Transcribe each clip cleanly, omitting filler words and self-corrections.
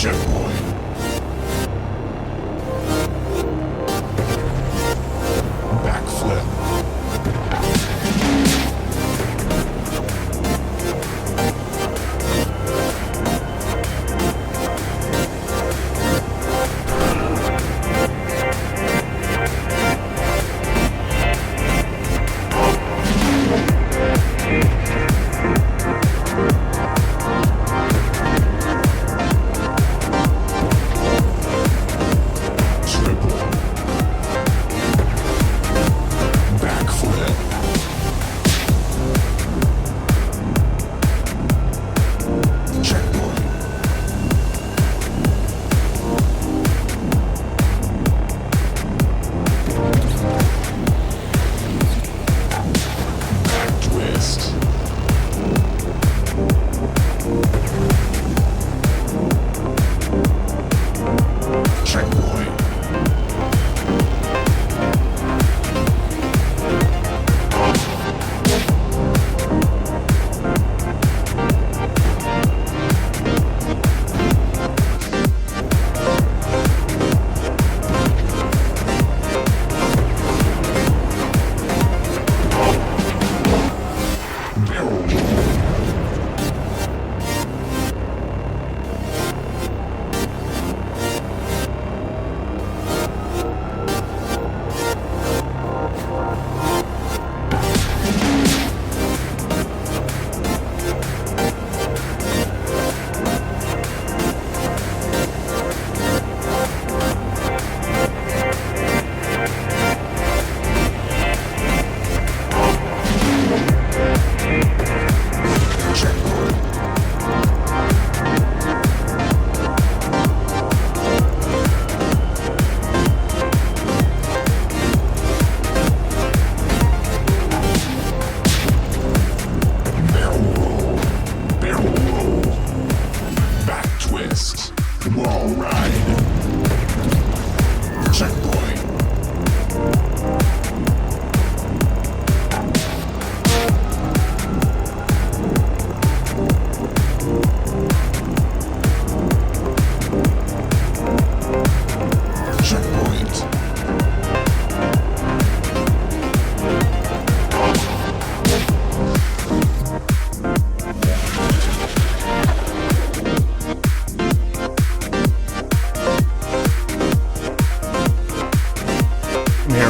Checkpoint. Backflip.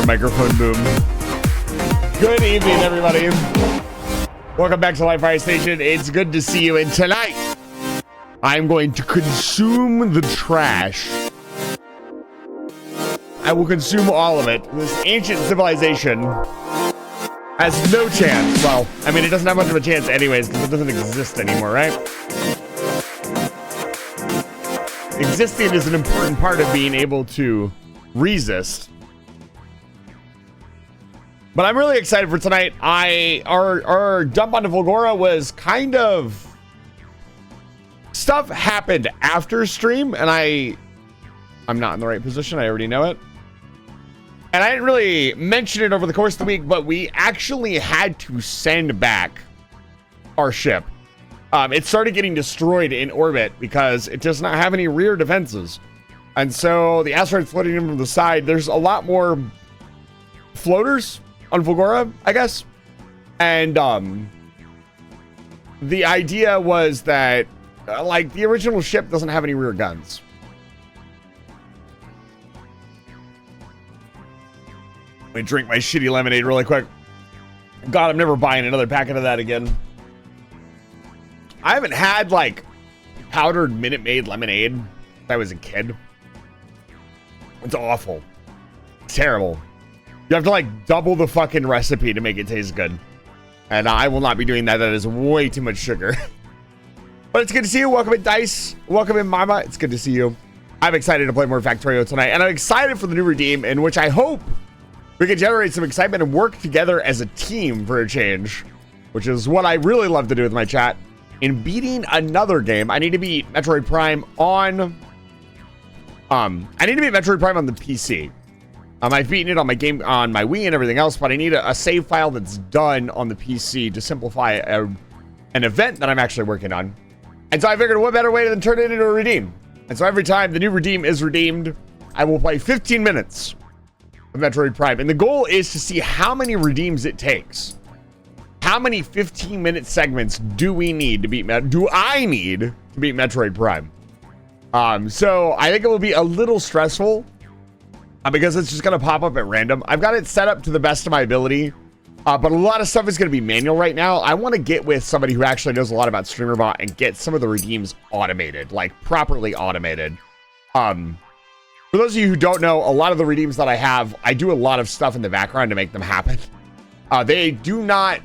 Microphone boom. Good evening, everybody. Welcome back to Live Fire Station. It's good to see you. And tonight, I'm going to consume the trash. I will consume all of it. This ancient civilization has no chance. Well, I mean, it doesn't have much of a chance anyways, because it doesn't exist anymore, right? Existing is an important part of being able to resist. But I'm really excited for tonight. Our dump onto Volgora was kind of... Stuff happened after stream, and I'm not in the right position. I already know it. And I didn't really mention it over the course of the week, but we actually had to send back our ship. It started getting destroyed in orbit because it does not have any rear defenses. And so the asteroid's floating in from the side. There's a lot more floaters on Volgora, I guess. And the idea was that like the original ship doesn't have any rear guns. Let me drink my shitty lemonade really quick. God, I'm never buying another packet of that again. I haven't had like powdered Minute Maid lemonade since I was a kid. It's awful. It's terrible. You have to like double the fucking recipe to make it taste good. And I will not be doing that. That is way too much sugar. But it's good to see you. Welcome in, Dice. Welcome in, Mama. It's good to see you. I'm excited to play more Factorio tonight. And I'm excited for the new redeem, in which I hope we can generate some excitement and work together as a team for a change. Which is what I really love to do with my chat. In beating another game, I need to beat Metroid Prime on... I need to beat Metroid Prime on the PC. I've beaten it on my game, on my Wii and everything else, but I need a save file that's done on the PC to simplify an event that I'm actually working on. And so I figured what better way than turn it into a redeem. And so every time the new redeem is redeemed, I will play 15 minutes of Metroid Prime. And the goal is to see how many redeems it takes. How many 15-minute segments do we need to beat do I need to beat Metroid Prime? So I think it will be a little stressful because it's just going to pop up at random. I've got it set up to the best of my ability, but a lot of stuff is going to be manual right now. I want to get with somebody who actually knows a lot about StreamerBot and get some of the redeems automated, like properly automated. For those of you who don't know, a lot of the redeems that I have, I do a lot of stuff in the background to make them happen. They do not...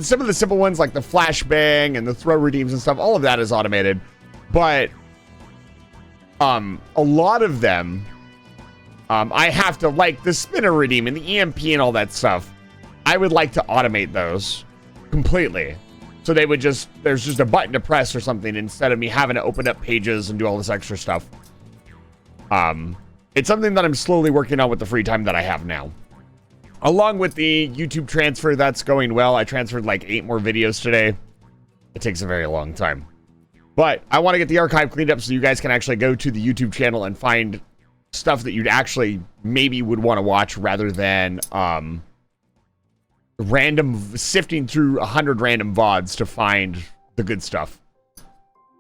Some of the simple ones like the flashbang and the throw redeems and stuff, all of that is automated. But a lot of them, I have to, like the spinner redeem and the EMP and all that stuff, I would like to automate those completely. So they would just, there's just a button to press or something instead of me having to open up pages and do all this extra stuff. It's something that I'm slowly working on with the free time that I have now. Along with the YouTube transfer, that's going well. I transferred like 8 more videos today. It takes a very long time. But I want to get the archive cleaned up so you guys can actually go to the YouTube channel and find stuff that you'd actually maybe would want to watch rather than random sifting through 100 random VODs to find the good stuff.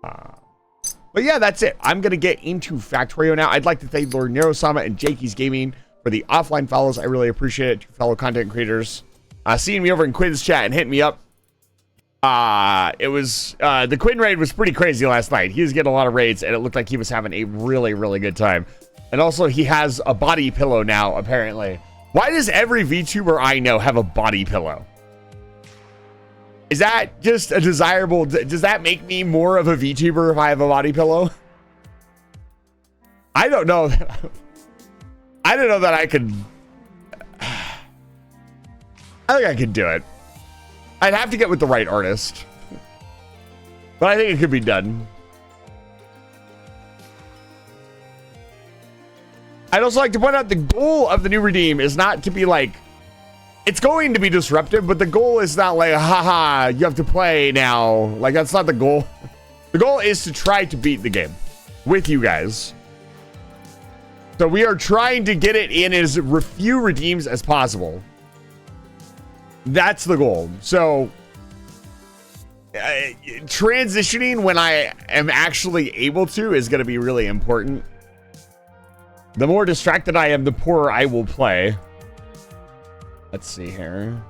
But yeah, that's it. I'm going to get into Factorio now. I'd like to thank Lord Nerosama and Jakey's Gaming for the offline follows. I really appreciate it. Fellow content creators. Seeing me over in Quinn's chat and hitting me up. It was, the Quinn raid was pretty crazy last night. He was getting a lot of raids and it looked like he was having a really, really good time. And also he has a body pillow now, apparently. Why does every VTuber I know have a body pillow? Is that just a desirable, does that make me more of a VTuber if I have a body pillow? I don't know. I don't know that I could. I think I could do it. I'd have to get with the right artist. But I think it could be done. I'd also like to point out the goal of the new redeem is not to be like, it's going to be disruptive, but the goal is not like, haha, you have to play now. Like, that's not the goal. The goal is to try to beat the game with you guys. So we are trying to get it in as few redeems as possible. That's the goal. So transitioning when I am actually able to is going to be really important. The more distracted I am, the poorer I will play. Let's see here.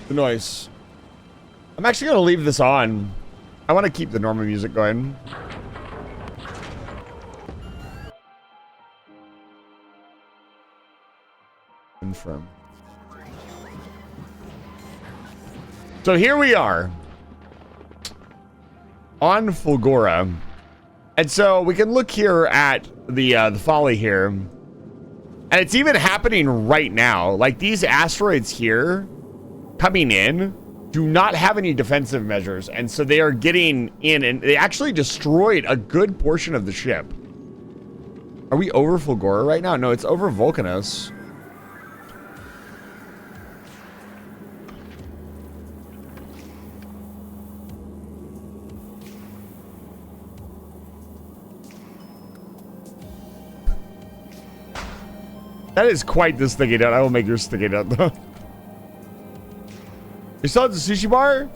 The noise. I'm actually going to leave this on. I want to keep the normal music going. Confirm. So here we are on Fulgora. And so we can look here at the folly here. And it's even happening right now. Like these asteroids here coming in do not have any defensive measures, and so they are getting in, and they actually destroyed a good portion of the ship. Are we over Fulgora right now? No, it's over Volcanos. That is quite the sticky nut. I will make your sticky nut though. You saw the sushi bar?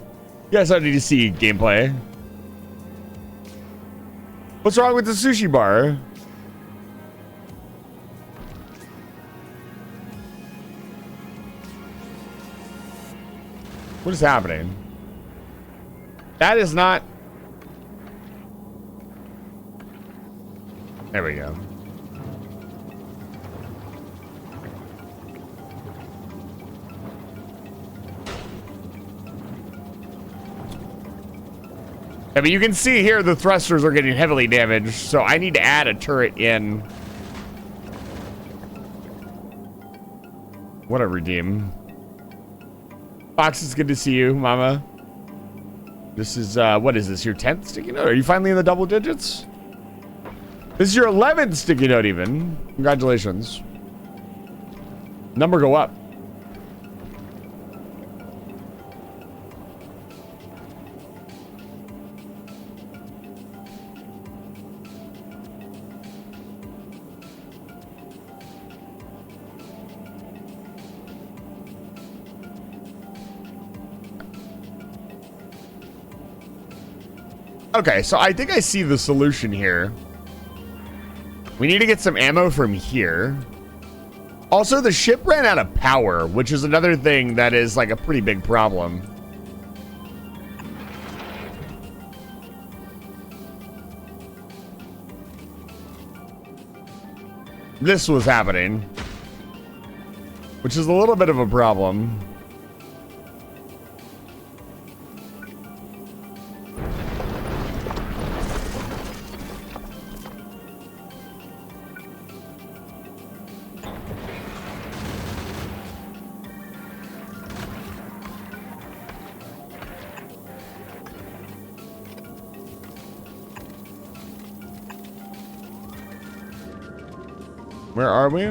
Yes, I need to see gameplay. What's wrong with the sushi bar? What is happening? That is not... There we go. I mean, you can see here the thrusters are getting heavily damaged, so I need to add a turret in. What a redeem. Fox, it's good to see you, Mama. This is, what is this, your 10th sticky note? Are you finally in the double digits? This is your 11th sticky note even. Congratulations. Number go up. Okay, so I think I see the solution here. We need to get some ammo from here. Also, the ship ran out of power, which is another thing that is like a pretty big problem. This was happening, which is a little bit of a problem. Where are we?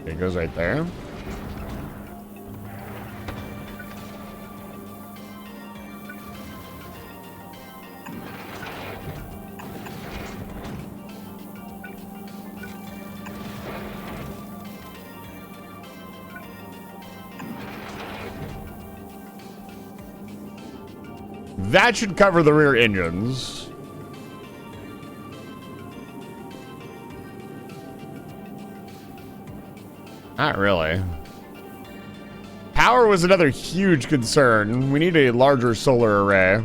It goes right there. That should cover the rear engines. Not really. Power was another huge concern. We need a larger solar array.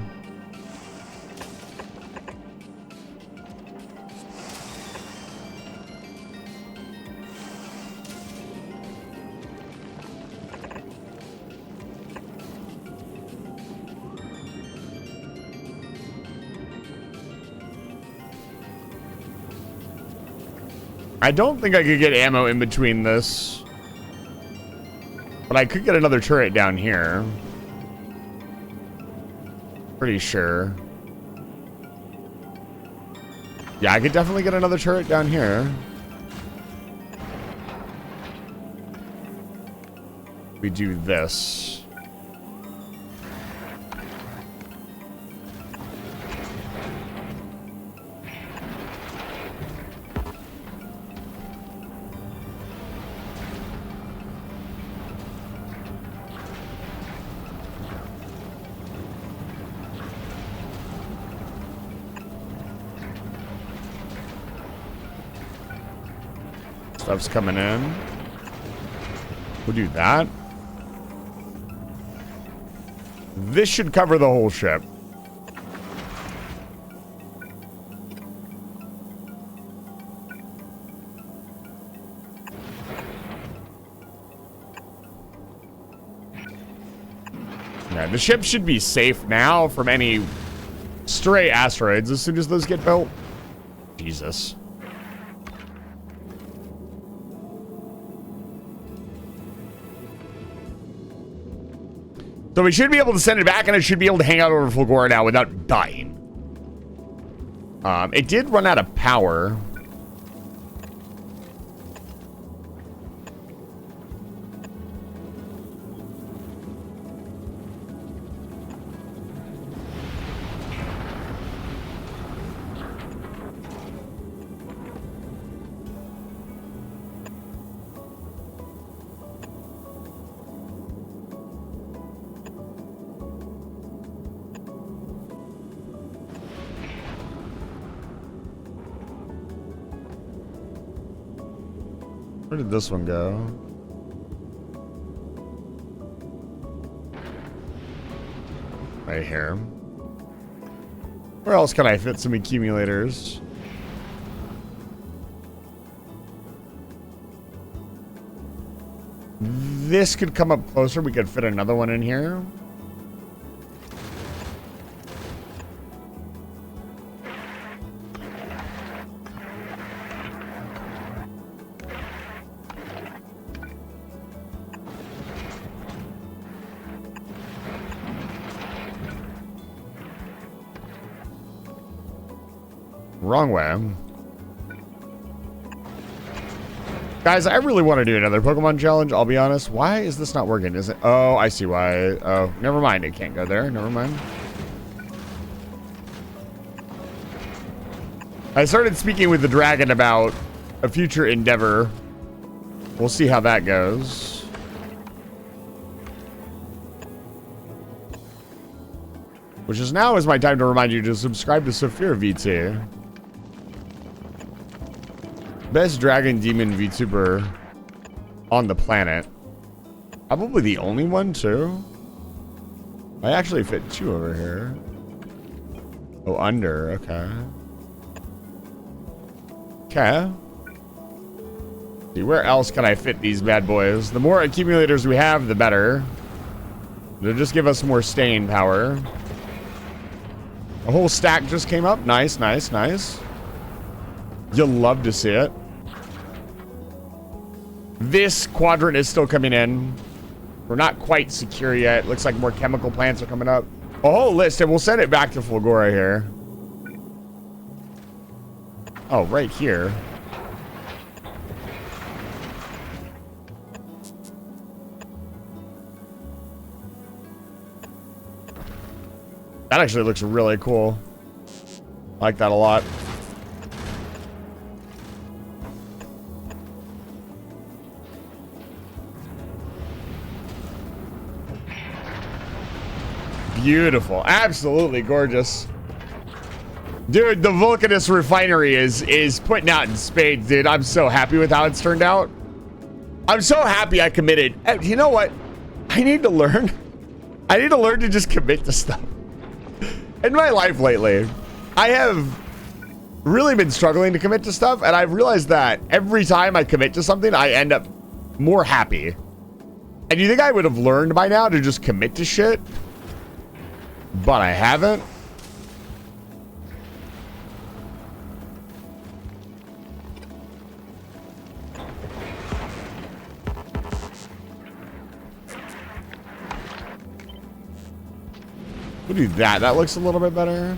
I don't think I could get ammo in between this. But I could get another turret down here. Pretty sure. Yeah, I could definitely get another turret down here. We do this. Stuff's coming in. We'll do that. This should cover the whole ship. Yeah, the ship should be safe now from any stray asteroids as soon as those get built. Jesus. So we should be able to send it back, and it should be able to hang out over Fulgora now without dying. It did run out of power. Where did this one go? Right here. Where else can I fit some accumulators? This could come up closer. We could fit another one in here. Wrong way. Guys, I really want to do another Pokemon challenge, I'll be honest. Why is this not working? Is it? Oh, I see why. Oh, never mind. It can't go there. Never mind. I started speaking with the dragon about a future endeavor. We'll see how that goes. Which is now is my time to remind you to subscribe to Saphir VT. Best dragon demon VTuber on the planet. Probably the only one too. I actually fit 2 over here. Oh, under, okay. Okay. See, where else can I fit these bad boys? The more accumulators we have, the better. They'll just give us more staying power. A whole stack just came up. Nice, nice, nice. You'll love to see it. This quadrant is still coming in. We're not quite secure yet. Looks like more chemical plants are coming up. A whole list, and we'll send it back to Fulgora here. Oh, right here. That actually looks really cool. I like that a lot. Beautiful. Absolutely gorgeous. Dude, the Vulcanus refinery is putting out in spades, dude. I'm so happy with how it's turned out. I'm so happy I committed. You know what? I need to learn. I need to learn to just commit to stuff. In my life lately, I have really been struggling to commit to stuff, and I've realized that every time I commit to something, I end up more happy. And you think I would have learned by now to just commit to shit? But I haven't. We'll do that. That looks a little bit better.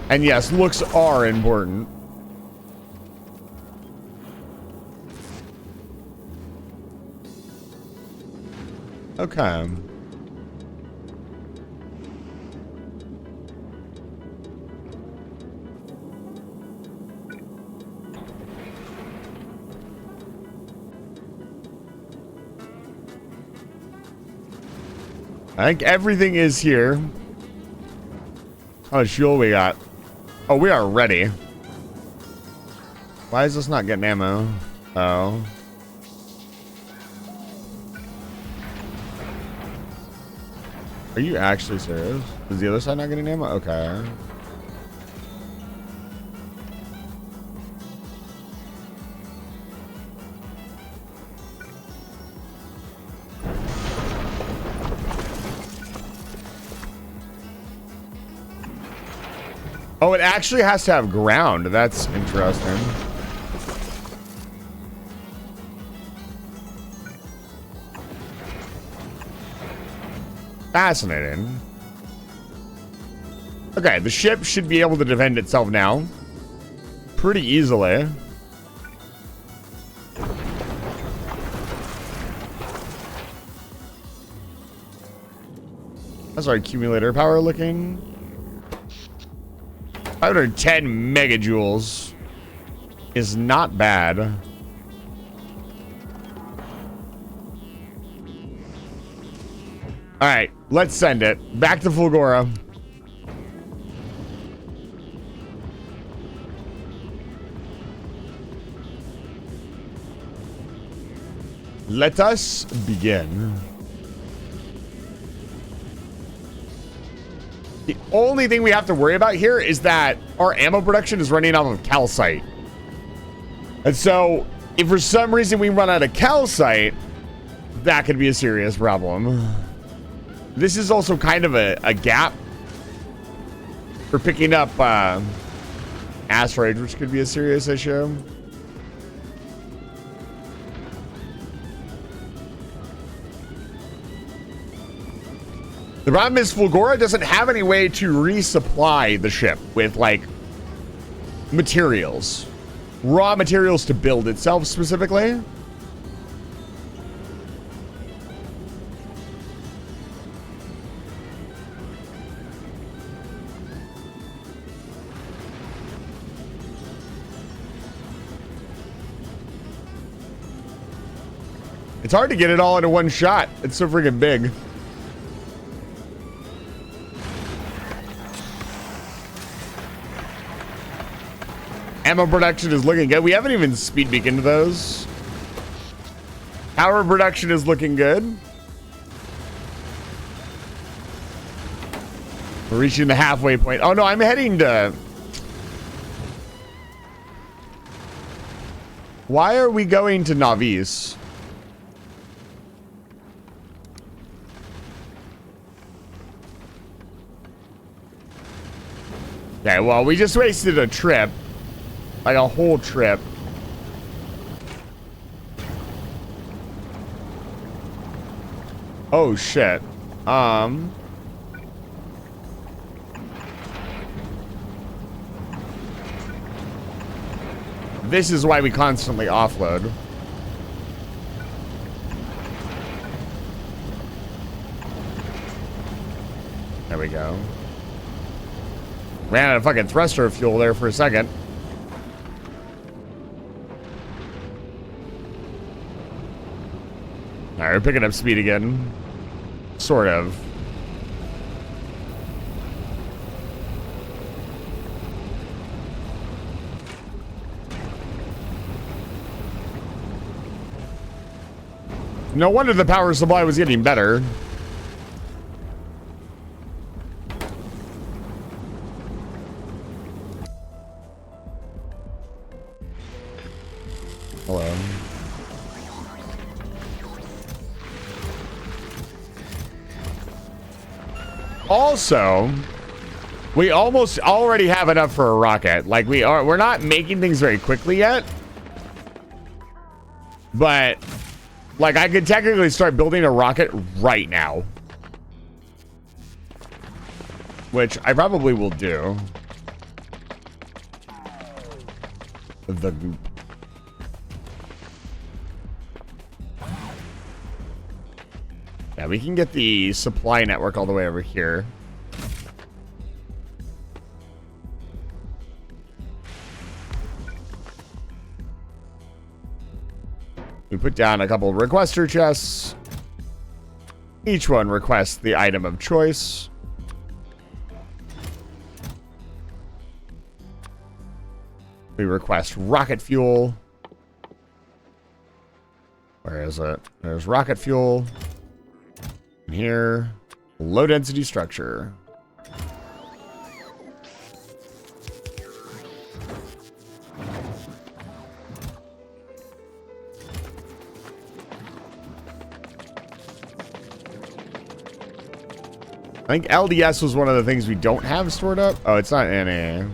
And yes, looks are important. Okay. I think everything is here. How much fuel we got? Oh, we are ready. Why is this not getting ammo? Oh. Are you actually serious? Is the other side not getting ammo? Okay. Oh, it actually has to have ground. That's interesting. Fascinating. Okay, the ship should be able to defend itself now. Pretty easily. How's our accumulator power looking? 510 megajoules is not bad. All right, let's send it back to Fulgora. Let us begin. only thing we have to worry about here is that our ammo production is running off of calcite. And so, if for some reason we run out of calcite, that could be a serious problem. This is also kind of a gap for picking up asteroids, which could be a serious issue. The problem is Fulgora doesn't have any way to resupply the ship with, like, materials. Raw materials to build itself specifically. It's hard to get it all into one shot. It's so freaking big. Ammo production is looking good. We haven't even speed beaconed those. Power production is looking good. We're reaching the halfway point. Oh no, I'm heading to... Why are we going to Navis? Okay, well, we just wasted a trip. Like a whole trip. Oh shit. This is why we constantly offload. There we go. Ran out of fucking thruster fuel there for a second. Alright, we're picking up speed again. Sort of. No wonder the power supply was getting better. Hello. Also, we almost already have enough for a rocket. Like we're not making things very quickly yet. But like I could technically start building a rocket right now. Which I probably will do. The goop. Yeah, we can get the supply network all the way over here. We put down a couple of requester chests. Each one requests the item of choice. We request rocket fuel. Where is it? There's rocket fuel. And here, low density structure. I think LDS was one of the things we don't have stored up. Oh, it's not in a...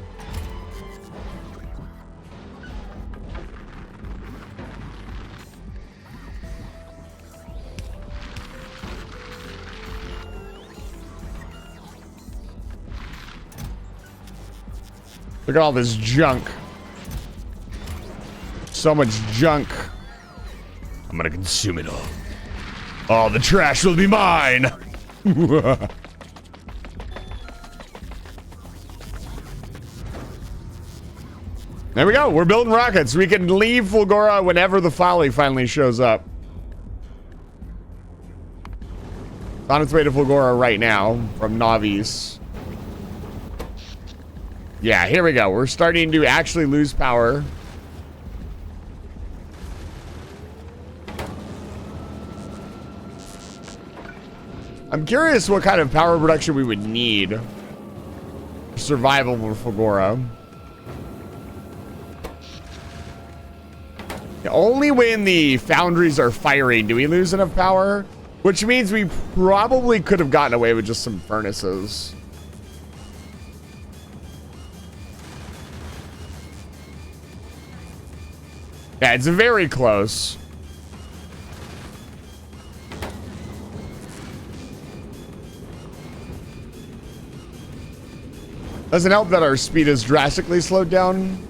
Look at all this junk. So much junk. I'm gonna consume it all. All the trash will be mine. There we go. We're building rockets. We can leave Fulgora whenever the Folly finally shows up. It's on its way to Fulgora right now from Navis. Yeah, here we go. We're starting to actually lose power. I'm curious what kind of power production we would need survival with Fulgora. Only when the foundries are firing do we lose enough power, which means we probably could have gotten away with just some furnaces. Yeah, it's very close. Doesn't help that our speed is drastically slowed down.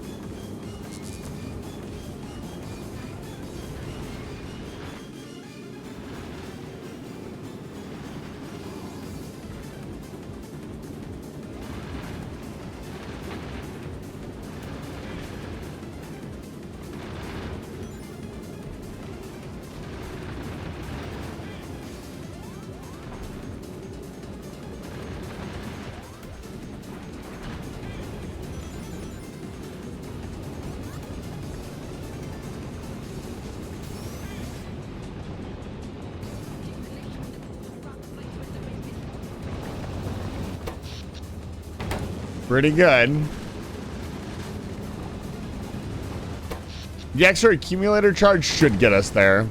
Pretty good. The extra accumulator charge should get us there.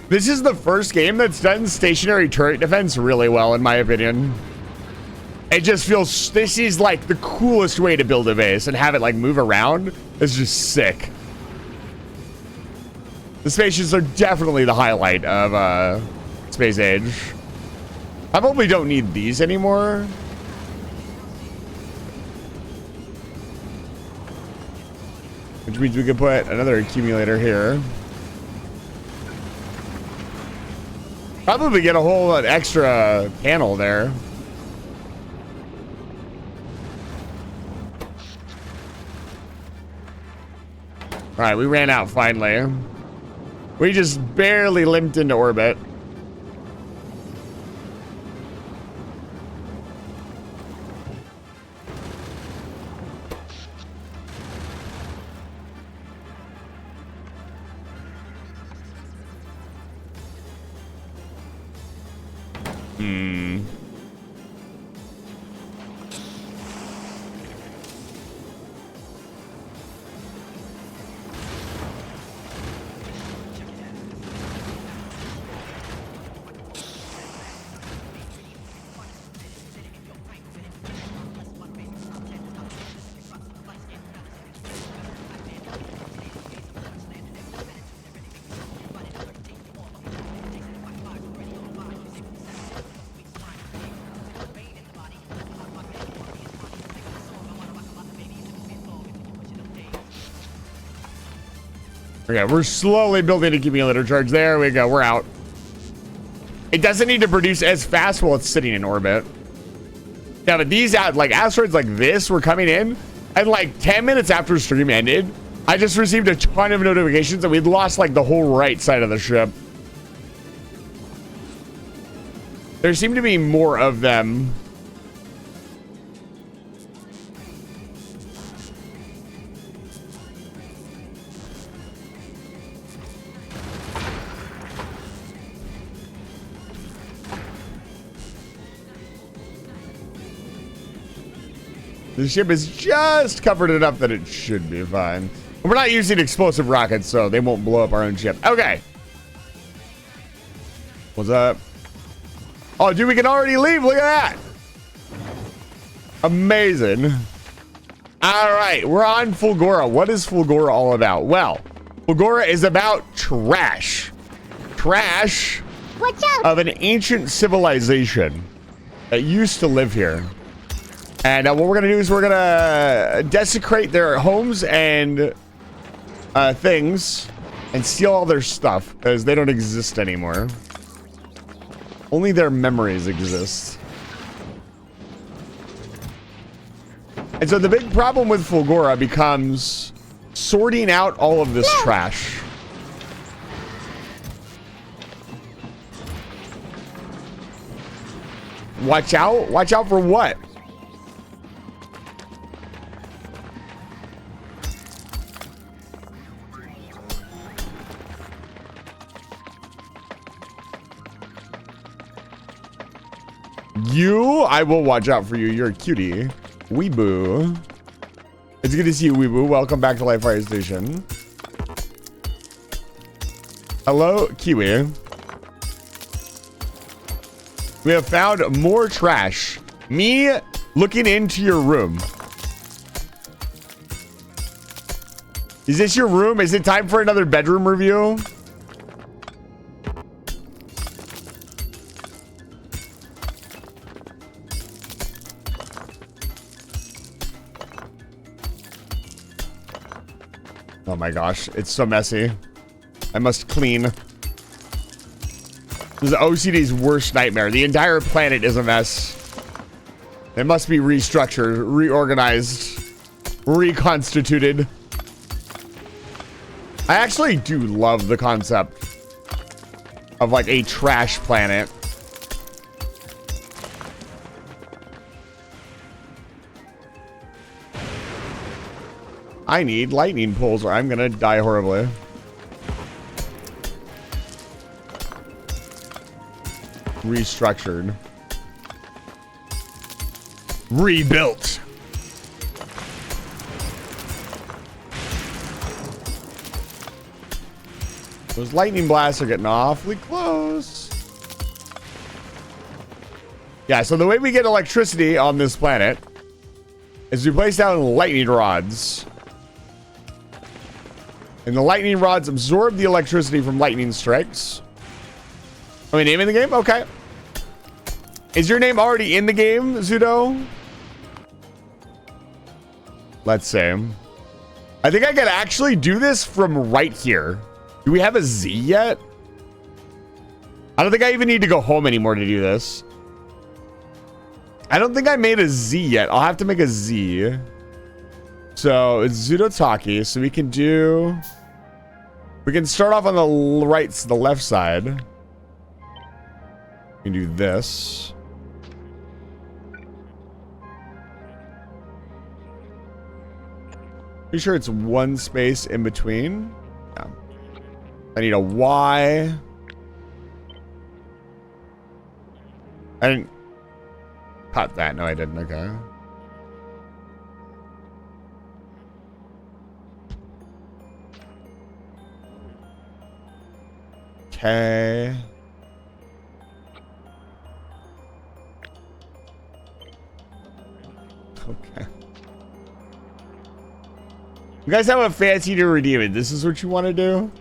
This is the first game that's done stationary turret defense really well, in my opinion. It just feels, this is like the coolest way to build a base, and have it like move around is just sick. The spaces are definitely the highlight of Space Age. I probably don't need these anymore. Which means we could put another accumulator here. Probably get a whole extra panel there. All right, we ran out finally. We just barely limped into orbit. Okay, we're slowly building accumulator charge. There we go. We're out. It doesn't need to produce as fast while it's sitting in orbit. Yeah, but these like asteroids like this were coming in, and like 10 minutes after stream ended, I just received a ton of notifications that we'd lost like the whole right side of the ship. There seem to be more of them. The ship is just covered enough that it should be fine. We're not using explosive rockets, so they won't blow up our own ship. Okay. What's up? Oh, dude, we can already leave. Look at that. Amazing. All right, we're on Fulgora. What is Fulgora all about? Well, Fulgora is about trash. Trash of an ancient civilization that used to live here. And what we're going to do is we're going to desecrate their homes and things and steal all their stuff because they don't exist anymore. Only their memories exist. And so the big problem with Fulgora becomes sorting out all of this trash. Watch out. Watch out for what? You, I will watch out for you. You're a cutie. Weeboo. It's good to see you, Weeboo. Welcome back to Life Fire Station. Hello, Kiwi. We have found more trash. Me looking into your room. Is this your room? Is it time for another bedroom review? Oh my gosh, it's so messy. I must clean. This is OCD's worst nightmare. The entire planet is a mess. It must be restructured, reorganized, reconstituted. I actually do love the concept of like a trash planet. I need lightning poles or I'm gonna die horribly. Restructured. Rebuilt. Those lightning blasts are getting awfully close. Yeah, so the way we get electricity on this planet is we place down lightning rods. And the lightning rods absorb the electricity from lightning strikes. Are we naming the game? Okay. Is your name already in the game, Zudo? Let's see. I think I can actually do this from right here. Do we have a Z yet? I don't think I even need to go home anymore to do this. I don't think I made a Z yet. I'll have to make a Z. So it's Zudotaki. So we can do... We can start off on the right, the left side. We can do this. Pretty sure it's one space in between. Yeah. I need a Y. I didn't cut that. No, I didn't. Okay. Okay. Okay. You guys have a fancy to redeem it. This is what you want to do?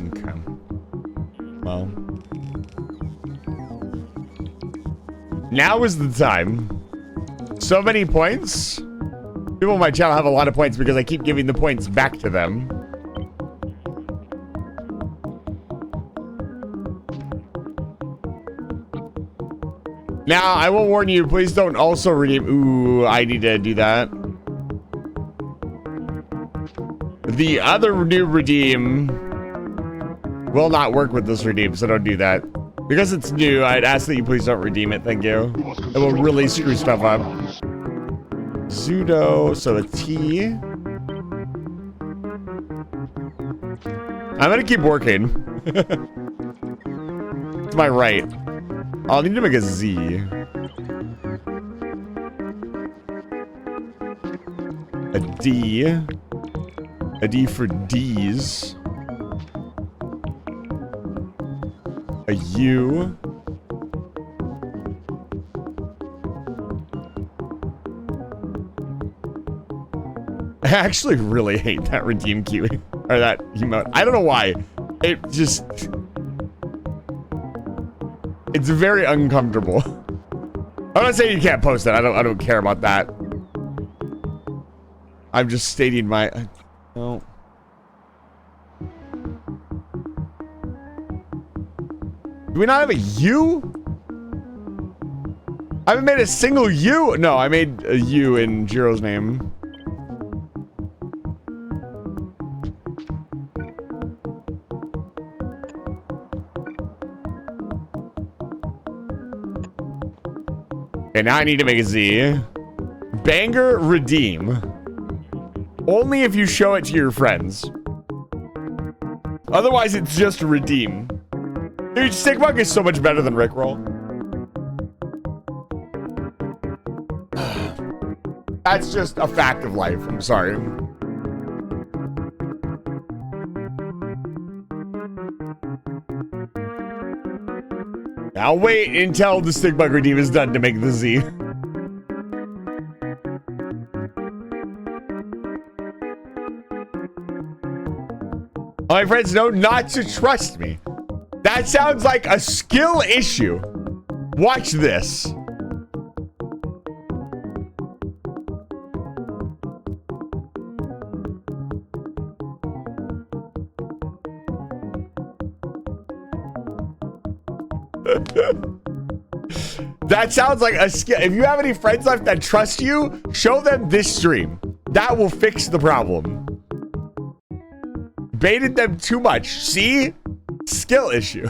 Okay. Well. Now is the time. So many points. People on my channel have a lot of points because I keep giving the points back to them. Now, I will warn you, please don't also redeem... Ooh, I need to do that. The other new redeem will not work with this redeem, so don't do that. Because it's new, I'd ask that you please don't redeem it, thank you. It will really screw stuff up. Zudo, so a T. I'm gonna keep working. To my right. I'll need to make a Z. A D. A D for D's. A U. I actually really hate that redeem queuing. Or that emote. I don't know why. It just... It's very uncomfortable. I'm not saying you can't post it. I don't care about that. I'm just stating my... No. Do we not have a U? I haven't made a single U. No, I made a U in Jiro's name. Okay, now I need to make a Z. Banger redeem. Only if you show it to your friends. Otherwise, it's just redeem. Dude, Stickbug is so much better than Rickroll. That's just a fact of life. I'm sorry. I'll wait until the Stickbug redeem is done to make the Z. My friends know not to trust me. That sounds like a skill issue. Watch this. That sounds like a skill. If you have any friends left that trust you, show them this stream. That will fix the problem. Baited them too much. See? Skill issue.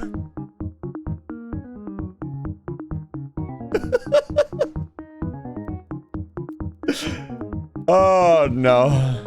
Oh no.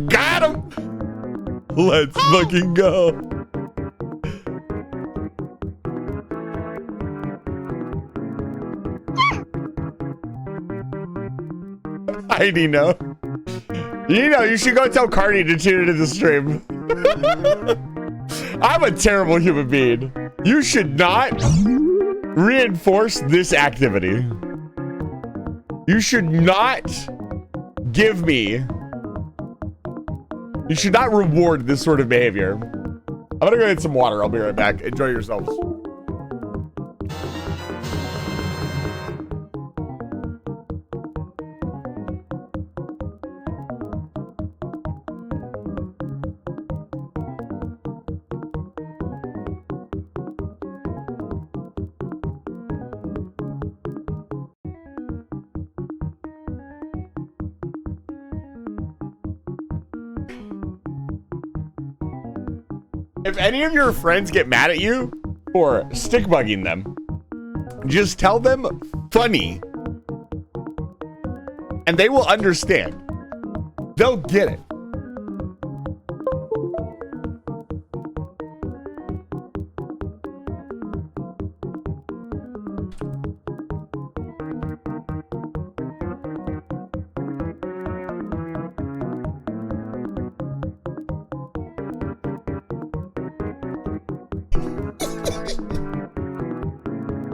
Got him. Let's fucking go. I know. You know, you should go tell Cardi to tune into the stream. I'm a terrible human being. You should not reinforce this activity. You should not give me. You should not reward this sort of behavior. I'm gonna go get some water. I'll be right back. Enjoy yourselves. If any of your friends get mad at you for stickbugging them, just tell them funny. And they will understand. They'll get it.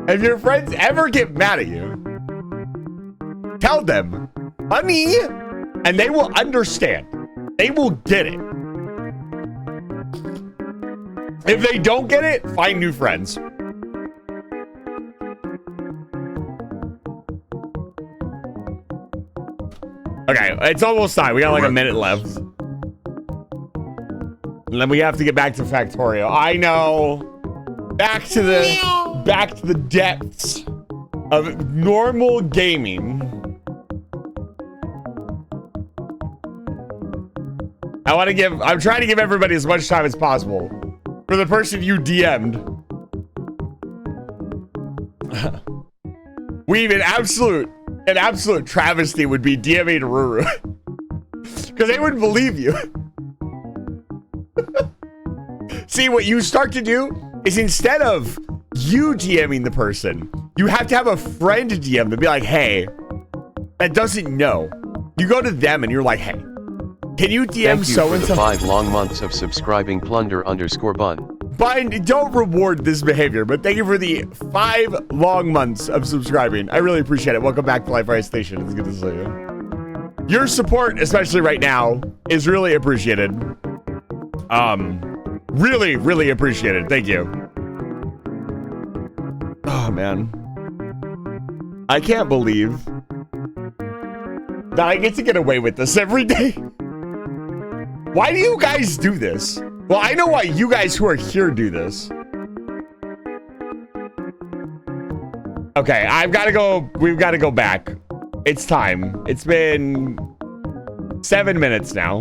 If your friends ever get mad at you, tell them, honey, and they will understand. They will get it. If they don't get it, find new friends. Okay, it's almost time. We got like a minute left. And then we have to get back to Factorio. I know. Back to the depths of normal gaming. I'm trying to give everybody as much time as possible. For the person you DM'd. An absolute travesty would be DMing Ruru. Because they wouldn't believe you. See, what you start to do is instead of you DMing the person, you have to have a friend DM to be like, hey, that doesn't know. You go to them and you're like, hey, can you DM so-and-so? Thank you for the 5 long months of subscribing plunder_bun. Bun, don't reward this behavior, but thank you for the 5 long months of subscribing. I really appreciate it. Welcome back to Life Rise Station. It's good to see you. Your support, especially right now, is really appreciated. Really, really appreciated. Thank you. Oh, man. I can't believe that I get to get away with this every day. Why do you guys do this? Well, I know why you guys who are here do this. Okay, I've got to go. We've got to go back. It's time. It's been 7 minutes now.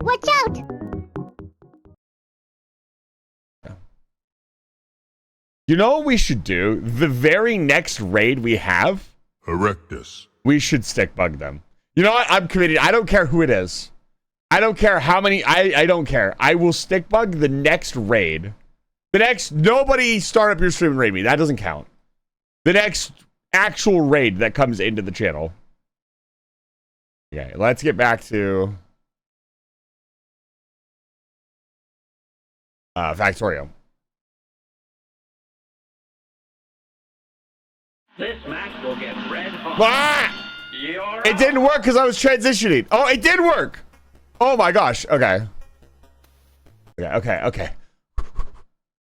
Watch out! You know what we should do? The very next raid we have, Erectus. we should stick bug them. You know what? I'm committed. I don't care who it is. I don't care how many. I don't care. I will stick bug the next raid. The next, nobody start up your stream and raid me. That doesn't count. The next actual raid that comes into the channel. Okay, let's get back to Factorio. This match will get red hot. Ah! It didn't work because I was transitioning. Oh, it did work. Oh my gosh. Okay. Okay.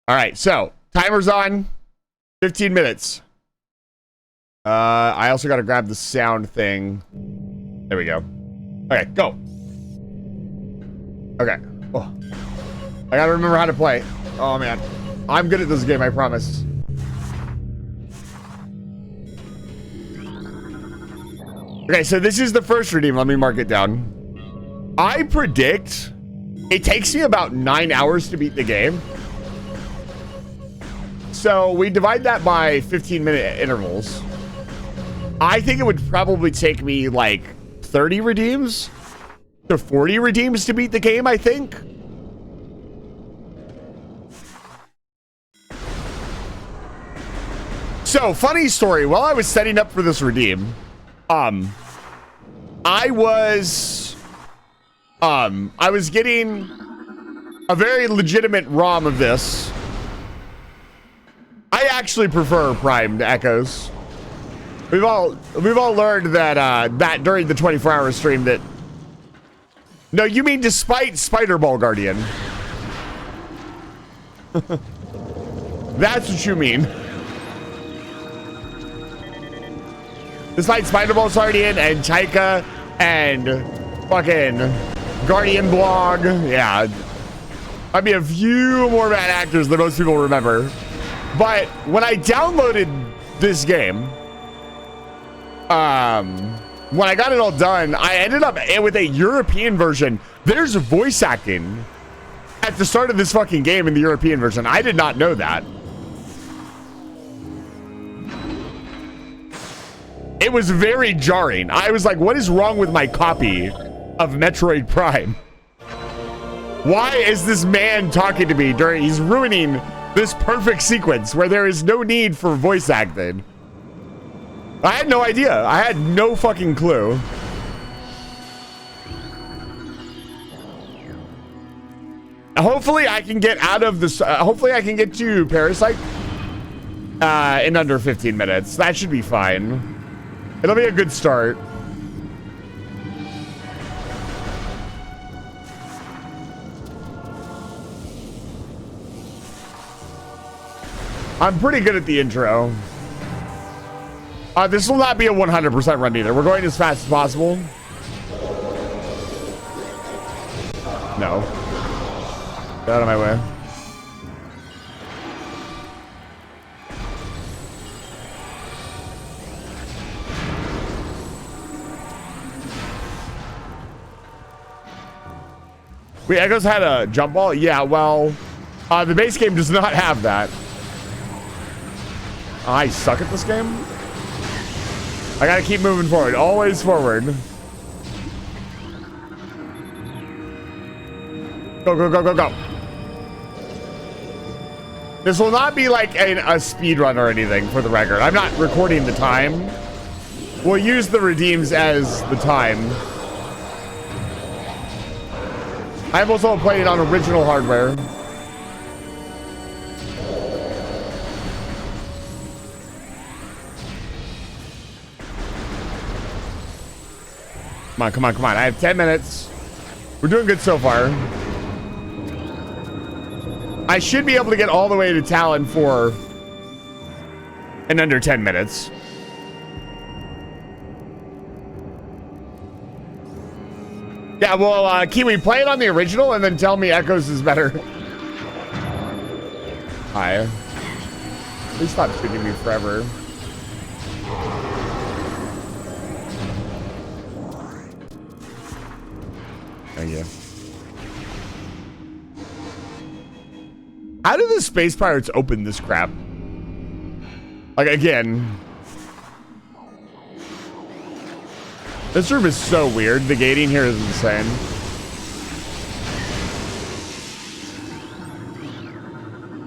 All right, so timer's on. 15 minutes. I also got to grab the sound thing. There we go. Okay, go. Okay. Oh. I got to remember how to play. Oh, man. I'm good at this game, I promise. Okay, so this is the first redeem. Let me mark it down. I predict it takes me about 9 hours to beat the game. So we divide that by 15-minute intervals. I think it would probably take me like 30 redeems to 40 redeems to beat the game, I think. So, funny story. While I was setting up for this redeem, I was getting a very legitimate ROM of this. I actually prefer Prime to Echoes. We've all learned that that during the 24-hour stream that. No, you mean despite Spider Ball Guardian. That's what you mean. Despite Spider Ball Guardian and Taika and fucking Guardian Blog, yeah. I mean, a few more bad actors than most people remember. But when I downloaded this game, when I got it all done, I ended up with a European version. There's voice acting at the start of this fucking game in the European version. I did not know that. It was very jarring. I was like, what is wrong with my copy of Metroid Prime? Why is this man talking to me during, he's ruining this perfect sequence where there is no need for voice acting. I had no idea. I had no fucking clue. Hopefully I can get out of this. Hopefully I can get to Parasite in under 15 minutes. That should be fine. It'll be a good start. I'm pretty good at the intro. This will not be a 100% run either. We're going as fast as possible. No. Get out of my way. Wait, Echoes had a jump ball? Yeah, well, the base game does not have that. I suck at this game. I gotta keep moving forward. Always forward. Go, go, go, go, go. This will not be like a speed run or anything, for the record. I'm not recording the time. We'll use the redeems as the time. I'm also playing on original hardware. Come on, come on, come on. I have 10 minutes. We're doing good so far. I should be able to get all the way to Talon 4 in under 10 minutes. Yeah, well, Kiwi, play it on the original and then tell me Echoes is better. Hi. Please stop shooting me forever. Thank you. How do the space pirates open this crap? Like, again. This room is so weird. The gating here is insane.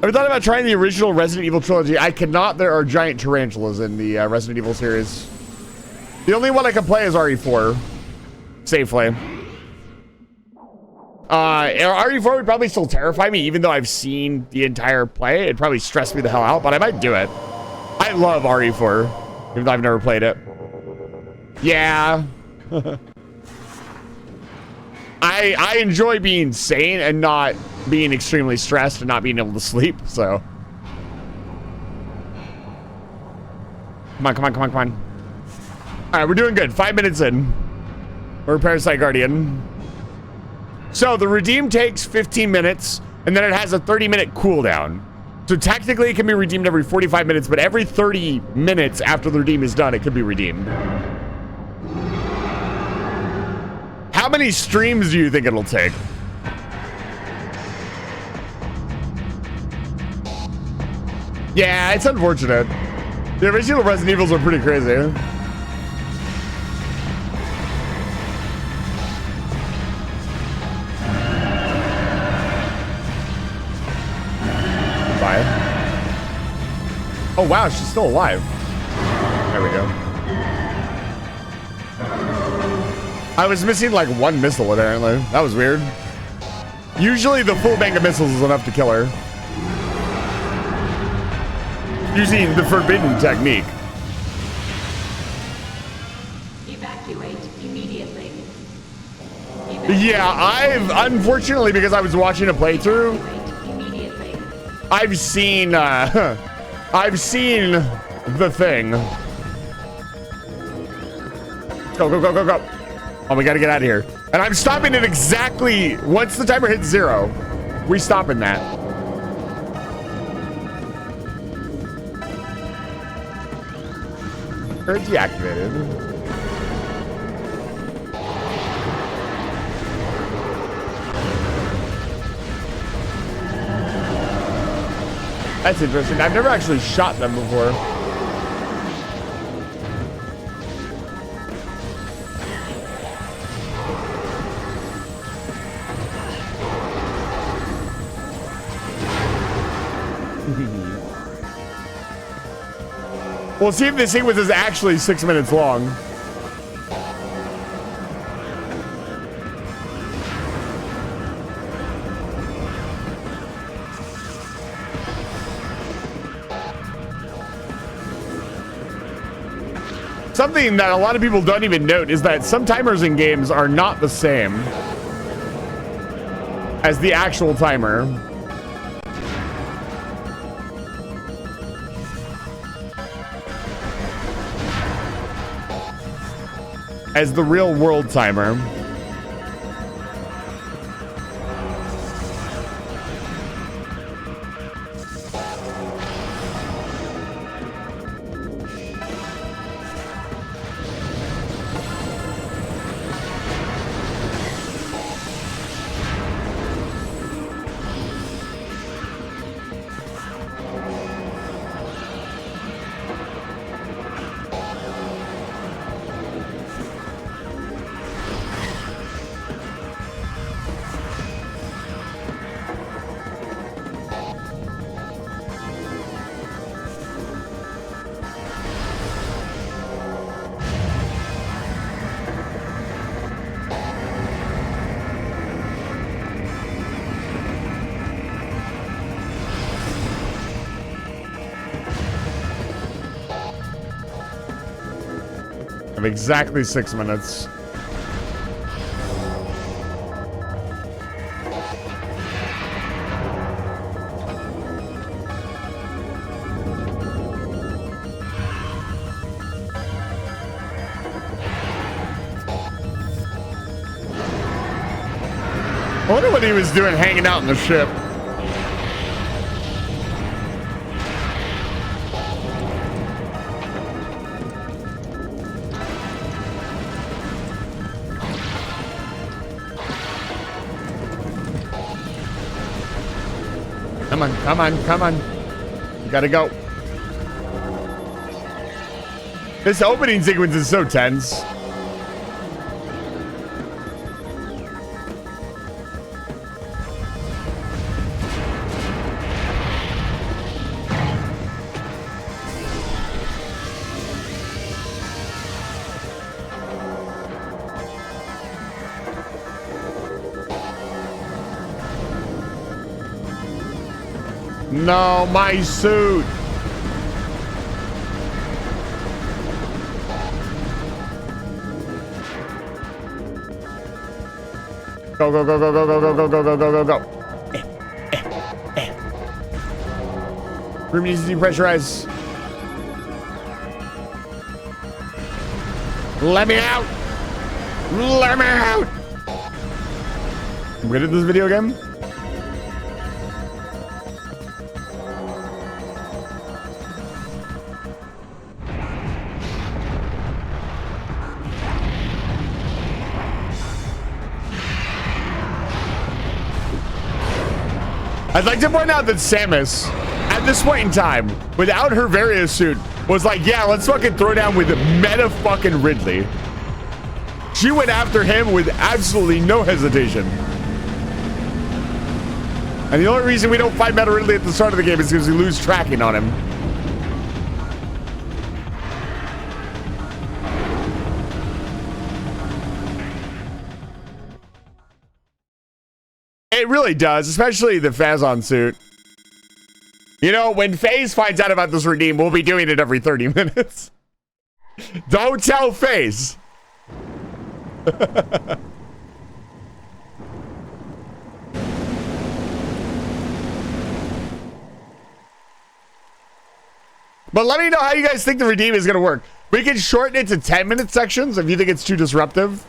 Ever thought about trying the original Resident Evil trilogy? I cannot. There are giant tarantulas in the Resident Evil series. The only one I can play is RE4. Safely. RE4 would probably still terrify me, even though I've seen the entire play. It'd probably stress me the hell out, but I might do it. I love RE4, even though I've never played it. Yeah. I enjoy being sane and not being extremely stressed and not being able to sleep, so. Come on, come on, come on, come on. All right, we're doing good. 5 minutes in. We're Parasite Guardian. So the redeem takes 15 minutes, and then it has a 30-minute cooldown. So technically, it can be redeemed every 45 minutes, but every 30 minutes after the redeem is done, it could be redeemed. How many streams do you think it'll take? Yeah, it's unfortunate. The original Resident Evils are pretty crazy. Bye. Oh wow, she's still alive. There we go. I was missing like one missile apparently. That was weird. Usually the full bank of missiles is enough to kill her. Using the forbidden technique. Evacuate immediately. Yeah, I've unfortunately, because I was watching a playthrough, I've seen the thing. Go, go, go, go, go. Oh, we gotta get out of here. And I'm stopping it exactly once the timer hits 0. We stopping that. Or deactivated. That's interesting. I've never actually shot them before. We'll see if this sequence is actually 6 minutes long. Something that a lot of people don't even note is that some timers in games are not the same as the actual timer. As the real world timer. Of exactly 6 minutes. I wonder what he was doing hanging out in the ship. Come on, come on, come on. You gotta go. This opening sequence is so tense. No, my suit. Go, go, go, go, go, go, go, go, go, go, go, go, go. Room needs to depressurize. Let me out. Let me out. I'm good at this video game. I'd like to point out that Samus, at this point in time, without her various suit, was like, yeah, let's fucking throw down with meta fucking Ridley. She went after him with absolutely no hesitation. And the only reason we don't fight Meta Ridley at the start of the game is because we lose tracking on him. It really does, especially the Phazon suit. You know, when FaZe finds out about this redeem, we'll be doing it every 30 minutes. Don't tell FaZe. But let me know how you guys think the redeem is going to work. We can shorten it to 10-minute sections if you think it's too disruptive.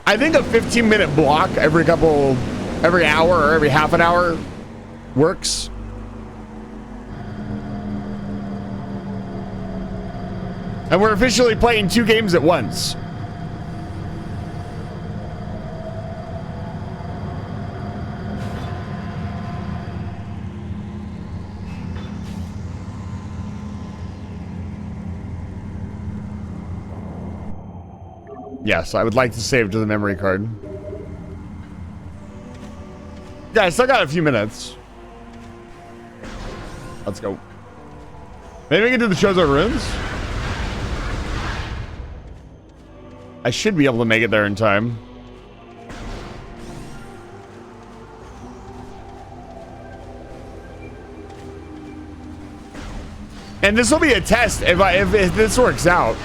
I think a 15-minute block every hour or every half an hour works. And we're officially playing 2 games at once. Yes, I would like to save to the memory card. Yeah, I still got a few minutes. Let's go. Maybe we can do the Chozo Ruins? I should be able to make it there in time. And this will be a test if this works out.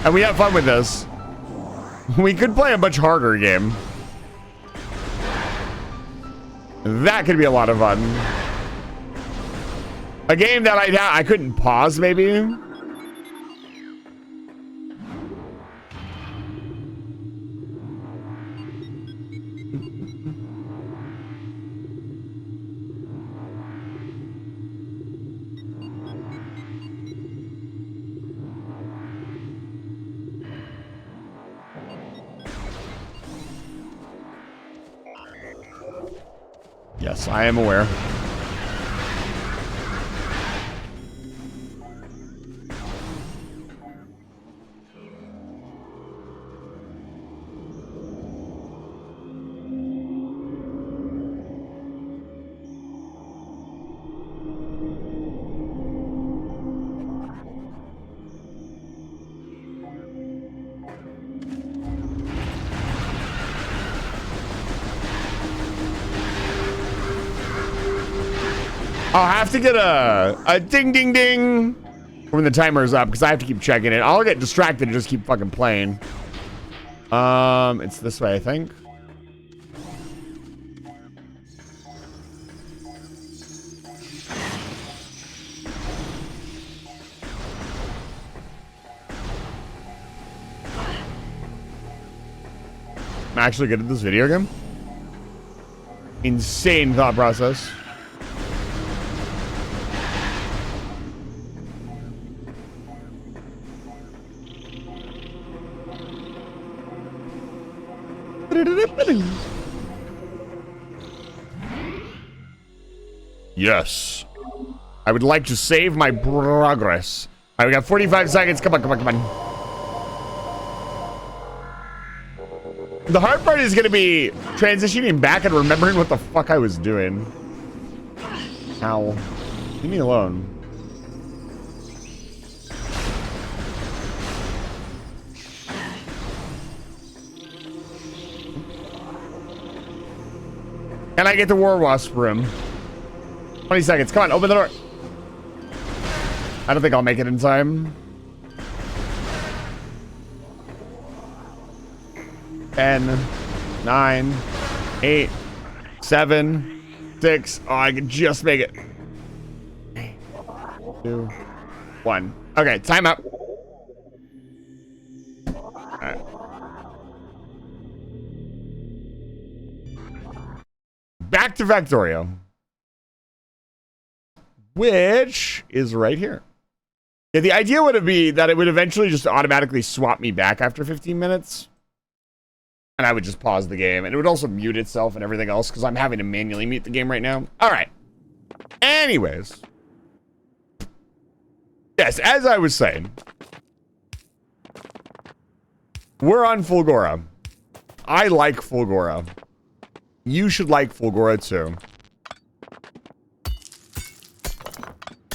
And we have fun with this. We could play a much harder game. That could be a lot of fun. A game that I couldn't pause, maybe. Yes, I am aware. I'll have to get a ding ding ding when the timer is up because I have to keep checking it. I'll get distracted and just keep fucking playing. It's this way, I think. I'm actually good at this video game. Insane thought process. Yes. I would like to save my progress. All right, we got 45 seconds. Come on, come on, come on. The hard part is going to be transitioning back and remembering what the fuck I was doing. Ow. Leave me alone. Can I get the War Wasp room? 20 seconds. Come on, open the door. I don't think I'll make it in time. 10, 9, 8, 7, 6. Oh, I can just make it. 2, 1. Okay, time up. All right. Back to Factorio, which is right here. Yeah, the idea would be that it would eventually just automatically swap me back after 15 minutes. And I would just pause the game. And it would also mute itself and everything else because I'm having to manually mute the game right now. All right. Anyways. Yes, as I was saying. We're on Fulgora. I like Fulgora. You should like Fulgora too.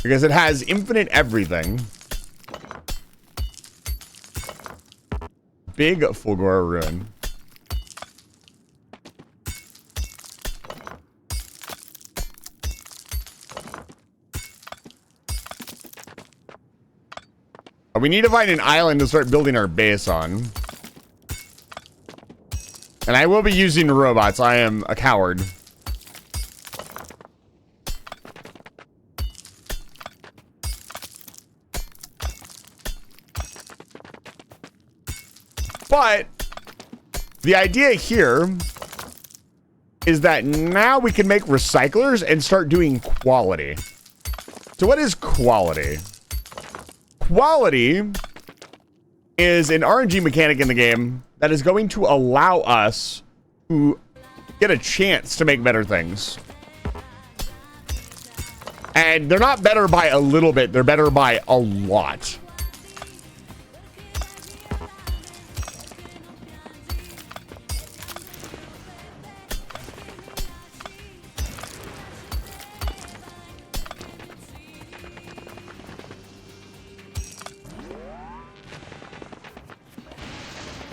Because it has infinite everything. Big Fulgora ruin. We need to find an island to start building our base on. And I will be using robots. I am a coward. But the idea here is that now we can make recyclers and start doing quality. So what is quality? Quality is an RNG mechanic in the game that is going to allow us to get a chance to make better things. And they're not better by a little bit, they're better by a lot.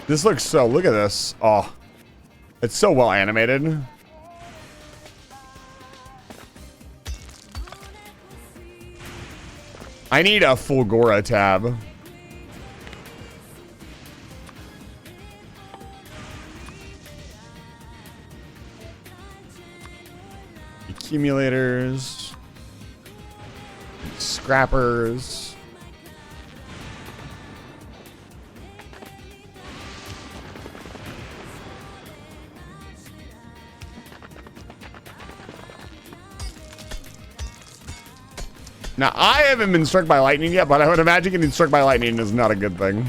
This looks so, look at this. Oh, it's so well animated. I need a Fulgora tab. Accumulators. Scrappers. Now, I haven't been struck by lightning yet, but I would imagine getting struck by lightning is not a good thing.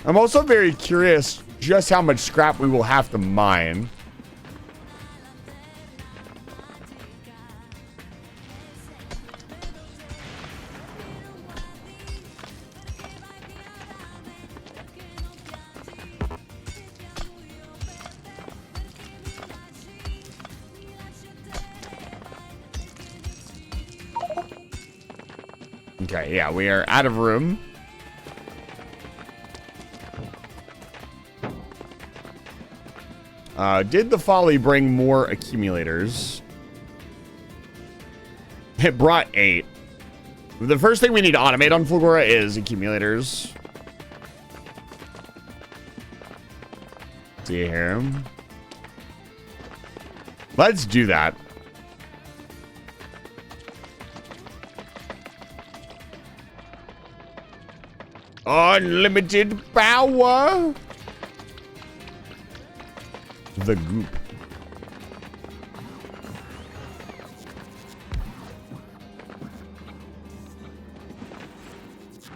I'm also very curious just how much scrap we will have to mine. Okay, yeah, we are out of room. Did the Folly bring more accumulators? It brought 8. The first thing we need to automate on Fulgora is accumulators. Let's see here. Let's do that. Unlimited power. The goop.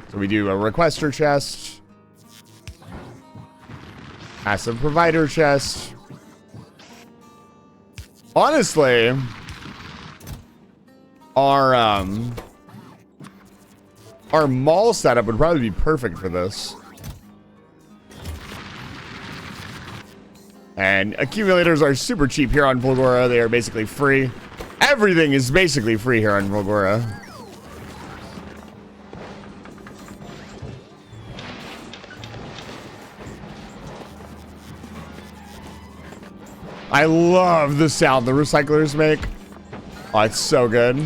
So we do a requester chest. Passive provider chest. Honestly, our mall setup would probably be perfect for this. And accumulators are super cheap here on Volgora. They are basically free. Everything is basically free here on Volgora. I love the sound the recyclers make. Oh, it's so good.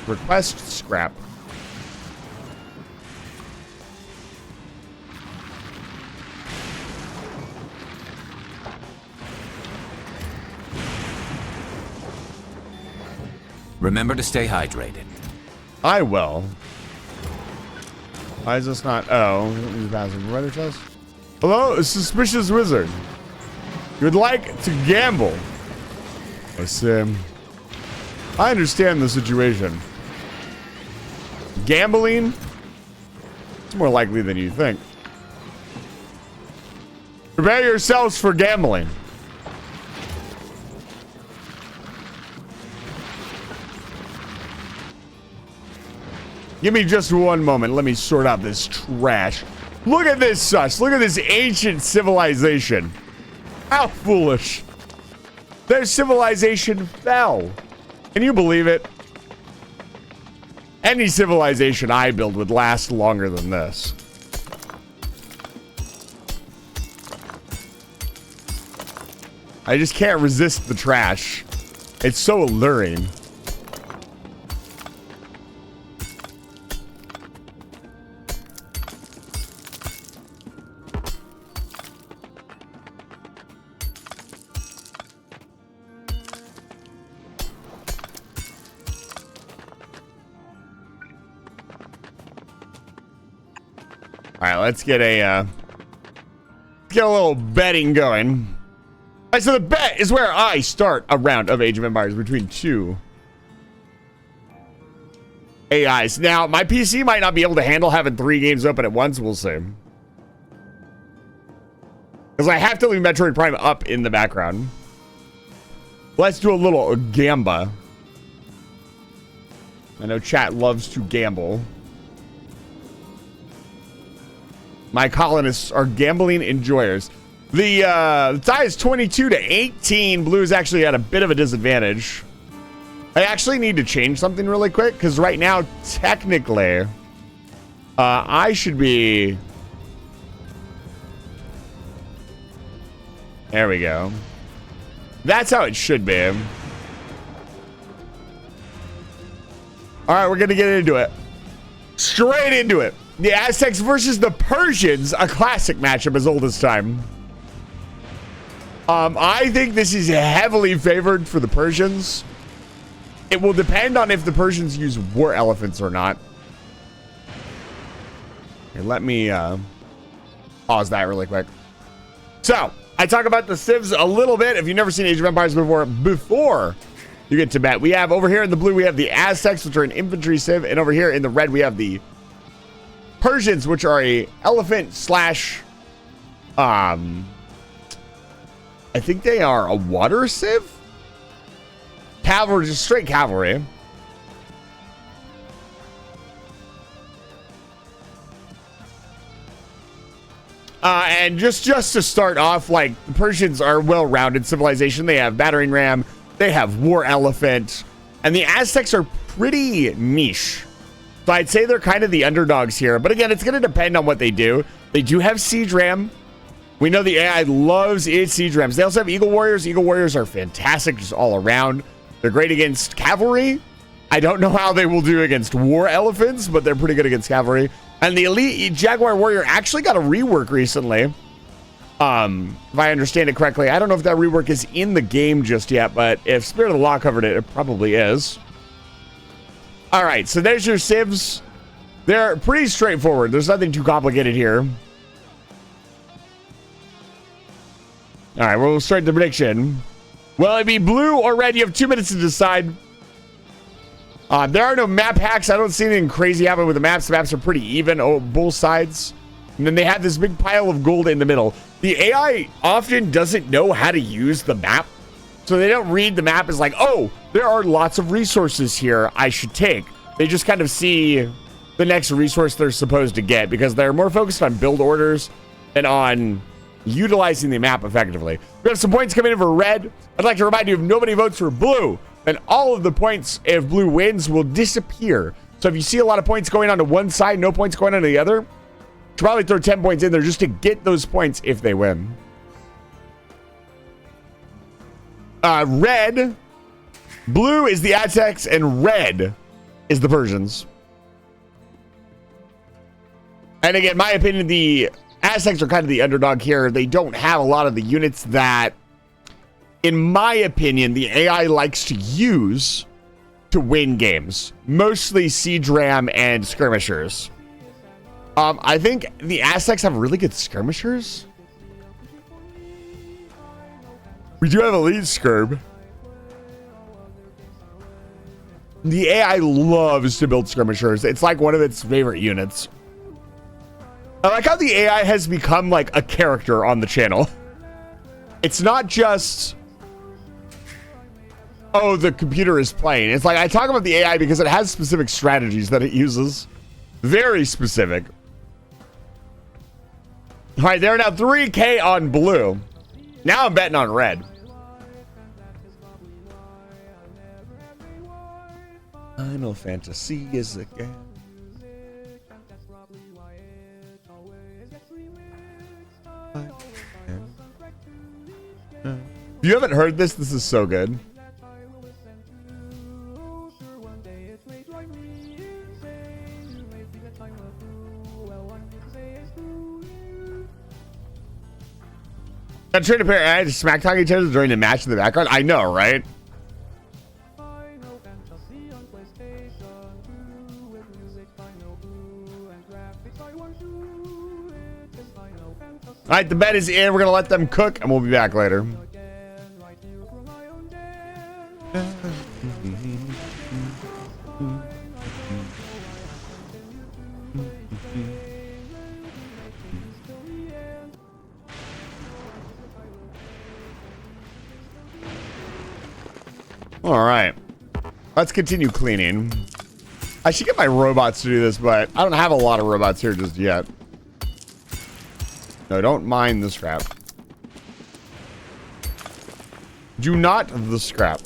Request scrap. Remember to stay hydrated. I will. Why is this not? Oh, passive provider chest. Hello, a suspicious wizard. You would like to gamble? I see. I understand the situation. Gambling? It's more likely than you think. Prepare yourselves for gambling. Give me just one moment. Let me sort out this trash. Look at this sus. Look at this ancient civilization. How foolish. Their civilization fell. Can you believe it? Any civilization I build would last longer than this. I just can't resist the trash. It's so alluring. All right, let's get a little betting going. All right, so the bet is where I start a round of Age of Empires between two AIs. Now, my PC might not be able to handle having 3 games open at once. We'll see. Because I have to leave Metroid Prime up in the background. Let's do a little gamba. I know chat loves to gamble. My colonists are gambling enjoyers. The tie is 22-18. Blue is actually at a bit of a disadvantage. I actually need to change something really quick because right now, technically, I should be. There we go. That's how it should be. All right, we're gonna get into it. Straight into it. The Aztecs versus the Persians, a classic matchup as old as time. I think this is heavily favored for the Persians. It will depend on if the Persians use war elephants or not. Here, let me pause that really quick. So, I talk about the civs a little bit. If you've never seen Age of Empires before you get to bet. We have over here in the blue, we have the Aztecs, which are an infantry civ, and over here in the red, we have the Persians, which are a elephant slash, I think they are a water civ? Cavalry, just straight cavalry. And just to start off, like, the Persians are well-rounded civilization. They have battering ram, they have war elephant, and the Aztecs are pretty niche. So I'd say they're kind of the underdogs here. But again, it's going to depend on what they do. They do have siege ram. We know the AI loves its siege rams. They also have Eagle Warriors. Eagle Warriors are fantastic just all around. They're great against cavalry. I don't know how they will do against war elephants, but they're pretty good against cavalry. And the elite Jaguar Warrior actually got a rework recently. If I understand it correctly. I don't know if that rework is in the game just yet, but if Spirit of the Law covered it, it probably is. All right, so there's your civs. They're pretty straightforward. There's nothing too complicated here. All right, we'll start the prediction. Will it be blue or red? You have 2 minutes to decide. There are no map hacks. I don't see anything crazy happen with the maps. The maps are pretty even on both sides. And then they have this big pile of gold in the middle. The AI often doesn't know how to use the map. So they don't read the map as like, oh, there are lots of resources here I should take. They just kind of see the next resource they're supposed to get because they're more focused on build orders than on utilizing the map effectively. We have some points coming in for red. I'd like to remind you, if nobody votes for blue, then all of the points, if blue wins, will disappear. So if you see a lot of points going on to one side, no points going on to the other, you should probably throw 10 points in there just to get those points if they win. Red, blue is the Aztecs, and red is the Persians. And again, my opinion, the Aztecs are kind of the underdog here. They don't have a lot of the units that, in my opinion, the AI likes to use to win games. Mostly siege ram and skirmishers. I think the Aztecs have really good skirmishers. We do have elite skirm. The AI loves to build skirmishers. It's like one of its favorite units. I like how the AI has become like a character on the channel. It's not just, oh, the computer is playing. It's like I talk about the AI because it has specific strategies that it uses. Very specific. All right, they're now 3K on blue. Now I'm betting on red. Final Fantasy is a game. If you haven't heard this, this is so good. I'm trying to pair AI to smack talk each other during the match in the background. I know, right? All right, the bet is in. We're going to let them cook, and we'll be back later. All right. Let's continue cleaning. I should get my robots to do this, but I don't have a lot of robots here just yet. No, don't mind the scrap. Do not the scrap.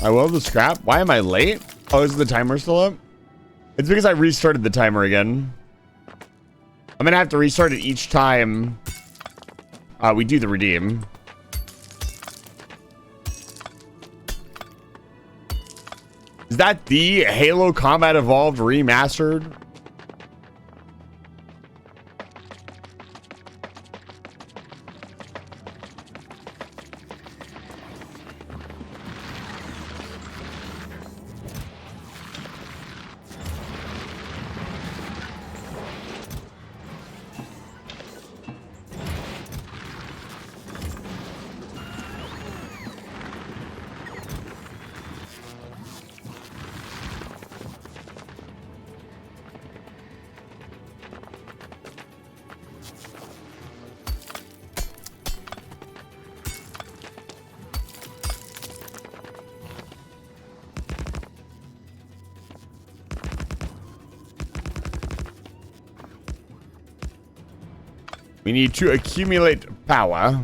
I will the scrap. Why am I late? Oh, is the timer still up? It's because I restarted the timer again. I'm gonna have to restart it each time we do the redeem. Is that the Halo Combat Evolved Remastered? We need to accumulate power.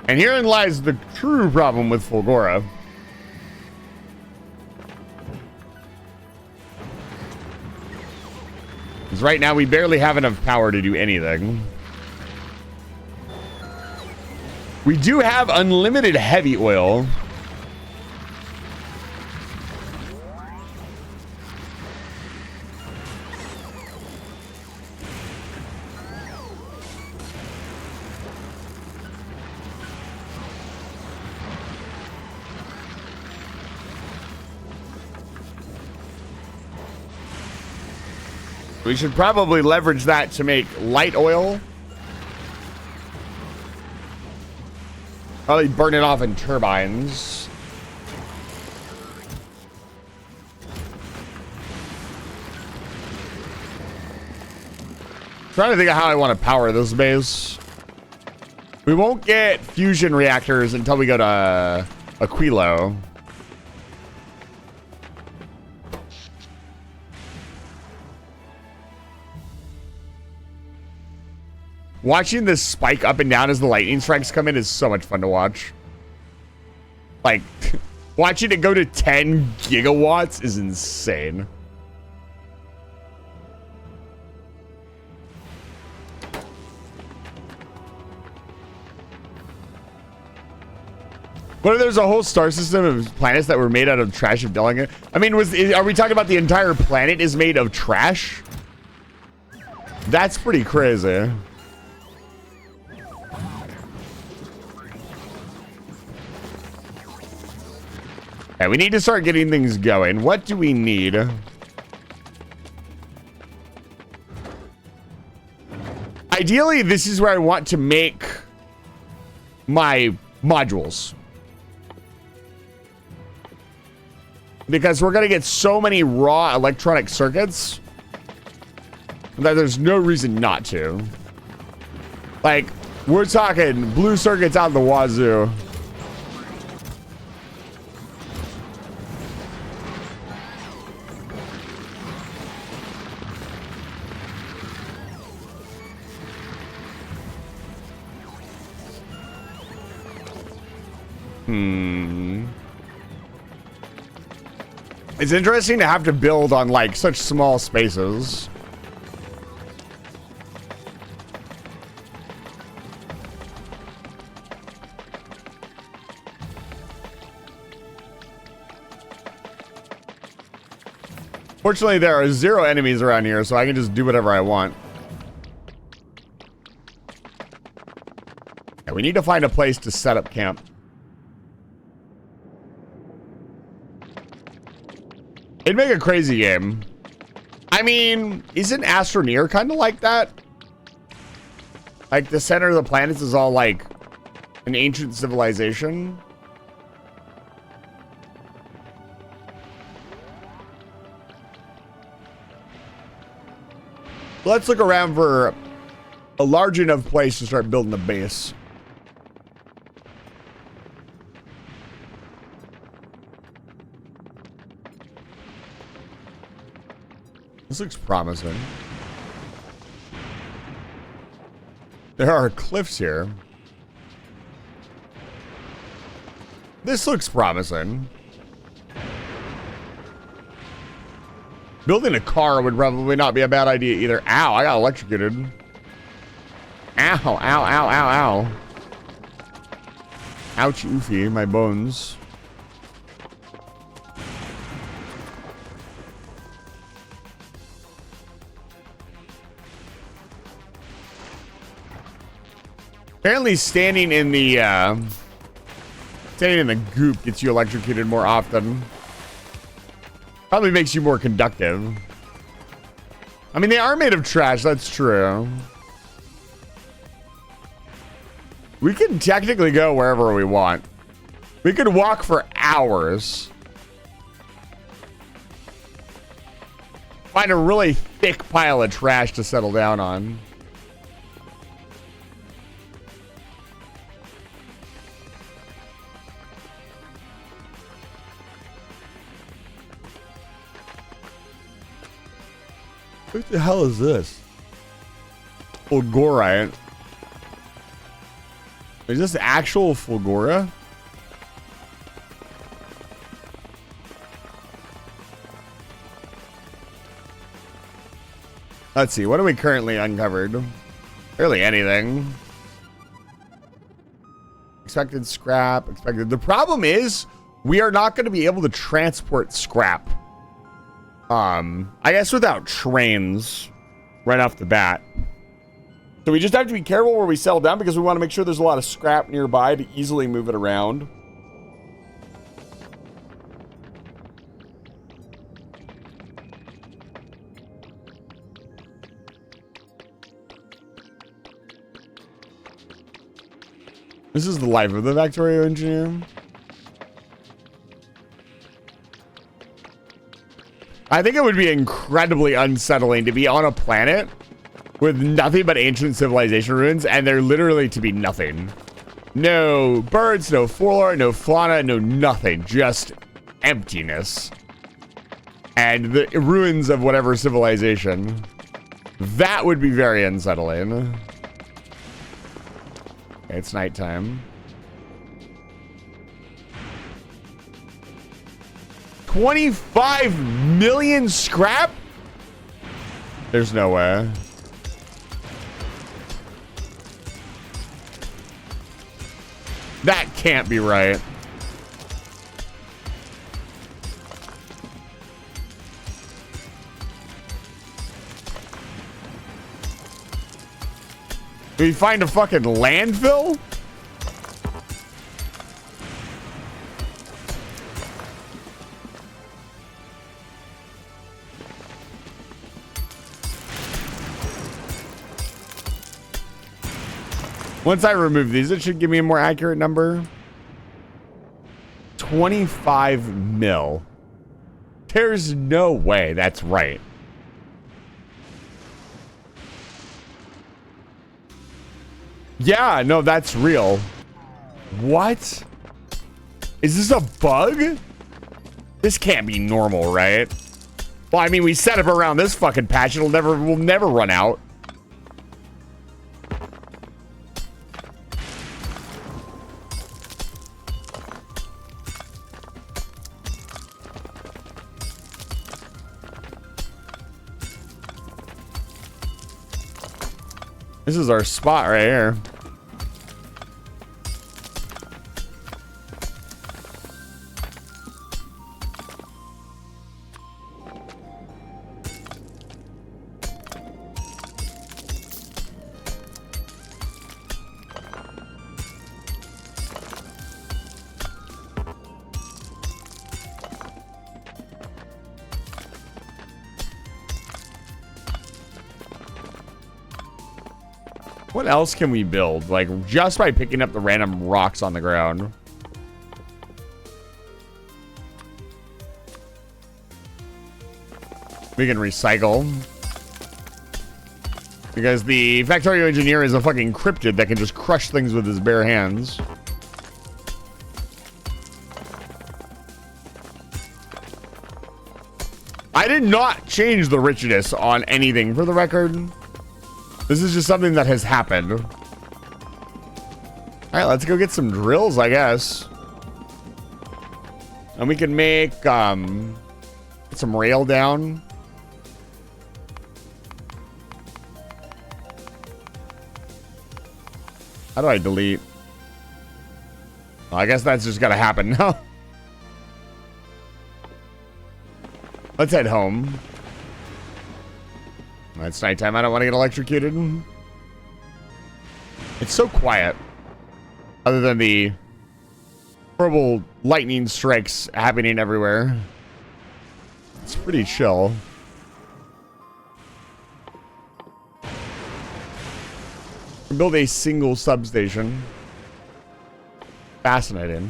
And herein lies the true problem with Fulgora. Because right now we barely have enough power to do anything. We do have unlimited heavy oil. We should probably leverage that to make light oil. Probably burn it off in turbines. Trying to think of how I want to power this base. We won't get fusion reactors until we go to Aquilo. Watching this spike up and down as the lightning strikes come in is so much fun to watch. Like, watching it go to 10 gigawatts is insane. What if there's a whole star system of planets that were made out of trash of Delling? I mean, are we talking about the entire planet is made of trash? That's pretty crazy. Okay, we need to start getting things going. What do we need? Ideally, this is where I want to make my modules. Because we're going to get so many raw electronic circuits that there's no reason not to. Like, we're talking blue circuits out the wazoo. It's interesting to have to build on like such small spaces. Fortunately, there are 0 enemies around here, so I can just do whatever I want. Yeah, we need to find a place to set up camp. It'd make a crazy game. I mean, isn't Astroneer kind of like that? Like, the center of the planets is all like an ancient civilization. Let's look around for a large enough place to start building a base. This looks promising. There are cliffs here. This looks promising. Building a car would probably not be a bad idea either. Ow, I got electrocuted. Ow, ow, ow, ow, ow. Ouch, oofy, my bones. Apparently standing in the goop gets you electrocuted more often. Probably makes you more conductive. I mean, they are made of trash, that's true. We can technically go wherever we want. We could walk for hours. Find a really thick pile of trash to settle down on. What the hell is this? Fulgurite. Is this actual Fulgura? Let's see. What are we currently uncovered? Barely anything. Expected scrap. Expected. The problem is we are not going to be able to transport scrap. I guess without trains right off the bat. So we just have to be careful where we settle down because we want to make sure there's a lot of scrap nearby to easily move it around. This is the life of the Factorio engineer. I think it would be incredibly unsettling to be on a planet with nothing but ancient civilization ruins, and they're literally to be nothing. No birds, no flora, no fauna, no nothing. Just emptiness. And the ruins of whatever civilization. That would be very unsettling. Okay, it's nighttime. 25 million scrap? There's no way. That can't be right. Do we find a fucking landfill? Once I remove these, it should give me a more accurate number. 25 mil. There's no way that's right. Yeah, no, that's real. What? Is this a bug? This can't be normal, right? Well, I mean, we set up around this fucking patch. We'll never run out. This is our spot right here. What else can we build? Like, just by picking up the random rocks on the ground. We can recycle. Because the Factorio engineer is a fucking cryptid that can just crush things with his bare hands. I did not change the richness on anything, for the record. This is just something that has happened. All right, let's go get some drills, I guess. And we can make some rail down. How do I delete? Well, I guess that's just gotta happen now. Let's head home. It's nighttime. I don't want to get electrocuted. It's so quiet. Other than the horrible lightning strikes happening everywhere. It's pretty chill. Build a single substation. Fascinating.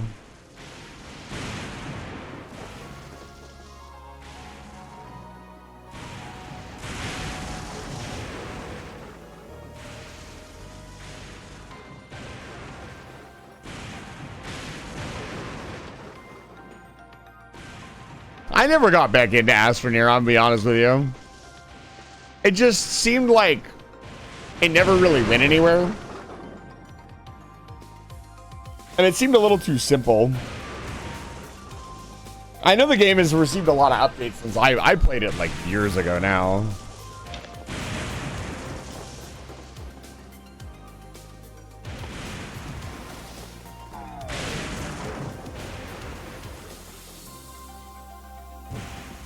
I never got back into Astroneer, I'll be honest with you. It just seemed like it never really went anywhere. And it seemed a little too simple. I know the game has received a lot of updates since I played it like years ago now.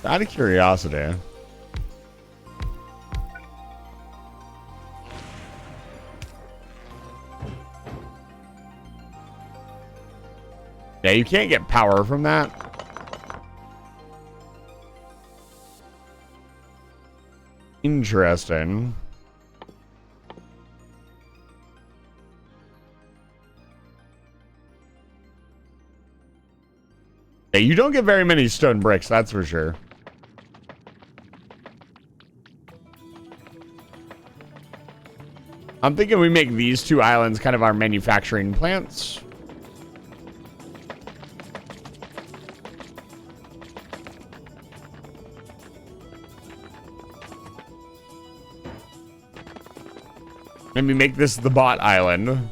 Out of curiosity. Yeah, you can't get power from that. Interesting. Yeah, you don't get very many stone bricks, that's for sure. I'm thinking we make these two islands kind of our manufacturing plants. Maybe make this the bot island.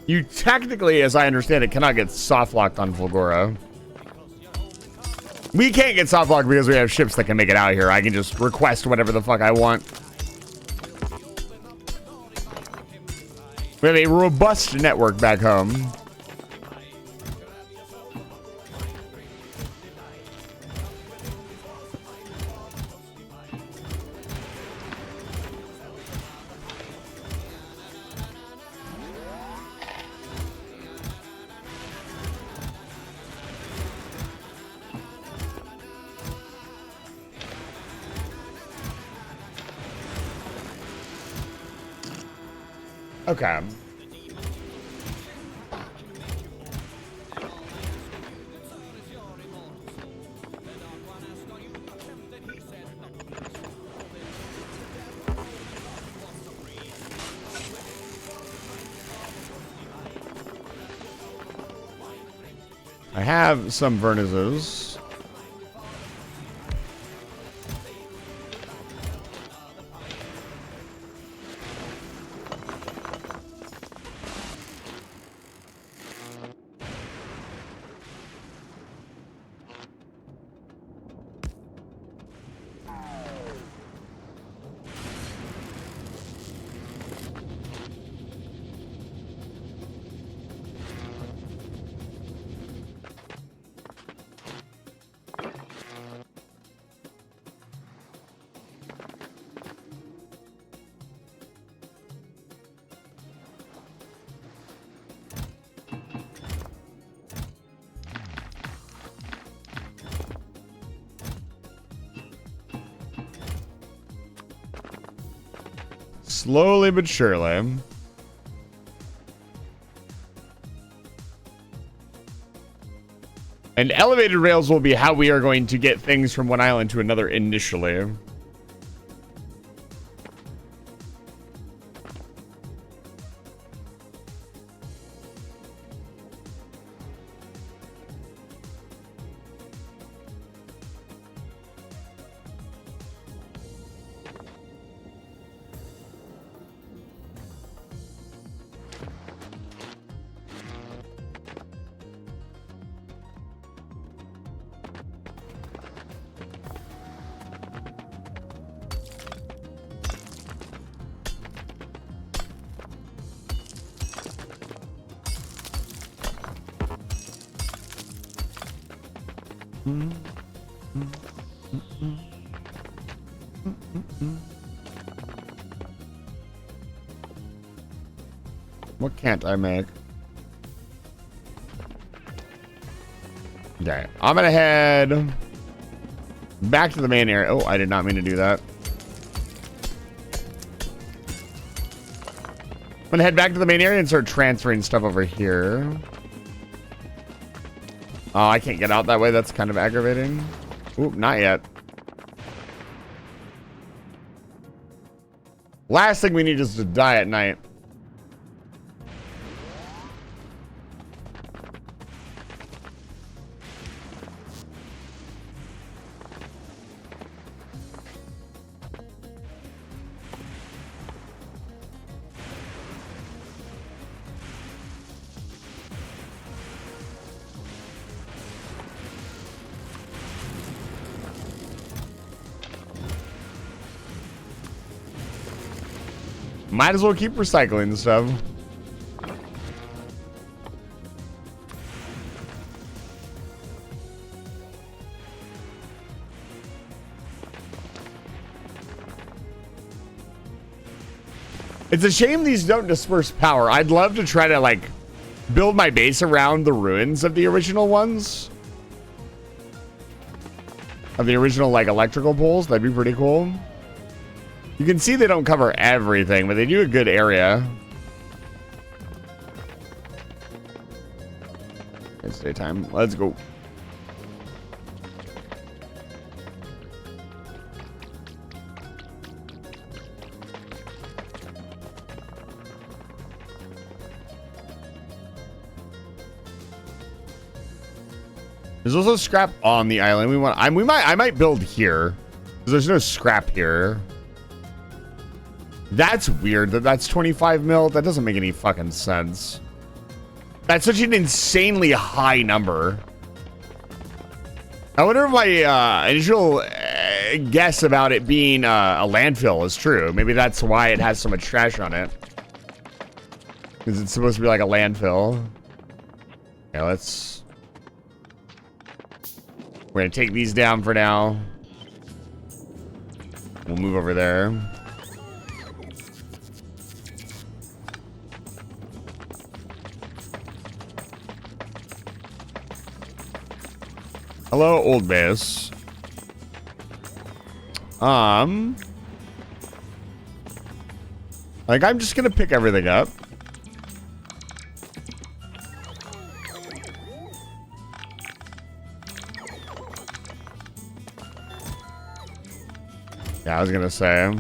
You technically, as I understand it, cannot get soft locked on Fulgora. We can't get soft locked because we have ships that can make it out here. I can just request whatever the fuck I want. We have a robust network back home. Okay. I have some vernices. Slowly but surely. And elevated rails will be how we are going to get things from one island to another initially. What can't I make? Okay, I'm gonna head back to the main area. Oh, I did not mean to do that. I'm gonna head back to the main area and start transferring stuff over here. Oh, I can't get out that way. That's kind of aggravating. Oop, not yet. Last thing we need is to die at night. Might as well keep recycling stuff. It's a shame these don't disperse power. I'd love to try to like build my base around the ruins of the original ones. Of the original like electrical poles. That'd be pretty cool. You can see they don't cover everything, but they do a good area. It's daytime. Let's go. There's also scrap on the island. I might build here. There's no scrap here. That's weird that that's 25 mil. That doesn't make any fucking sense. That's such an insanely high number. I wonder if my initial guess about it being a landfill is true. Maybe that's why it has so much trash on it. Because it's supposed to be like a landfill. Yeah, let's... We're going to take these down for now. We'll move over there. Hello, old base. Like, I'm just gonna pick everything up. Yeah, I was gonna say.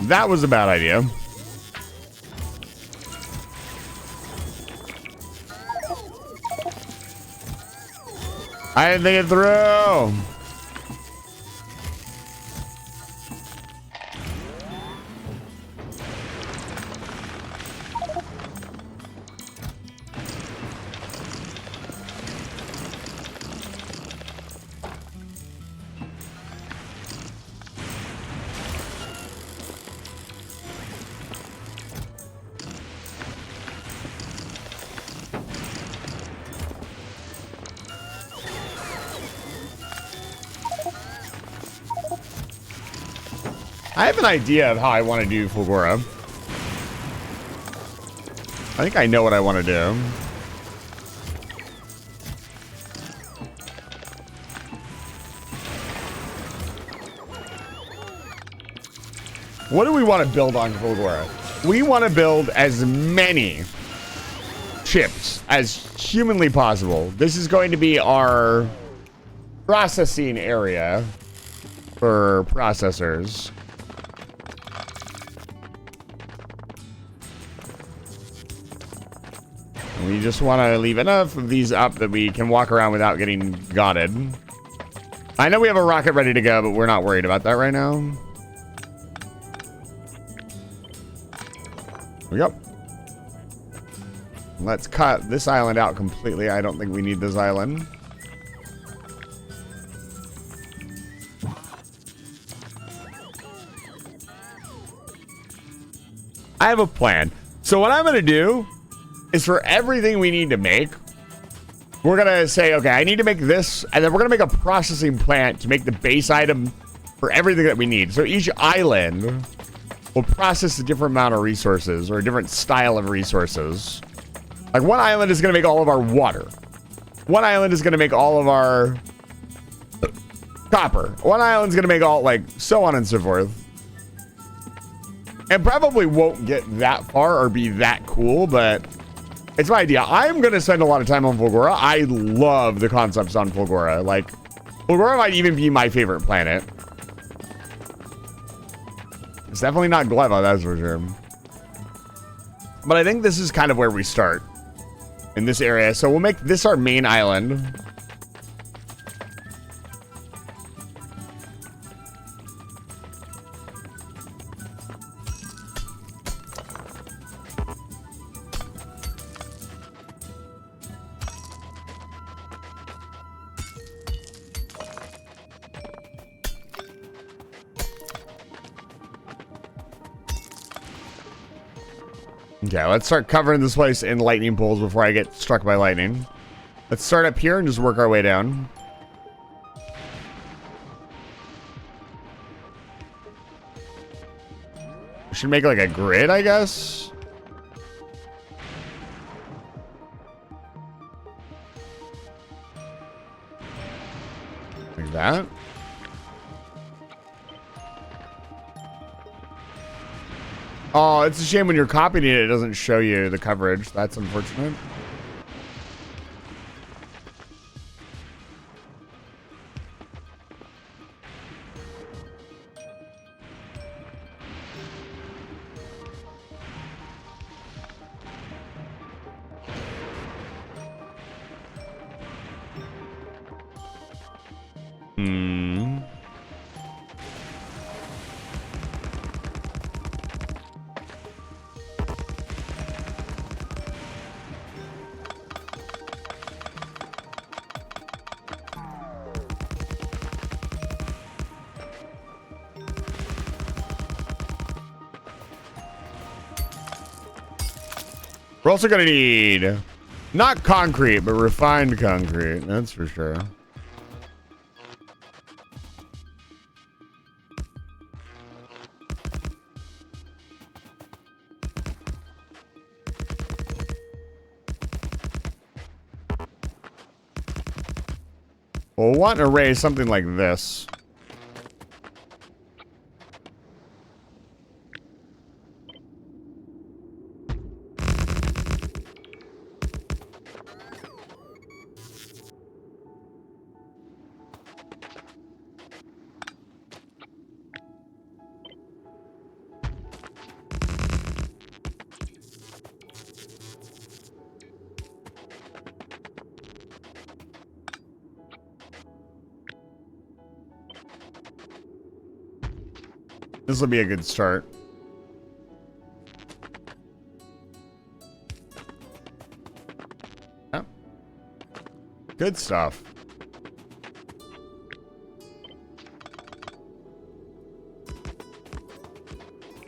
That was a bad idea. I didn't think it through. I have an idea of how I want to do Fulgora. I think I know what I want to do. What do we want to build on Fulgora? We want to build as many chips as humanly possible. This is going to be our processing area for processors. We just want to leave enough of these up that we can walk around without getting gotted. I know we have a rocket ready to go, but we're not worried about that right now. Here we go. Let's cut this island out completely. I don't think we need this island. I have a plan. So what I'm going to do is for everything we need to make, we're going to say, okay, I need to make this, and then we're going to make a processing plant to make the base item for everything that we need. So each island will process a different amount of resources or a different style of resources. Like one island is going to make all of our water. One island is going to make all of our copper. One island's going to make all, like, so on and so forth. And probably won't get that far or be that cool, but it's my idea. I'm going to spend a lot of time on Fulgora. I love the concepts on Fulgora. Like, Fulgora might even be my favorite planet. It's definitely not Gleva, that's for sure. But I think this is kind of where we start. In this area. So we'll make this our main island. Okay, let's start covering this place in lightning bolts before I get struck by lightning. Let's start up here and just work our way down. We should make like a grid, I guess. Like that. Oh, it's a shame when you're copying it, it doesn't show you the coverage. That's unfortunate. We're also going to need not concrete, but refined concrete. That's for sure. We'll want an array something like this. This will be a good start. Yeah. Good stuff.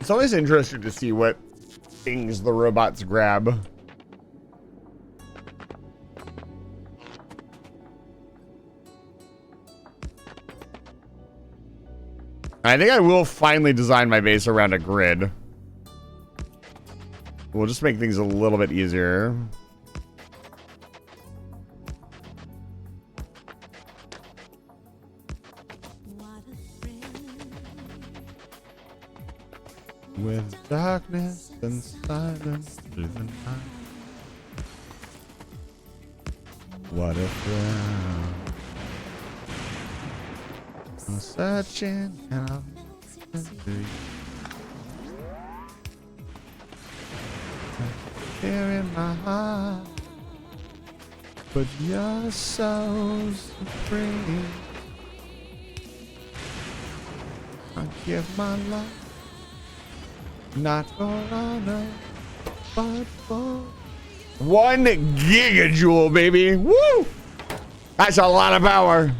It's always interesting to see what things the robots grab. I think I will finally design my base around a grid. We'll just make things a little bit easier. With darkness and silence through the night. What a friend. I'm searching and I'm listening here in my heart, but you're so supreme. I give my life not for honor, but for 1 gigajoule, baby. Woo! That's a lot of power.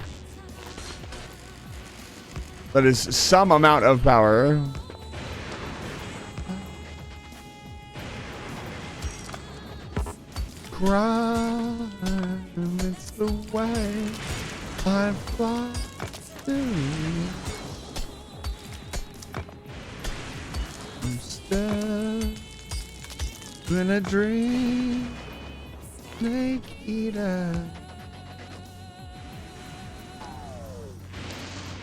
That is some amount of power. crime. It's the way I fly through. I'm stuck in a dream. Snake eater.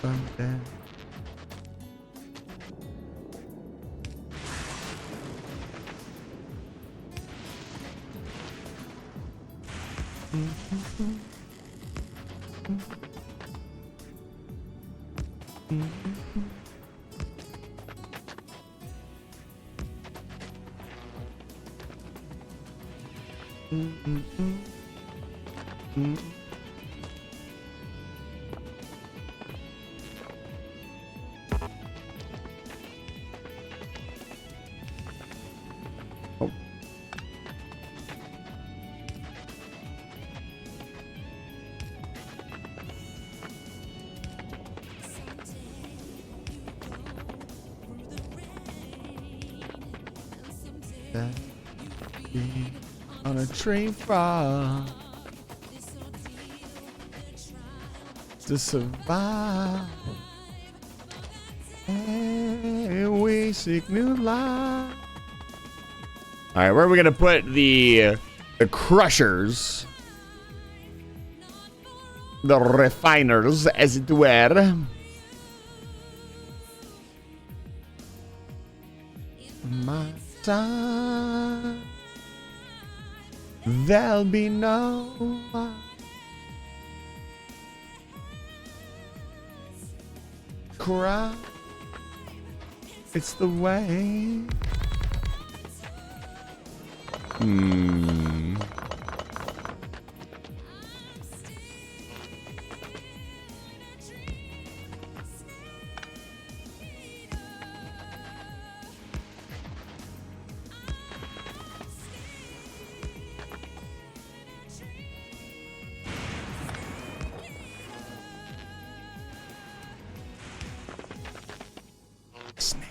Something. Oh. That be on a train far to survive, and we seek new life. All right, where are we gonna put the crushers, the refiners, as it were? My time, there'll be no one. Cry, it's the way. Snake.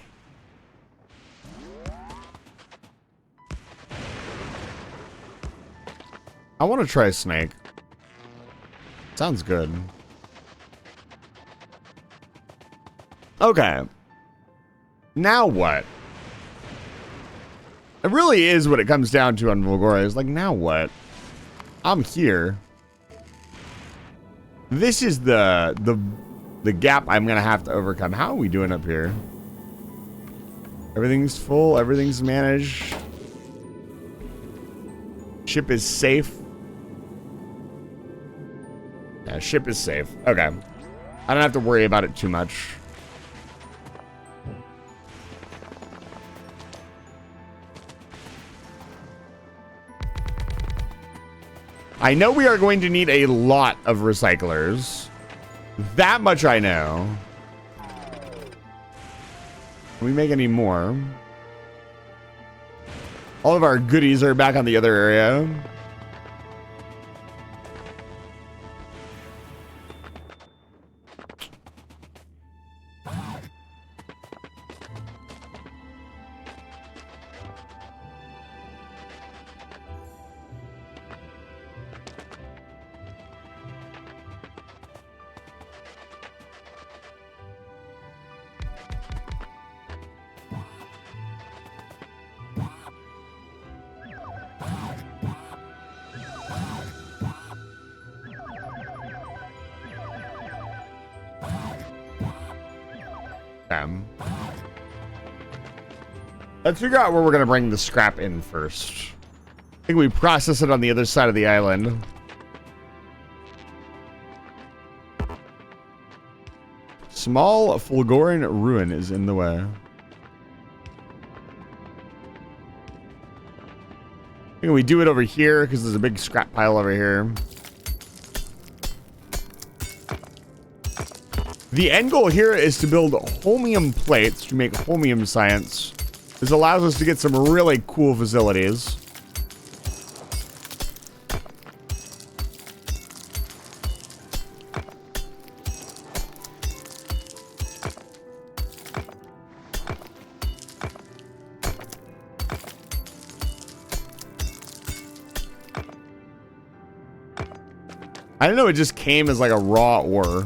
I want to try snake. Sounds good. Okay. Now what? It really is what it comes down to on Volgora. It's like, now what? I'm here. This is the gap I'm gonna have to overcome. How are we doing up here? Everything's full. Everything's managed. Ship is safe. Yeah, ship is safe. Okay. I don't have to worry about it too much. I know we are going to need a lot of recyclers. That much I know. Can we make any more? All of our goodies are back on the other area. Let's figure out where we're gonna bring the scrap in first. I think we process it on the other side of the island. Small Fulgorian ruin is in the way. I think we do it over here because there's a big scrap pile over here. The end goal here is to build holmium plates to make holmium science. This allows us to get some really cool facilities. I didn't know it just came as like a raw ore.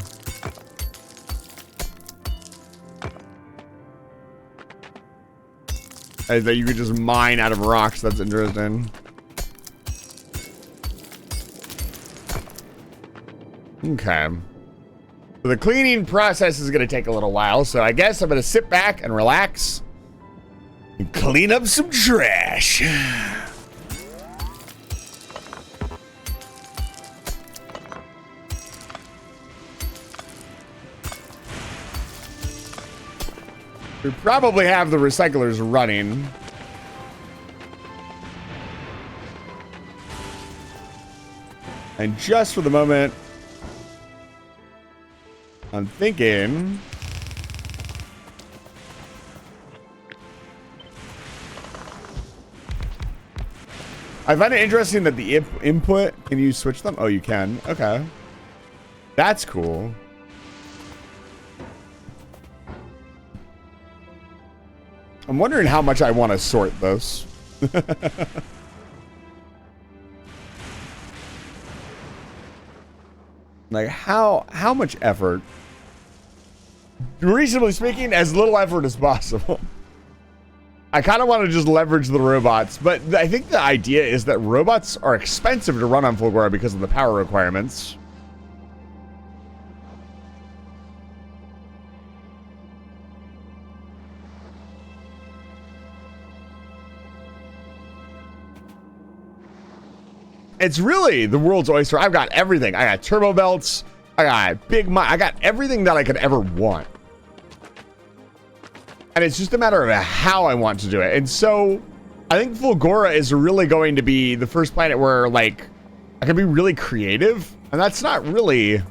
That you could just mine out of rocks. That's interesting. Okay. So the cleaning process is going to take a little while, so I guess I'm going to sit back and relax and clean up some trash. We probably have the recyclers running. And just for the moment, I'm thinking I find it interesting that the input, can you switch them? Oh, you can. Okay. That's cool. I'm wondering how much I want to sort this. Like how much effort? Reasonably speaking, as little effort as possible. I kind of want to just leverage the robots, but I think the idea is that robots are expensive to run on Fulgora because of the power requirements. It's really the world's oyster. I've got everything. I got turbo belts. I got I got everything that I could ever want. And it's just a matter of how I want to do it. And so I think Fulgora is really going to be the first planet where like I can be really creative. And that's not really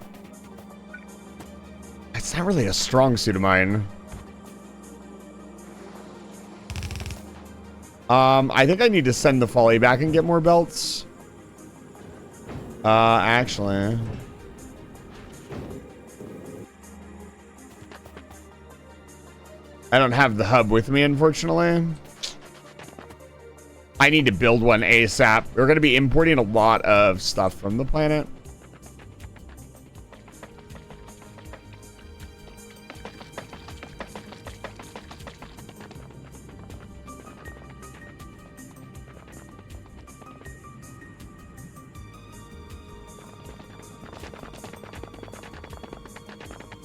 a strong suit of mine. I think I need to send the Folly back and get more belts. Actually, I don't have the hub with me, unfortunately. I need to build one ASAP. We're going to be importing a lot of stuff from the planet.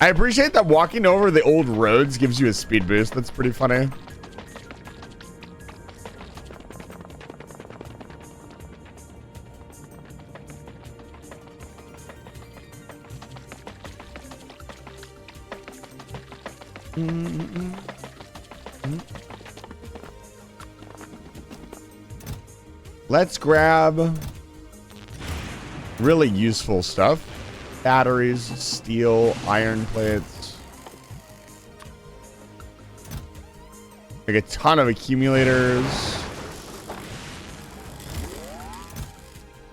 I appreciate that walking over the old roads gives you a speed boost. That's pretty funny. Let's grab really useful stuff. Batteries, steel, iron plates. Like a ton of accumulators.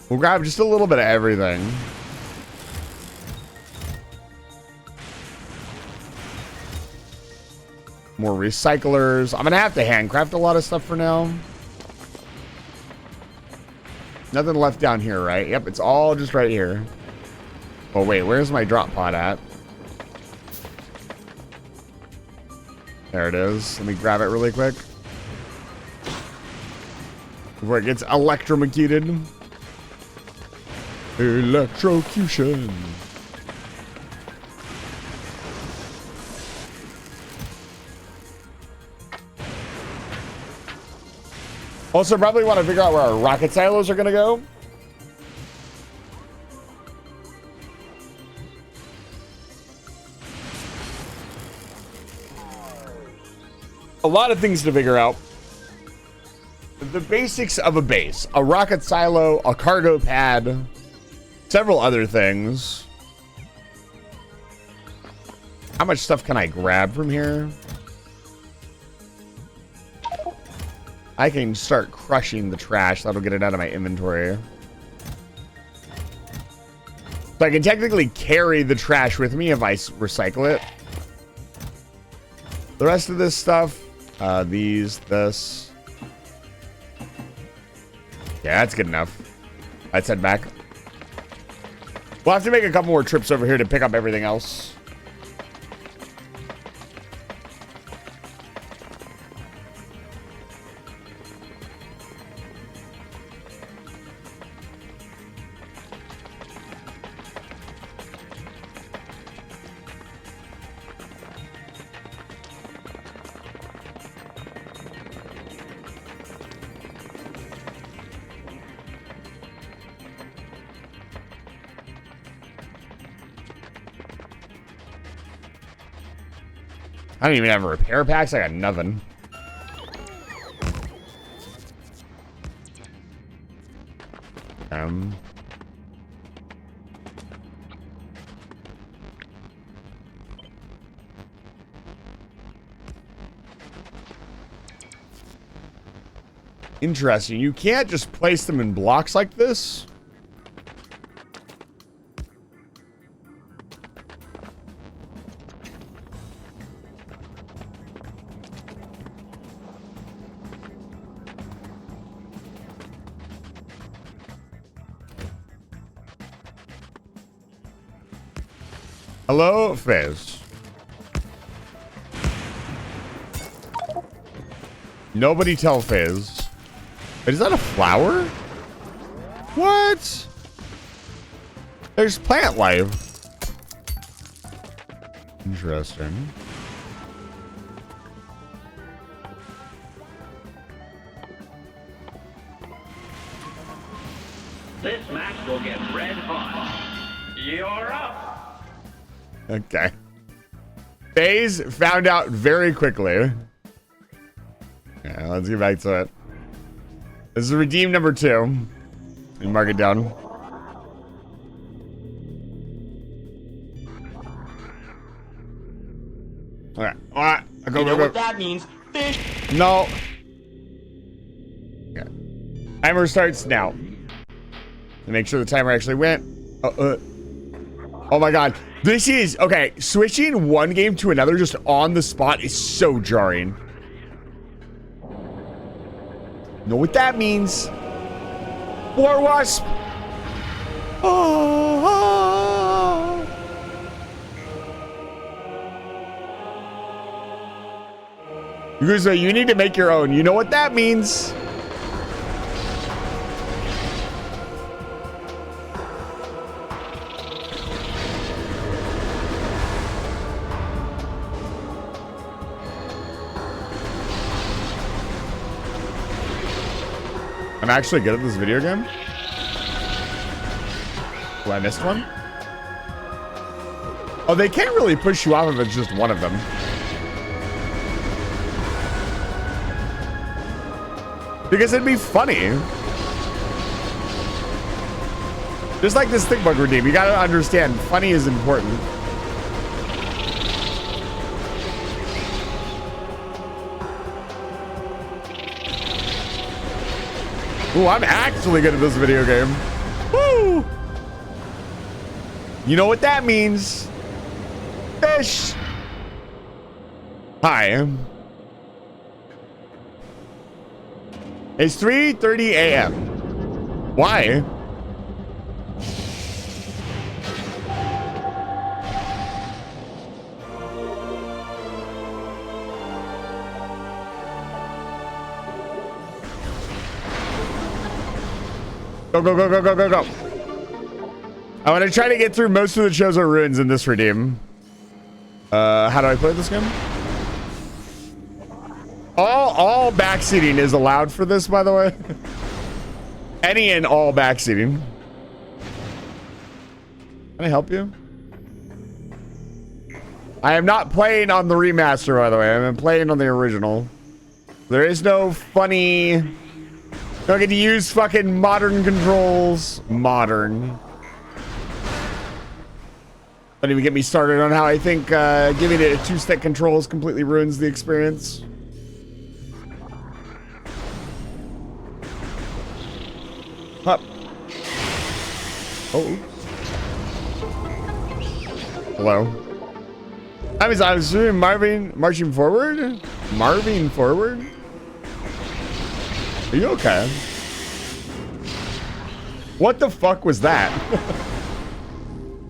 We'll grab just a little bit of everything. More recyclers. I'm gonna have to handcraft a lot of stuff for now. Nothing left down here, right? Yep, it's all just right here. Oh wait, where's my drop pod at? There it is. Let me grab it really quick before it gets electrocuted. Electrocution. Also, probably want to figure out where our rocket silos are going to go. A lot of things to figure out. The basics of a base. A rocket silo, a cargo pad, several other things. How much stuff can I grab from here? I can start crushing the trash. That'll get it out of my inventory. So I can technically carry the trash with me if I recycle it. The rest of this stuff, this. Yeah, that's good enough. Let's head back. We'll have to make a couple more trips over here to pick up everything else. I don't even have repair packs. I got nothing. Interesting. You can't just place them in blocks like this. Hello, Fizz. Nobody tell Fizz. Wait, is that a flower? What? There's plant life. Interesting. This match will get red hot. You're up. Okay. FaZe found out very quickly. Yeah, let's get back to it. This is redeem number 2. And mark it down. Alright. Alright. Go, go, go. What that means? Fish. No. Okay. Timer starts now. To make sure the timer actually went. Oh my god. This is, okay, switching one game to another just on the spot is so jarring. Know what that means? War Wasp. Oh. You guys say you need to make your own. You know what that means? I'm actually good at this video game. Oh, I missed one? Oh, they can't really push you off if it's just one of them. Because it'd be funny. Just like this thick bug redeem, you gotta understand, funny is important. Ooh, I'm actually good at this video game. Woo! You know what that means? Fish! Hi. It's 3:30 a.m. Why? Go, go, go, go, go, go, go. I want to try to get through most of the Chozo ruins in this redeem. How do I play this game? All backseating is allowed for this, by the way. Any and all backseating. Can I help you? I am not playing on the remaster, by the way. I'm playing on the original. There is no funny... Don't get to use fucking modern controls. Modern. Don't even get me started on how I think giving it a 2-stick controls completely ruins the experience. Up. Oh. Hello. I was doing marching forward? Marving forward? Are you okay? What the fuck was that?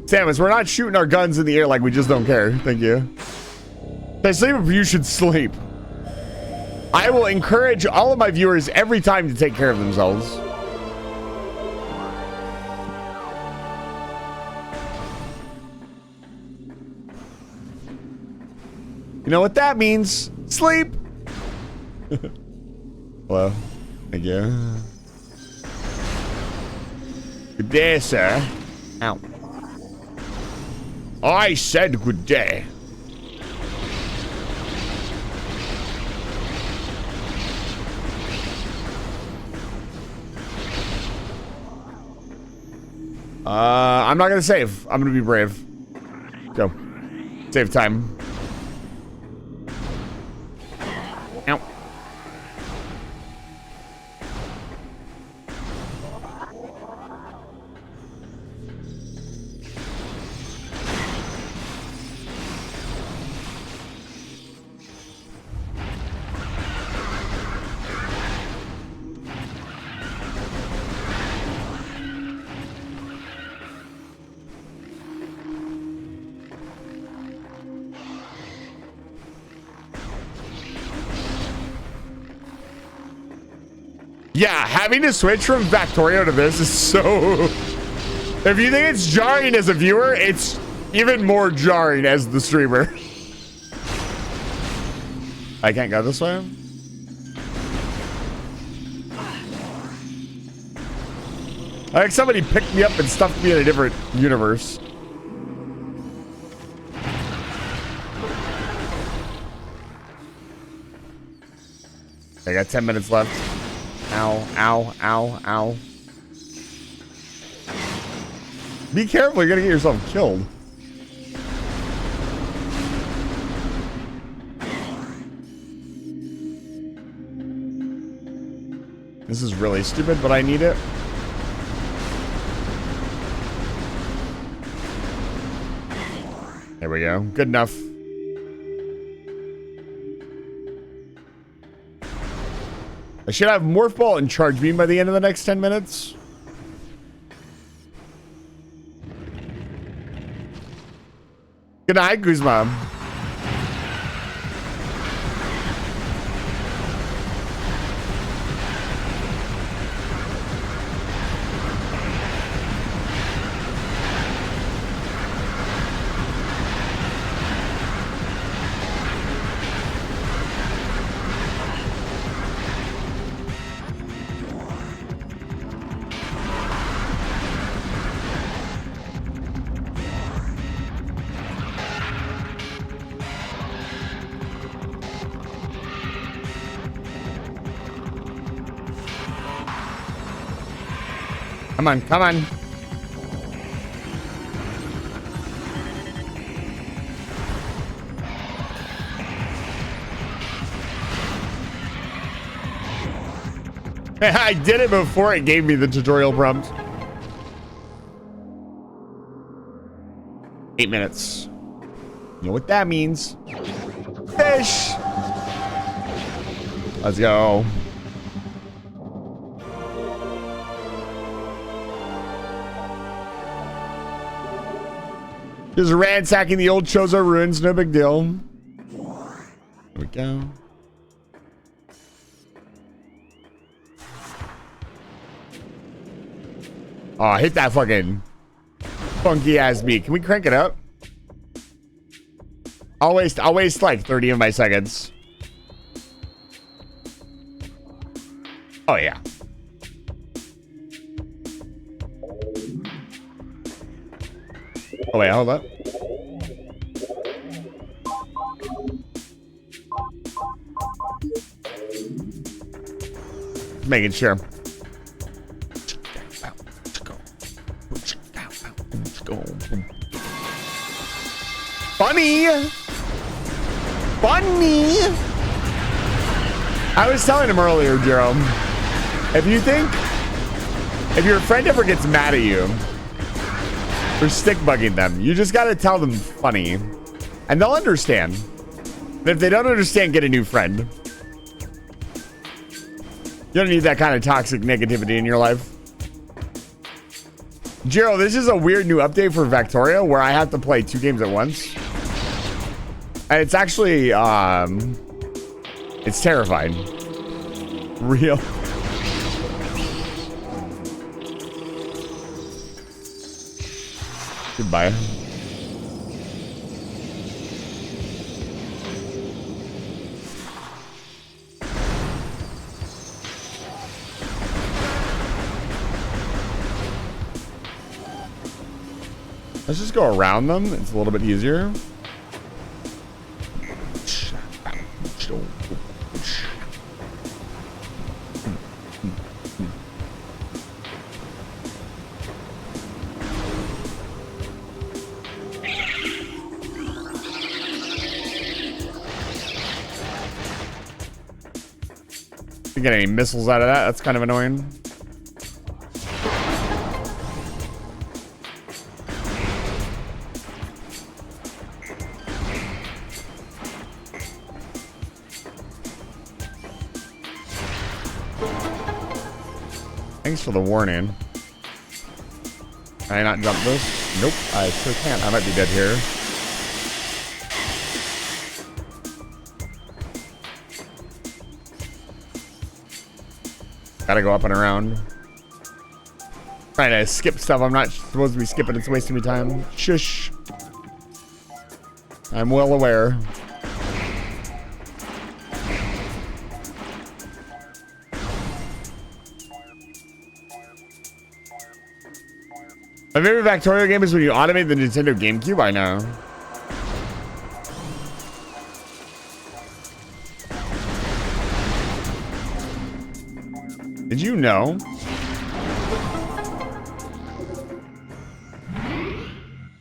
Samus, we're not shooting our guns in the air like we just don't care. Thank you. Should I sleep if you should sleep? I will encourage all of my viewers every time to take care of themselves. You know what that means? Sleep. Hello. Thank you. Good day, sir. Ow. I said good day. I'm not gonna save. I'm gonna be brave. Go. Save time. Ow. Yeah, having to switch from Factorio to this is so... If you think it's jarring as a viewer, it's even more jarring as the streamer. I can't go this way? Like somebody picked me up and stuffed me in a different universe. I got 10 minutes left. Ow, ow, ow, ow. Be careful, you're gonna get yourself killed. This is really stupid, but I need it. There we go. Good enough. I should have Morph Ball and Charge Beam by the end of the next 10 minutes. Good night, Guzman. Come on, come on. I did it before it gave me the tutorial prompt. 8 minutes. You know what that means? Fish! Let's go. Just ransacking the old Chozo ruins, no big deal. Here we go. Oh, hit that fucking funky ass beat. Can we crank it up? I'll waste like 30 of my seconds. Oh yeah. Oh wait, hold up. Making sure. Funny! Funny! I was telling him earlier, Jerome, if your friend ever gets mad at you for stick bugging them, you just gotta tell them funny and they'll understand. But if they don't understand, get a new friend. You don't need that kind of toxic negativity in your life. Jiro, this is a weird new update for Victoria where I have to play 2 games at once. And it's actually, it's terrifying. Real. Goodbye. Let's just go around them. It's a little bit easier. You get any missiles out of that? That's kind of annoying. Thanks for the warning. Can I not jump this? Nope, I sure can't. I might be dead here. Gotta go up and around. Trying to skip stuff I'm not supposed to be skipping. It's wasting me time. Shush. I'm well aware. My favorite Factorio game is when you automate the Nintendo GameCube. I know. Did you know?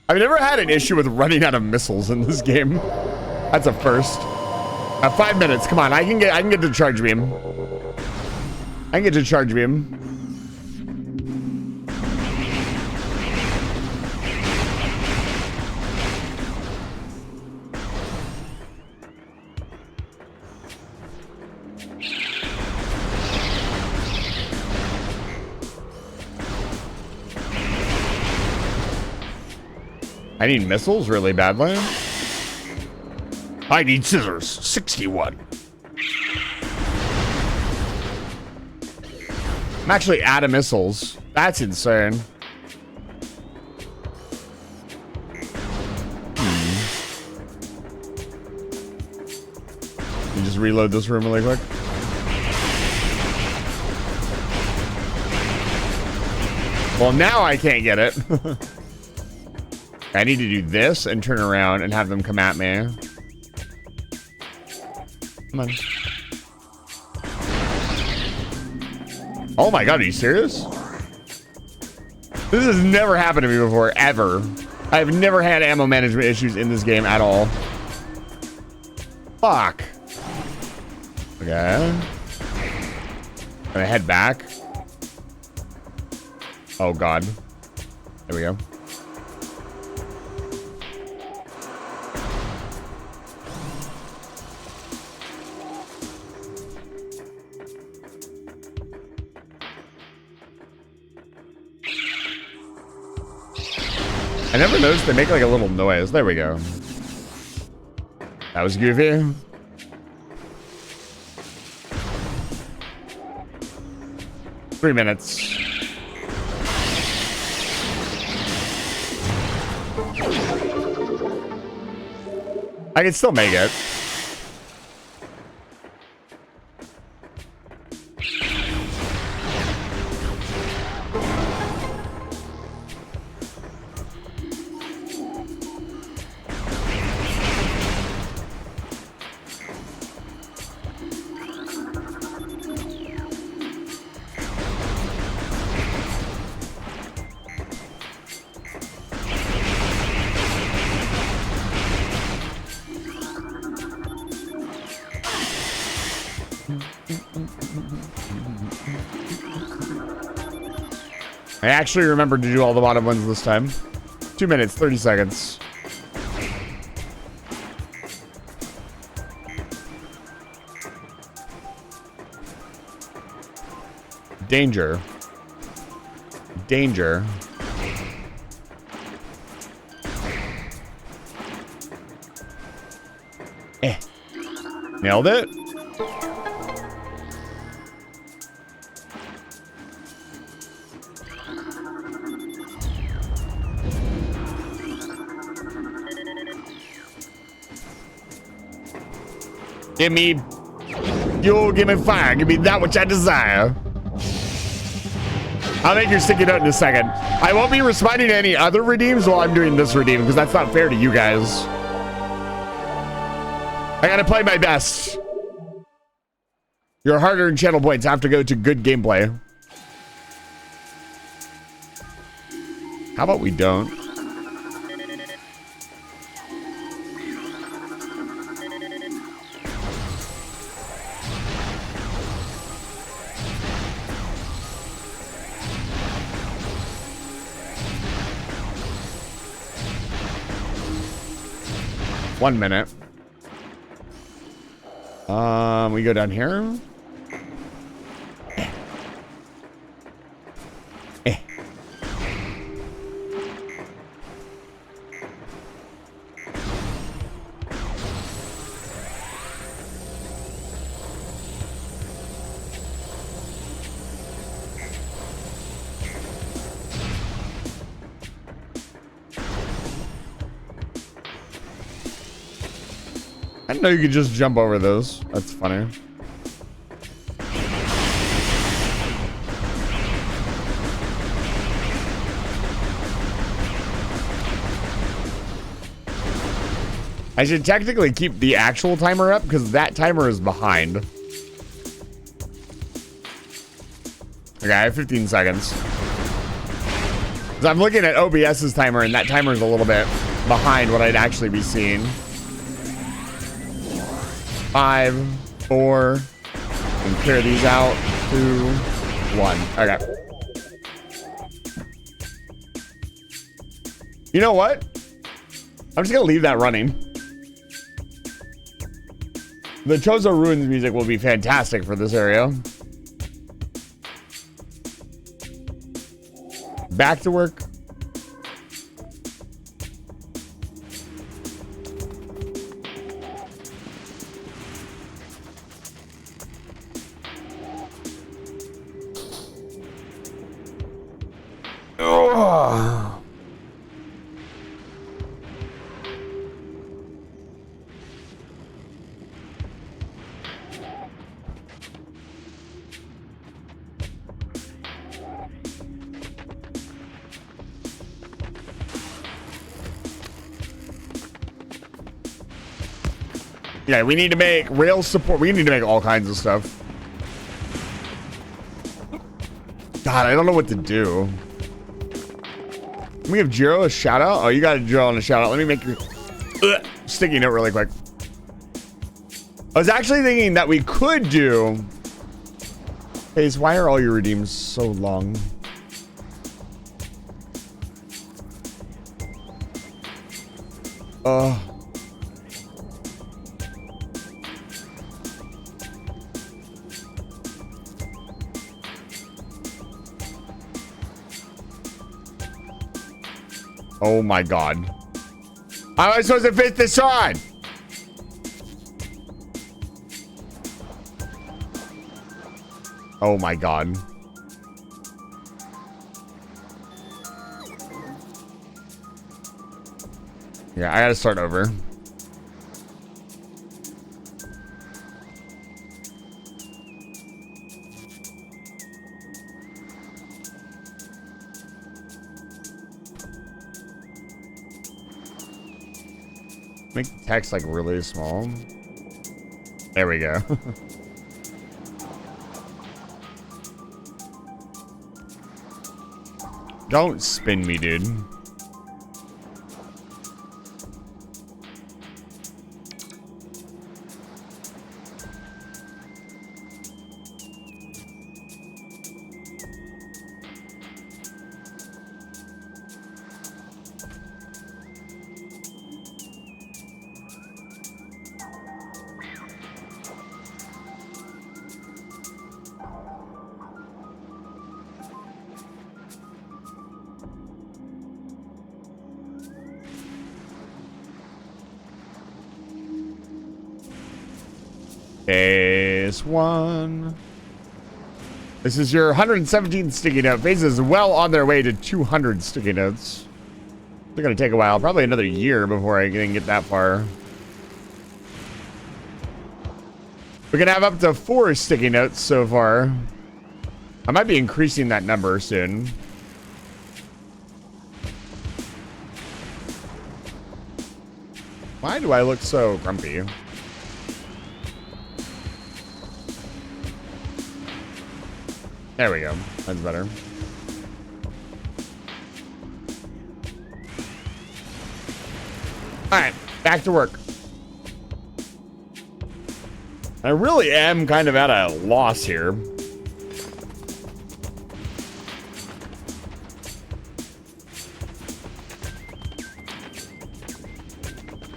I've never had an issue with running out of missiles in this game. That's a first. 5 minutes. Come on, I can get to charge beam. I can get to charge beam. I need missiles really badly. I need scissors. 61. I'm actually out of missiles. That's insane. You just reload this room really quick. Well, now I can't get it. I need to do this and turn around and have them come at me. Come on. Oh my god, are you serious? This has never happened to me before, ever. I've never had ammo management issues in this game at all. Fuck. Okay. Can I head back? Oh god. There we go. I never noticed they make like a little noise. There we go. That was goofy. Three minutes. I can still make it. I actually remembered to do all the bottom ones this time. 2 minutes, 30 seconds. Danger. Danger. Nailed it. Give me fuel, give me fire, give me that which I desire. I'll make your sticky note in a second. I won't be responding to any other redeems while I'm doing this redeem because that's not fair to you guys. I gotta play my best. Your hard-earned channel points have to go to good gameplay. How about we don't? One minute. We go down here. I didn't know you could just jump over those. That's funny. I should technically keep the actual timer up because that timer is behind. Okay, I have 15 seconds. 'Cause I'm looking at OBS's timer and that timer is a little bit behind what I'd actually be seeing. 5, 4, and clear these out. 2, 1. Okay. You know what? I'm just gonna leave that running. The Chozo Ruins music will be fantastic for this area. Back to work. Ugh. Yeah, we need to make rail support. We need to make all kinds of stuff. God, I don't know what to do. Can we give Jiro a shout out? Oh, you got a Jiro and a shout out. Let me make your sticky note really quick. I was actually thinking that we could do. Hey, why are all your redeems so long? Oh my god. How am I supposed to fit this on? Oh my god. Yeah, I gotta start over. Make the text like really small. There we go. Don't spin me, dude. Phase 1. This is your 117 sticky note. Phase is well on their way to 200 sticky notes. They're going to take a while. Probably another year before I can get that far. We can have up to 4 sticky notes so far. I might be increasing that number soon. Why do I look so grumpy? There we go. That's better. Alright, back to work. I really am kind of at a loss here.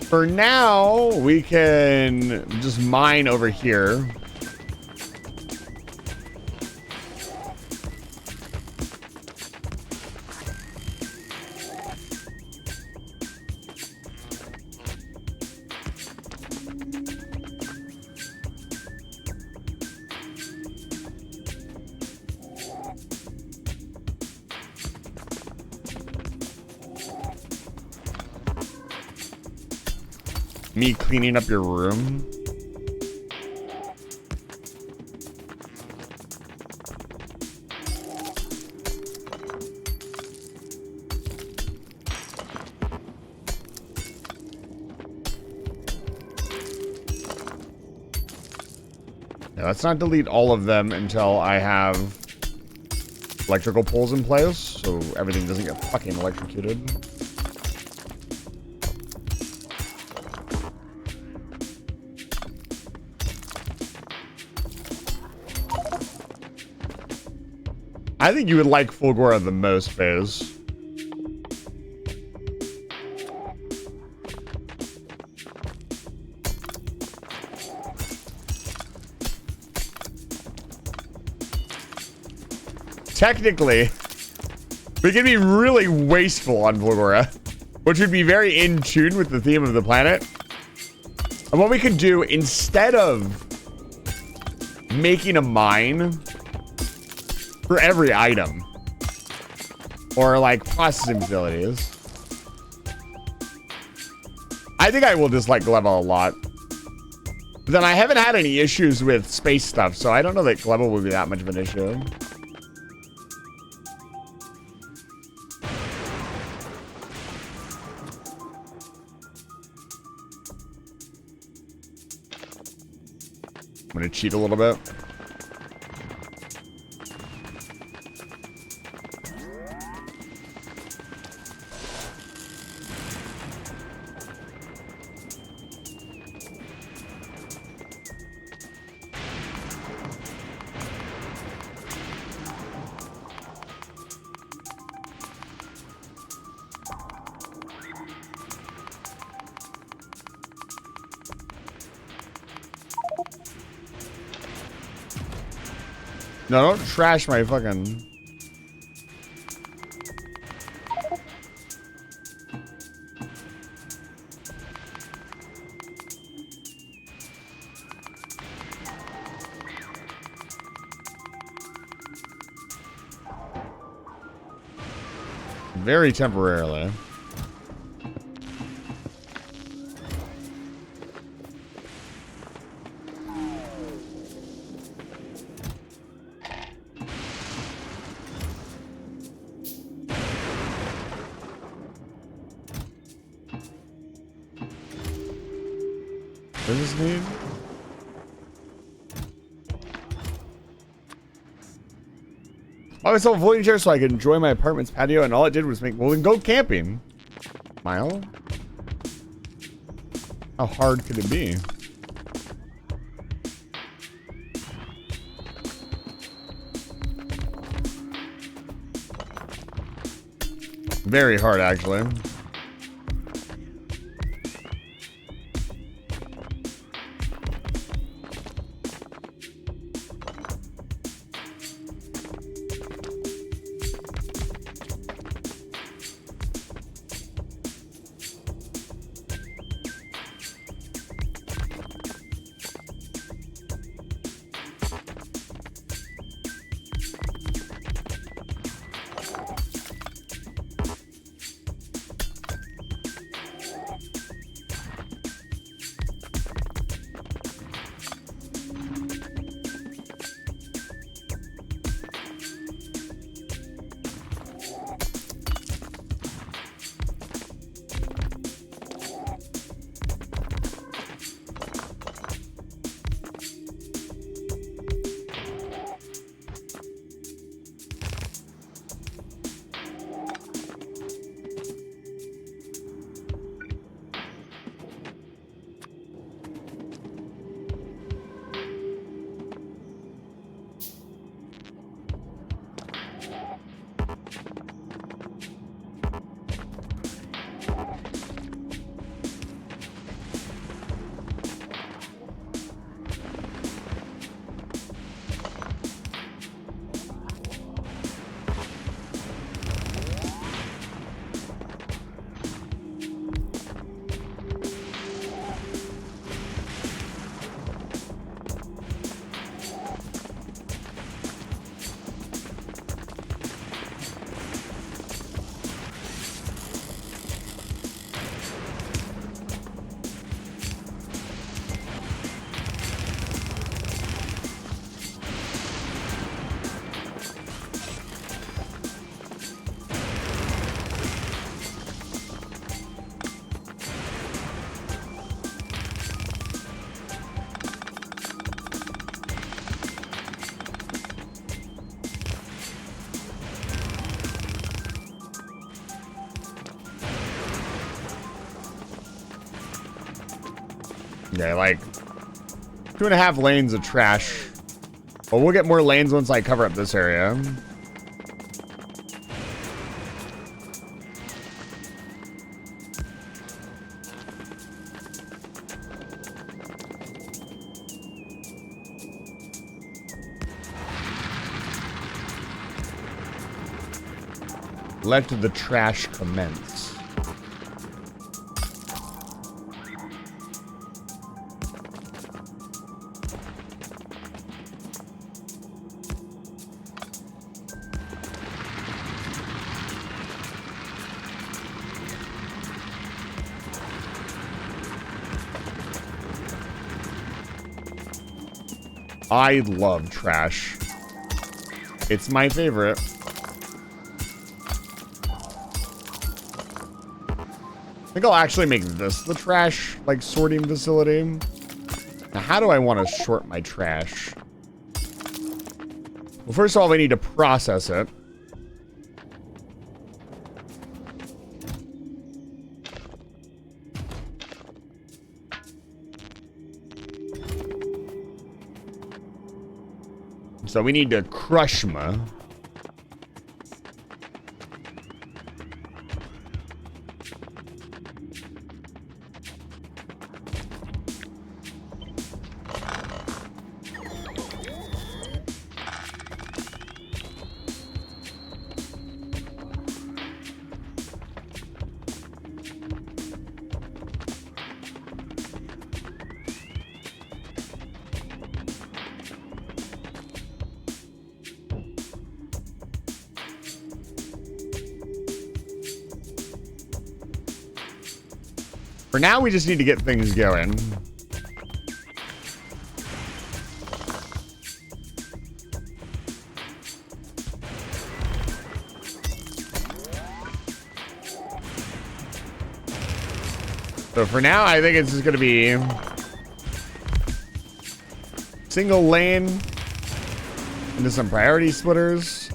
For now, we can just mine over here. Me cleaning up your room. Now, let's not delete all of them until I have electrical poles in place, so everything doesn't get fucking electrocuted. I think you would like Fulgora the most, Fizz. Technically, we can be really wasteful on Fulgora, which would be very in tune with the theme of the planet. And what we could do, instead of making a mine for every item, or like processing facilities, I think I will dislike Gleba a lot. But then I haven't had any issues with space stuff, so I don't know that Gleba would be that much of an issue. I'm gonna cheat a little bit. No, don't trash my fucking... Very temporarily. What does this need? I was a folding chair so I could enjoy my apartment's patio, and all it did was make, well, then go camping. Mile? How hard could it be? Very hard, actually. Okay, like 2.5 lanes of trash. But we'll get more lanes once I cover up this area. Let the trash commence. I love trash. It's my favorite. I think I'll actually make this the trash, like, sorting facility. Now, how do I want to sort my trash? Well, first of all, we need to process it. So we need to crush them. For now, we just need to get things going. So for now, I think it's just going to be single lane into some priority splitters.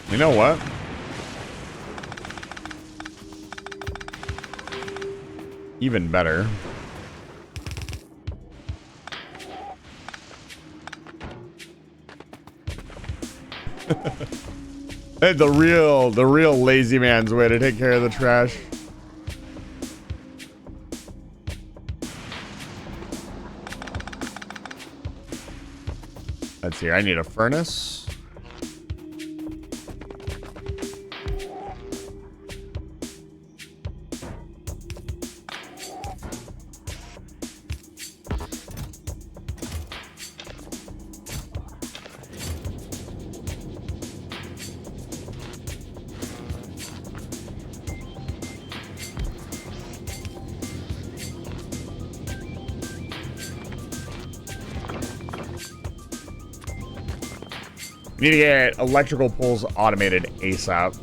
You know what? Even better. The real lazy man's way to take care of the trash. Let's see, I need a furnace. We need to get electrical poles automated ASAP.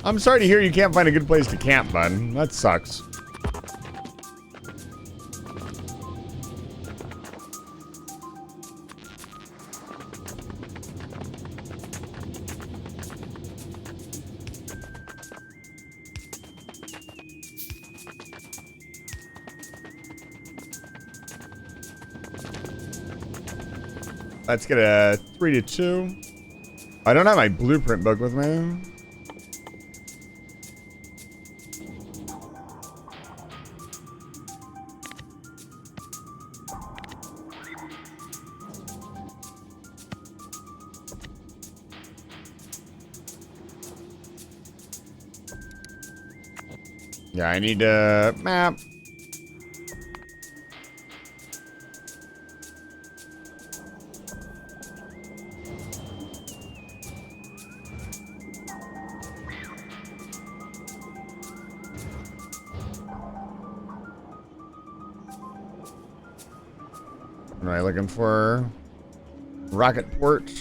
I'm sorry to hear you can't find a good place to camp, bud. That sucks. Let's get a 3-2. I don't have my blueprint book with me. Yeah, I need a map. What am I looking for? Rocket port.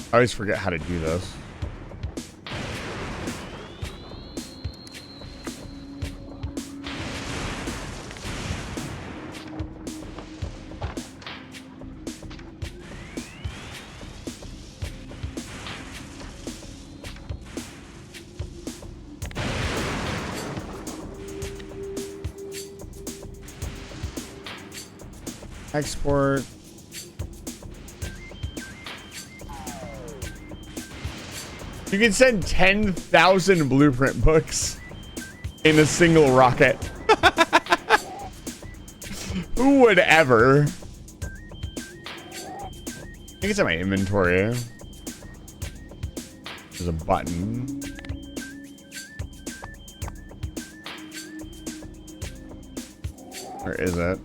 I always forget how to do this. Export. You can send 10,000 blueprint books in a single rocket. Who would ever? I think it's in my inventory. There's a button. Where is it?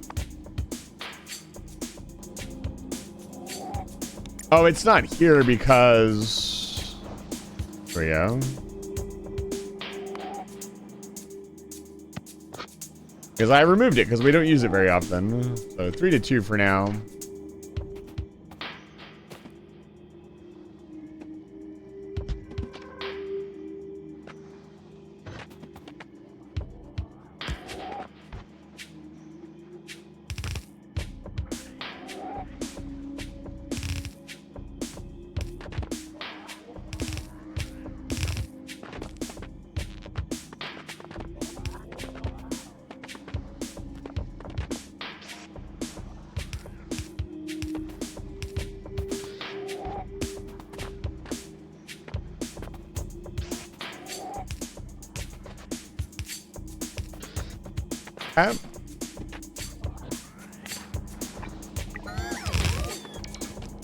Oh, it's not here because... There we go. Because I removed it because we don't use it very often. So 3-2 for now.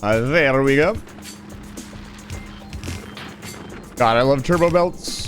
There we go. God, I love turbo belts.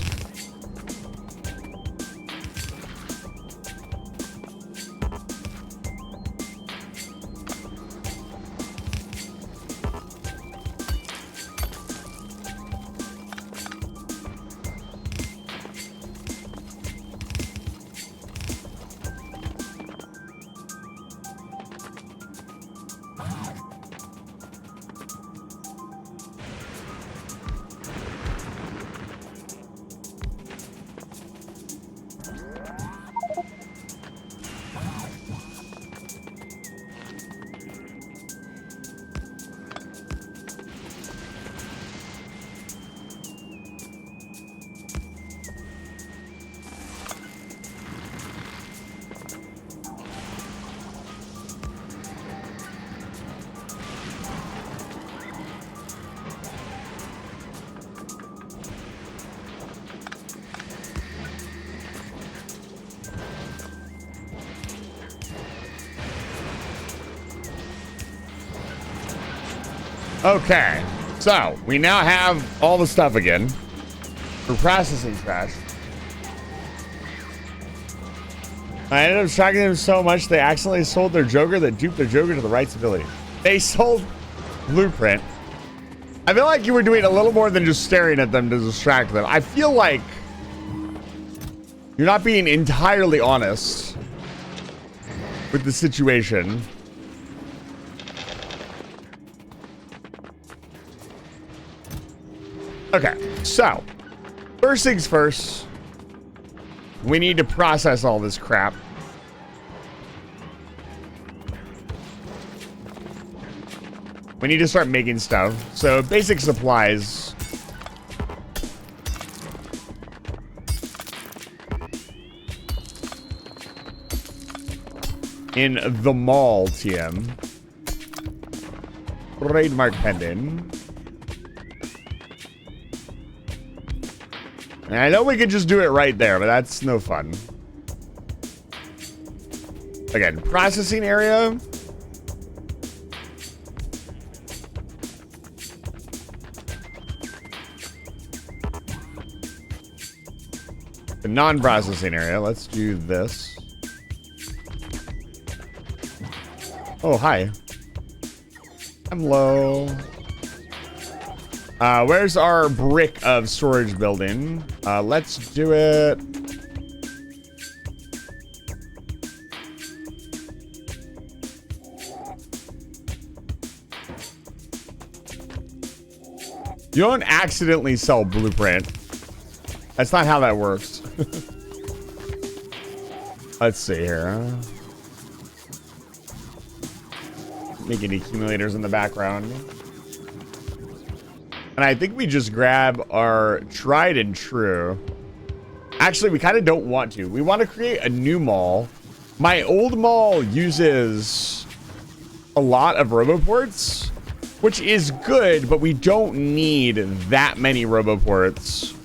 Okay, so we now have all the stuff again for processing trash. I ended up shocking them so much they accidentally sold their Joker that duped their Joker to the right civility. They sold Blueprint. I feel like you were doing a little more than just staring at them to distract them. I feel like you're not being entirely honest with the situation. Okay, so first things first, we need to process all this crap. We need to start making stuff. So basic supplies. In the mall, TM. Trademark pending. And I know we could just do it right there, but that's no fun. Again, processing area. The non-processing area. Let's do this. Oh, hi. I'm low. Where's our brick of storage building? Let's do it. You don't accidentally sell blueprint. That's not how that works. Let's see here. Making accumulators in the background. And I think we just grab our tried and true. Actually, we kind of don't want to. We want to create a new mall. My old mall uses a lot of roboports, which is good, but we don't need that many roboports.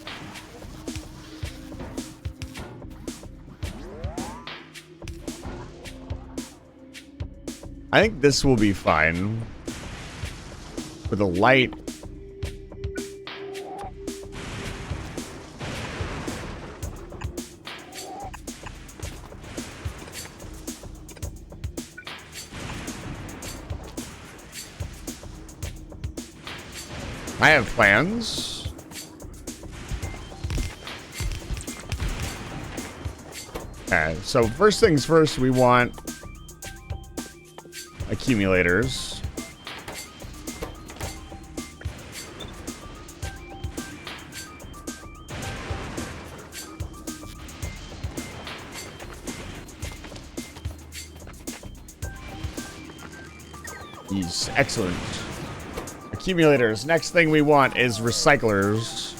I think this will be fine. With a light. I have plans. Okay, so first things first, we want accumulators. These, excellent. Accumulators. Next thing we want is recyclers.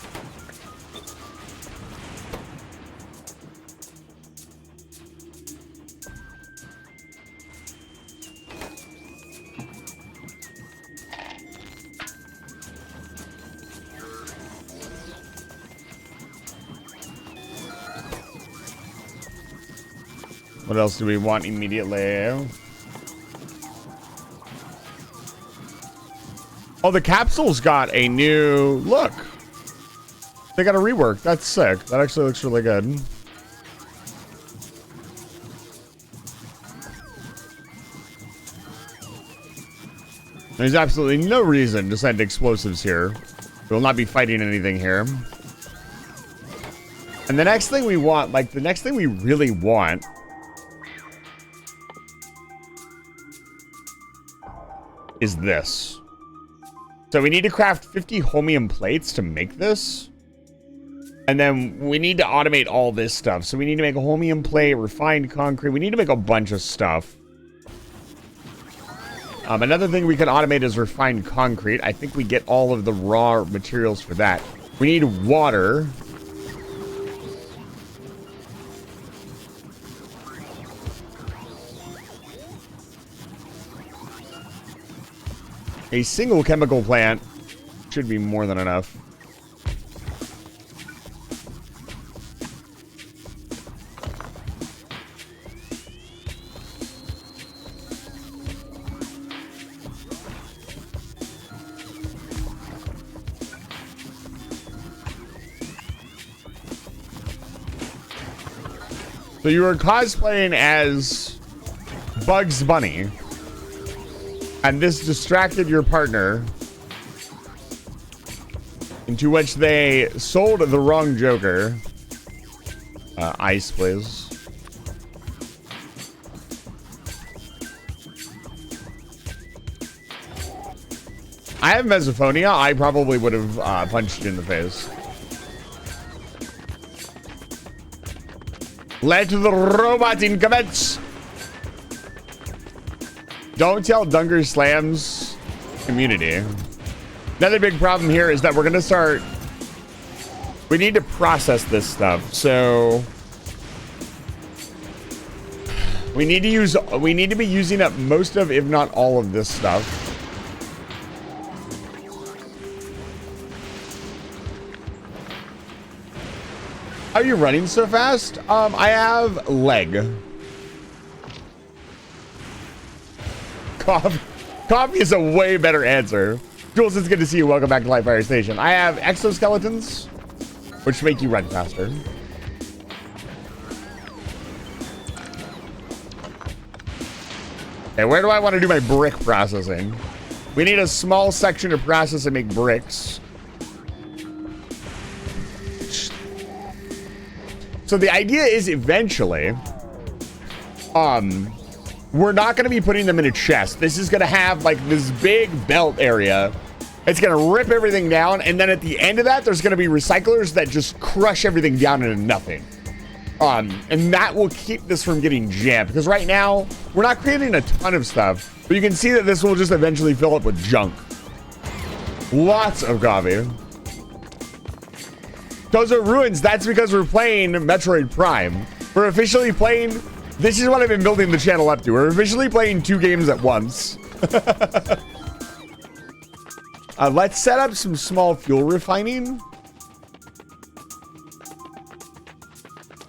What else do we want immediately? Oh, the capsule's got a new look. They got a rework. That's sick. That actually looks really good. There's absolutely no reason to send explosives here. We will not be fighting anything here. And the next thing we want, like the next thing we really want, is this. So we need to craft 50 holmium plates to make this. And then we need to automate all this stuff. So we need to make a holmium plate, refined concrete. We need to make a bunch of stuff. Another thing we can automate is refined concrete. I think we get all of the raw materials for that. We need water. A single chemical plant should be more than enough. So you were cosplaying as Bugs Bunny. And this distracted your partner, into which they sold the wrong Joker. Ice, please. I have misophonia. I probably would have punched you in the face. Let the robot in commence. Don't tell Dunker Slam's community. Another big problem here is that we're gonna start. We need to process this stuff, so we need to be using up most of, if not all of this stuff. How are you running so fast? I have leg. Coffee is a way better answer. Jules, it's good to see you. Welcome back to Live Fire Station. I have exoskeletons, which make you run faster. Okay, where do I want to do my brick processing? We need a small section to process and make bricks. So the idea is eventually, we're not going to be putting them in a chest. This is going to have like this big belt area. It's going to rip everything down. And then at the end of that, there's going to be recyclers that just crush everything down into nothing. And that will keep this from getting jammed. Because right now, we're not creating a ton of stuff. But you can see that this will just eventually fill up with junk. Lots of coffee. Those are ruins. That's because we're playing Metroid Prime. We're officially playing... This is what I've been building the channel up to. We're officially playing 2 games at once. Let's set up some small fuel refining.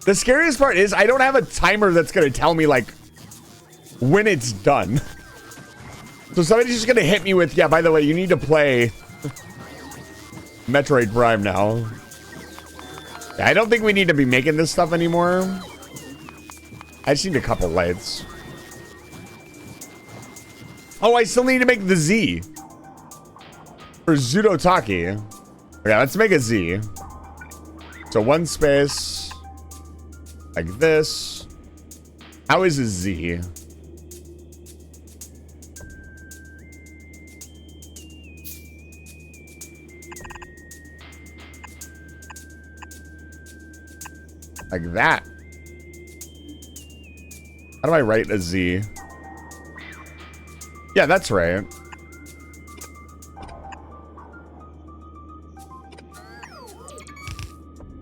The scariest part is I don't have a timer that's going to tell me, like, when it's done. So somebody's just going to hit me with, yeah, by the way, you need to play Metroid Prime now. I don't think we need to be making this stuff anymore. I just need a couple lights. Oh, I still need to make the Z. For Zudotaki. Okay, let's make a Z. So 1 space. Like this. How is a Z? Like that. How do I write a Z? Yeah, that's right.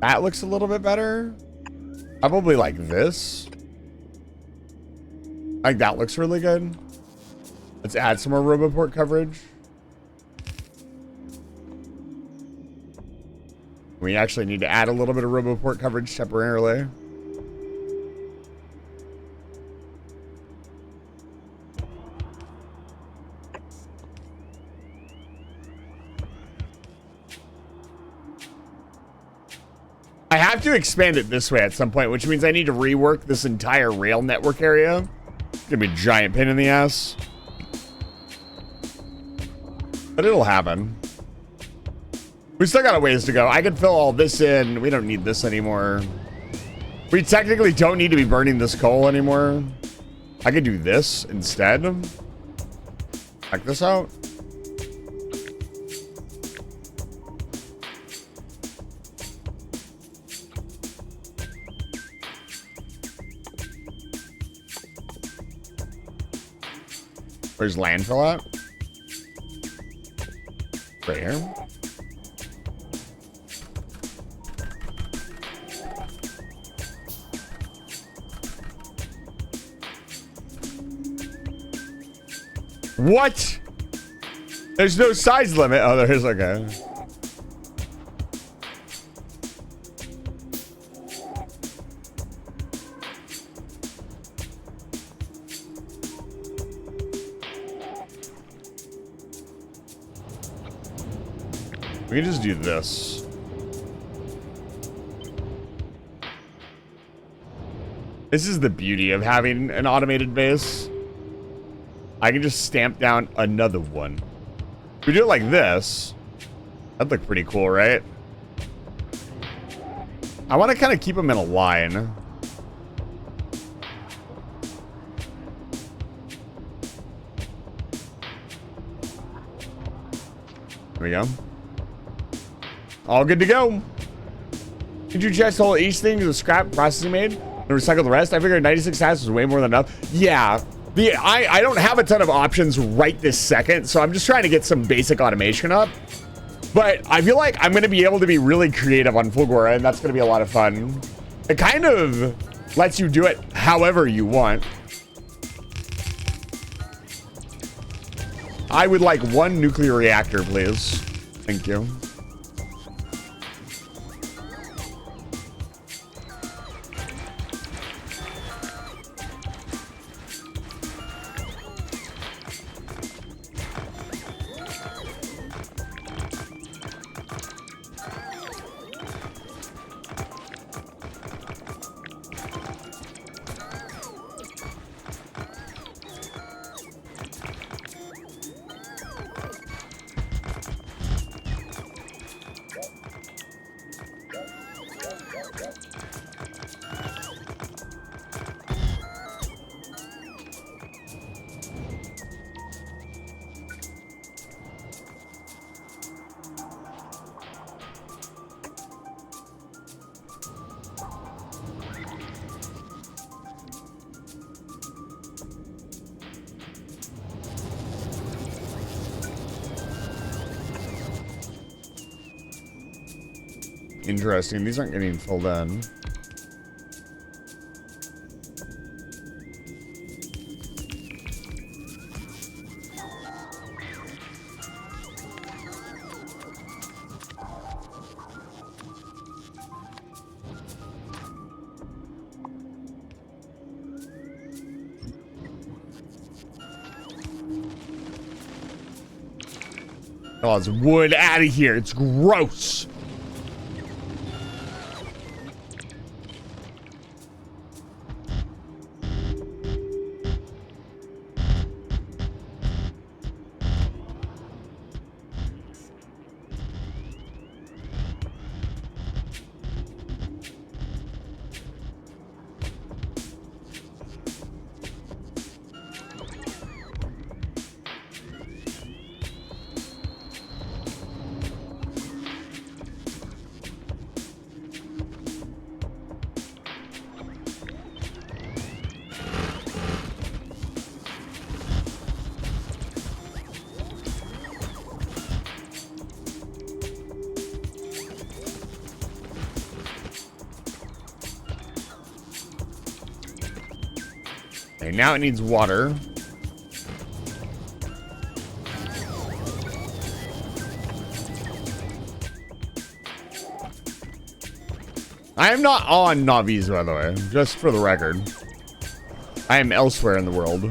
That looks a little bit better. Probably like this. Like that looks really good. Let's add some more Roboport coverage. We actually need to add a little bit of Roboport coverage temporarily. I have to expand it this way at some point, which means I need to rework this entire rail network area. It's gonna be a giant pain in the ass. But it'll happen. We still got a ways to go. I could fill all this in. We don't need this anymore. We technically don't need to be burning this coal anymore. I could do this instead. Check this out. Where's landfill at? Right here. What? There's no size limit. Oh, there is. Okay. We can just do this. This is the beauty of having an automated base. I can just stamp down another one. If we do it like this, that'd look pretty cool, right? I want to kind of keep them in a line. There we go. All good to go. Did you just hold each thing to the scrap processing made and recycle the rest? I figured 96 tasks was way more than enough. Yeah. I don't have a ton of options right this second, so I'm just trying to get some basic automation up. But I feel like I'm going to be able to be really creative on Fulgora, and that's going to be a lot of fun. It kind of lets you do it however you want. I would like 1 nuclear reactor, please. Thank you. interesting. These aren't getting filled in. Oh, it's wood out of here. It's gross. Okay, now it needs water. I am not on Navi's, by the way, just for the record. I am elsewhere in the world.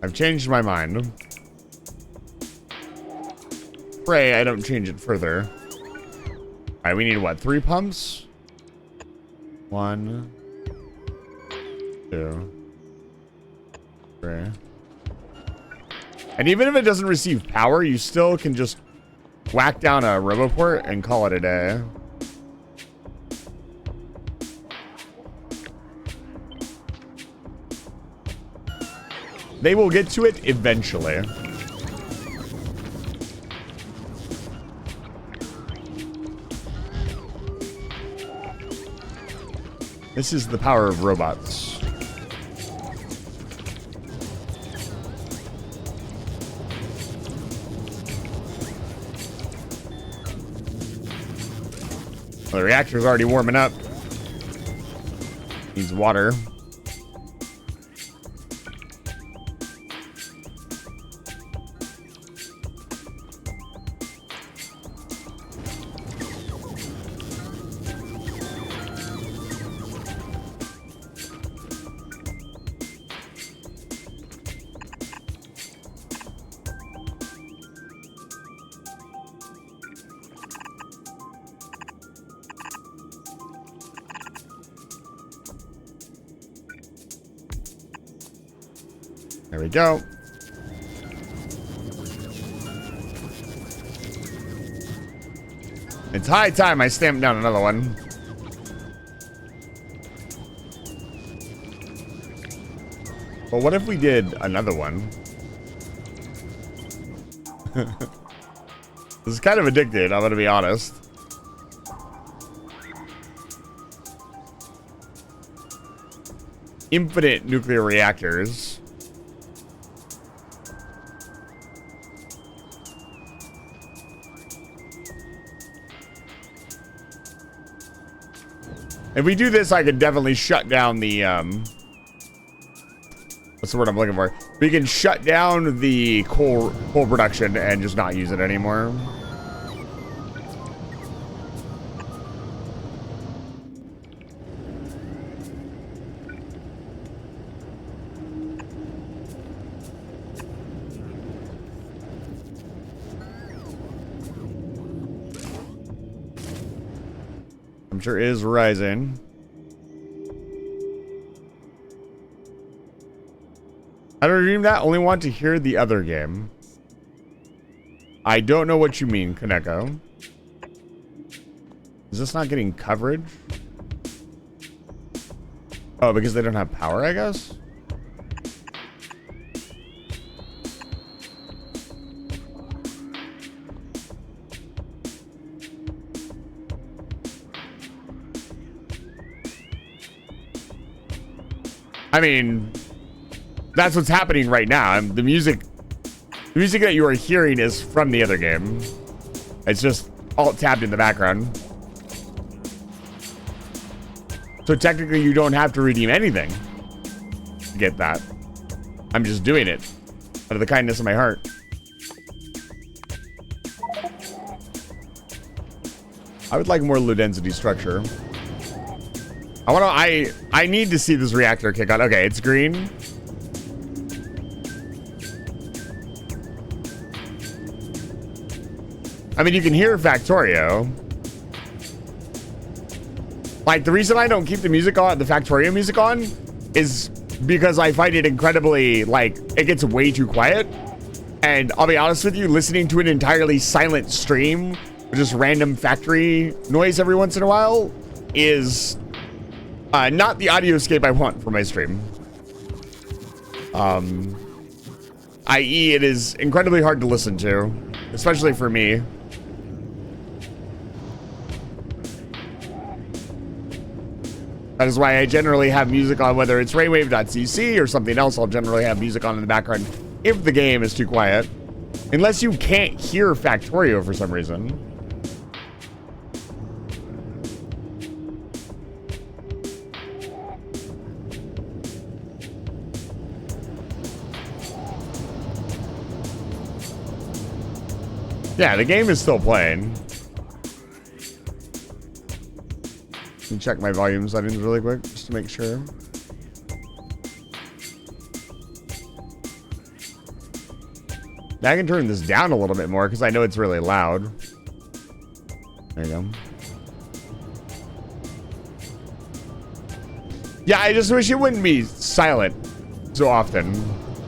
I've changed my mind. Pray I don't change it further. Alright, we need what? 3 pumps? 1, 2, 3. And even if it doesn't receive power, you still can just whack down a roboport and call it a day. They will get to it eventually. This is the power of robots. Well, the reactor's already warming up. Needs water. There we go. It's high time I stamped down another one. But what if we did another one? This is kind of addicted, I'm gonna be honest. Infinite nuclear reactors. If we do this, I could definitely shut down the, what's the word I'm looking for? We can shut down the coal production and just not use it anymore. Temperature is rising. I don't dream that. Only want to hear the other game. I don't know what you mean, Kaneko. Is this not getting coverage? Oh, because they don't have power, I guess? I mean, that's what's happening right now. The music that you are hearing is from the other game. It's just alt tabbed in the background. So technically you don't have to redeem anything to get that. I'm just doing it out of the kindness of my heart. I would like more low density structure. I need to see this reactor kick on. Okay, it's green. I mean, you can hear Factorio. Like, the reason I don't keep the music on, the Factorio music on, is because I find it incredibly, like, it gets way too quiet. And I'll be honest with you, listening to an entirely silent stream with just random factory noise every once in a while is not the audioscape I want for my stream. I.e., it is incredibly hard to listen to, especially for me. That is why I generally have music on, whether it's raywave.cc or something else. I'll generally have music on in the background if the game is too quiet. Unless you can't hear Factorio for some reason. Yeah, the game is still playing. Let me check my volume settings really quick, just to make sure. Now I can turn this down a little bit more, because I know it's really loud. There you go. Yeah, I just wish it wouldn't be silent so often.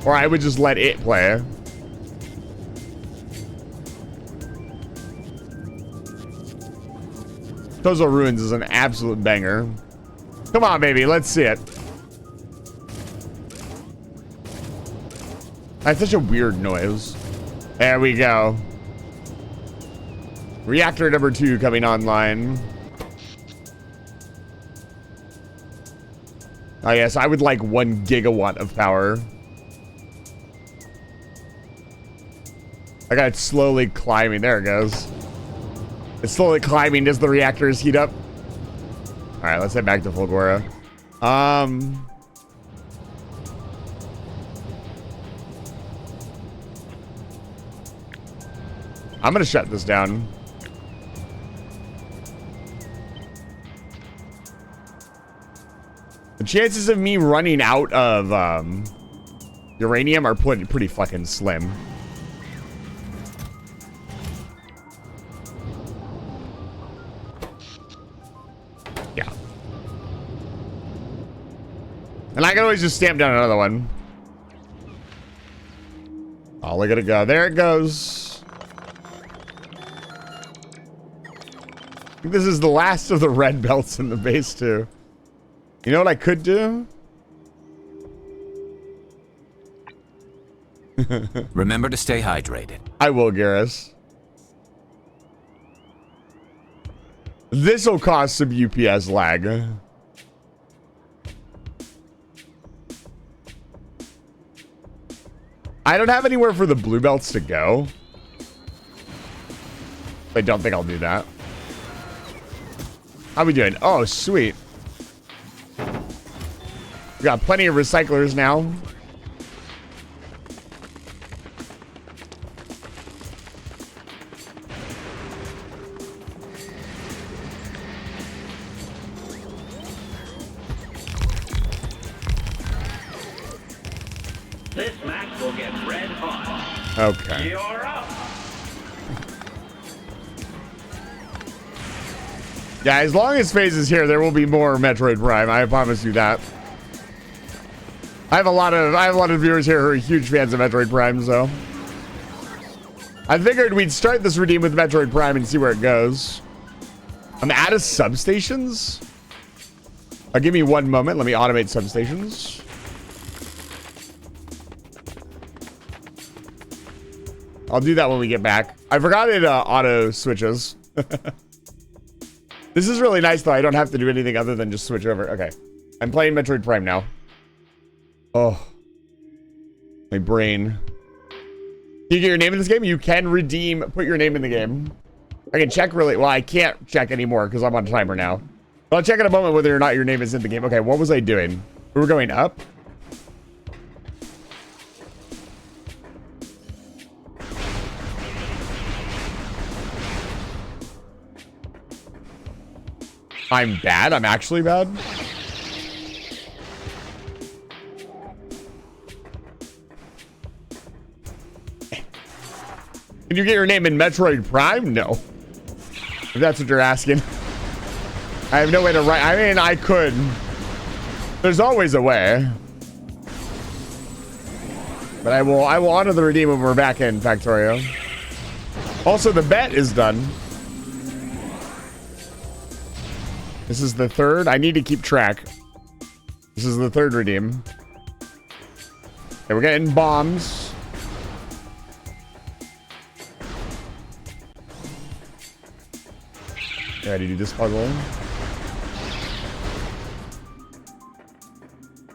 Or I would just let it play. Tozo Ruins is an absolute banger. Come on, baby, let's see it. That's such a weird noise. There we go. Reactor number 2 coming online. Oh yes, I would like 1 gigawatt of power. I got it slowly climbing. There it goes. It's slowly climbing as the reactors heat up. All right, let's head back to Fulgora. I'm gonna shut this down. The chances of me running out of uranium are pretty fucking slim. Yeah. And I can always just stamp down another one. Oh, look at it go. There it goes. I think this is the last of the red belts in the base, too. You know what I could do? Remember to stay hydrated. I will, Garrus. This'll cause some UPS lag. I don't have anywhere for the blue belts to go. I don't think I'll do that. How we doing? Oh, sweet. We got plenty of recyclers now. This match will get red hot. Okay. You're up. Yeah, as long as FaZe is here, there will be more Metroid Prime. I promise you that. I have a lot of viewers here who are huge fans of Metroid Prime, so I figured we'd start this redeem with Metroid Prime and see where it goes. I'm out of substations. Give me one moment. Let me automate substations. I'll do that when we get back. I forgot it auto switches. This is really nice, though. I don't have to do anything other than just switch over. Okay. I'm playing Metroid Prime now. Oh. My brain. You get your name in this game? You can redeem, put your name in the game. I can check really, well, I can't check anymore because I'm on timer now. But I'll check in a moment whether or not your name is in the game. Okay, what was I doing? We were going up. I'm bad? I'm actually bad? Can you get your name in Metroid Prime? No. If that's what you're asking. I have no way to write. I mean, I could. There's always a way. But I will honor the redeem when we're back in Factorio. Also, the bet is done. This is the third. I need to keep track. This is the third redeem. Okay, we're getting bombs. Ready to do this puzzle.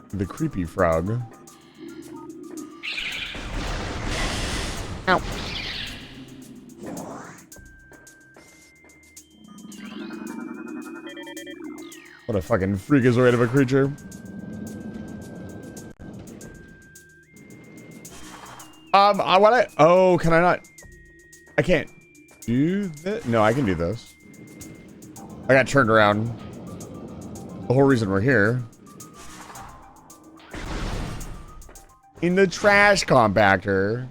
The creepy frog. Ow. What a fucking freakazoid of a creature. I want to. Oh, can I not? I can't do this. No, I can do this. I got turned around. The whole reason we're here. In the trash compactor.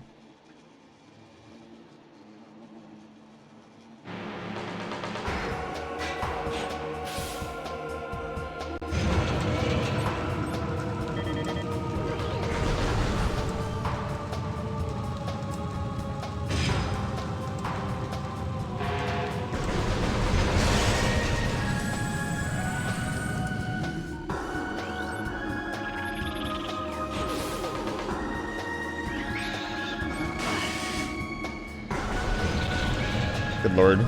Good lord.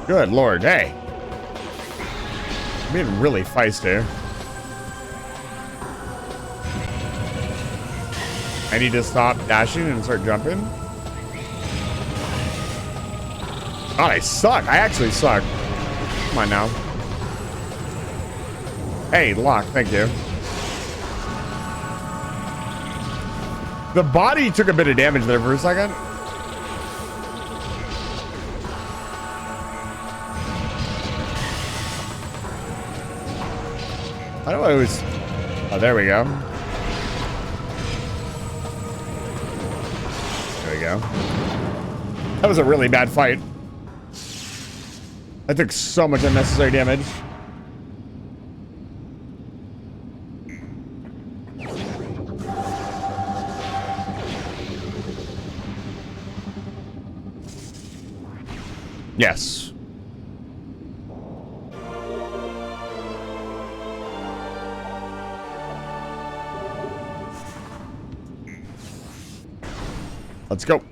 Good lord, hey. I'm being really feisty. I need to stop dashing and start jumping. God, I suck. I actually suck. Come on now. Hey, lock. Thank you. The body took a bit of damage there for a second. I don't know. It was. Oh, there we go. There we go. That was a really bad fight. I took so much unnecessary damage. Yes. Let's go.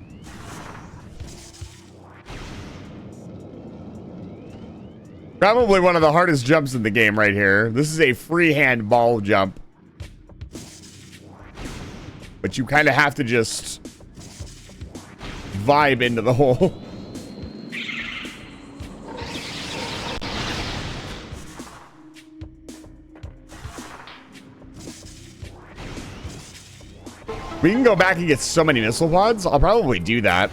Probably one of the hardest jumps in the game right here. This is a freehand ball jump. But you kind of have to just vibe into the hole. We can go back and get so many missile pods. I'll probably do that.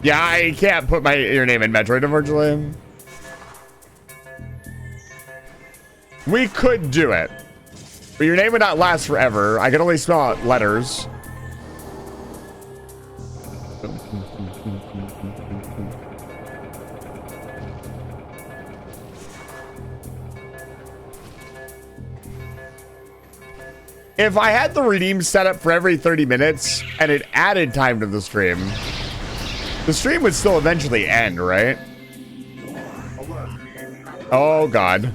Yeah, I can't put your name in Metroid, unfortunately. We could do it. But your name would not last forever. I can only spell out letters. If I had the redeem set up for every 30 minutes and it added time to the stream would still eventually end, right? Oh, God.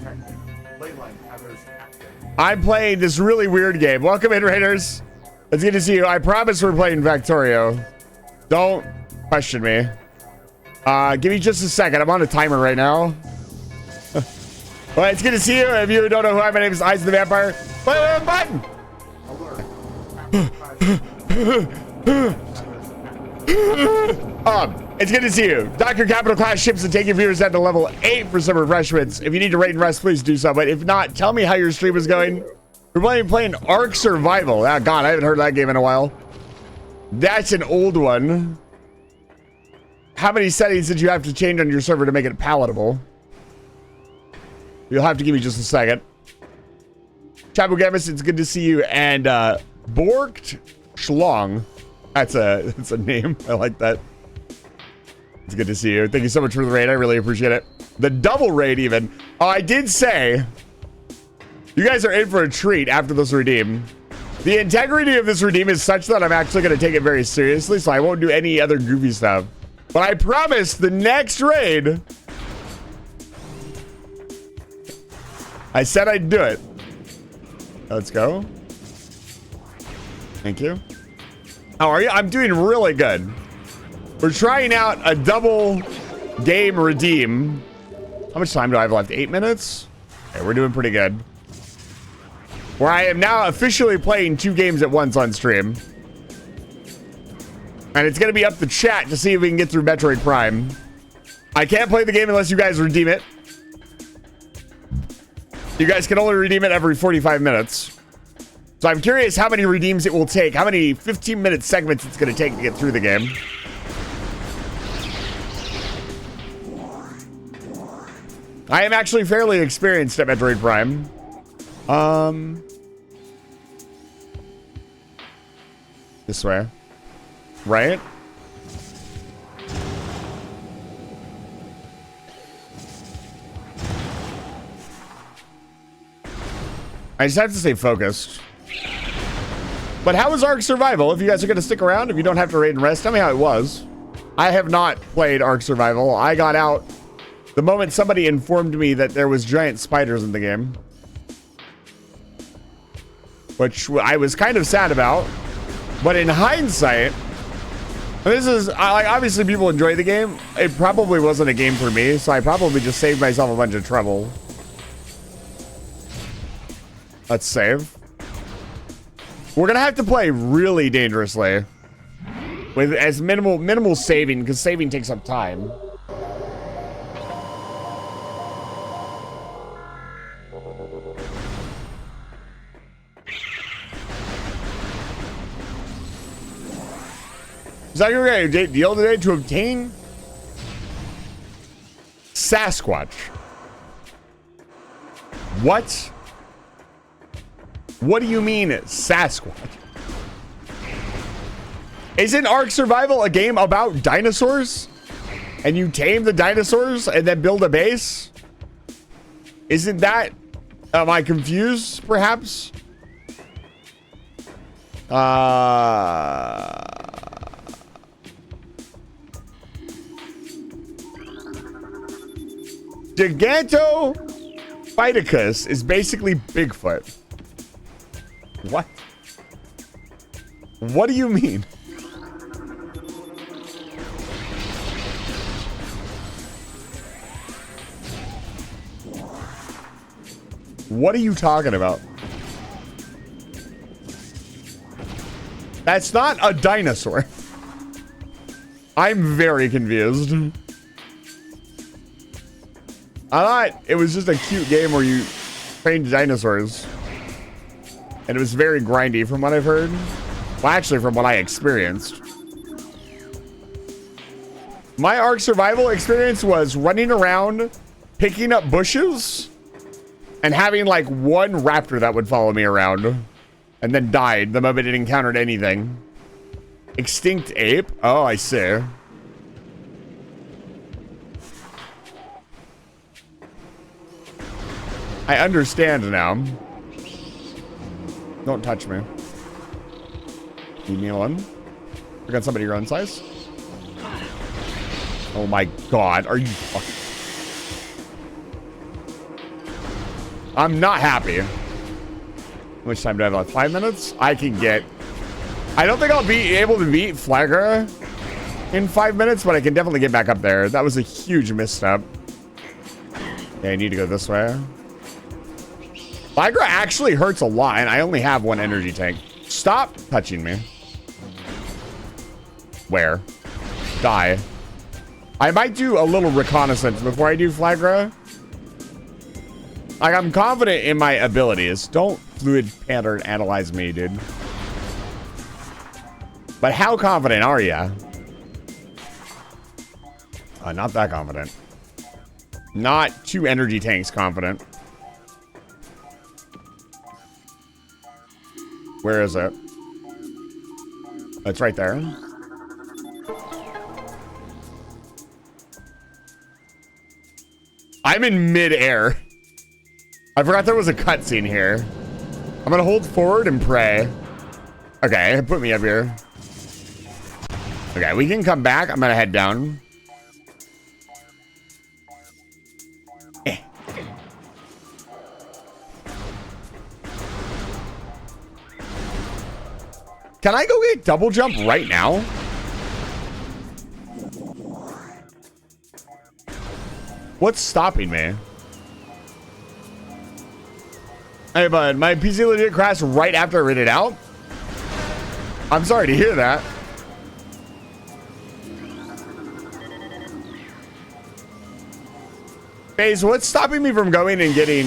I'm playing this really weird game. Welcome in, Raiders. It's good to see you. I promise we're playing Factorio. Don't question me. Give me just a second. I'm on a timer right now. Well, it's good to see you. If you don't know who I am, my name is Eyes of the Vampire. Play the button. It's good to see you. Dr. Capital Class ships and take your viewers down to level 8 for some refreshments. If you need to rate and rest, please do so. But if not, tell me how your stream is going. We're playing Ark Survival. Oh, God, I haven't heard that game in a while. That's an old one. How many settings did you have to change on your server to make it palatable? You'll have to give me just a second. Chabu Gamis, it's good to see you. And Borked Schlong. That's a name. I like that. It's good to see you. Thank you so much for the raid. I really appreciate it. The double raid even. Oh, I did say you guys are in for a treat after this redeem. The integrity of this redeem is such that I'm actually going to take it very seriously, so I won't do any other goofy stuff. But I promise the next raid, I said I'd do it. Let's go. Thank you. How are you? I'm doing really good. We're trying out a double game redeem. How much time do I have left? 8 minutes? Okay, we're doing pretty good. Where I am now officially playing 2 games at once on stream. And it's going to be up the chat to see if we can get through Metroid Prime. I can't play the game unless you guys redeem it. You guys can only redeem it every 45 minutes. So I'm curious how many redeems it will take, how many 15-minute segments it's going to take to get through the game. I am actually fairly experienced at Metroid Prime. This way. Right? I just have to stay focused. But how was Ark Survival? If you guys are going to stick around, if you don't have to raid and rest, tell me how it was. I have not played Ark Survival. I got out the moment somebody informed me that there was giant spiders in the game. Which I was kind of sad about. But in hindsight, this is, like, obviously people enjoy the game. It probably wasn't a game for me, so I probably just saved myself a bunch of trouble. Let's save. We're gonna have to play really dangerously with as minimal saving, because saving takes up time. Is that your deal today to obtain Sasquatch? What? What do you mean, Sasquatch? Isn't Ark Survival a game about dinosaurs? And you tame the dinosaurs and then build a base? Isn't that... Am I confused, perhaps? Gigantopithecus is basically Bigfoot. What? What do you mean? What are you talking about? That's not a dinosaur. I'm very confused. I thought it was just a cute game where you trained dinosaurs. And it was very grindy from what I've heard. Well, actually, from what I experienced. My Ark Survival experience was running around, picking up bushes, and having like one raptor that would follow me around. And then died the moment it encountered anything. Extinct ape? Oh, I see. I understand now. Don't touch me. Leave me alone. I got somebody your own size. Oh my god, are you fucking... I'm not happy. How much time do I have left? 5 minutes? I can get... I don't think I'll be able to beat Flagra in 5 minutes, but I can definitely get back up there. That was a huge misstep. Okay, I need to go this way. Flagra actually hurts a lot, and I only have 1 energy tank. Stop touching me. Where? Die. I might do a little reconnaissance before I do Flagra. Like, I'm confident in my abilities. Don't fluid pattern analyze me, dude. But how confident are ya? Not that confident. Not 2 energy tanks confident. Where is it? It's right there. I'm in mid-air. I forgot there was a cutscene here. I'm gonna hold forward and pray. Okay, put me up here. Okay, we can come back. I'm gonna head down. Can I go get double jump right now? What's stopping me? Hey, bud, my PC legit crashed right after I read it out. I'm sorry to hear that. Faze, what's stopping me from going and getting...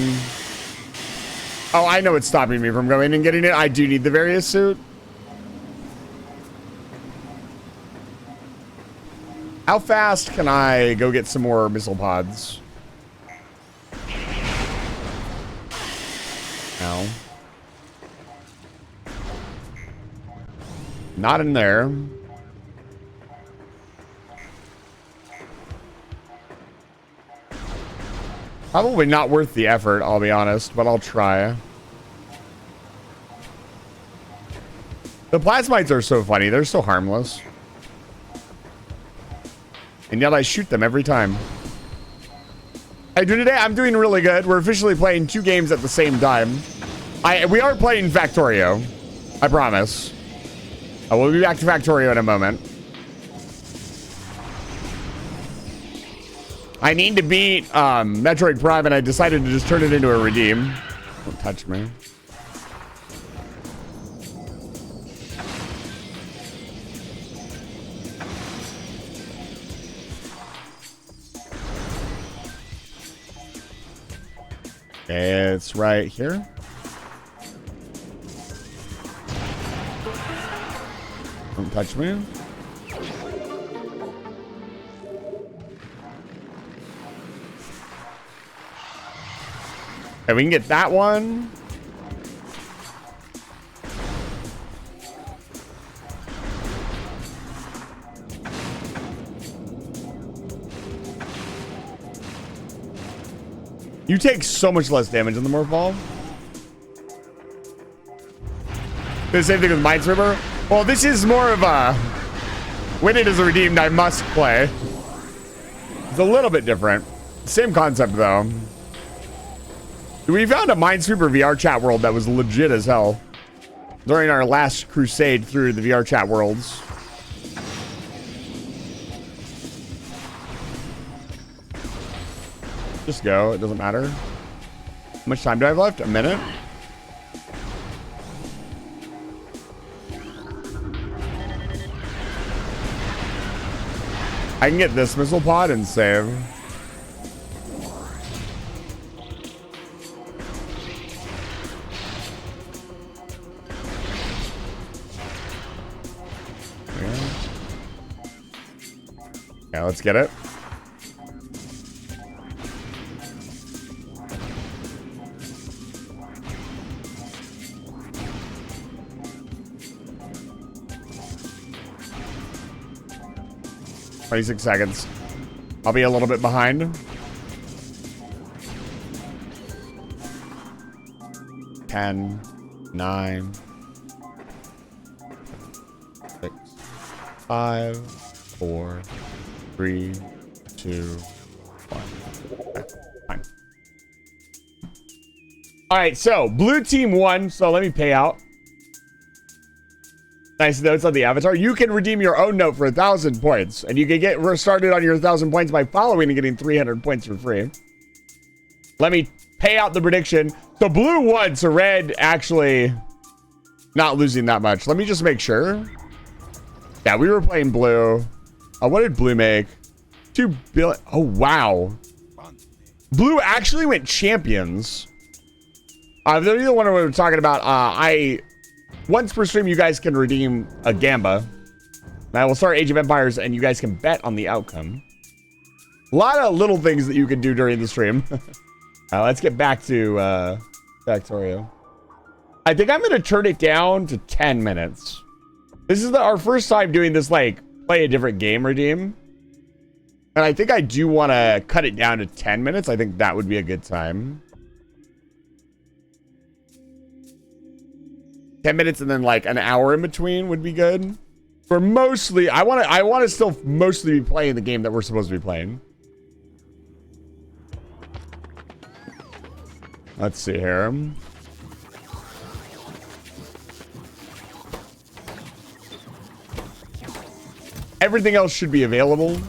Oh, I know what's stopping me from going and getting it. I do need the various suit. How fast can I go get some more missile pods? No. Not in there. Probably not worth the effort, I'll be honest, but I'll try. The plasmites are so funny. They're so harmless. And yet I shoot them every time. Hey, dude, today I'm doing really good. We're officially playing 2 games at the same time. We are playing Factorio. I promise. We'll be back to Factorio in a moment. I need to beat Metroid Prime, and I decided to just turn it into a redeem. Don't touch me. It's right here. Don't touch me. Okay, we can get that one. You take so much less damage in the Morphball. The same thing with Minesweeper. Well, this is more of a when it is redeemed, I must play. It's a little bit different. Same concept though. We found a Minesweeper VR chat world that was legit as hell during our last crusade through the VR chat worlds. Just go, it doesn't matter. How much time do I have left? A minute? I can get this missile pod and save. Yeah, let's get it. "26 seconds. I'll be a little bit behind. 10, 9, 6, 5, 4, 3, 2, 1. Okay, fine. All right, so blue team won. So let me pay out. Nice notes on the avatar. You can redeem your own note for 1,000 points, and you can get started on your 1,000 points by following and getting 300 points for free. Let me pay out the prediction. So blue won, so red actually not losing that much. Let me just make sure. Yeah, we were playing blue. What did blue make? 2 billion. Oh, wow. Blue actually went champions. If you're the one we're talking about, once per stream, you guys can redeem a Gamba. I will start Age of Empires, and you guys can bet on the outcome. A lot of little things that you can do during the stream. Let's get back to Factorio. I think I'm going to turn it down to 10 minutes. This is our first time doing this, like, play a different game redeem. And I think I do want to cut it down to 10 minutes. I think that would be a good time. 10 minutes and then like an hour in between would be good. For mostly, I want to still mostly be playing the game that we're supposed to be playing. Let's see here. Everything else should be available.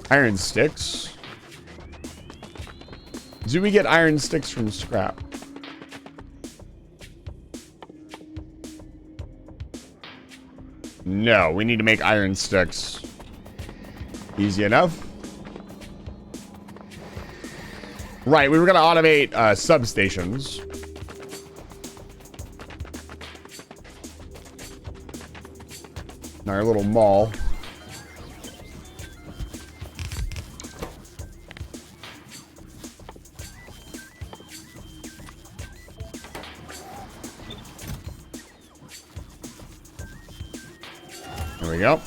Iron sticks. Do we get iron sticks from scrap? No, we need to make iron sticks. Easy enough. Right, we were going to automate substations. In our little mall. There we go.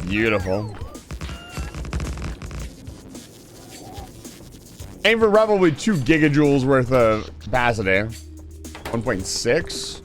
Beautiful. Aim for probably 2 gigajoules worth of capacity. 1.6.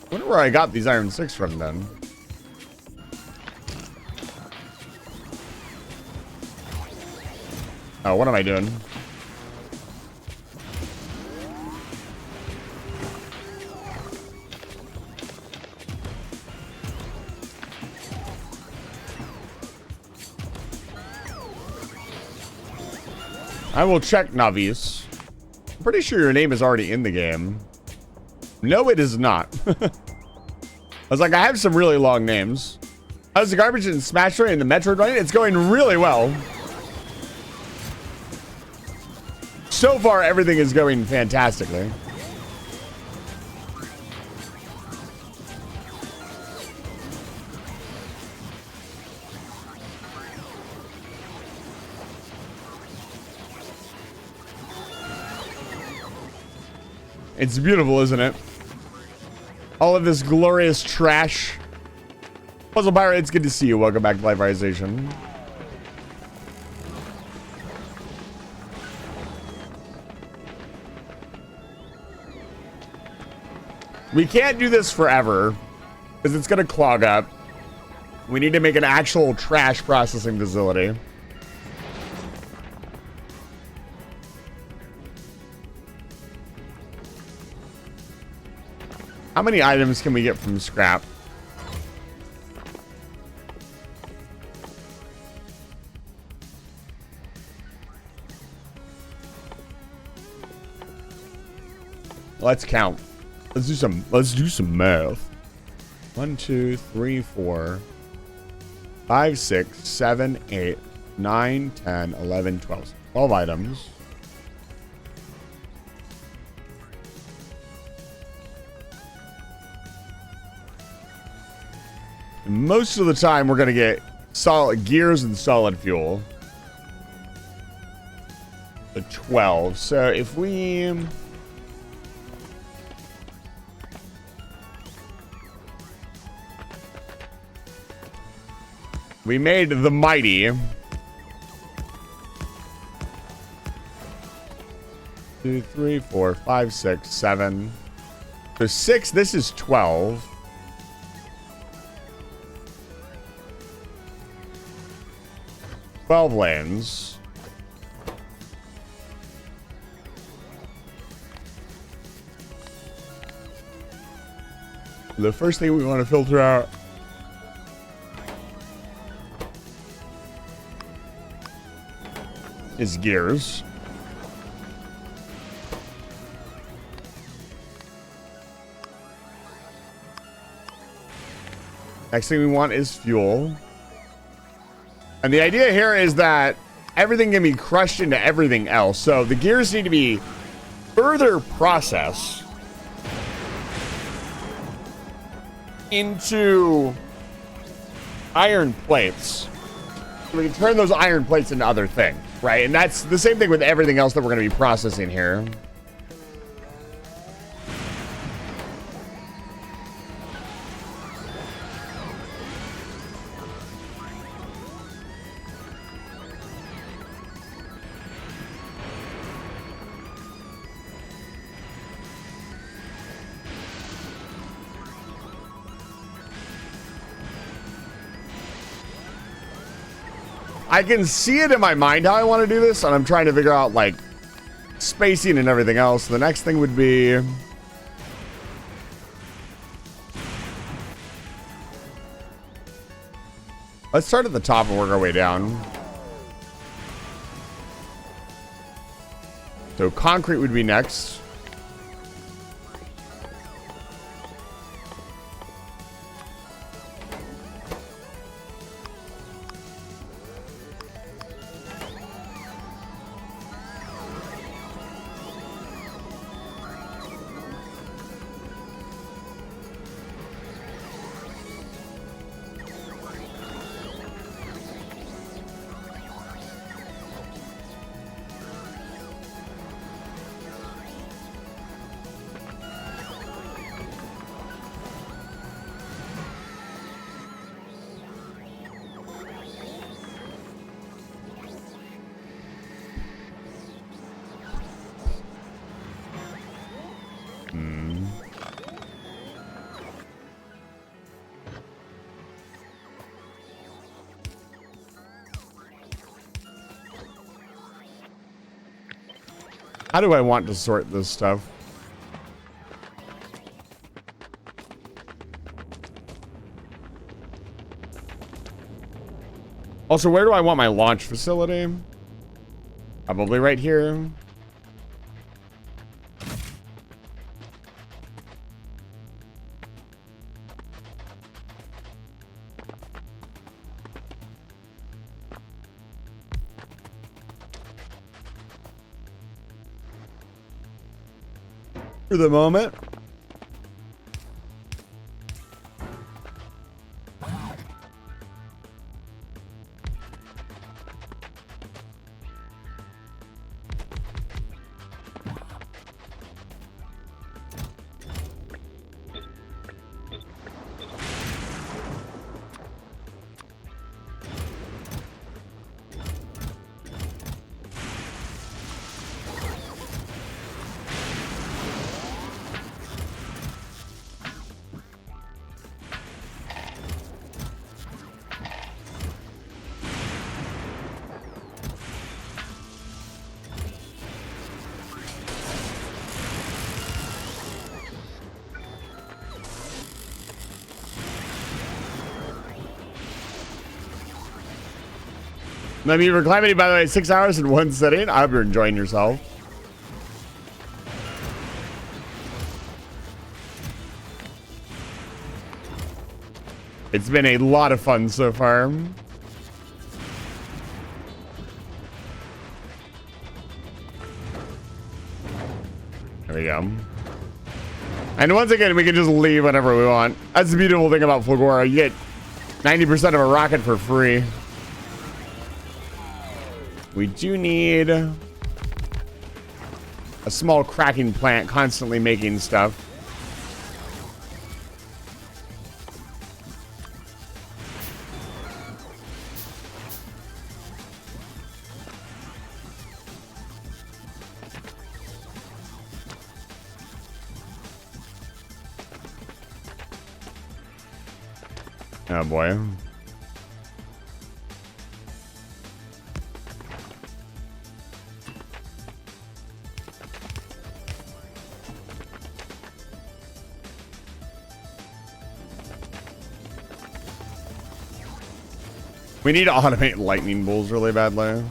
I wonder where I got these iron 6 from then. Oh, what am I doing? I will check, Navis. I'm pretty sure your name is already in the game. No, it is not. I was like, I have some really long names. How's the garbage in Smash Run and the Metroid running? It's going really well. So far, everything is going fantastically. It's beautiful, isn't it? All of this glorious trash. Puzzle Pirate, it's good to see you. Welcome back to Liveization. We can't do this forever because it's going to clog up. We need to make an actual trash processing facility. How many items can we get from scrap? Let's count. Let's do some math. 1, 2, 3, 4, 5, 6, 7, 8, 9, 10, 11, 12. 12 items. Most of the time, we're going to get solid gears and solid fuel. The 12. So if we made the mighty 2, 3, 4, 5, 6, 7. So 6, this is 12. Lanes. The first thing we want to filter out is gears. Next thing we want is fuel. And the idea here is that everything can be crushed into everything else. So the gears need to be further processed into iron plates. So we can turn those iron plates into other things, right? And that's the same thing with everything else that we're going to be processing here. I can see it in my mind how I want to do this, and I'm trying to figure out, like, spacing and everything else. The next thing would be... let's start at the top and work our way down. So concrete would be next. How do I want to sort this stuff? Also, where do I want my launch facility? Probably right here. For the moment. I mean, reclaiming, by the way, 6 hours in one sitting. I hope you're enjoying yourself. It's been a lot of fun so far. There we go. And once again, we can just leave whenever we want. That's the beautiful thing about Flagora. You get 90% of a rocket for free. We do need a small cracking plant constantly making stuff. Oh boy. We need to automate lightning bolts really badly.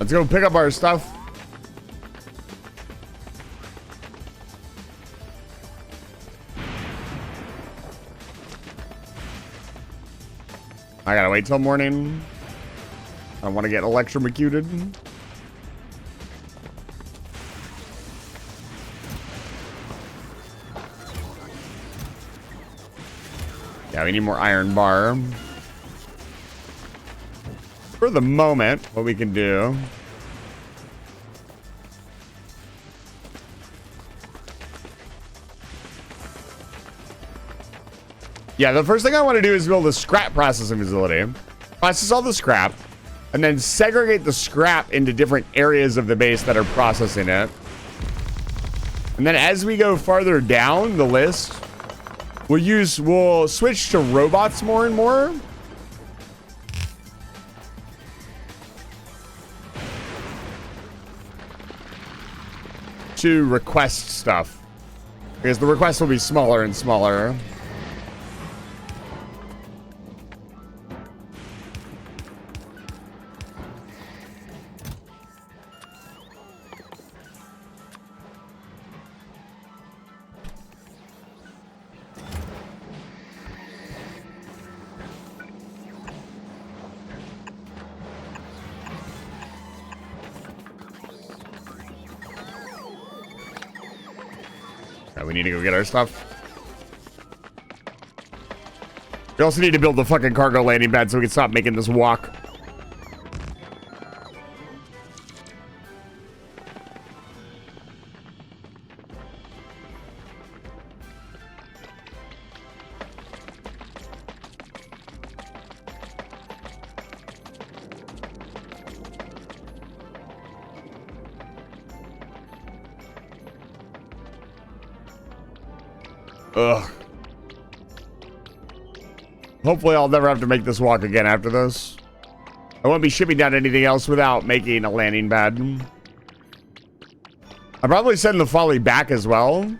Let's go pick up our stuff. I gotta wait till morning. I want to get electrocuted. Yeah, we need more iron bar. For the moment, what we can do. Yeah, the first thing I want to do is build a scrap processing facility. Process all the scrap, and then segregate the scrap into different areas of the base that are processing it. And then as we go farther down the list, we'll switch to robots more and more. To request stuff, because the requests will be smaller and smaller. We need to go get our stuff. We also need to build the fucking cargo landing pad so we can stop making this walk. Ugh. Hopefully I'll never have to make this walk again after this. I won't be shipping down anything else without making a landing pad. I'll probably send the folly back as well.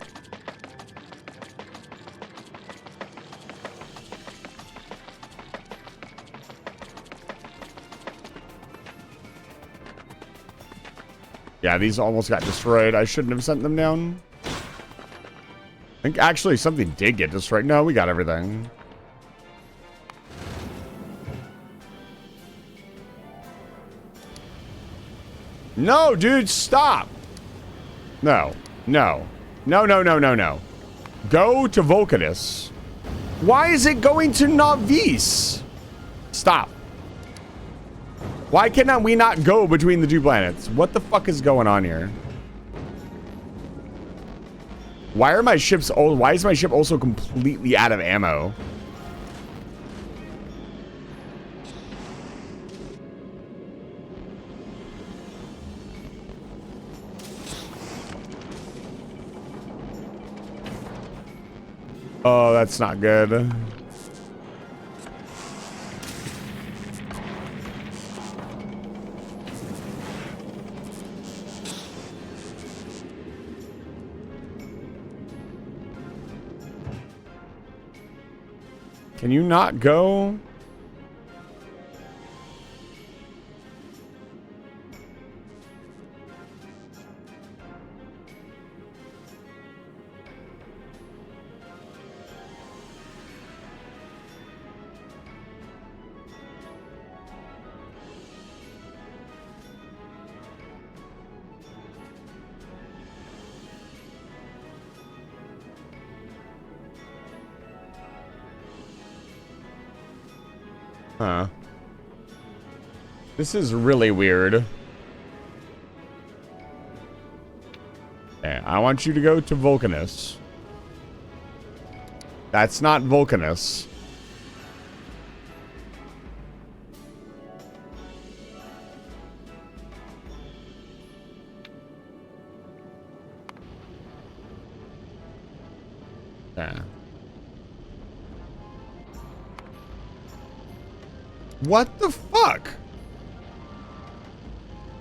Yeah, these almost got destroyed. I shouldn't have sent them down. I think actually something did get destroyed. No, we got everything. No, dude, stop. No, no, no, no, no, no, no. Go to Vulcanus. Why is it going to Navis? Stop. Why cannot we not go between the two planets? What the fuck is going on here? Why are my ships old? Why is my ship also completely out of ammo? Oh, that's not good. Can you not go? Huh. This is really weird. Okay, I want you to go to Vulcanus. That's not Vulcanus. Yeah. What the fuck?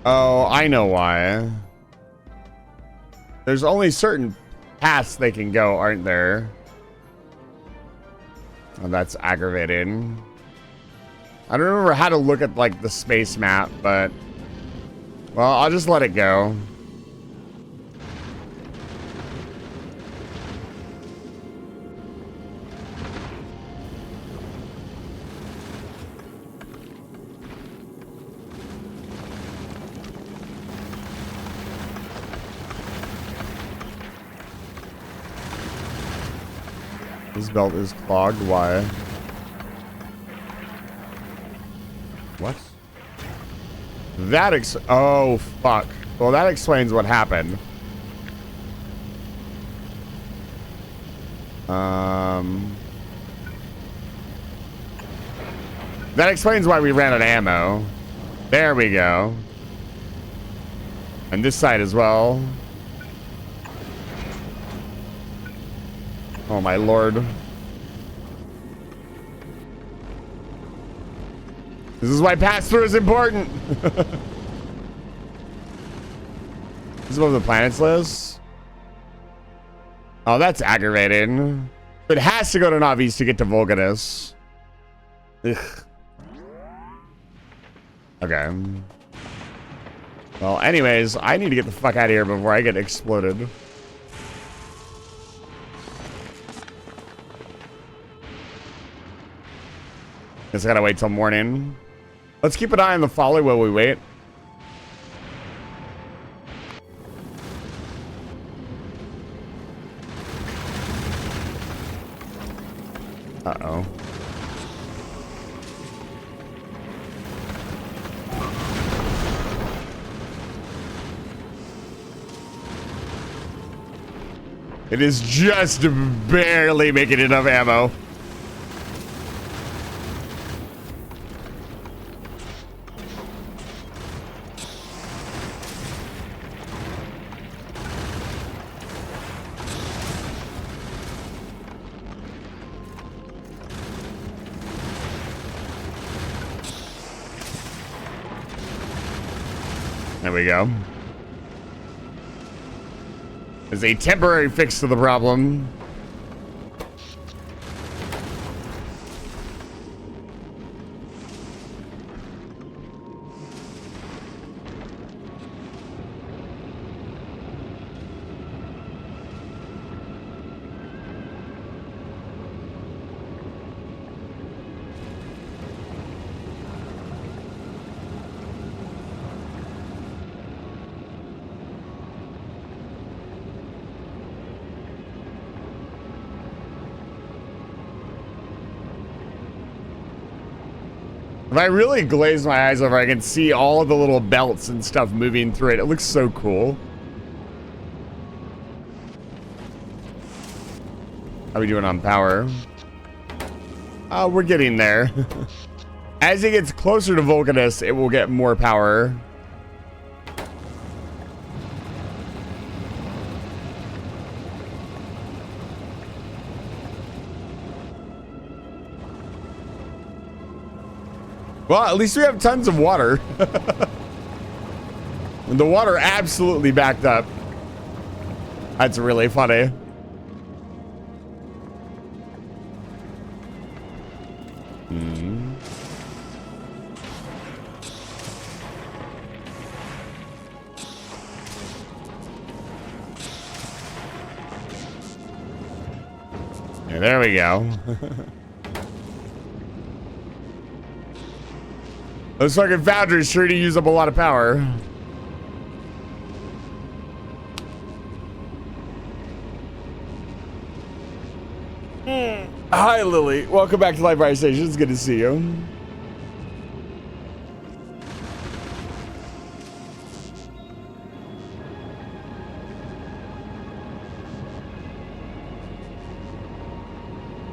Oh, I know why. There's only certain paths they can go, aren't there? Oh, that's aggravating. I don't remember how to look at, like, the space map, but... Well, I'll just let it go. This belt is clogged. Why? What? That oh, fuck. Well, that explains what happened. That explains why we ran out of ammo. There we go. And this side as well. Oh my lord. This is why pass-through is important. This is what the planets list. Oh, that's aggravating. It has to go to Navis to get to Vulcanus. Ugh. Okay. Well, anyways, I need to get the fuck out of here before I get exploded. Guess I gotta wait till morning. Let's keep an eye on the folly while we wait. Uh-oh. It is just barely making enough ammo. There we go. There's a temporary fix to the problem. If I really glaze my eyes over, I can see all the little belts and stuff moving through it. It looks so cool. How are we doing on power? We're getting there. As it gets closer to Vulcanus, it will get more power. Well, at least we have tons of water. And the water absolutely backed up. That's really funny. Yeah, there we go. Those fucking foundries sure do use up a lot of power. Hi, Lily. Welcome back to Live Fire Station. It's good to see you.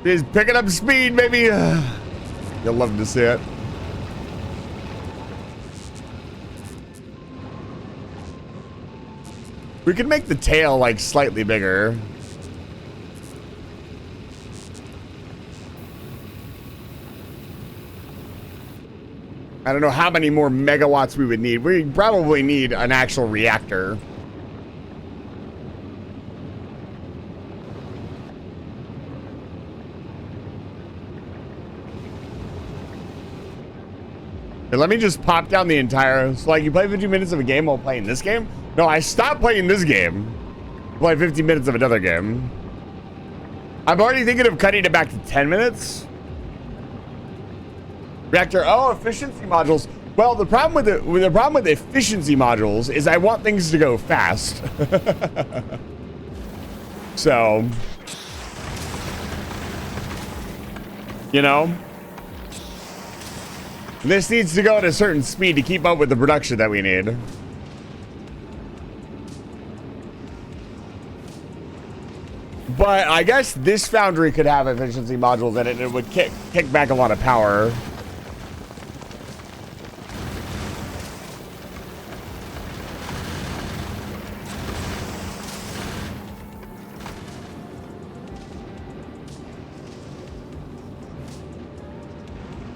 He's picking up speed, baby. You'll love to see it. We can make the tail like slightly bigger. I don't know how many more megawatts we would need. We probably need an actual reactor. Here, let me just pop down the entire... So, like, you play 15 minutes of a game while playing this game? No, I stopped playing this game. Play 15 minutes of another game. I'm already thinking of cutting it back to 10 minutes. Reactor, oh, efficiency modules. Well, the problem with efficiency modules is I want things to go fast. So, you know, this needs to go at a certain speed to keep up with the production that we need. But I guess this foundry could have efficiency modules in it and it would kick back a lot of power.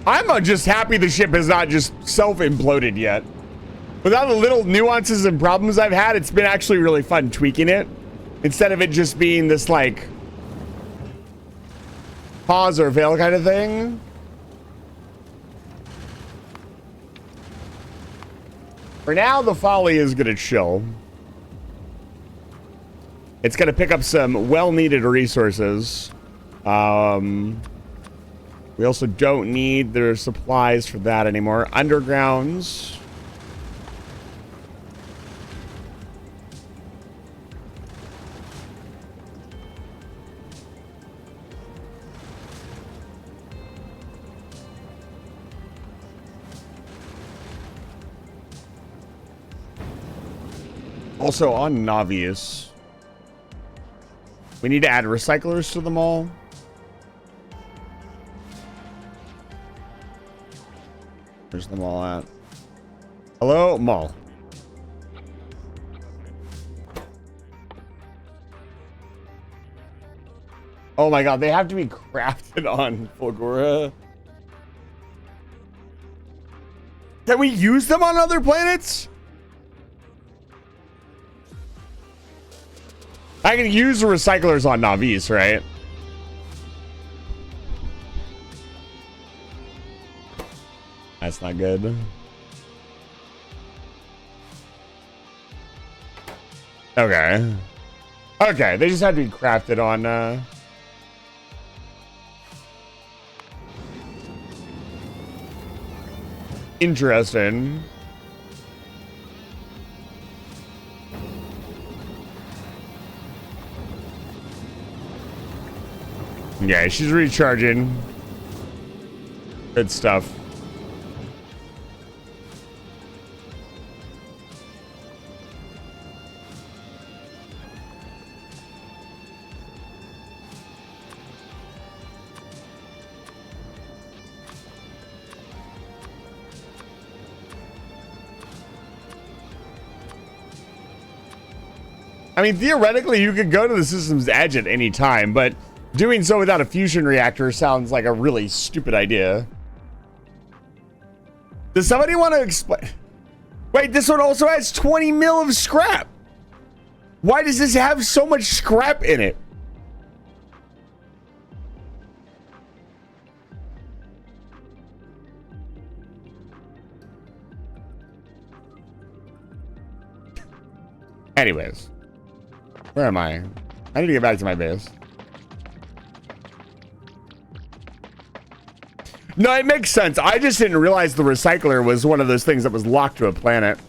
I'm just happy the ship has not just self-imploded yet. With all the little nuances and problems I've had, it's been actually really fun tweaking it. Instead of it just being this, like, pause or fail kind of thing. For now, the Folly is going to chill. It's going to pick up some well-needed resources. We also don't need their supplies for that anymore. Undergrounds. Also on Navius, we need to add recyclers to them all. Where's the mall at? Hello, mall. Oh my god, they have to be crafted on Fulgura. Can we use them on other planets? I can use the recyclers on Navis, right? That's not good. Okay. Okay, they just have to be crafted on, Interesting. Yeah, she's recharging. Good stuff. I mean, theoretically, you could go to the system's edge at any time, but doing so without a fusion reactor sounds like a really stupid idea. Does somebody want to explain? Wait, this one also has 20 mil of scrap. Why does this have so much scrap in it? Anyways, where am I? I need to get back to my base. No, it makes sense. I just didn't realize the recycler was one of those things that was locked to a planet.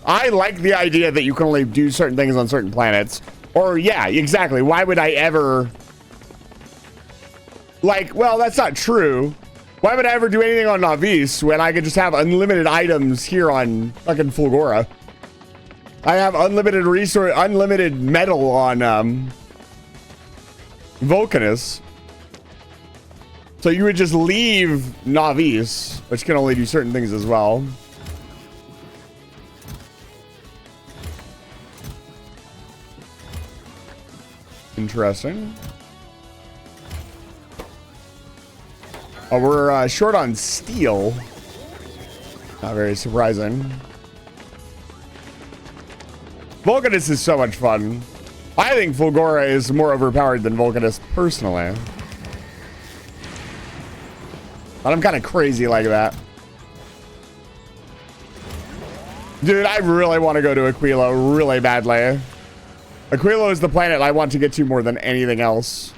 I like the idea that you can only do certain things on certain planets. Or, yeah, exactly. Why would I ever... Like, well, that's not true. Why would I ever do anything on Navis when I could just have unlimited items here on fucking Fulgora? I have unlimited resource, unlimited metal on Vulcanus. So you would just leave Navis, which can only do certain things as well. Interesting. Oh, we're short on steel. Not very surprising. Vulcanus is so much fun. I think Fulgora is more overpowered than Vulcanus personally. But I'm kind of crazy like that. Dude, I really want to go to Aquilo really badly. Aquilo is the planet I want to get to more than anything else.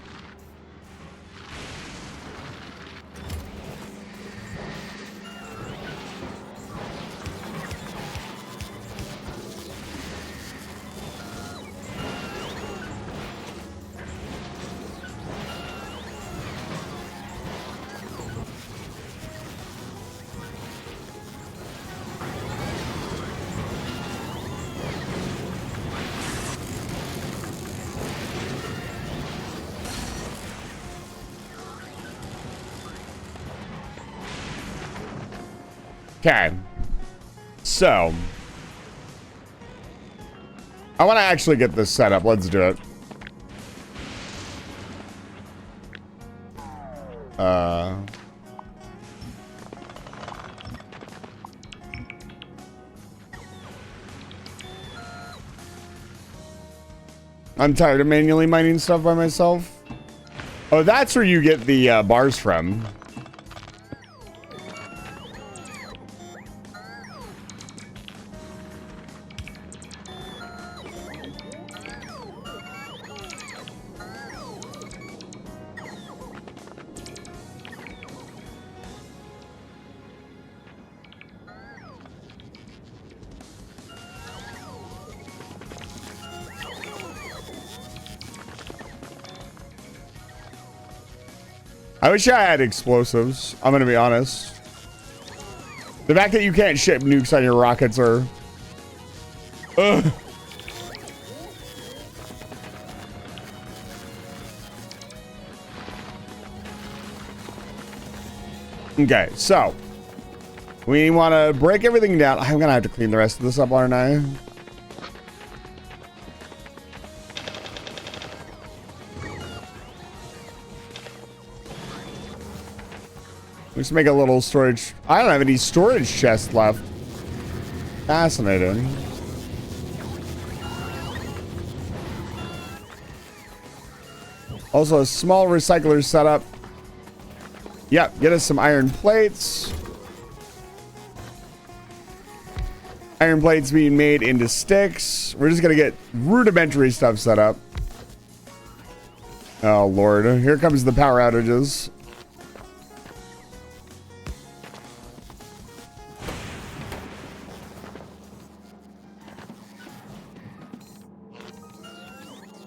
Okay, so I want to actually get this set up. Let's do it. I'm tired of manually mining stuff by myself. Oh, that's where you get the bars from. I wish I had explosives. I'm gonna be honest. The fact that you can't ship nukes on your rockets are... Ugh. Okay, so we want to break everything down. I'm gonna have to clean the rest of this up, aren't I? Let's make a little storage. I don't have any storage chests left. Fascinating. Also, a small recycler setup. Yep, get us some iron plates. Iron plates being made into sticks. We're just gonna get rudimentary stuff set up. Oh Lord, here comes the power outages.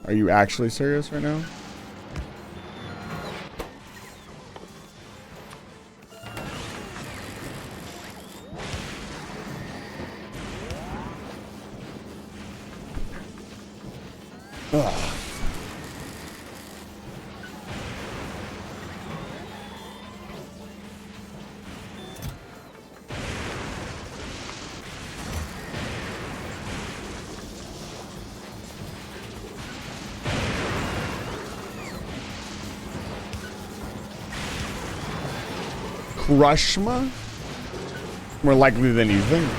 Are you actually serious right now? Ugh. Crushma? More likely than you think.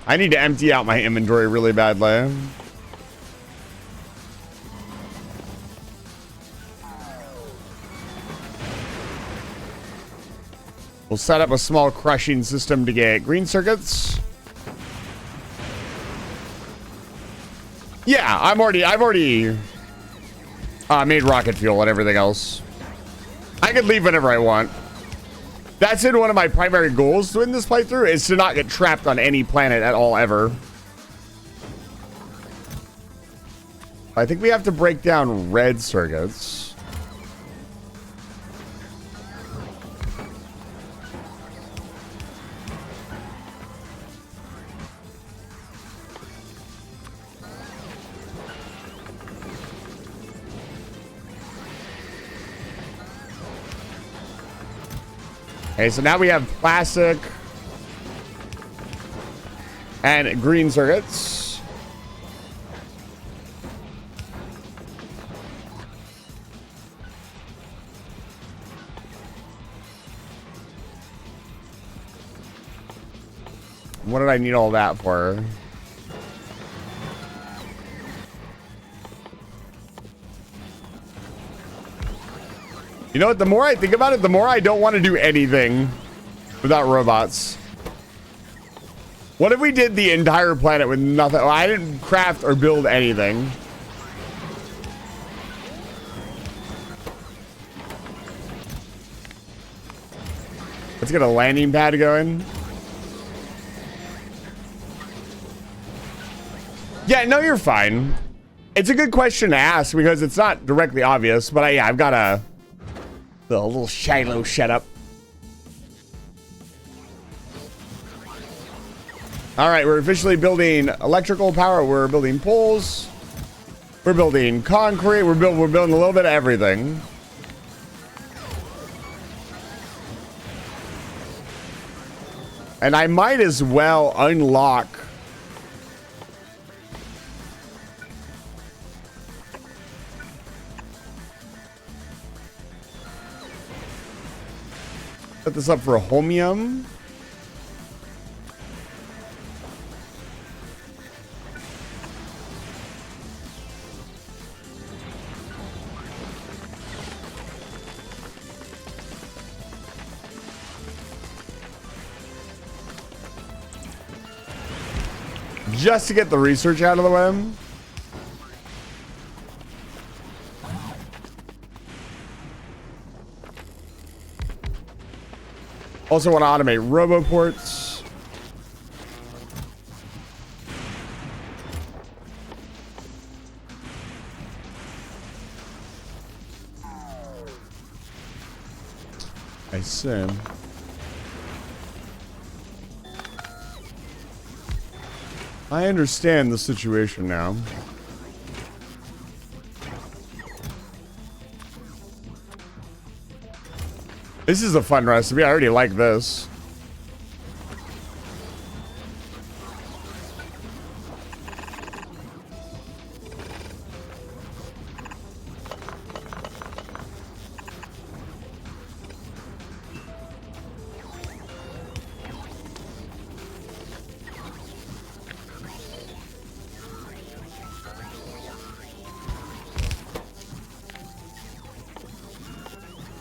I need to empty out my inventory really badly. We'll set up a small crushing system to get green circuits. Yeah, I've already made rocket fuel and everything else. I can leave whenever I want. That's in one of my primary goals in this playthrough, is to not get trapped on any planet at all ever. I think we have to break down red circuits. Okay, so now we have plastic and green circuits. What did I need all that for? You know what? The more I think about it, the more I don't want to do anything without robots. What if we did the entire planet with nothing? I didn't craft or build anything. Let's get a landing pad going. Yeah, no, you're fine. It's a good question to ask because it's not directly obvious, but yeah, I've got a little Shiloh setup. All right, we're officially building electrical power. We're building poles. We're building concrete. We're building a little bit of everything. And I might as well unlock set this up for a homium. Just to get the research out of the way. Also want to automate roboports. I see. I understand the situation now. This is a fun recipe. I already like this.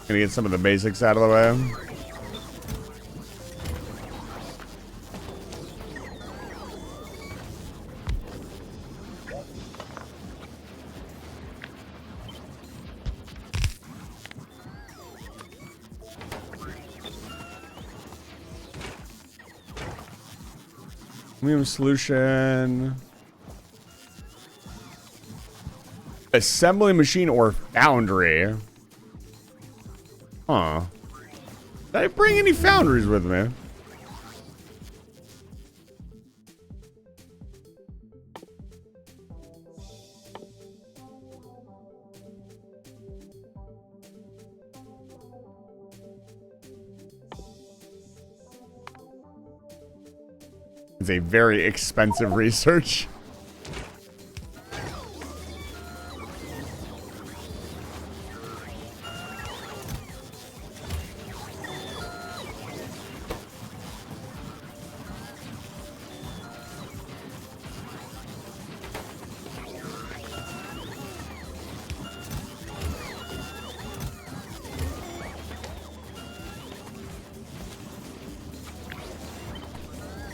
Gonna get some of the basics out of the way. Medium solution. Assembly machine or foundry. Huh. Did I bring any foundries with me? It's a very expensive research.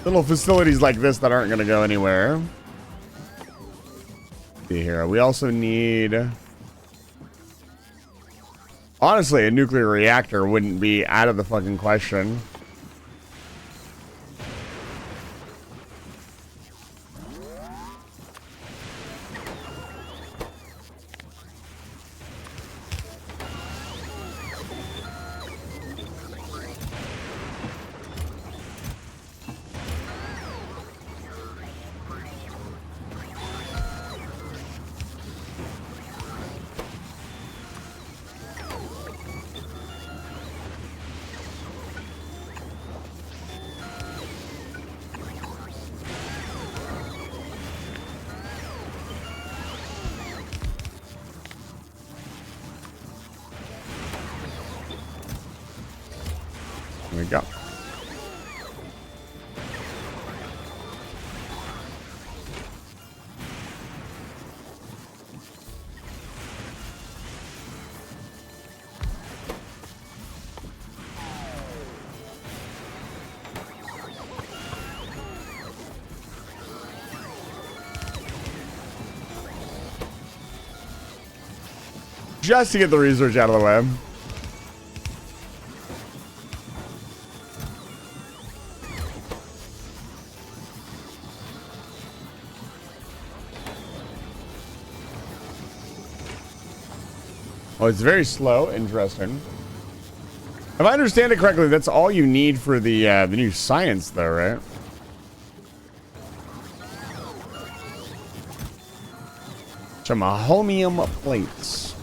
Little facilities like this that aren't going to go anywhere. Let's see here. We also need... Honestly, a nuclear reactor wouldn't be out of the fucking question. There we go. Just to get the research out of the way. Oh, it's very slow. Interesting. If I understand it correctly, that's all you need for the new science, though, right? Some chromium plates.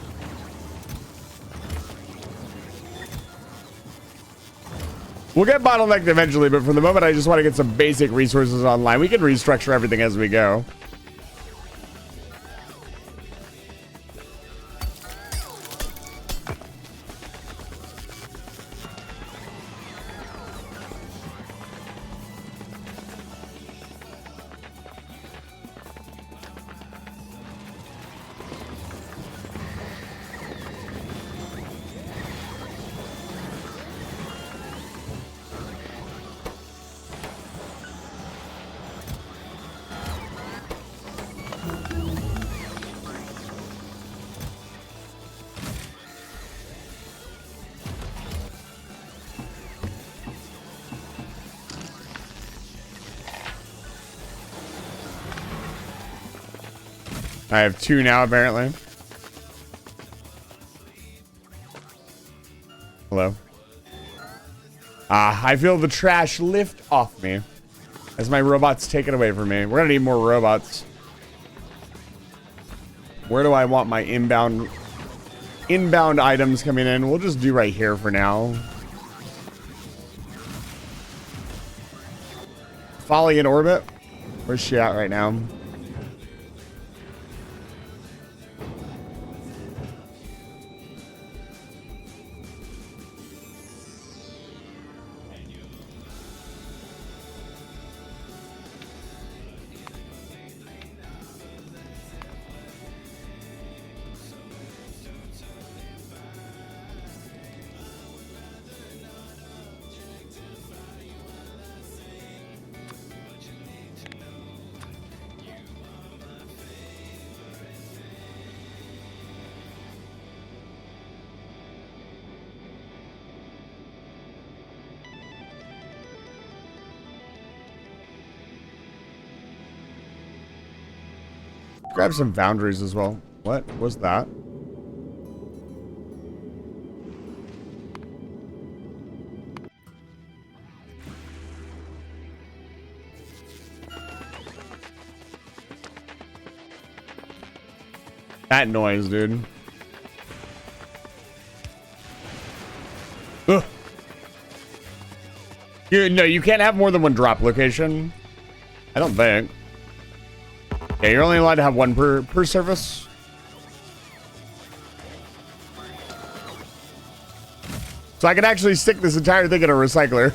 We'll get bottlenecked eventually, but for the moment, I just want to get some basic resources online. We can restructure everything as we go. I have 2 now, apparently. Hello. I feel the trash lift off me as my robots take it away from me. We're gonna need more robots. Where do I want my inbound items coming in? We'll just do right here for now. Folly in orbit. Where's she at right now? Grab some foundries as well. What was that? That noise, dude. Ugh. No, you can't have more than one drop location. I don't think. Yeah, you're only allowed to have one per service. So I can actually stick this entire thing in a recycler.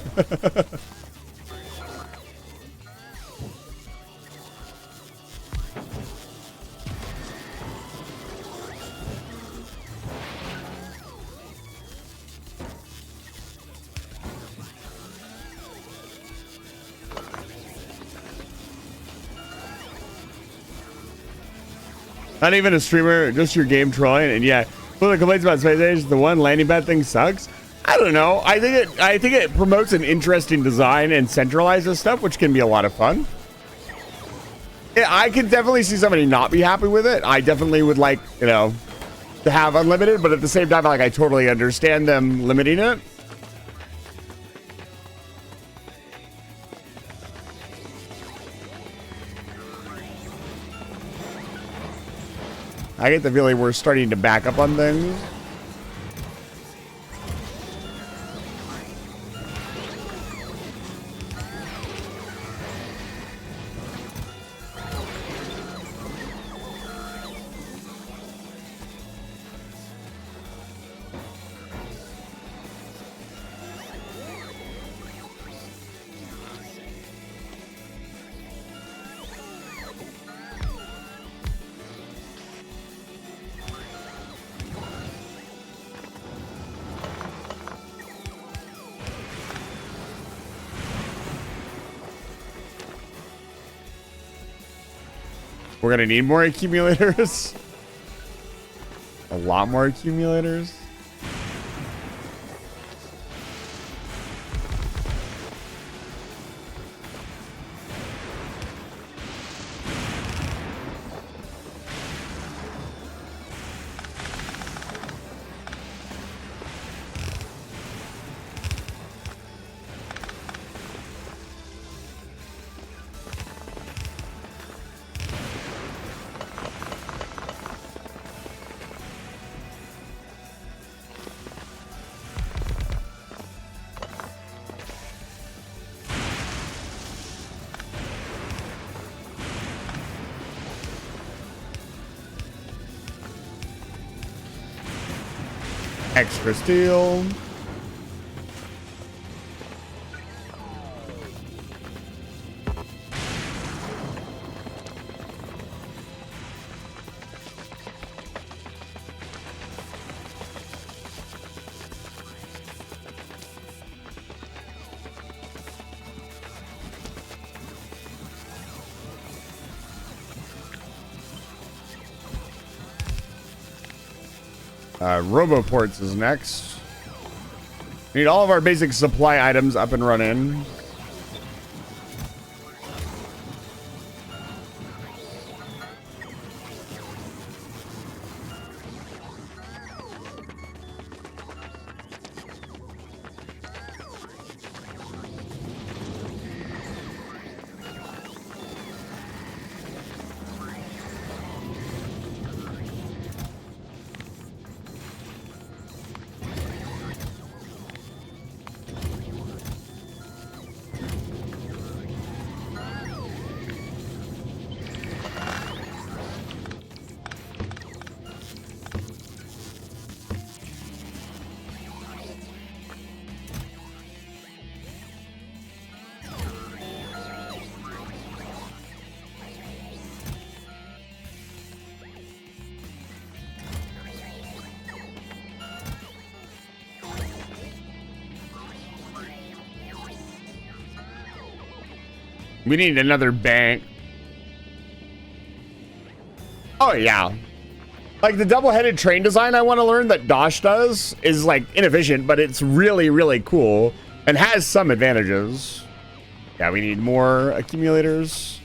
Not even a streamer, just your game trolling. And yeah, one of the complaints about Space Age, the one landing pad thing sucks. I don't know. I think it promotes an interesting design and centralizes stuff, which can be a lot of fun. Yeah, I can definitely see somebody not be happy with it. I definitely would like, you know, to have unlimited, but at the same time, like, I totally understand them limiting it. I get the feeling we're starting to back up on things. We're gonna need more accumulators. A lot more accumulators. Extra steel. Roboports is next. We need all of our basic supply items up and running. We need another bank. Oh, yeah. Like the double-headed train design I want to learn that Dosh does is like inefficient, but it's really, really cool and has some advantages. Yeah, we need more accumulators.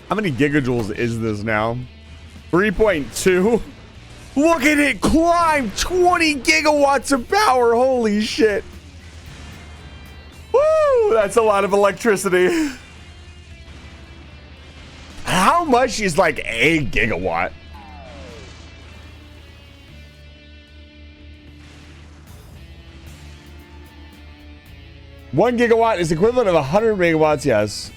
How many gigajoules is this now? 3.2. Look at it climb 20 gigawatts of power. Holy shit. Woo, that's a lot of electricity. How much is like a gigawatt? One gigawatt is equivalent of 100 megawatts, yes.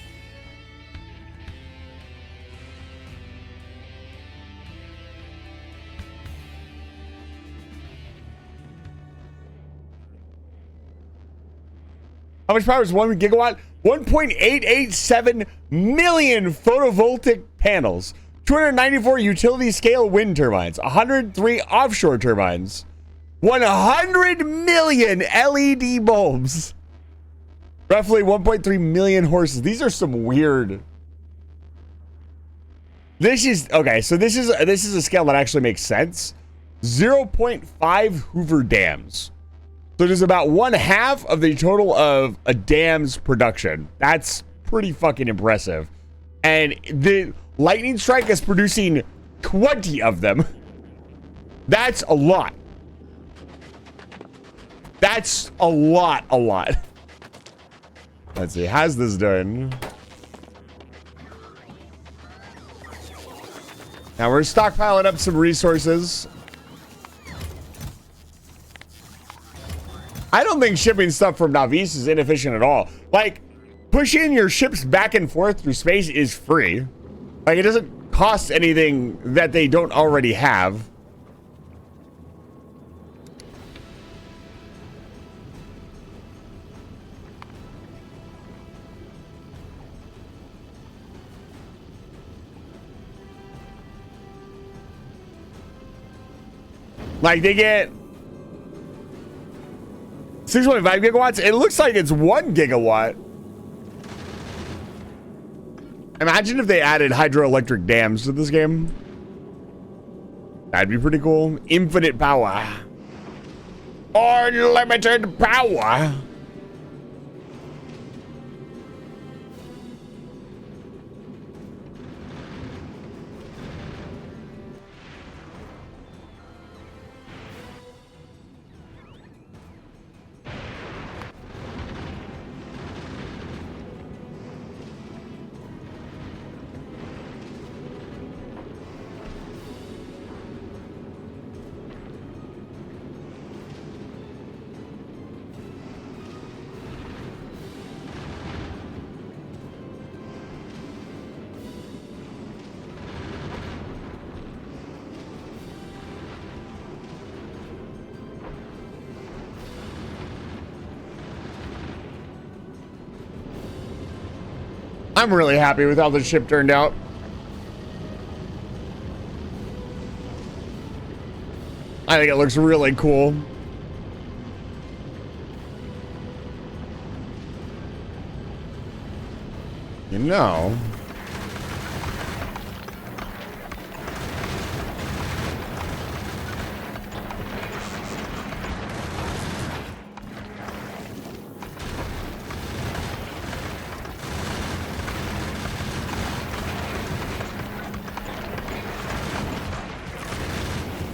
How much power is 1 gigawatt? 1.887 million photovoltaic panels, 294 utility scale wind turbines, 103 offshore turbines, 100 million LED bulbs, roughly 1.3 million horses. These are some weird. This is okay. So this is a scale that actually makes sense. 0.5 Hoover dams. So it is about 1/2 of the total of a dam's production. That's pretty fucking impressive. And the lightning strike is producing 20 of them. That's a lot. That's a lot. Let's see. How's this doing? Now we're stockpiling up some resources. I don't think shipping stuff from Navis is inefficient at all. Like, pushing your ships back and forth through space is free. Like, it doesn't cost anything that they don't already have. Like, they get 6.5 gigawatts. It looks like it's 1 gigawatt. Imagine if they added hydroelectric dams to this game. That'd be pretty cool. Infinite power. Unlimited power. I'm really happy with how the ship turned out. I think it looks really cool. You know.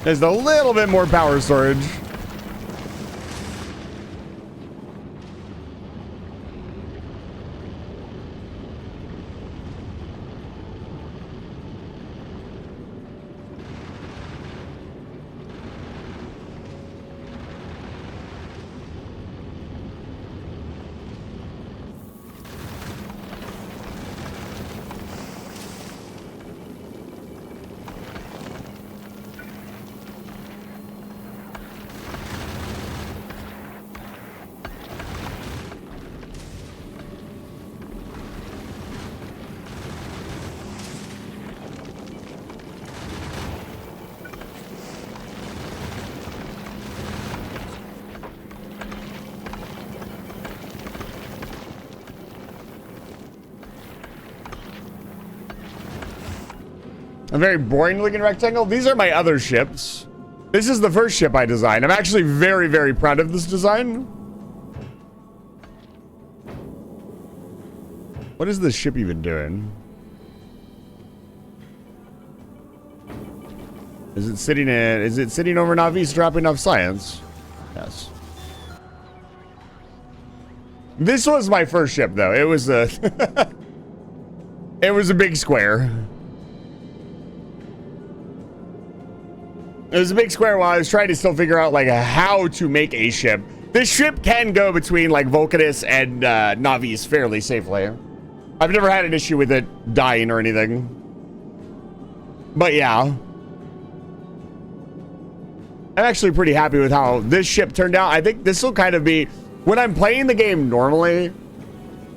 There's a little bit more power storage. A very boring looking rectangle. These are my other ships. This is the first ship I designed. I'm actually very, very proud of this design. What is this ship even doing? Is it sitting over Navi's dropping off science? Yes. This was my first ship, though. It was a it was a big square. It was a big square while I was trying to still figure out like how to make a ship. This ship can go between like Vulcanus and Navis fairly safely. I've never had an issue with it dying or anything. But yeah. I'm actually pretty happy with how this ship turned out. I think this will kind of be, when I'm playing the game normally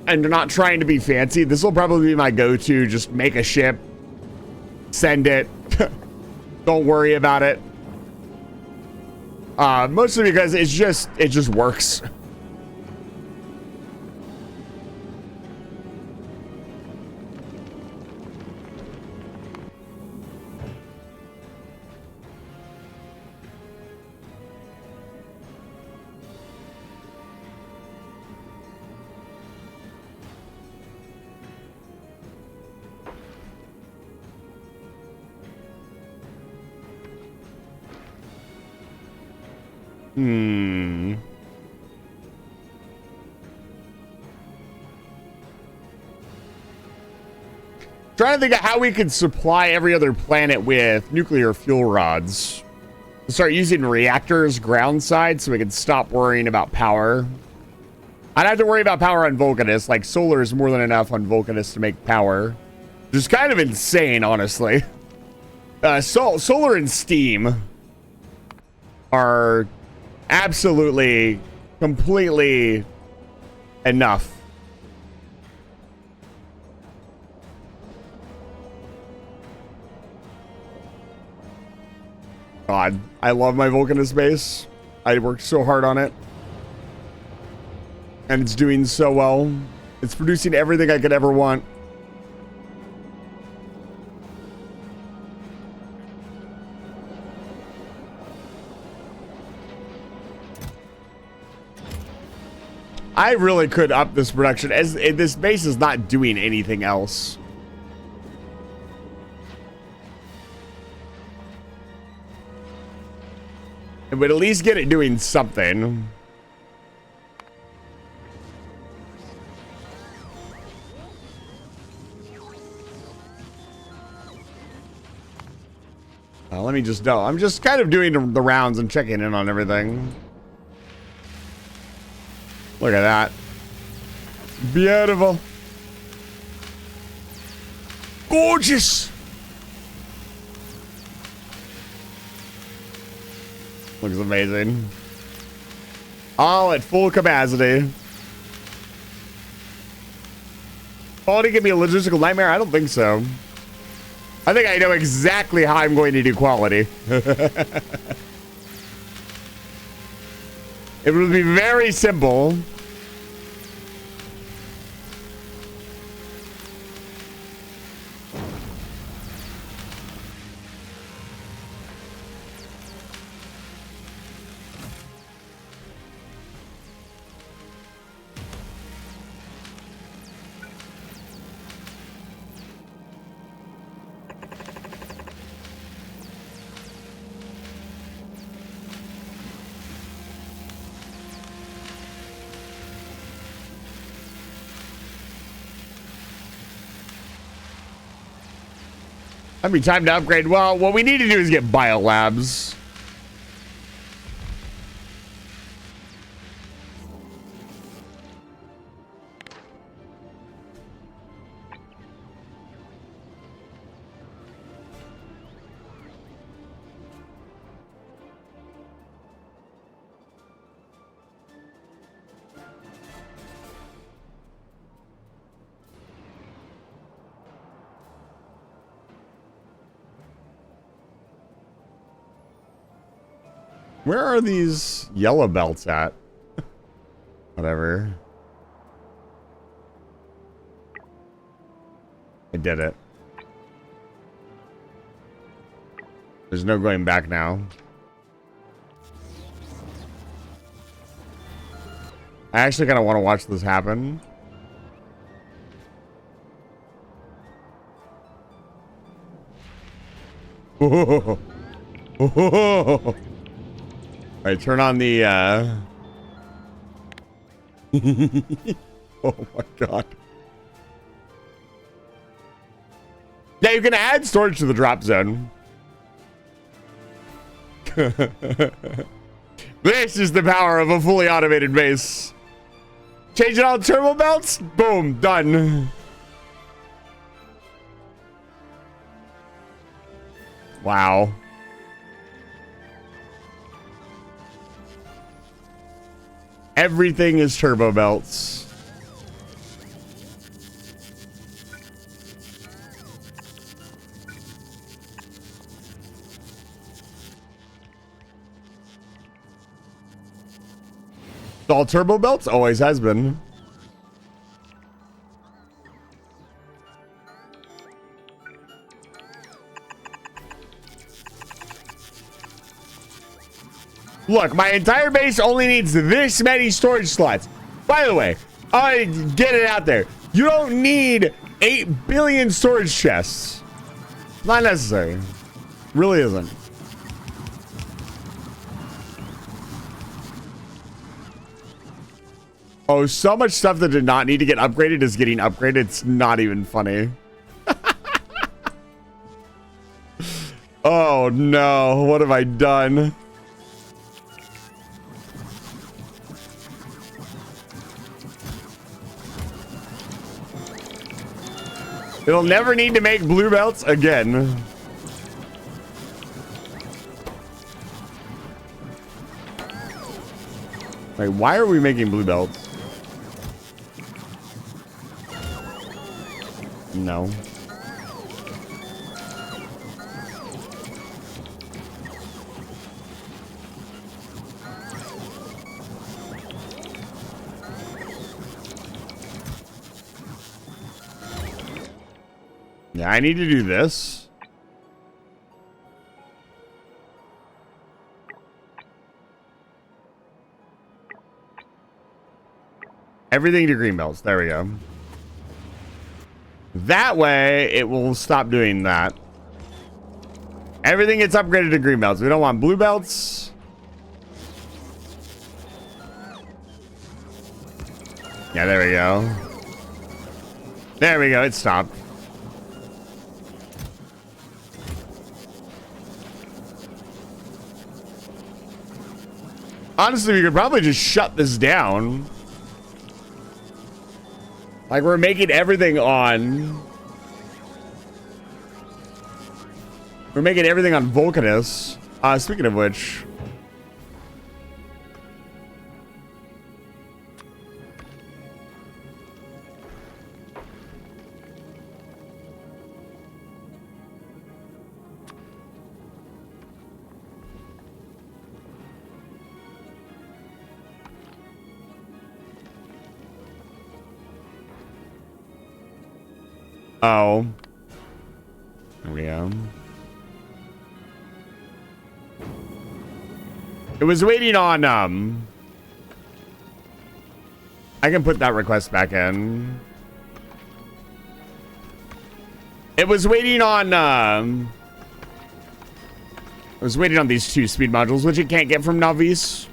and not trying to be fancy, this will probably be my go-to. Just make a ship, send it, don't worry about it. Mostly because it just works. Trying to think of how we could supply every other planet with nuclear fuel rods. Start using reactors ground side so we can stop worrying about power. I'd have to worry about power on Vulcanus. Like, solar is more than enough on Vulcanus to make power. Which is kind of insane, honestly. Solar and steam are absolutely, completely enough. God, I love my Vulcanus base. I worked so hard on it. And it's doing so well. It's producing everything I could ever want. I really could up this production, as this base is not doing anything else. It would at least get it doing something. Let me just know. I'm just kind of doing the rounds and checking in on everything. Look at that. Beautiful. Gorgeous. Looks amazing. All at full capacity. Quality can be a logistical nightmare? I don't think so. I think I know exactly how I'm going to do quality. It would be very simple. That'd be time to upgrade. Well, what we need to do is get biolabs. Where are these yellow belts at? Whatever. I did it. There's no going back now. I actually kind of want to watch this happen. All right, turn on the oh my god. Yeah, you can add storage to the drop zone. This is the power of a fully automated base. Change it on turbo belts. Boom, done. Wow. Everything is turbo belts. All turbo belts, always has been. Look, my entire base only needs this many storage slots. By the way, I get it out there. You don't need 8 billion storage chests. Not necessary. Really isn't. Oh, so much stuff that did not need to get upgraded is getting upgraded. It's not even funny. Oh no, what have I done? It'll never need to make blue belts again. Wait, why are we making blue belts? No. Yeah, I need to do this. Everything to green belts. There we go. That way, it will stop doing that. Everything gets upgraded to green belts. We don't want blue belts. Yeah, there we go. There we go. It stopped. Honestly, we could probably just shut this down. Like, we're making everything on... We're making everything on Vulcanus. Speaking of which... Oh. There we go. It was waiting on, I can put that request back in. It was waiting on, I was waiting on these 2 speed modules, which it can't get from Navis.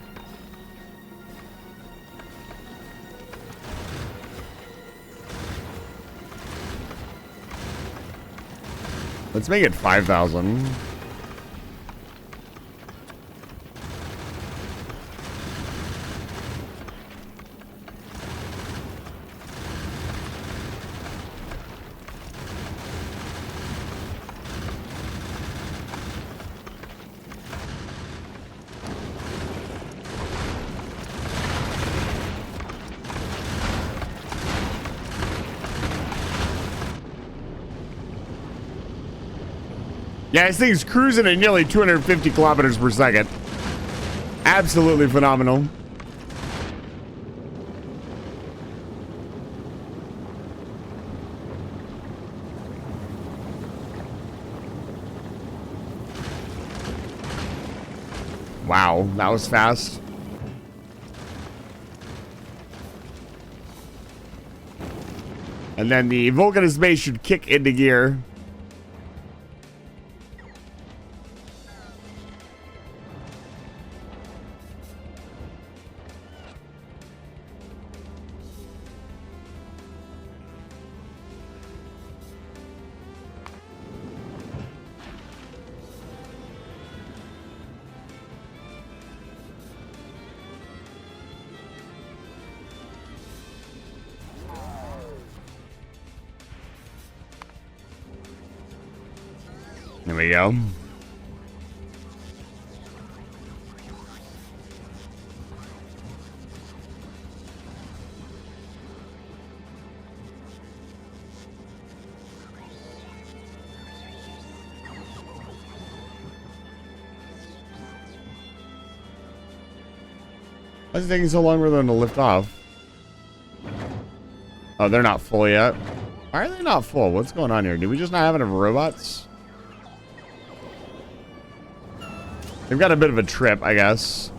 Let's make it 5,000. Yeah, this thing's cruising at nearly 250 kilometers per second. Absolutely phenomenal. Wow, that was fast. And then the Vulcanus base should kick into gear. There we go. Why is it taking so long for them to lift off? Oh, they're not full yet. Why are they not full? What's going on here? Do we just not have enough robots? They've got a bit of a trip, I guess.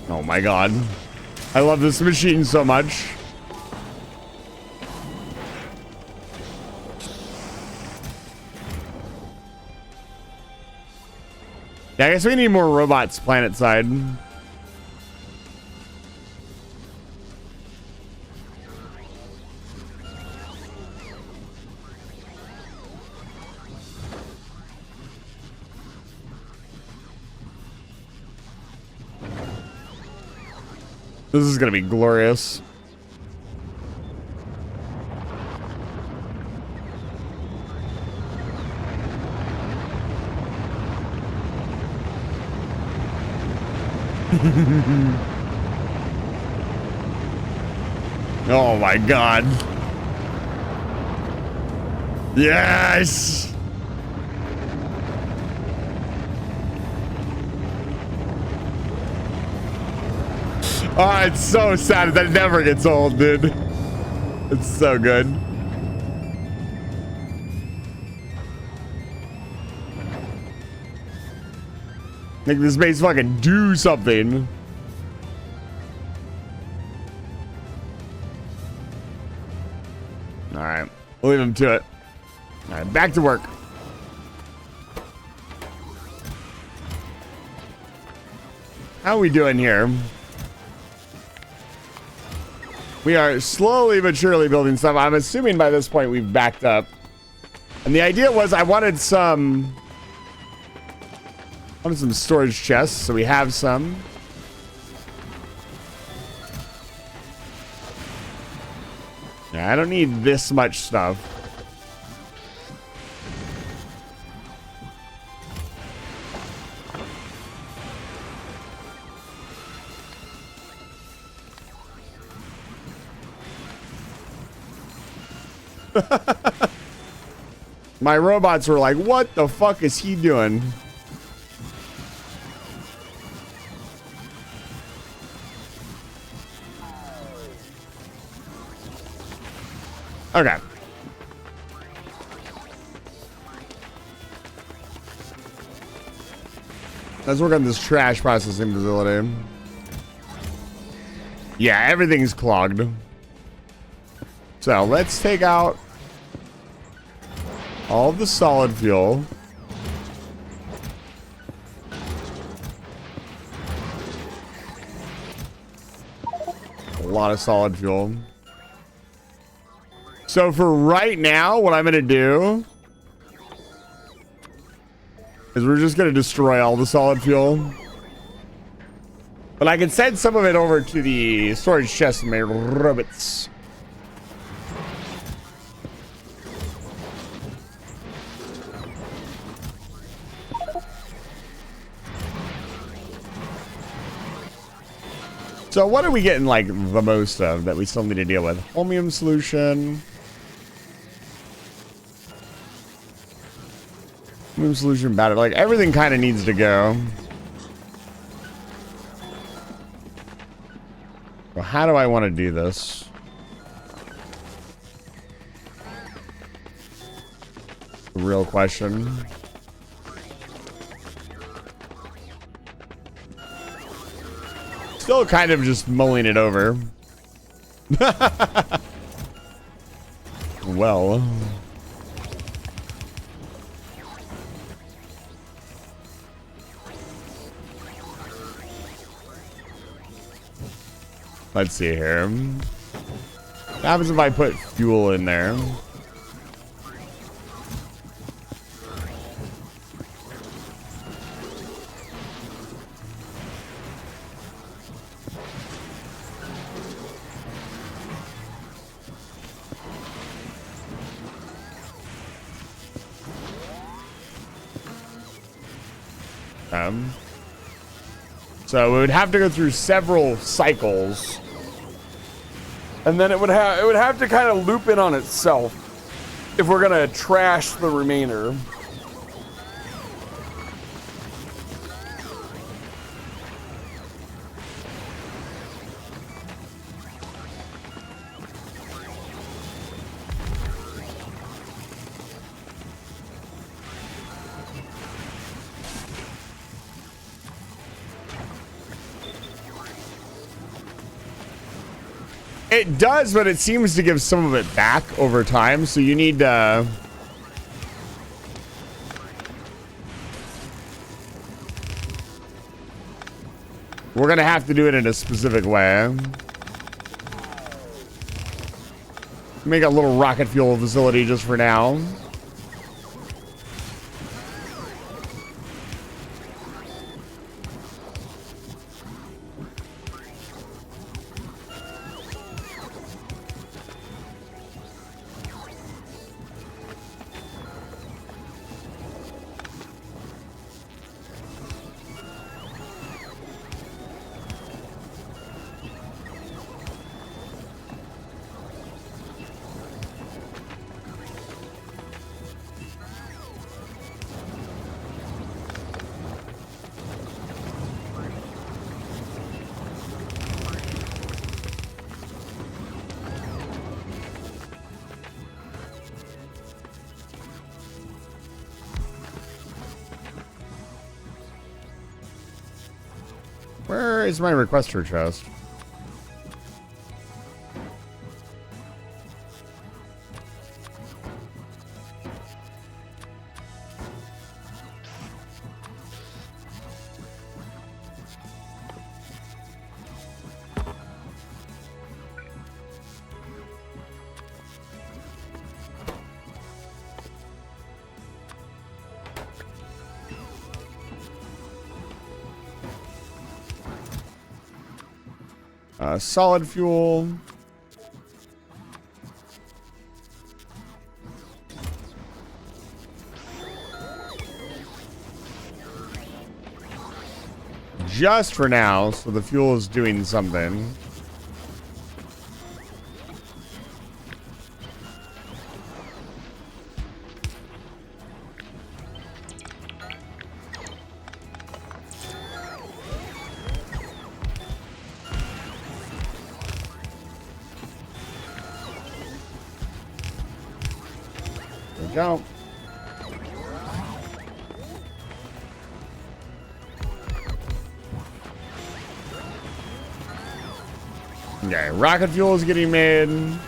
Oh my god. I love this machine so much. Yeah, I guess we need more robots planet side. This is gonna be glorious. Oh my god. Yes! Oh, it's so sad that it never gets old, dude. It's so good. Make this base fucking do something. All right, we'll leave him to it. All right, back to work. How are we doing here? We are slowly but surely building stuff. I'm assuming by this point we've backed up. And the idea was I wanted some storage chests, so we have some. Yeah, I don't need this much stuff. My robots were like, what the fuck is he doing? Okay. Let's work on this trash processing facility. Yeah, everything's clogged. So let's take out all of the solid fuel. A lot of solid fuel. So for right now, what I'm going to do is we're just going to destroy all the solid fuel. But I can send some of it over to the storage chest in my robots. So what are we getting like the most of that we still need to deal with? Holmium solution. Holmium solution battery. Like everything kind of needs to go. Well, how do I want to do this? The real question. Still kind of just mulling it over. Well. Let's see here. What happens if I put fuel in there? So we would have to go through several cycles, and then it would have to kind of loop in on itself if we're gonna trash the remainder. It does, but it seems to give some of it back over time, so you need to... We're gonna have to do it in a specific way. Make a little rocket fuel facility just for now. Where is my requester chest? Solid fuel. Just for now, so the fuel is doing something. Go. Okay, rocket fuel is getting made.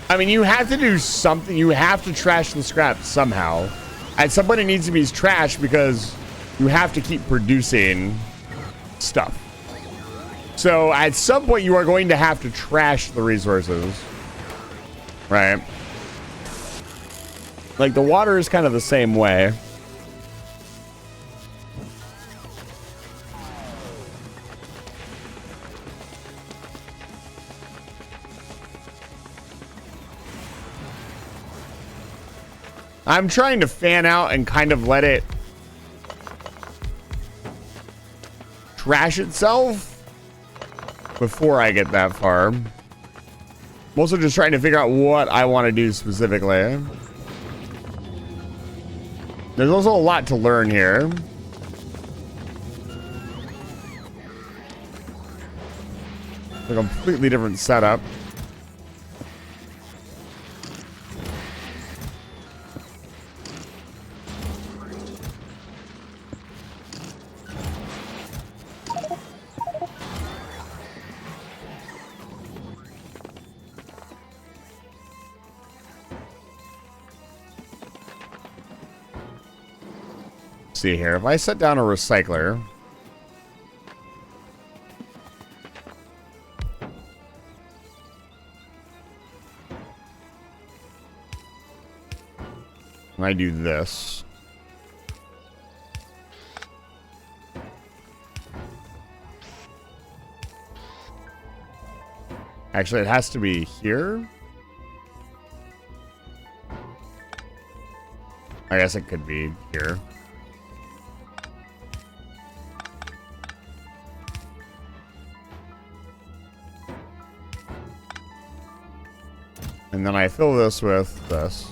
I mean, you have to do something. You have to trash the scrap somehow. At some point, it needs to be trashed because you have to keep producing stuff. So at some point, you are going to have to trash the resources. Right? Like, the water is kind of the same way. I'm trying to fan out and kind of let it trash itself before I get that far. I'm also just trying to figure out what I want to do specifically. There's also a lot to learn here. A completely different setup. See here, if I set down a recycler, And I do this. Actually, it has to be here. I guess it could be here. And then I fill this with this.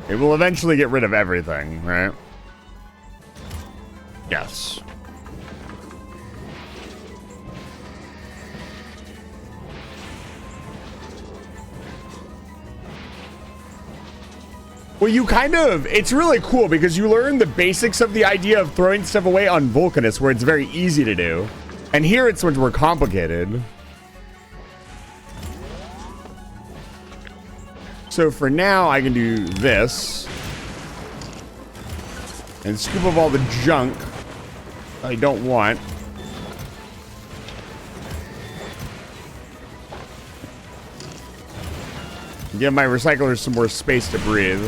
It will eventually get rid of everything, right? Yes. Well, you kind of, it's really cool because you learn the basics of the idea of throwing stuff away on Vulcanus, where it's very easy to do. And here it's much more complicated. So for now, I can do this. And scoop up all the junk I don't want. Give my recyclers some more space to breathe.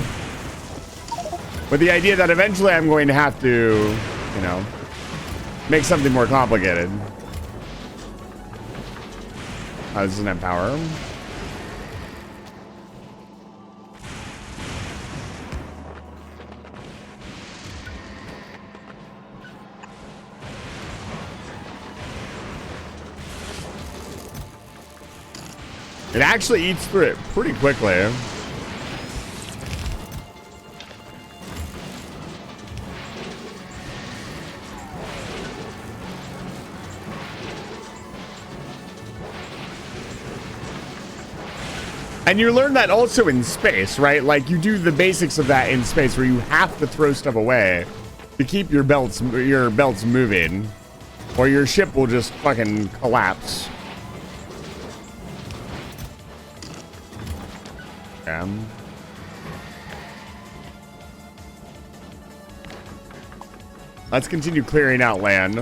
With the idea that eventually I'm going to have to, you know, make something more complicated. Oh, this doesn't have power. It actually eats through it pretty quickly. And you learn that also in space, right? Like, you do the basics of that in space where you have to throw stuff away to keep your belts moving, or your ship will just fucking collapse. Let's continue clearing out land.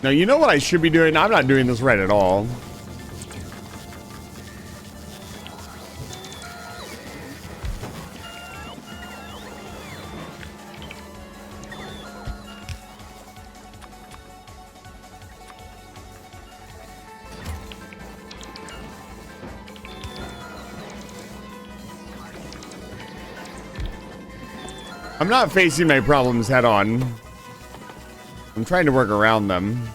Now, you know what I should be doing? I'm not doing this right at all. I'm not facing my problems head on. I'm trying to work around them.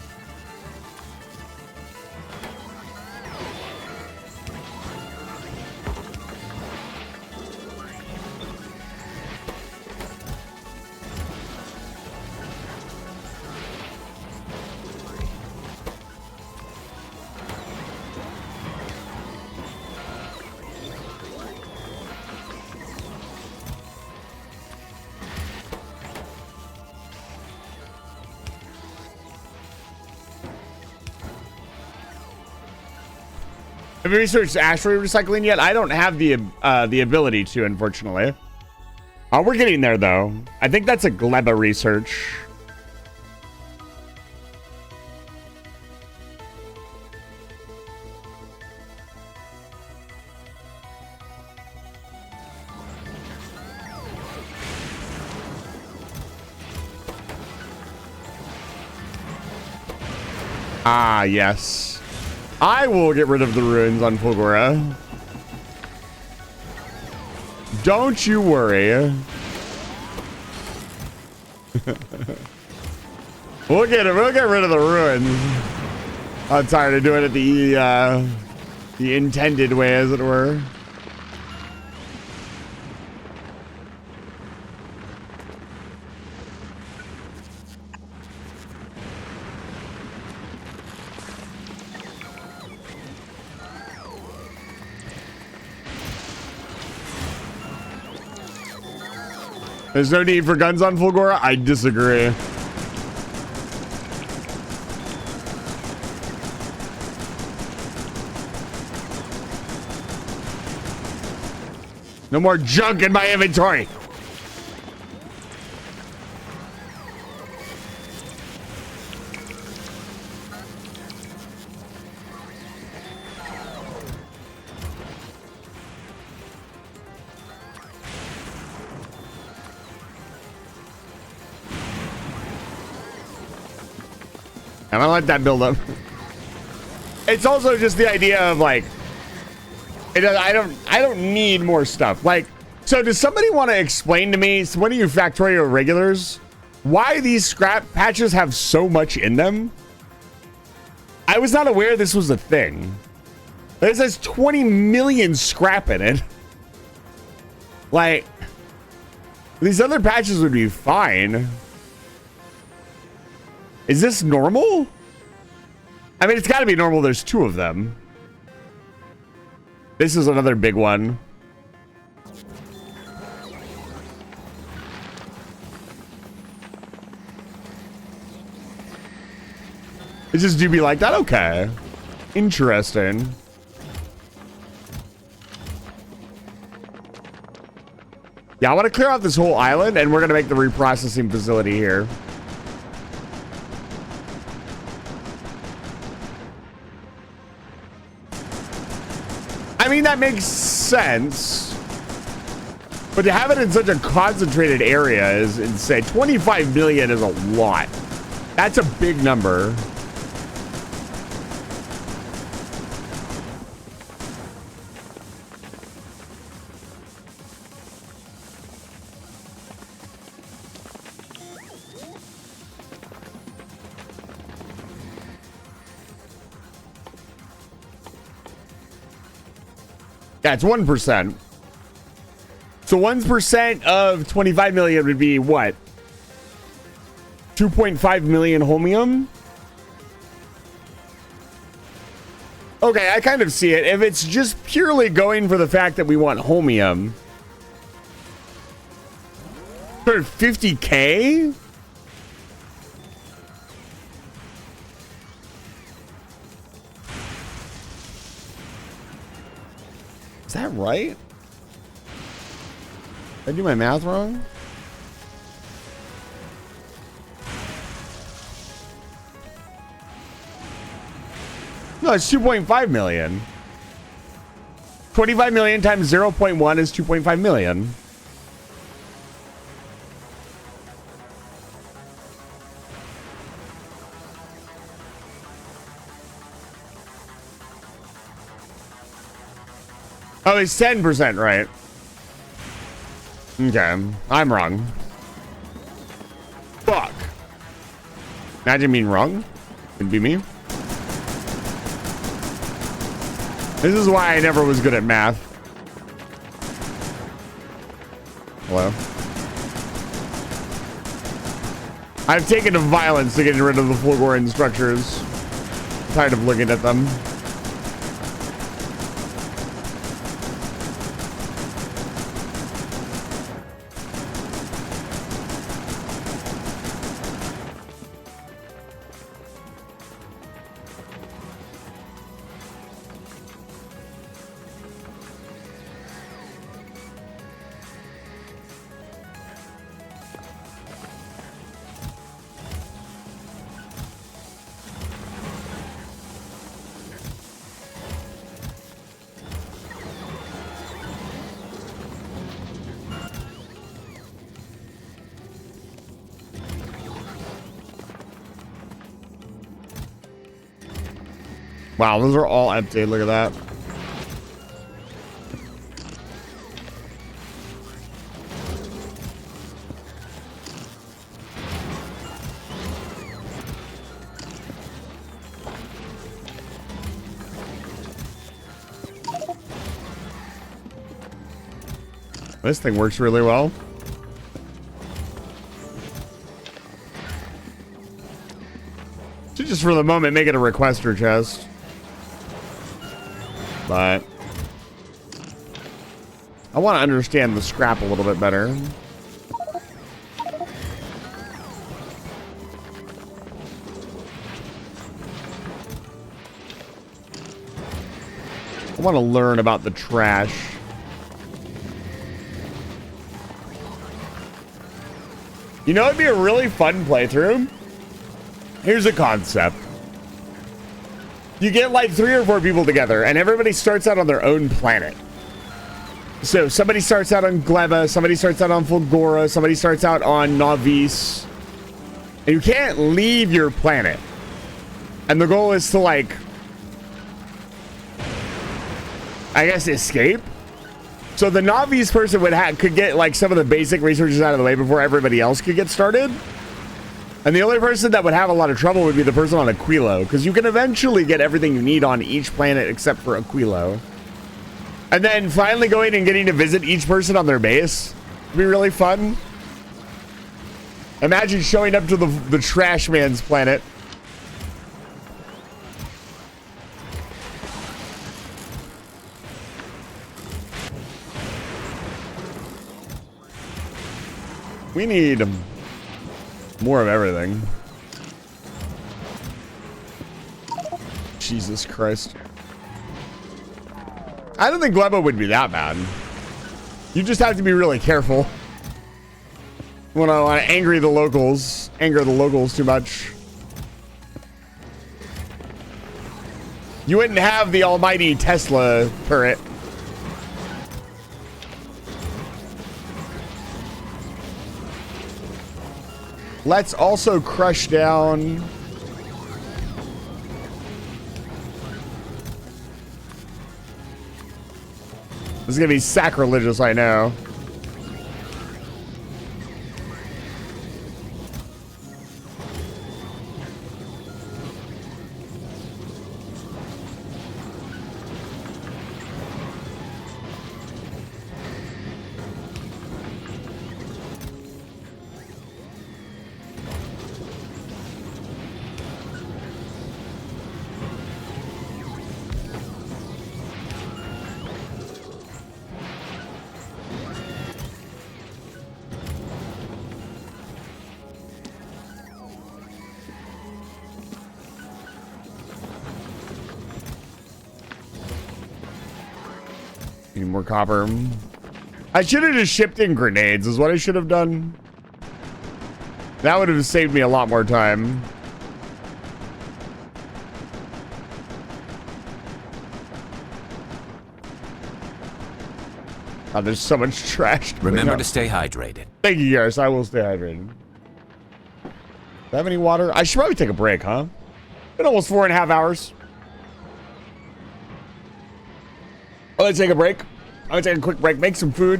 Have you researched asteroid recycling yet? I don't have the ability to, unfortunately. We're getting there, though. I think that's a Gleba research. Ah, yes. I will get rid of the ruins on Fulgora. Don't you worry. We'll get rid of the ruins. I'm tired of doing it the intended way, as it were. There's no need for guns on Fulgora? I disagree. No more junk in my inventory. And I like that build up. It's also just the idea of like, I don't need more stuff. Like, so does somebody want to explain to me, one of you Factorio regulars, why these scrap patches have so much in them? I was not aware this was a thing. It says 20 million scrap in it. Like, these other patches would be fine. Is this normal? I mean, it's got to be normal. There's 2 of them. This is another big one. It's just do be like that? Okay. Interesting. Yeah, I want to clear out this whole island, and we're going to make the reprocessing facility here. I mean, that makes sense. But to have it in such a concentrated area is insane. 25 million is a lot. That's a big number. Yeah, it's 1%. So 1% of 25 million would be what? 2.5 million holmium? Okay, I kind of see it. If it's just purely going for the fact that we want holmium. For 50K? Is that right? Did I do my math wrong? No, it's 2.5 million. 25 million times 0.1 is 2.5 million. Oh, it's 10%, right? Okay, I'm wrong. Fuck. Imagine being wrong. It'd be me. This is why I never was good at math. Hello? I've taken to violence to getting rid of the Fulgurian structures. I'm tired of looking at them. Wow, those are all empty. Look at that. This thing works really well. Should just for the moment make it a requester chest. But I want to understand the scrap a little bit better. I want to learn about the trash. You know, it'd be a really fun playthrough. Here's a concept. You get like 3 or 4 people together and everybody starts out on their own planet. So somebody starts out on Gleba, somebody starts out on Fulgora, somebody starts out on Novice. And you can't leave your planet. And the goal is to, like, I guess, escape. So the novice person could get, like, some of the basic resources out of the way before everybody else could get started. And the only person that would have a lot of trouble would be the person on Aquilo, because you can eventually get everything you need on each planet except for Aquilo. And then finally going and getting to visit each person on their base would be really fun. Imagine showing up to the trash man's planet. We need more of everything. Jesus Christ. I don't think Glebo would be that bad. You just have to be really careful. You want to anger the locals too much. You wouldn't have the almighty Tesla turret. Let's also crush down. This is gonna be sacrilegious, I know. Need more copper. I should have just shipped in grenades is what I should have done. That would have saved me a lot more time. Oh, there's so much trash. Remember to stay hydrated. Thank you, Garrus. I will stay hydrated. Do I have any water? I should probably take a break, huh? Been almost 4.5 hours. Oh, let's take a break. I'm gonna take a quick break, make some food.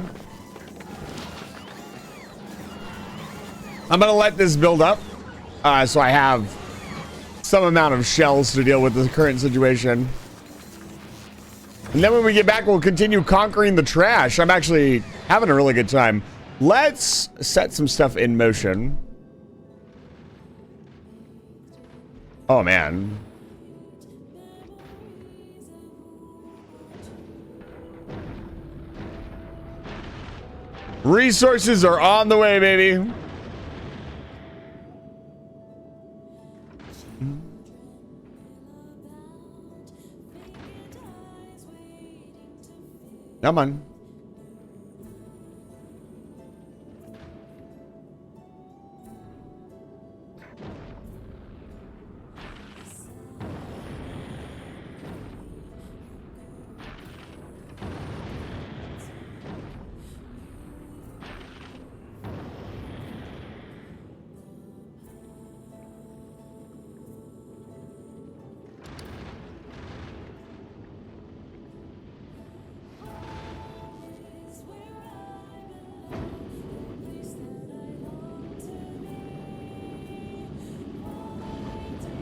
I'm gonna let this build up, so I have some amount of shells to deal with the current situation. And then when we get back, we'll continue conquering the trash. I'm actually having a really good time. Let's set some stuff in motion. Oh, man. Resources are on the way, baby. Come on.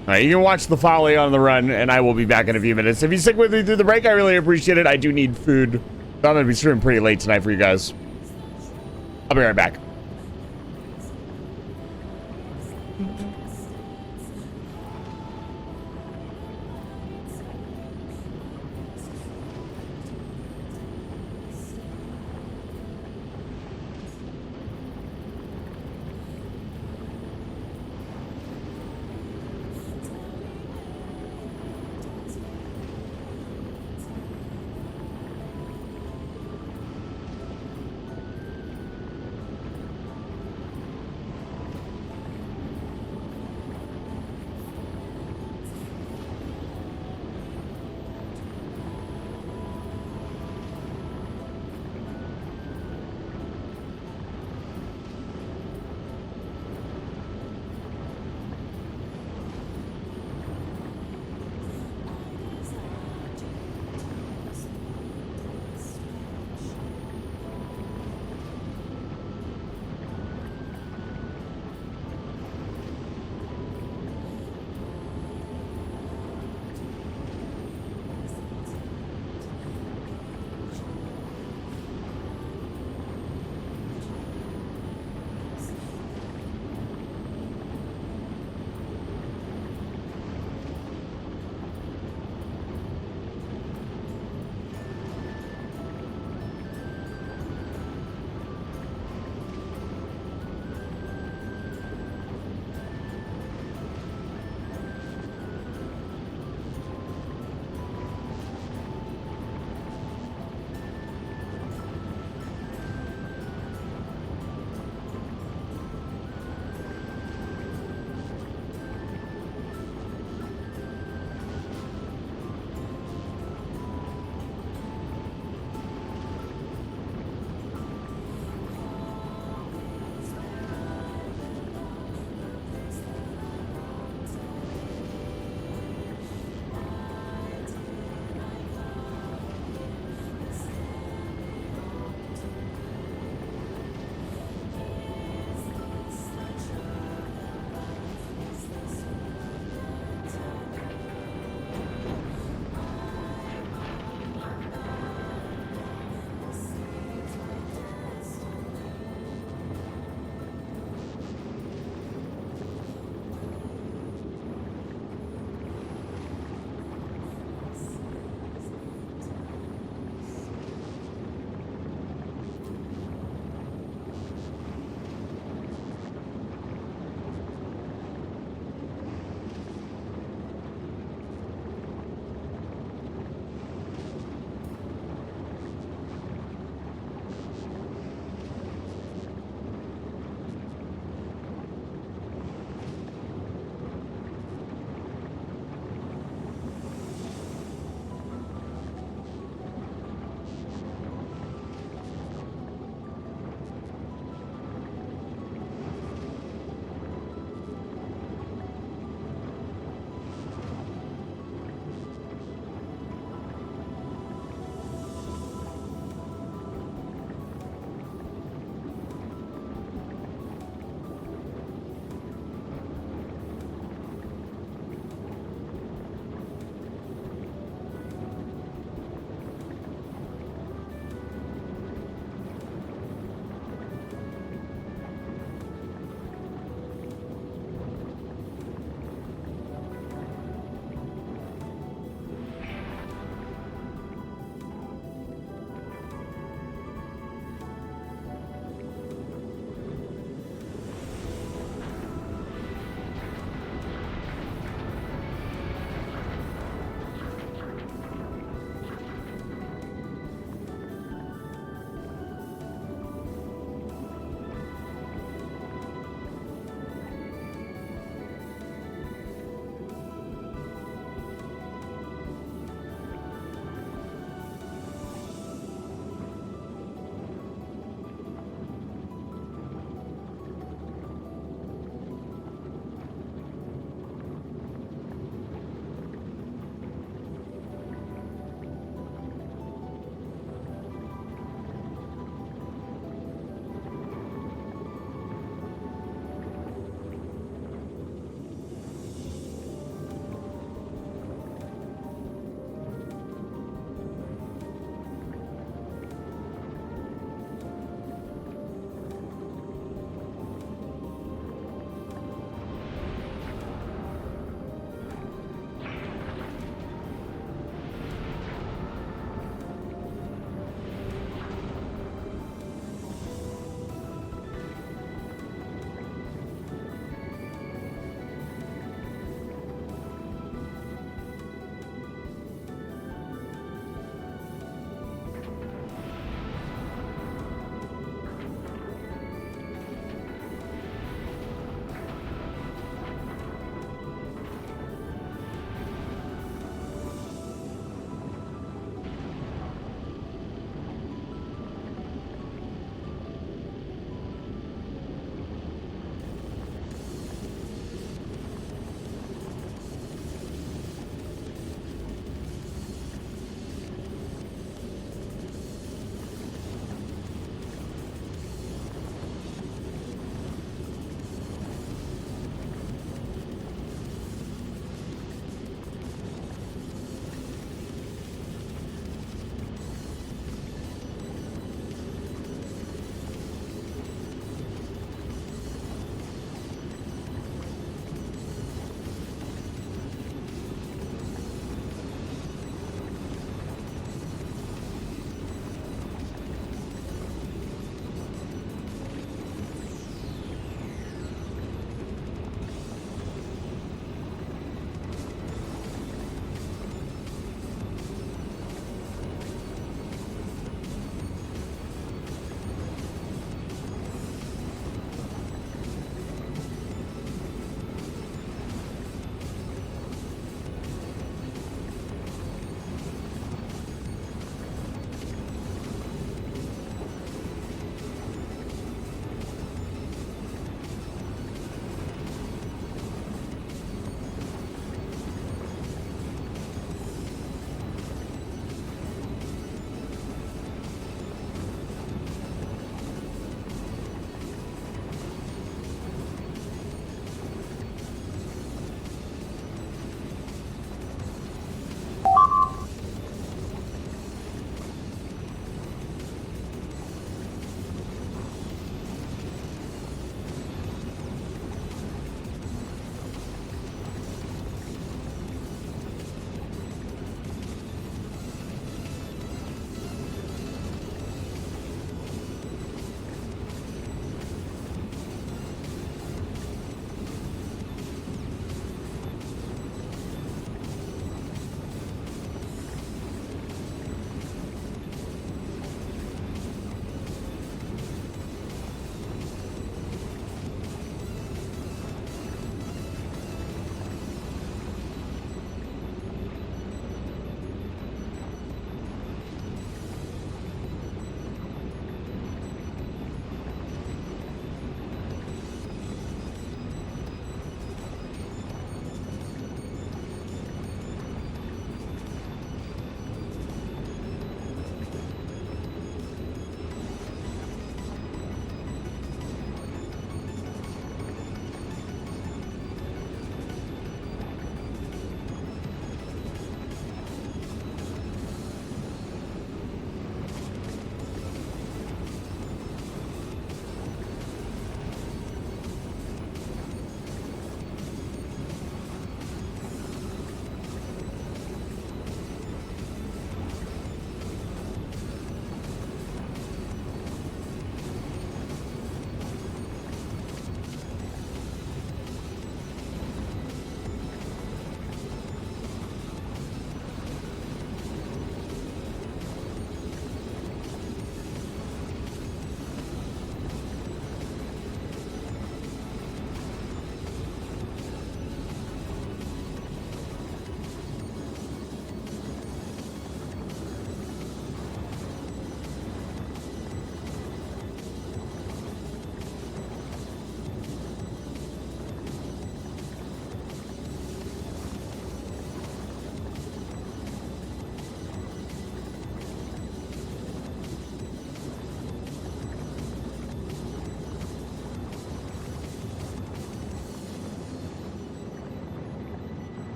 All right, you can watch the folly on the run, and I will be back in a few minutes. If you stick with me through the break, I really appreciate it. I do need food. I'm going to be streaming pretty late tonight for you guys. I'll be right back.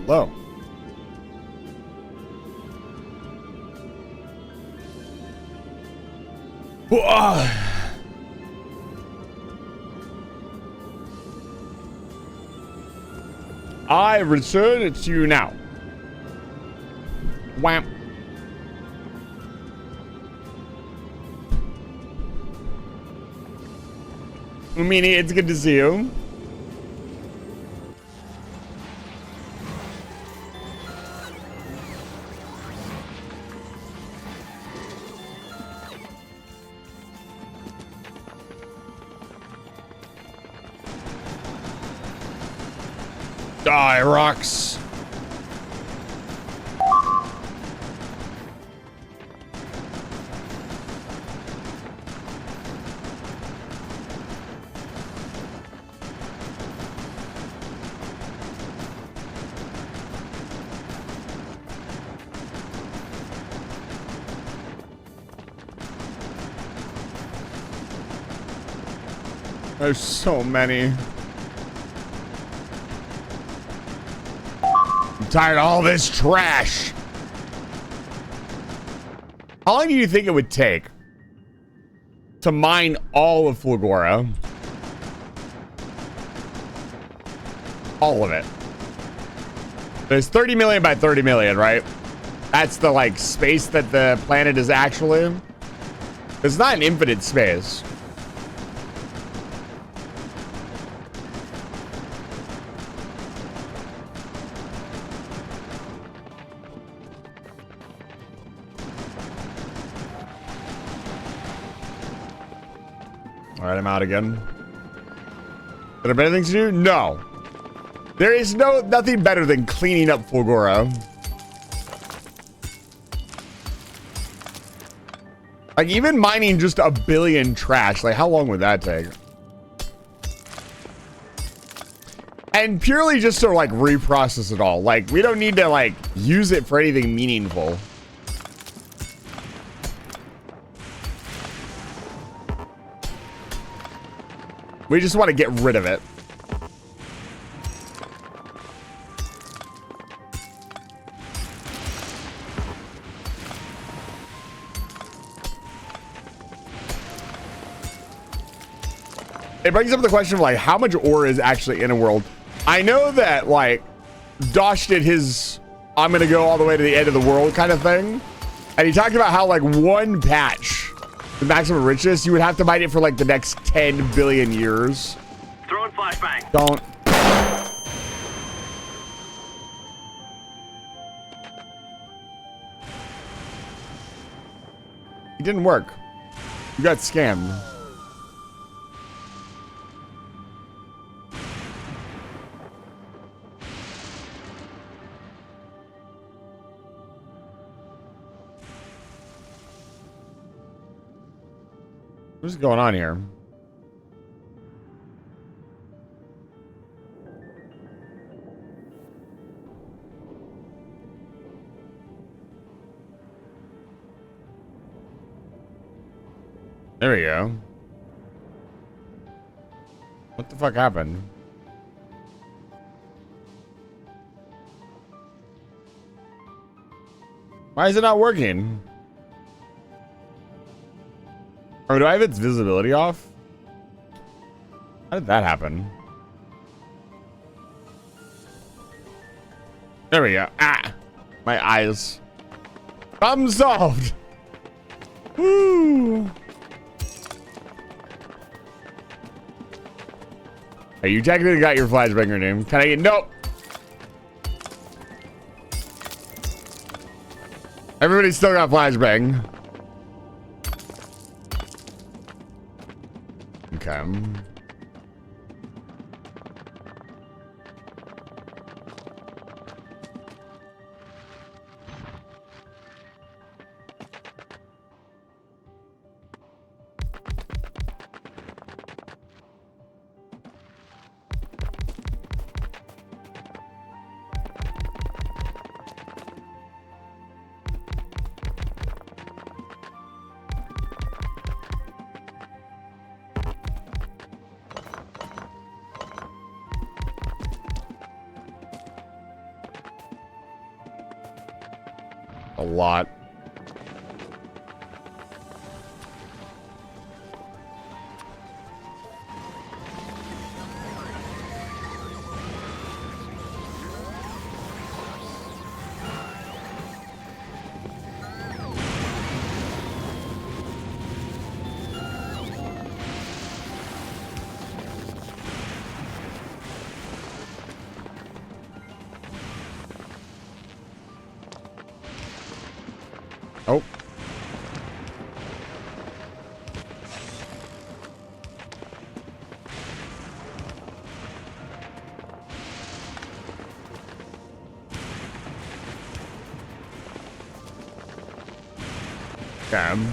Hello. Whoa. I return it to you now. Wham. Umini, it's good to see you. Die, rocks. There's so many. I'm tired of all this trash. How long do you think it would take to mine all of Flagora? All of it. There's 30 million by 30 million, right? That's the like space that the planet is actually. It's not an infinite space. All right, I'm out again. Are there better things to do? No. There is nothing better than cleaning up Fulgora. Like, even mining just a billion trash, like, how long would that take? And purely just to, like, reprocess it all. Like, we don't need to, like, use it for anything meaningful. We just want to get rid of it. It brings up the question of like how much ore is actually in a world. I know that like Dosh did his I'm gonna go all the way to the end of the world kind of thing. And he talked about how like one patch, the maximum richness, you would have to mine it for like the next 10 billion years. Throwing flashbang. Don't. It didn't work. You got scammed. What's going on here? There we go. What the fuck happened? Why is it not working? Or do I have its visibility off? How did that happen? There we go. Ah! My eyes. Problem solved! Woo! Hey, you technically got your flashbanger name. Can I get... Nope! Everybody's still got flashbang. Okay. A lot. Oh. Damn.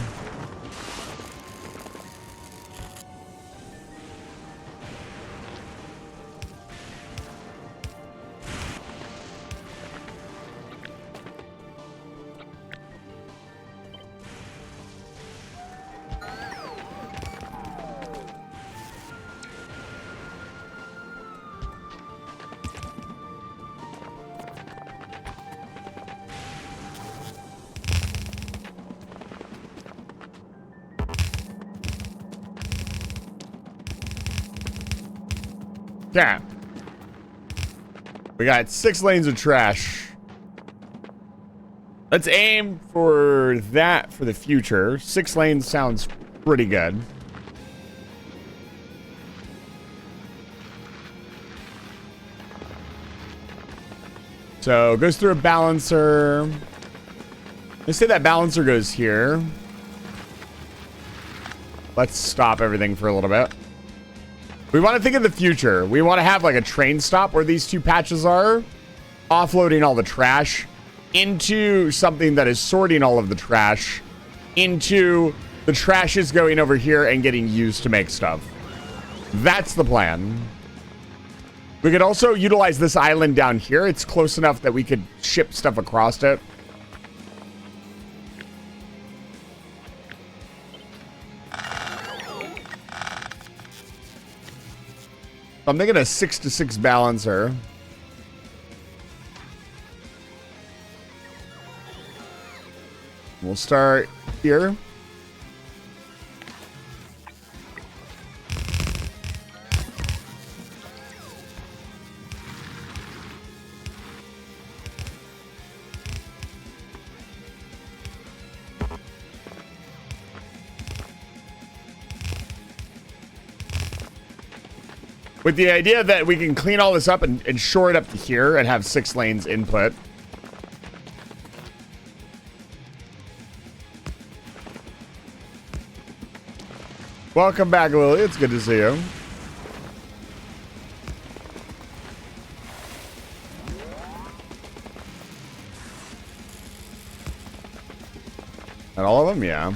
Yeah. We got 6 lanes of trash. Let's aim for that for the future. 6 lanes sounds pretty good. So it goes through a balancer. Let's say that balancer goes here. Let's stop everything for a little bit. We want to think of the future. We want to have like a train stop where these 2 patches are, offloading all the trash into something that is sorting all of the trash into the trash is going over here and getting used to make stuff. That's the plan. We could also utilize this island down here. It's close enough that we could ship stuff across it. I'm thinking a 6-to-6 balancer. We'll start here. With the idea that we can clean all this up and shore it up to here and have 6 lanes input. Welcome back, Lily. It's good to see you. And all of them, yeah.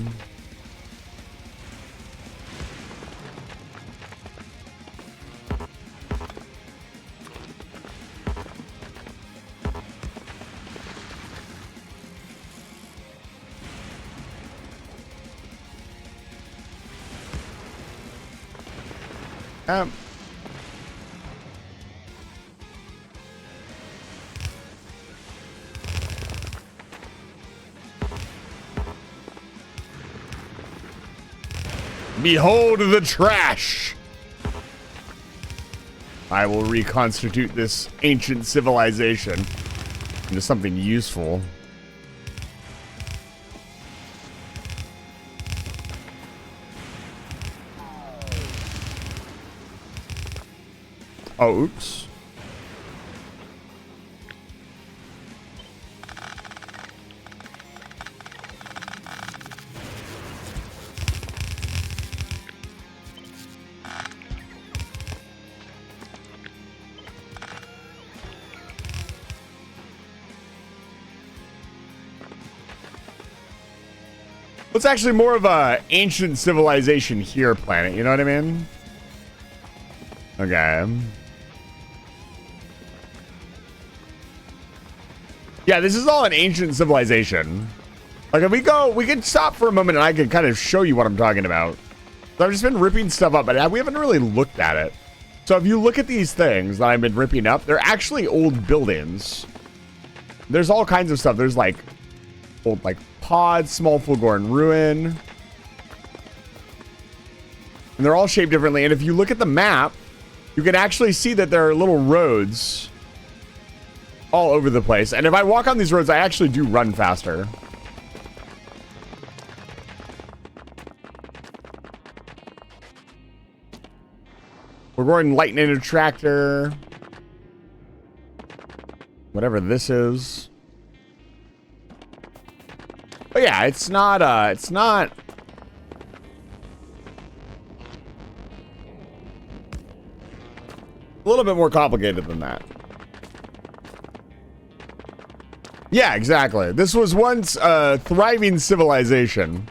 Behold the trash. I will reconstitute this ancient civilization into something useful. Oh, oops. It's actually more of a ancient civilization here planet, you know what I mean? Okay. Yeah, this is all an ancient civilization. Like, if we go, we can stop for a moment and I can kind of show you what I'm talking about. So I've just been ripping stuff up, but we haven't really looked at it. So if you look at these things that I've been ripping up, they're actually old buildings. There's all kinds of stuff. There's like Old like pods, small Fulgorn ruin. And they're all shaped differently. And if you look at the map, you can actually see that there are little roads all over the place. And if I walk on these roads, I actually do run faster. We're going lightning attractor. Whatever this is. But yeah, it's not a little bit more complicated than that. Yeah, exactly. This was once a thriving civilization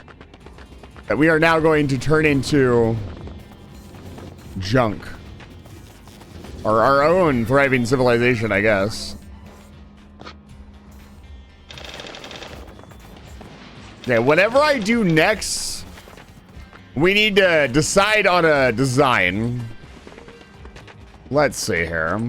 that we are now going to turn into junk. Or our own thriving civilization, I guess. Okay, whatever I do next, we need to decide on a design. Let's see here.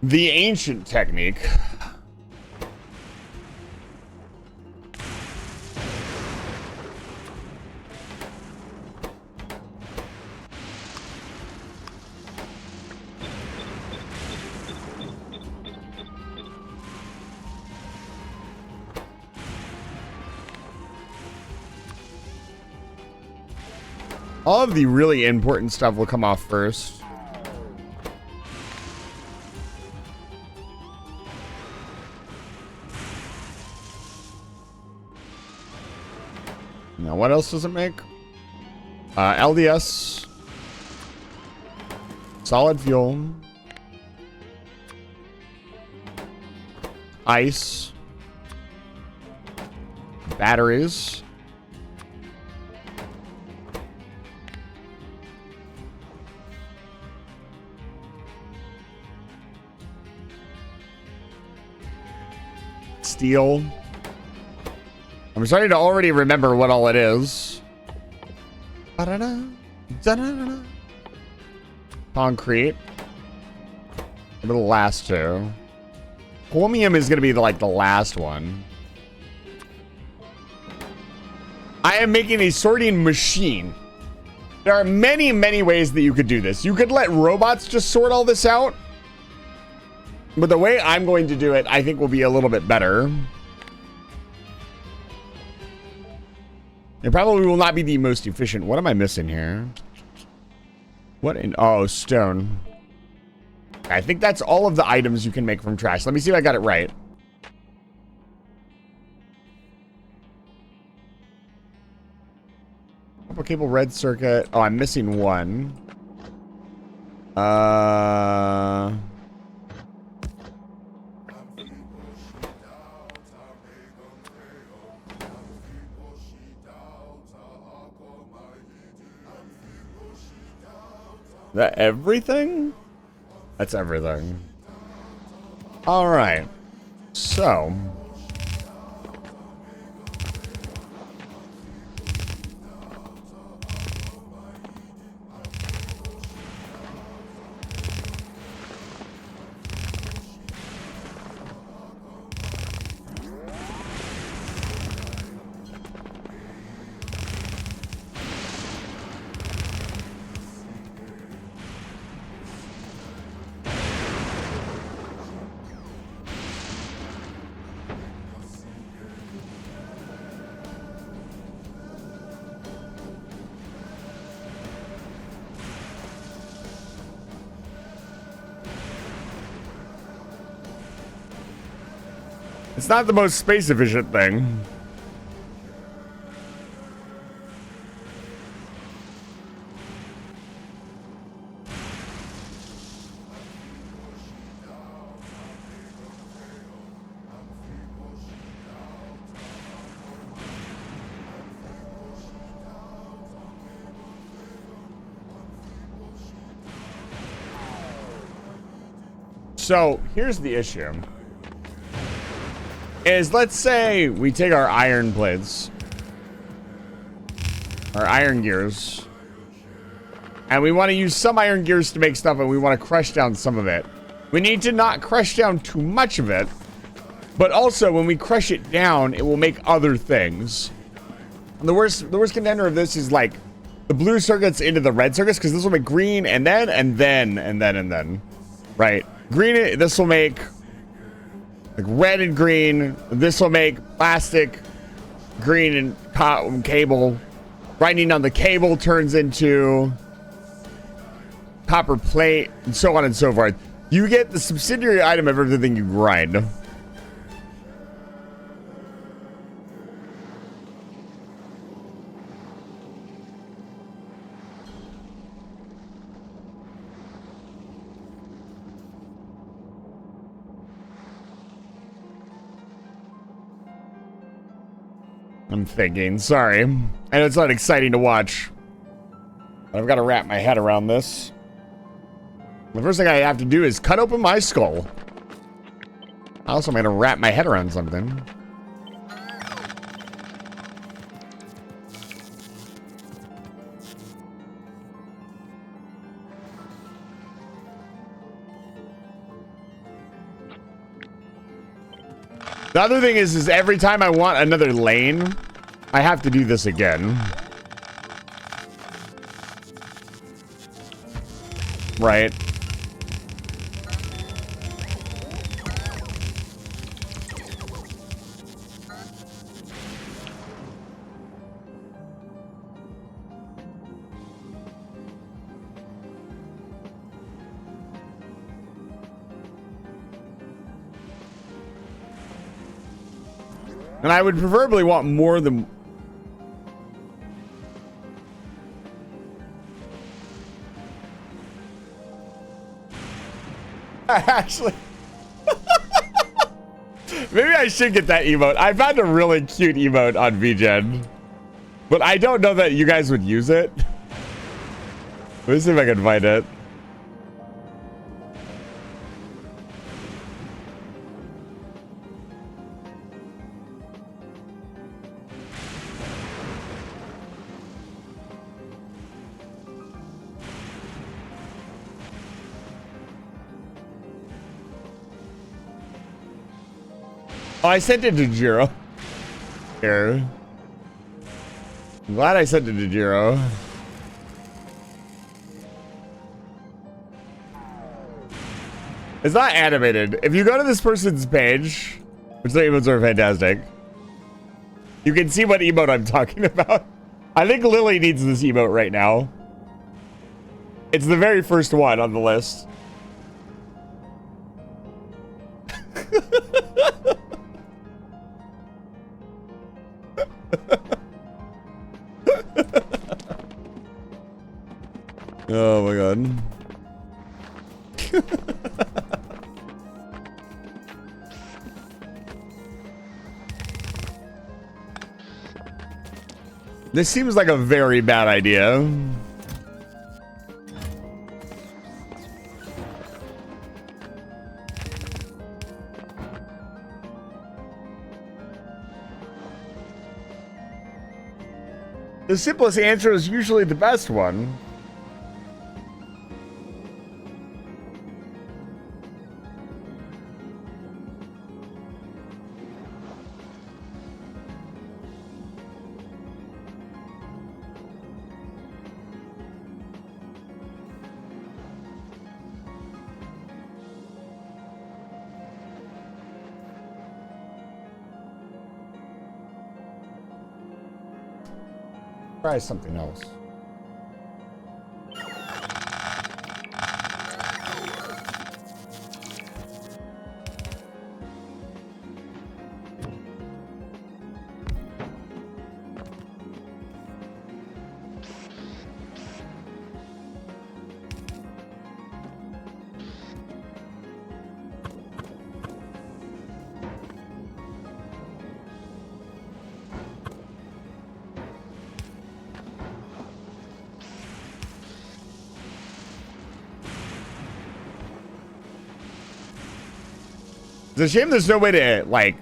The ancient technique. All of the really important stuff will come off first. Now, what else does it make? LDS. Solid fuel. Ice. Batteries. Steel. I'm starting to already remember what all it is. Concrete. The last two. Chromium is going to be like the last one. I am making a sorting machine. There are many, many ways that you could do this. You could let robots just sort all this out. But the way I'm going to do it, I think will be a little bit better. It probably will not be the most efficient. What am I missing here? What in... Oh, stone. I think that's all of the items you can make from trash. Let me see if I got it right. Copper cable, red circuit. Oh, I'm missing one. That everything? That's everything. All right. So. It's not the most space efficient thing. So here's the issue. Is let's say we take our iron plates, our iron gears, and we want to use some iron gears to make stuff, and we want to crush down some of it. We need to not crush down too much of it, but also when we crush it down, it will make other things. And the worst contender of this is like the blue circuits into the red circuits, because this will make green and then, right? Green, this will make like red and green. This will make plastic, green and cable. Grinding on the cable turns into copper plate, and so on and so forth. You get the subsidiary item of everything you grind. I'm thinking, sorry. I know it's not exciting to watch, but I've got to wrap my head around this. The first thing I have to do is cut open my skull. Also, I'm going to wrap my head around something. The other thing is every time I want another lane, I have to do this again. Right. And I would preferably want more than... Actually... Maybe I should get that emote. I found a really cute emote on VGen. But I don't know that you guys would use it. Let me see if I can find it. Oh, I sent it to Jiro. Here. I'm glad I sent it to Jiro. It's not animated. If you go to this person's page, which the emotes are fantastic, you can see what emote I'm talking about. I think Lily needs this emote right now. It's the very first one on the list. Oh my god. This seems like a very bad idea. The simplest answer is usually the best one. Try something else. It's a shame there's no way to, like,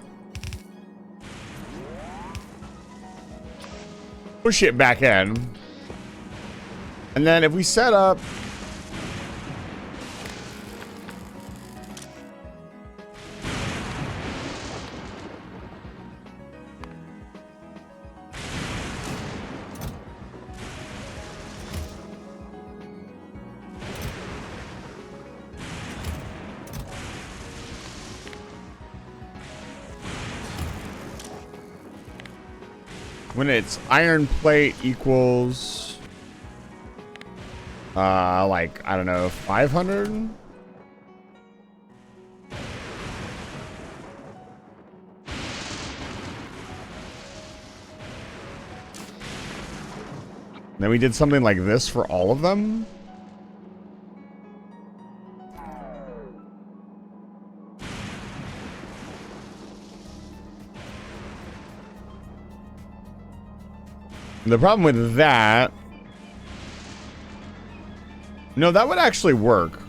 push it back in. And then if we set up... when it's iron plate equals like, I don't know, 500. Then we did something like this for all of them. The problem with that... No, that would actually work.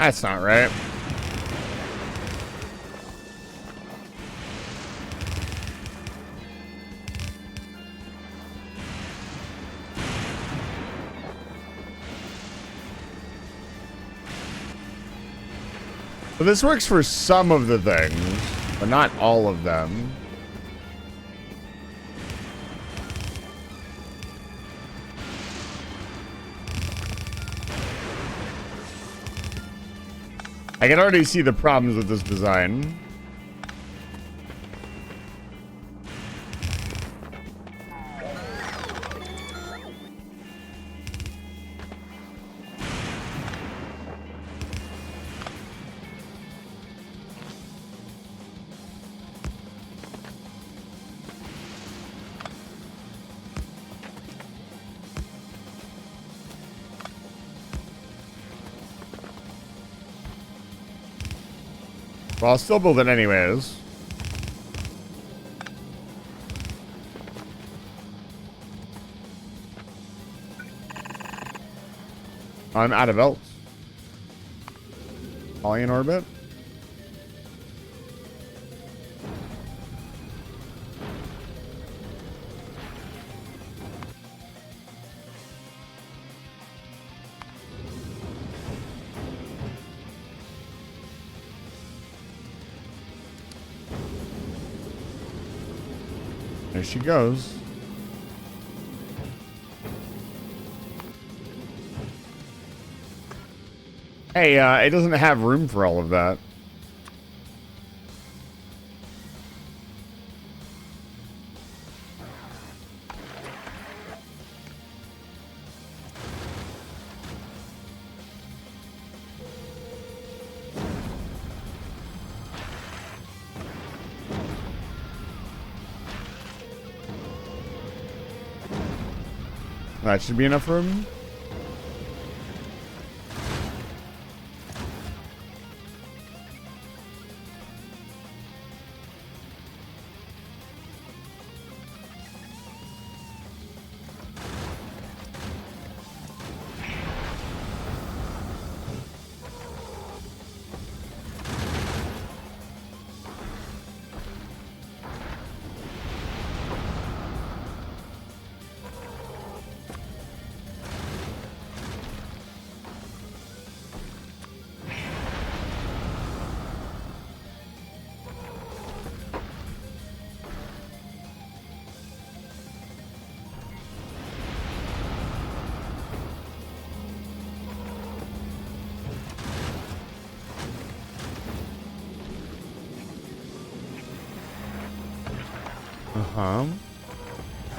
That's not right. So this works for some of the things, but not all of them. I can already see the problems with this design. Well, I'll still build it anyways. I'm out of belts. Ollie in orbit. There she goes. Hey, it doesn't have room for all of that. That should be enough room.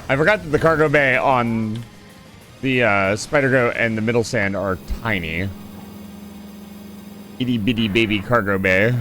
I forgot that the cargo bay on the Spider Goat and the Middle Sand are tiny. Itty bitty baby cargo bay.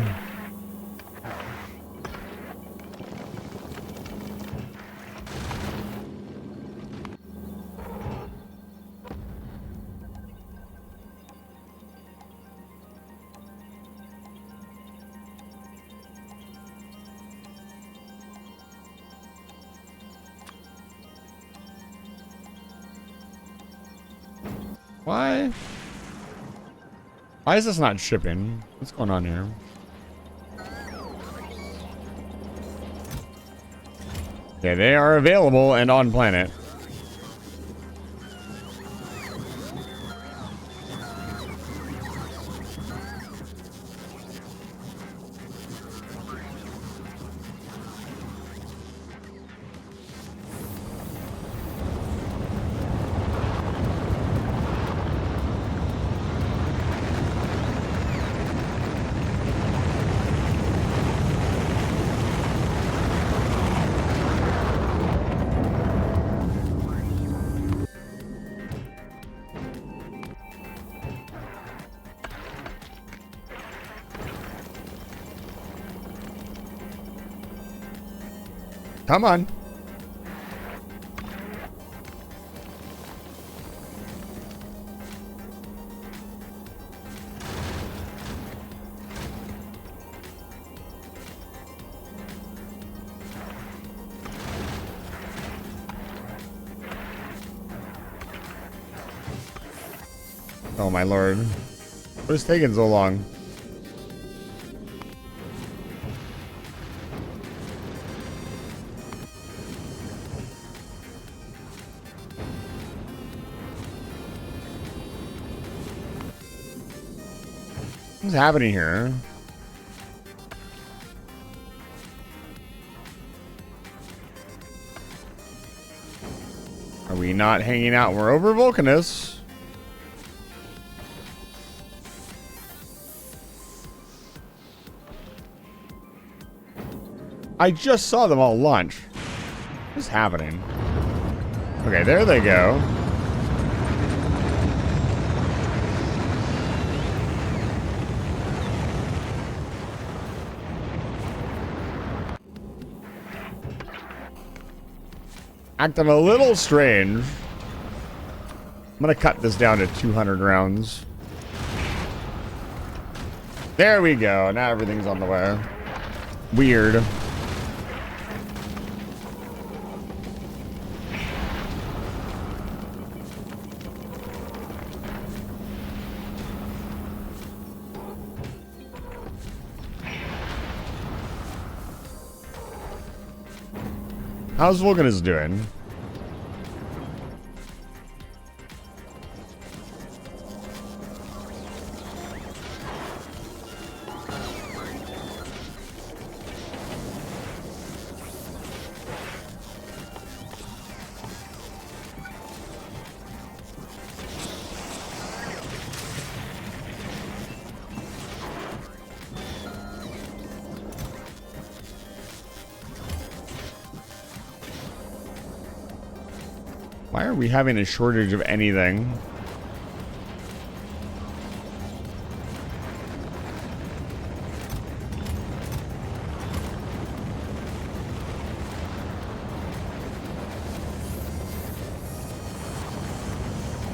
Why? Why is this not shipping? What's going on here? Yeah, they are available and on planet. Come on. Oh my lord. What is taking so long? What's happening here? Are we not hanging out? We're over Vulcanus. I just saw them all launch. What's happening? Okay, there they go. Acting a little strange. I'm gonna cut this down to 200 rounds. There we go. Now everything's on the way. Weird. How's Vulcanus doing? Why are we having a shortage of anything?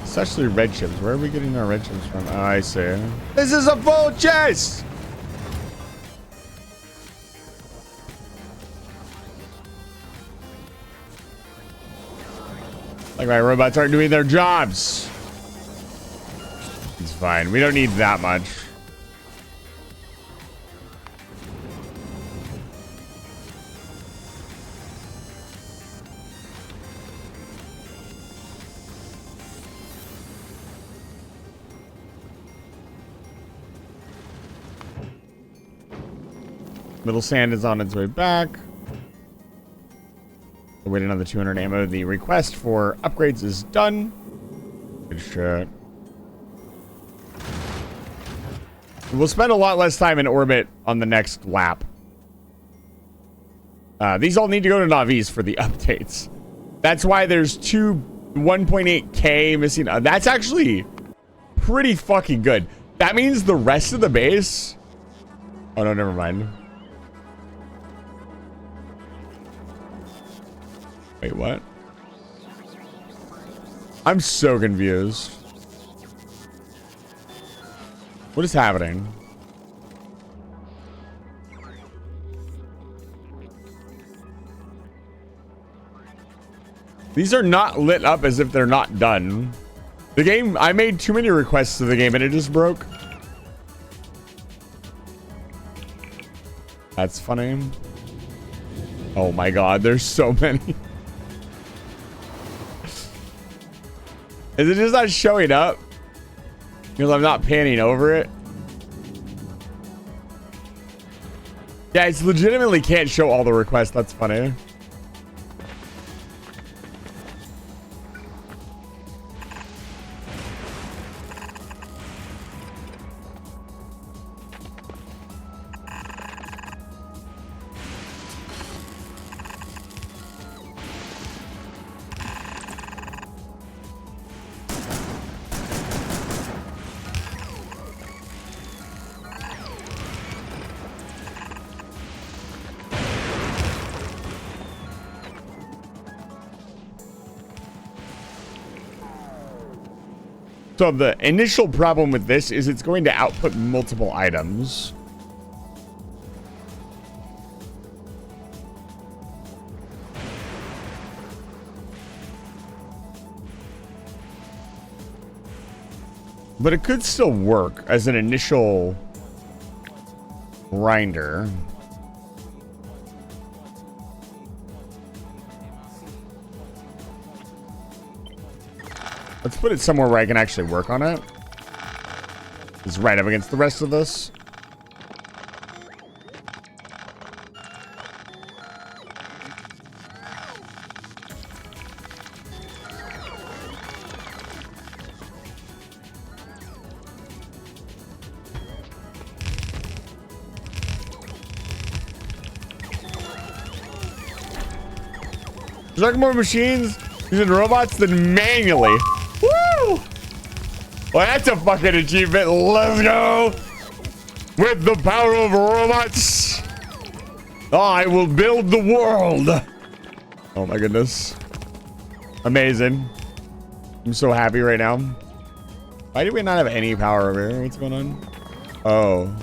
Especially red chips. Where are we getting our red chips from? Oh, I see. This is a full chest! Like my robots aren't doing their jobs. It's fine. We don't need that much. Middle sand is on its way back. We'll wait another 200 ammo. The request for upgrades is done. Good shit. We'll spend a lot less time in orbit on the next lap. These all need to go to Navis for the updates. That's why there's two 1.8K missing. That's actually pretty fucking good. That means the rest of the base... Oh, no, never mind. Wait, what? I'm so confused. What is happening? These are not lit up as if they're not done. The game, I made too many requests to the game and it just broke. That's funny. Oh my god, there's so many. Is it just not showing up? Because I'm not panning over it? Yeah, it's legitimately can't show all the requests. That's funny. So the initial problem with this is it's going to output multiple items. But it could still work as an initial grinder. Let's put it somewhere where I can actually work on it. It's right up against the rest of this. There's like more machines using robots than manually. Woo! Well, that's a fucking achievement. Let's go! With the power of robots, I will build the world. Oh my goodness. Amazing. I'm so happy right now. Why do we not have any power over here? What's going on? Oh.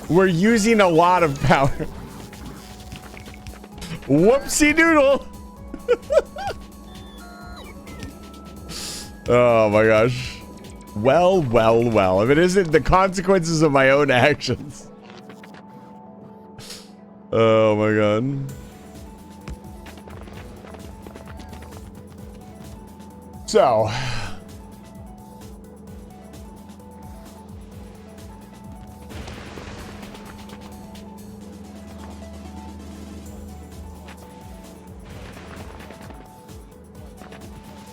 We're using a lot of power. Whoopsie doodle. Oh my gosh. Well, well, well. If it isn't the consequences of my own actions. Oh my god. So.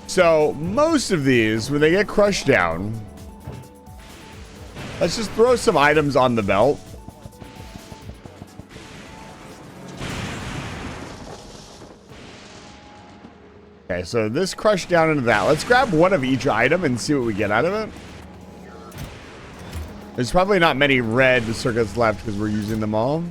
So, most of these, when they get crushed down, let's just throw some items on the belt. Okay, so this crushed down into that. Let's grab one of each item and see what we get out of it. There's probably not many red circuits left because we're using them all.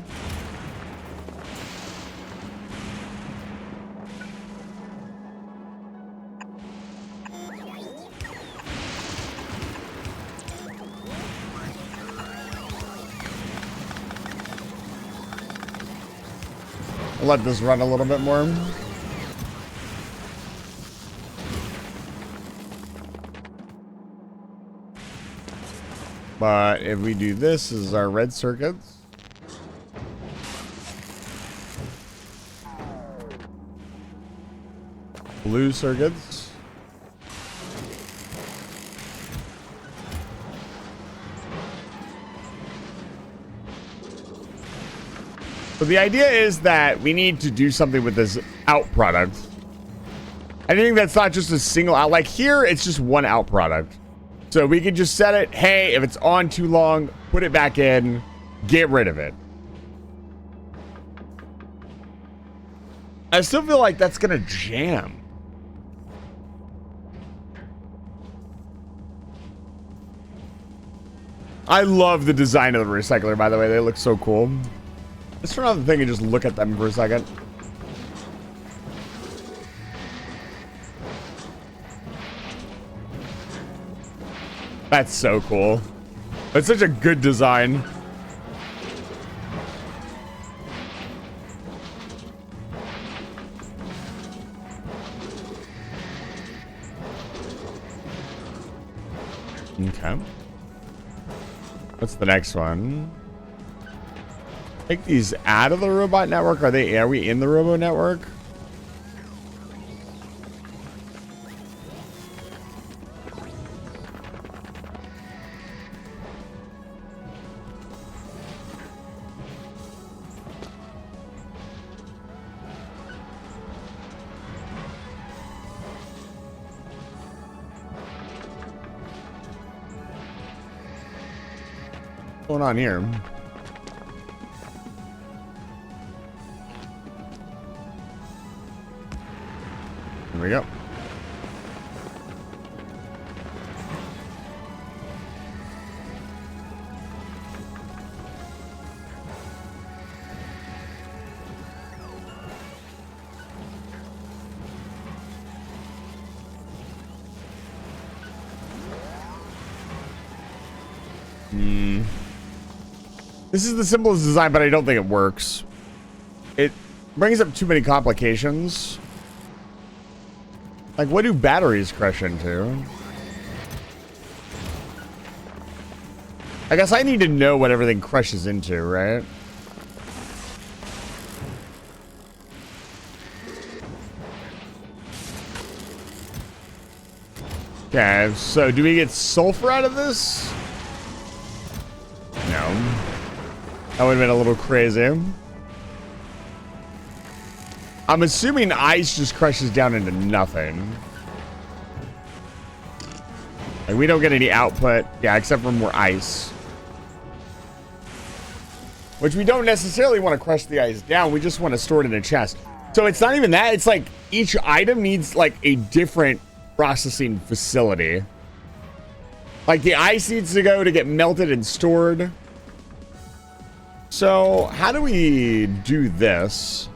I'll let this run a little bit more. But if we do this as our red circuits. Blue circuits. So the idea is that we need to do something with this out product. I think that's not just a single out. Like here, it's just one out product. So we can just set it, hey, if it's on too long, put it back in, get rid of it. I still feel like that's gonna jam. I love the design of the recycler, by the way. They look so cool. Let's turn on the thing and just look at them for a second. That's so cool. That's such a good design. Okay. What's the next one? Take these out of the robot network. Are we in the robo network? What's going on here? Here we go. This is the simplest design, but I don't think it works. It brings up too many complications. Like, what do batteries crush into? I guess I need to know what everything crushes into, right? Okay, so do we get sulfur out of this? No. That would have been a little crazy. I'm assuming ice just crushes down into nothing. Like, we don't get any output. Yeah, except for more ice. Which we don't necessarily want to crush the ice down. We just want to store it in a chest. So it's not even that. It's like each item needs like a different processing facility. Like the ice needs to go to get melted and stored. So how do we do this?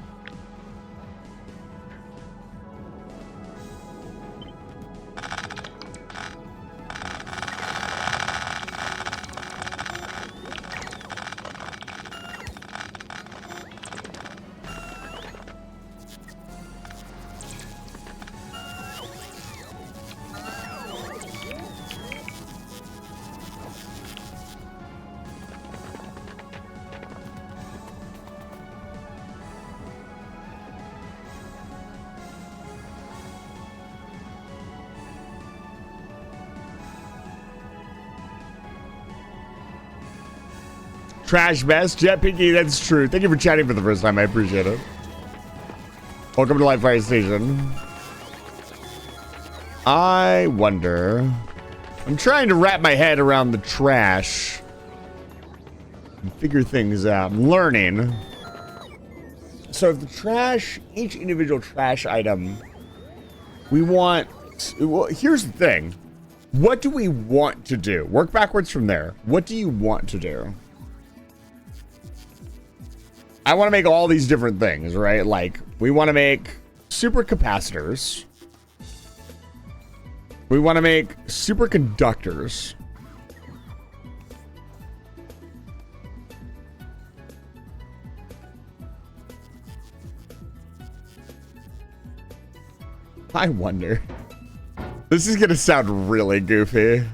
Trash best, Jet Pinky, that's true. Thank you for chatting for the first time. I appreciate it. Welcome to Live Fire Station. I wonder. I'm trying to wrap my head around the trash and figure things out. I'm learning. So if the trash, each individual trash item We want, well, here's the thing. What do we want to do? Work backwards from there. What do you want to do? I want to make all these different things, right? Like, we want to make supercapacitors. We want to make superconductors. I wonder. This is gonna sound really goofy.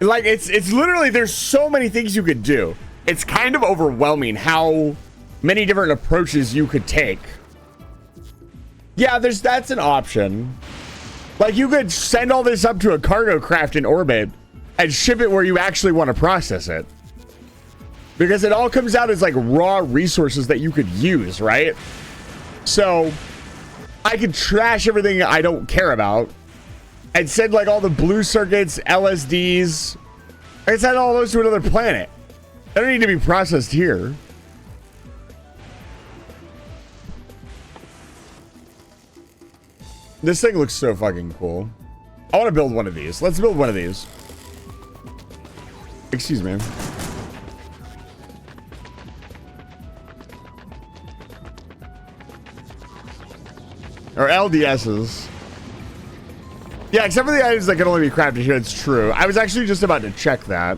Like it's literally, there's so many things you could do. It's kind of overwhelming how many different approaches you could take. Yeah, that's an option. Like, you could send all this up to a cargo craft in orbit and ship it where you actually want to process it. Because it all comes out as like raw resources that you could use, right? So I could trash everything I don't care about and send like all the blue circuits, LSDs. I can send all those to another planet. They don't need to be processed here. This thing looks so fucking cool. I want to build one of these. Let's build one of these. Excuse me. Or LDSs. Yeah, except for the items that can only be crafted here. It's true. I was actually just about to check that.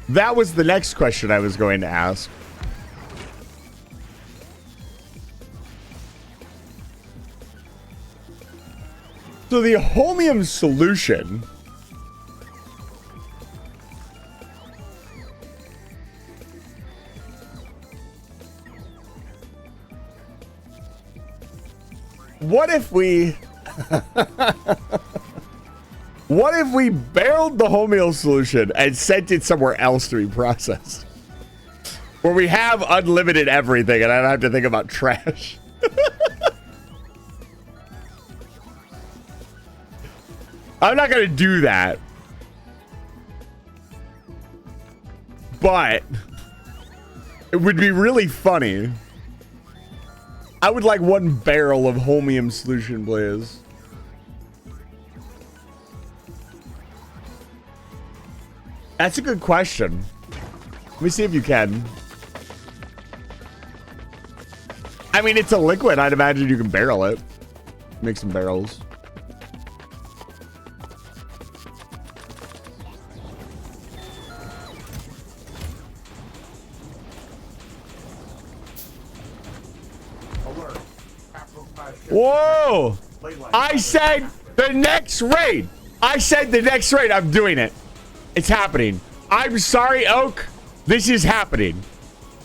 That was the next question I was going to ask. So the holmium solution what if we what if we barreled the holmium solution and sent it somewhere else to be processed, where we have unlimited everything and I don't have to think about trash? I'm not gonna do that, but it would be really funny. I would like 1 barrel of holmium solution, please. That's a good question. Let me see if you can. I mean, it's a liquid. I'd imagine you can barrel it. Make some barrels. Whoa! I said the next raid. I said the next raid. I'm doing it. It's happening. I'm sorry, Oak. This is happening.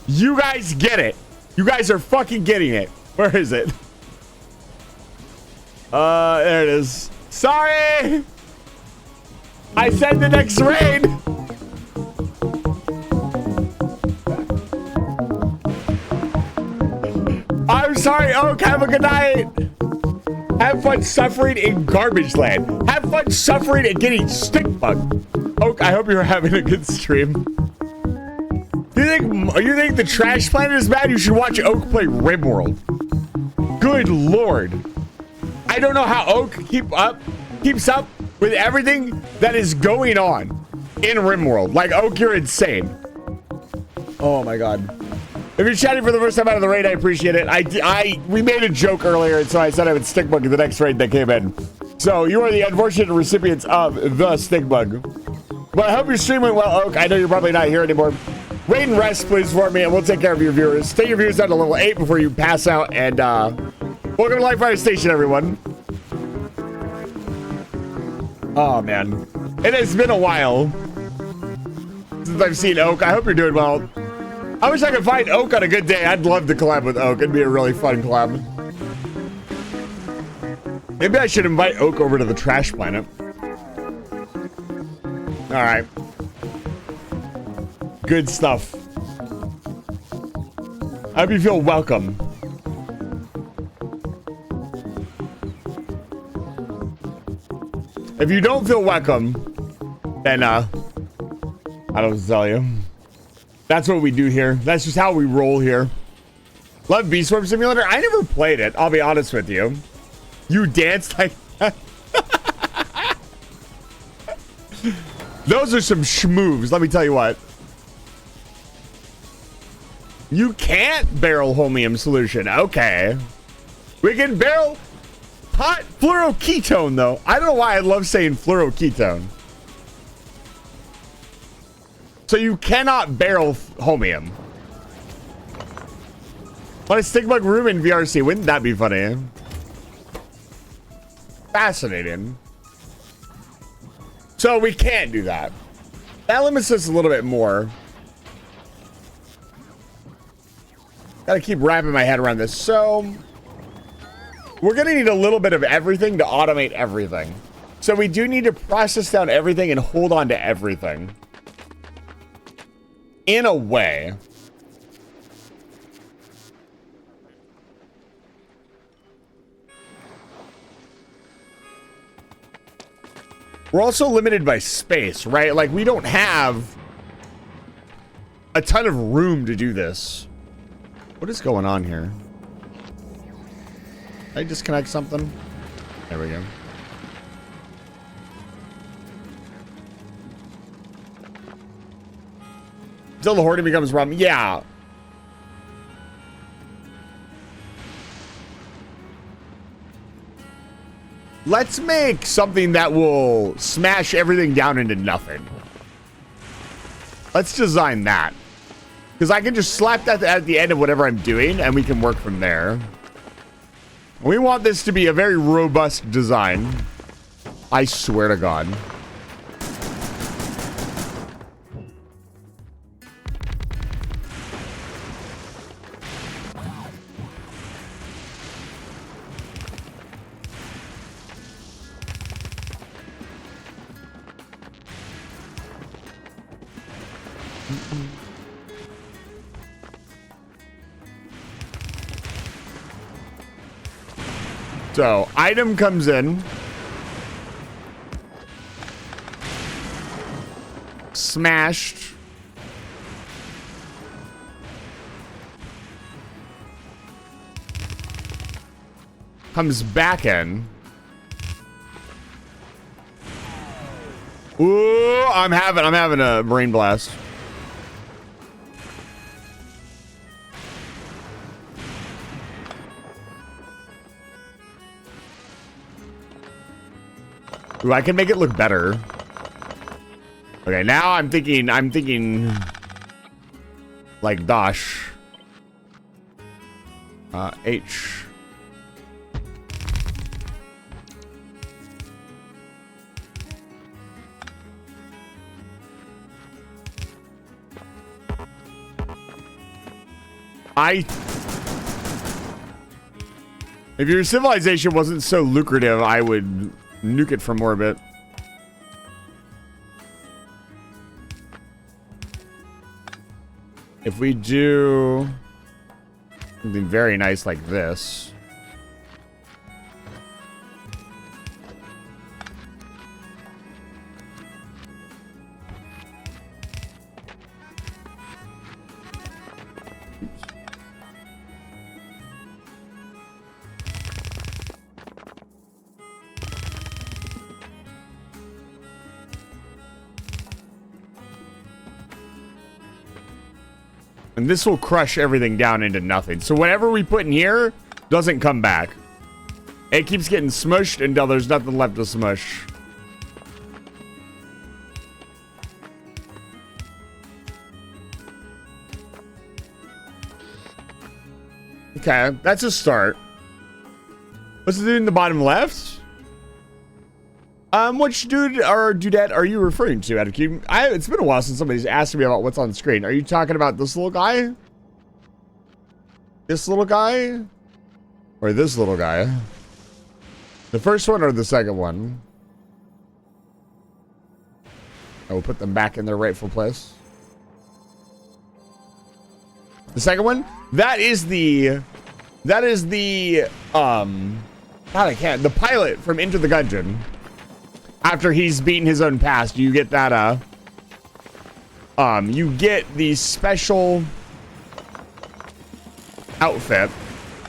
You guys get it. You guys are fucking getting it. Where is it? There it is. Sorry. I said the next raid. I'm sorry, Oak. Have a good night. Have fun suffering in garbage land. Have fun suffering and getting stick bug. Oak, I hope you're having a good stream. You think the trash planet is bad? You should watch Oak play RimWorld. Good lord. I don't know how Oak keeps up with everything that is going on in RimWorld. Like, Oak, you're insane. Oh my god. If you're chatting for the first time out of the raid, I appreciate it. We made a joke earlier, and so I said I would stick bug in the next raid that came in. So you are the unfortunate recipients of the stick bug. Well, I hope your stream went well, Oak. I know you're probably not here anymore. Raid and rest, please, for me, and we'll take care of your viewers. Take your viewers down to level 8 before you pass out, and welcome to Live Fire Station, everyone. Oh, man. It has been a while since I've seen Oak. I hope you're doing well. I wish I could find Oak on a good day. I'd love to collab with Oak. It'd be a really fun collab. Maybe I should invite Oak over to the trash planet. All right. Good stuff. I hope you feel welcome. If you don't feel welcome, then I don't tell you. That's what we do here. That's just how we roll here. Love Beast Swarm Simulator. I never played it. I'll be honest with you. You danced like that. Those are some schmoves. Let me tell you what. You can't barrel homium solution. Okay. We can barrel hot fluoroketone, though. I don't know why I love saying fluoroketone. So you cannot barrel homium. Want a stick bug room in VRC? Wouldn't that be funny? Fascinating. So we can't do that. That limits us a little bit more. Gotta keep wrapping my head around this. So we're gonna need a little bit of everything to automate everything. So we do need to process down everything and hold on to everything. In a way. We're also limited by space, right? Like, we don't have a ton of room to do this. What is going on here? Did I disconnect something? There we go. Until the hoarding becomes a problem. Yeah. Let's make something that will smash everything down into nothing. Let's design that. Because I can just slap that at the end of whatever I'm doing, and we can work from there. We want this to be a very robust design. I swear to God. So, item comes in. Smashed. Comes back in. Ooh, I'm having a brain blast. Ooh, I can make it look better. Okay, now I'm thinking like dash. H. If your civilization wasn't so lucrative, I would nuke it from orbit. If we do something very nice like this. And this will crush everything down into nothing. So whatever we put in here doesn't come back. It keeps getting smushed until there's nothing left to smush. Okay, that's a start. What's the dude in the bottom left? Which dude or dudette are you referring to, out of Cube? It's been a while since somebody's asked me about what's on screen. Are you talking about this little guy? This little guy? Or this little guy? The first one or the second one? I will put them back in their rightful place. The second one? That is the God, I can't. The pilot from Enter the Gungeon. after he's beaten his own past, you get that, you get the special outfit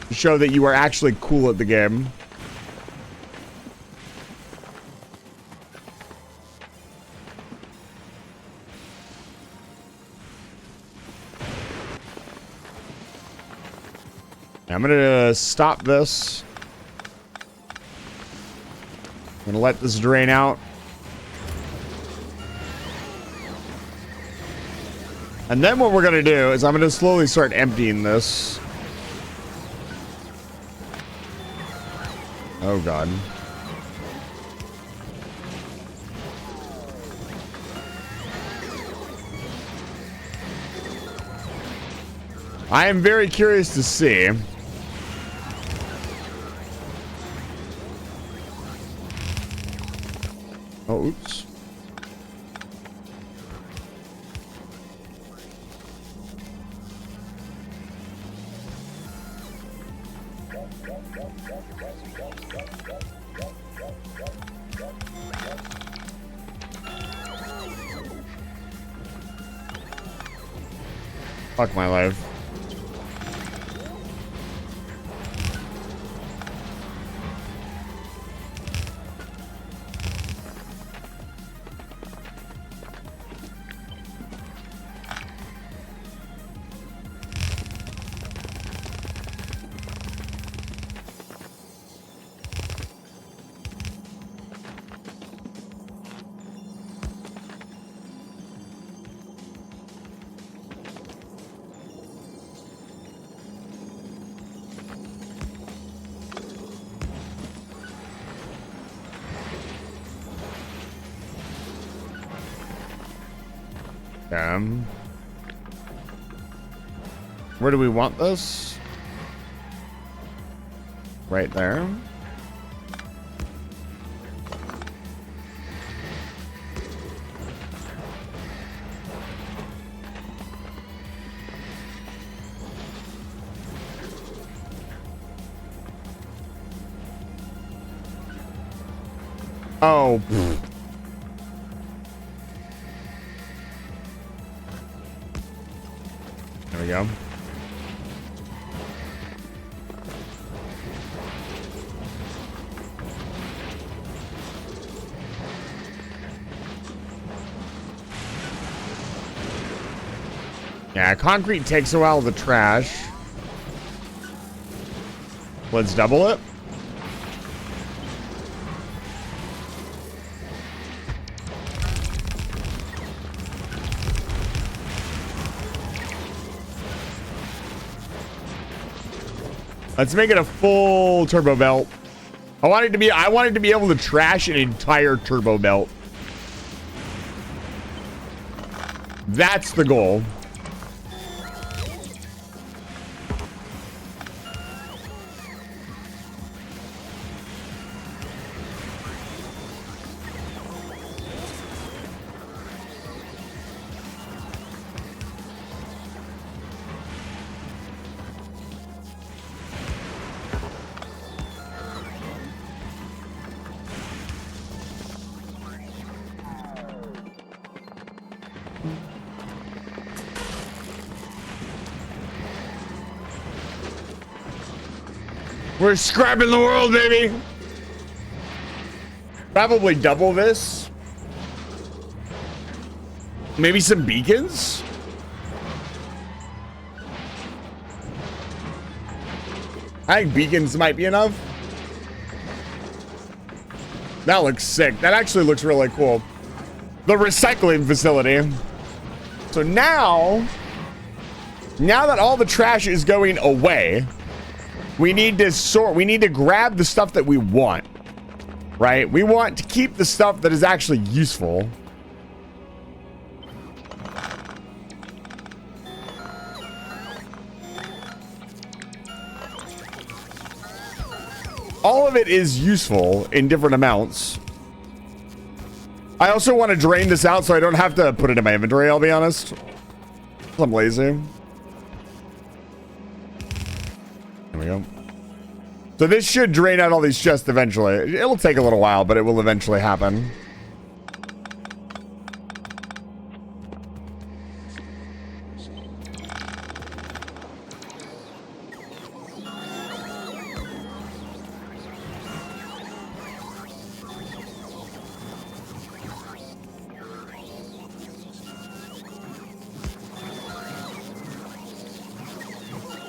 to show that you are actually cool at the game. I'm gonna stop this. I'm gonna let this drain out. And then what we're gonna do is I'm gonna slowly start emptying this. Oh God. I am very curious to see. Oh, oops. Fuck my life. Where do we want this? Right there. Oh. There we go. Yeah, concrete takes a while to trash. Let's double it. Let's make it a full turbo belt. I wanted to be able to trash an entire turbo belt. That's the goal. We're scrapping the world, baby. Probably double this. Maybe some beacons. I think beacons might be enough. That looks sick. That actually looks really cool. The recycling facility. So now that all the trash is going away, we need to grab the stuff that we want, right? We want to keep the stuff that is actually useful. All of it is useful in different amounts. I also want to drain this out so I don't have to put it in my inventory, I'll be honest. I'm lazy. There we go. So this should drain out all these chests eventually. It'll take a little while, but it will eventually happen.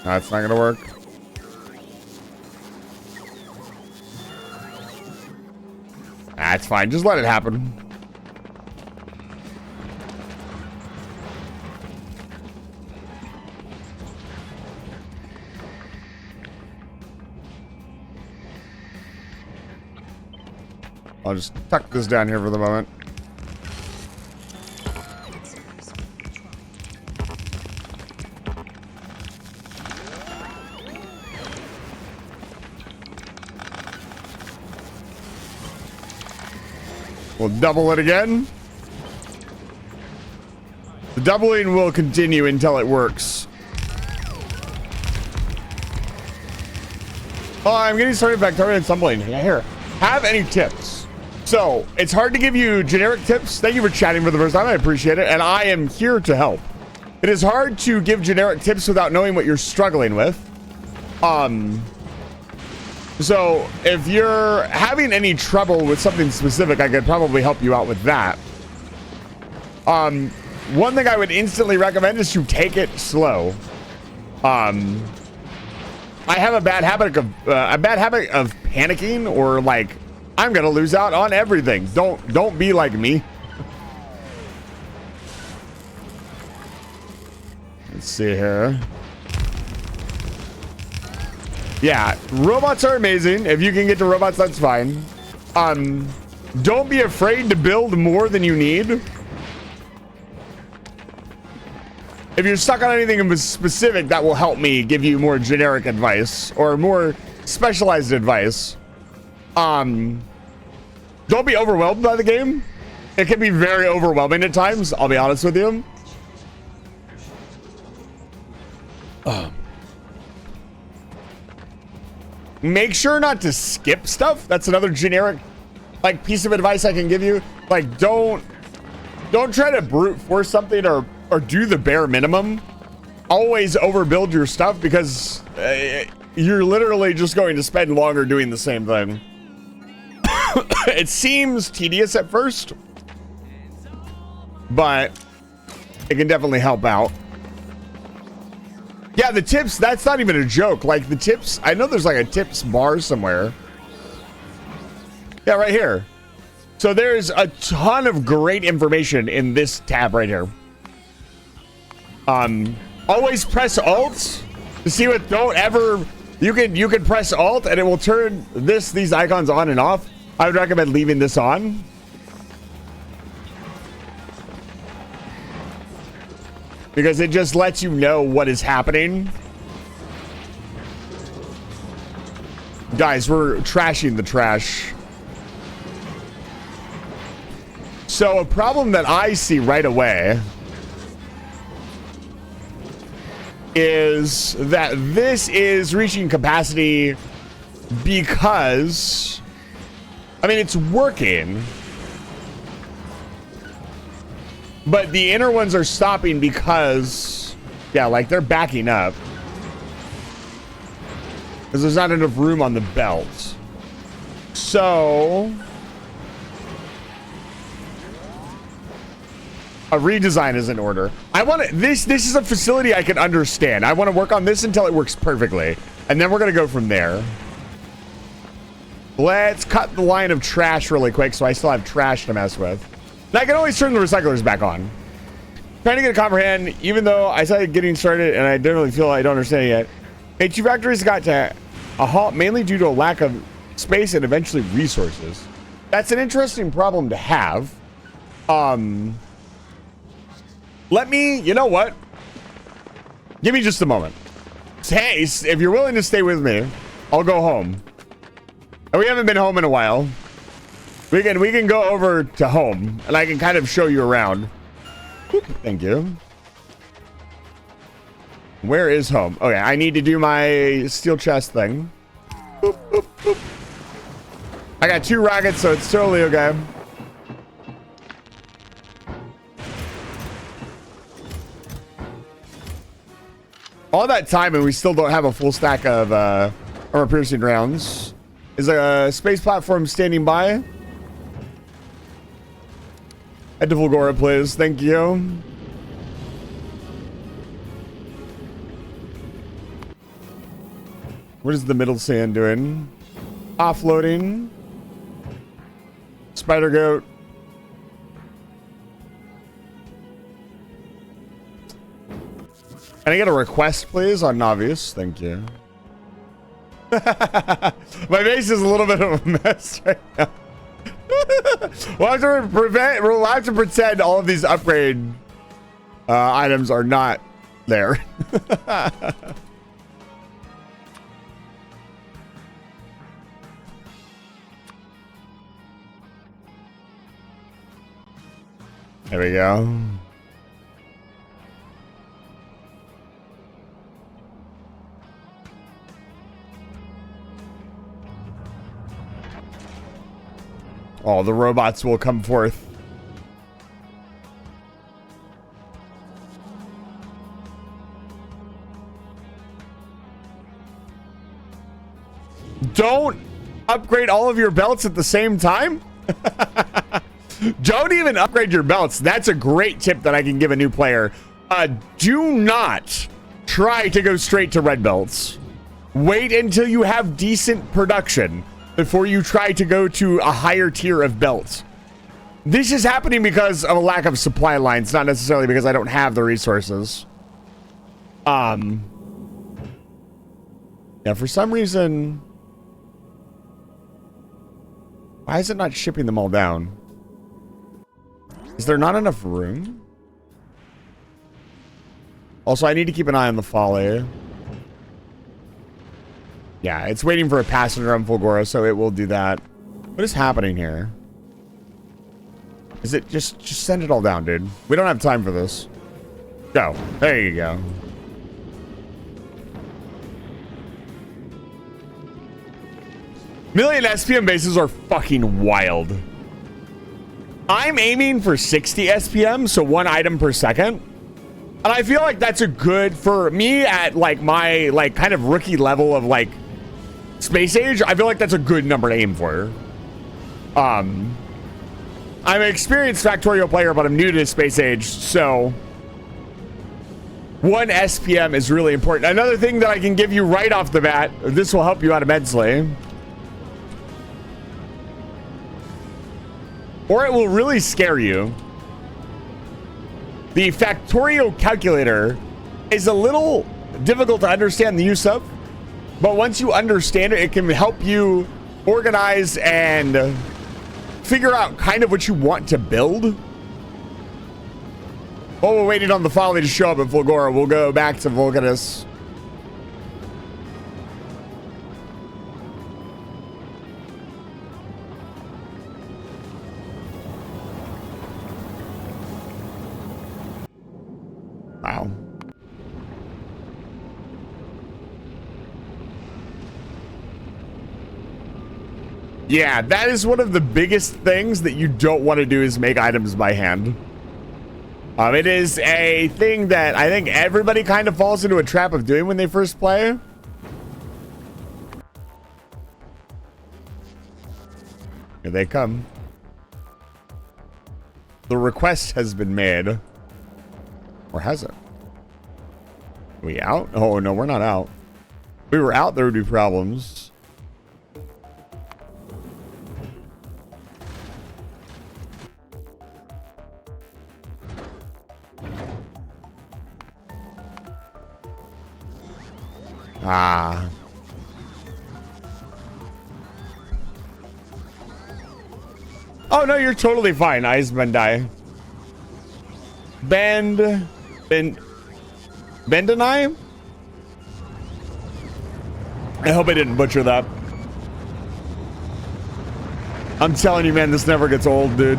That's not gonna work. That's fine. Just let it happen. I'll just tuck this down here for the moment. We'll double it again. The doubling will continue until it works. Oh, I'm getting started Victoria and stumbling. Yeah, here. Have any tips? So, it's hard to give you generic tips. Thank you for chatting for the first time. I appreciate it. And I am here to help. It is hard to give generic tips without knowing what you're struggling with. So, if you're having any trouble with something specific, I could probably help you out with that. One thing I would instantly recommend is to take it slow. I have a bad habit of panicking, or like, I'm gonna lose out on everything. Don't be like me. Let's see here. Yeah, robots are amazing. If you can get to robots, that's fine. Don't be afraid to build more than you need. If you're stuck on anything specific, that will help me give you more generic advice or more specialized advice. Don't be overwhelmed by the game. It can be very overwhelming at times, I'll be honest with you. Make sure not to skip stuff. That's another generic like piece of advice I can give you. Like, don't try to brute force something or do the bare minimum. Always overbuild your stuff, because you're literally just going to spend longer doing the same thing. It seems tedious at first, but it can definitely help out. Yeah, the tips, that's not even a joke. Like, the tips, I know there's like a tips bar somewhere. Yeah, right here. So there's a ton of great information in this tab right here. Always press Alt to see what, don't ever, you can press Alt and it will turn these icons on and off. I would recommend leaving this on. Because it just lets you know what is happening. Guys, we're trashing the trash. So a problem that I see right away is that this is reaching capacity because, I mean, it's working. But the inner ones are stopping because, yeah, like they're backing up. Because there's not enough room on the belt. So a redesign is in order. I want to, this is a facility I can understand. I want to work on this until it works perfectly. And then we're going to go from there. Let's cut the line of trash really quick so I still have trash to mess with. And I can always turn the recyclers back on. Trying to get a comprehend, even though I started getting started and I generally feel I don't understand it yet. HE factories got to a halt mainly due to a lack of space and eventually resources. That's an interesting problem to have. Let me, you know what? Give me just a moment. Hey, if you're willing to stay with me, I'll go home. And we haven't been home in a while. We can go over to home and I can kind of show you around. Boop, thank you. Where is home? Okay, I need to do my steel chest thing. Boop, boop, boop. I got 2 rockets, so it's totally okay. All that time and we still don't have a full stack of armor piercing rounds. Is a space platform standing by? Head to Fulgora, please. Thank you. What is the middle sand doing? Offloading. Spider goat. Can I get a request, please, on Navius? Thank you. My base is a little bit of a mess right now. We'll have to pretend all of these upgrade items are not there. There we go. Oh, the robots will come forth. Don't upgrade all of your belts at the same time? Don't even upgrade your belts. That's a great tip that I can give a new player. Do not try to go straight to red belts. Wait until you have decent production before you try to go to a higher tier of belts. This is happening because of a lack of supply lines, not necessarily because I don't have the resources. Yeah, for some reason... Why is it not shipping them all down? Is there not enough room? Also, I need to keep an eye on the folly. Yeah, it's waiting for a passenger on Fulgora, so it will do that. What is happening here? Is it just send it all down, dude? We don't have time for this. Go. There you go. Million SPM bases are fucking wild. I'm aiming for 60 SPM, so 1 item per second. And I feel like that's a good, for me at like my like kind of rookie level of like space age, I feel like that's a good number to aim for. I'm an experienced Factorio player, but I'm new to space age, so 1 SPM is really important. Another thing that I can give you right off the bat, this will help you out immensely, or it will really scare you. The Factorio calculator is a little difficult to understand the use of, but once you understand it, it can help you organize and figure out kind of what you want to build. While we're waiting on the folly to show up at Fulgora, we'll go back to Vulcanus. Wow. Yeah, that is one of the biggest things that you don't want to do is make items by hand. It is a thing that I think everybody kind of falls into a trap of doing when they first play. Here they come. The request has been made. Or has it? Are we out? Oh, no, we're not out. If we were out, there would be problems. Ah. Oh, no, you're totally fine, Ice Bandai. Bendenai? I hope I didn't butcher that. I'm telling you, man, this never gets old, dude.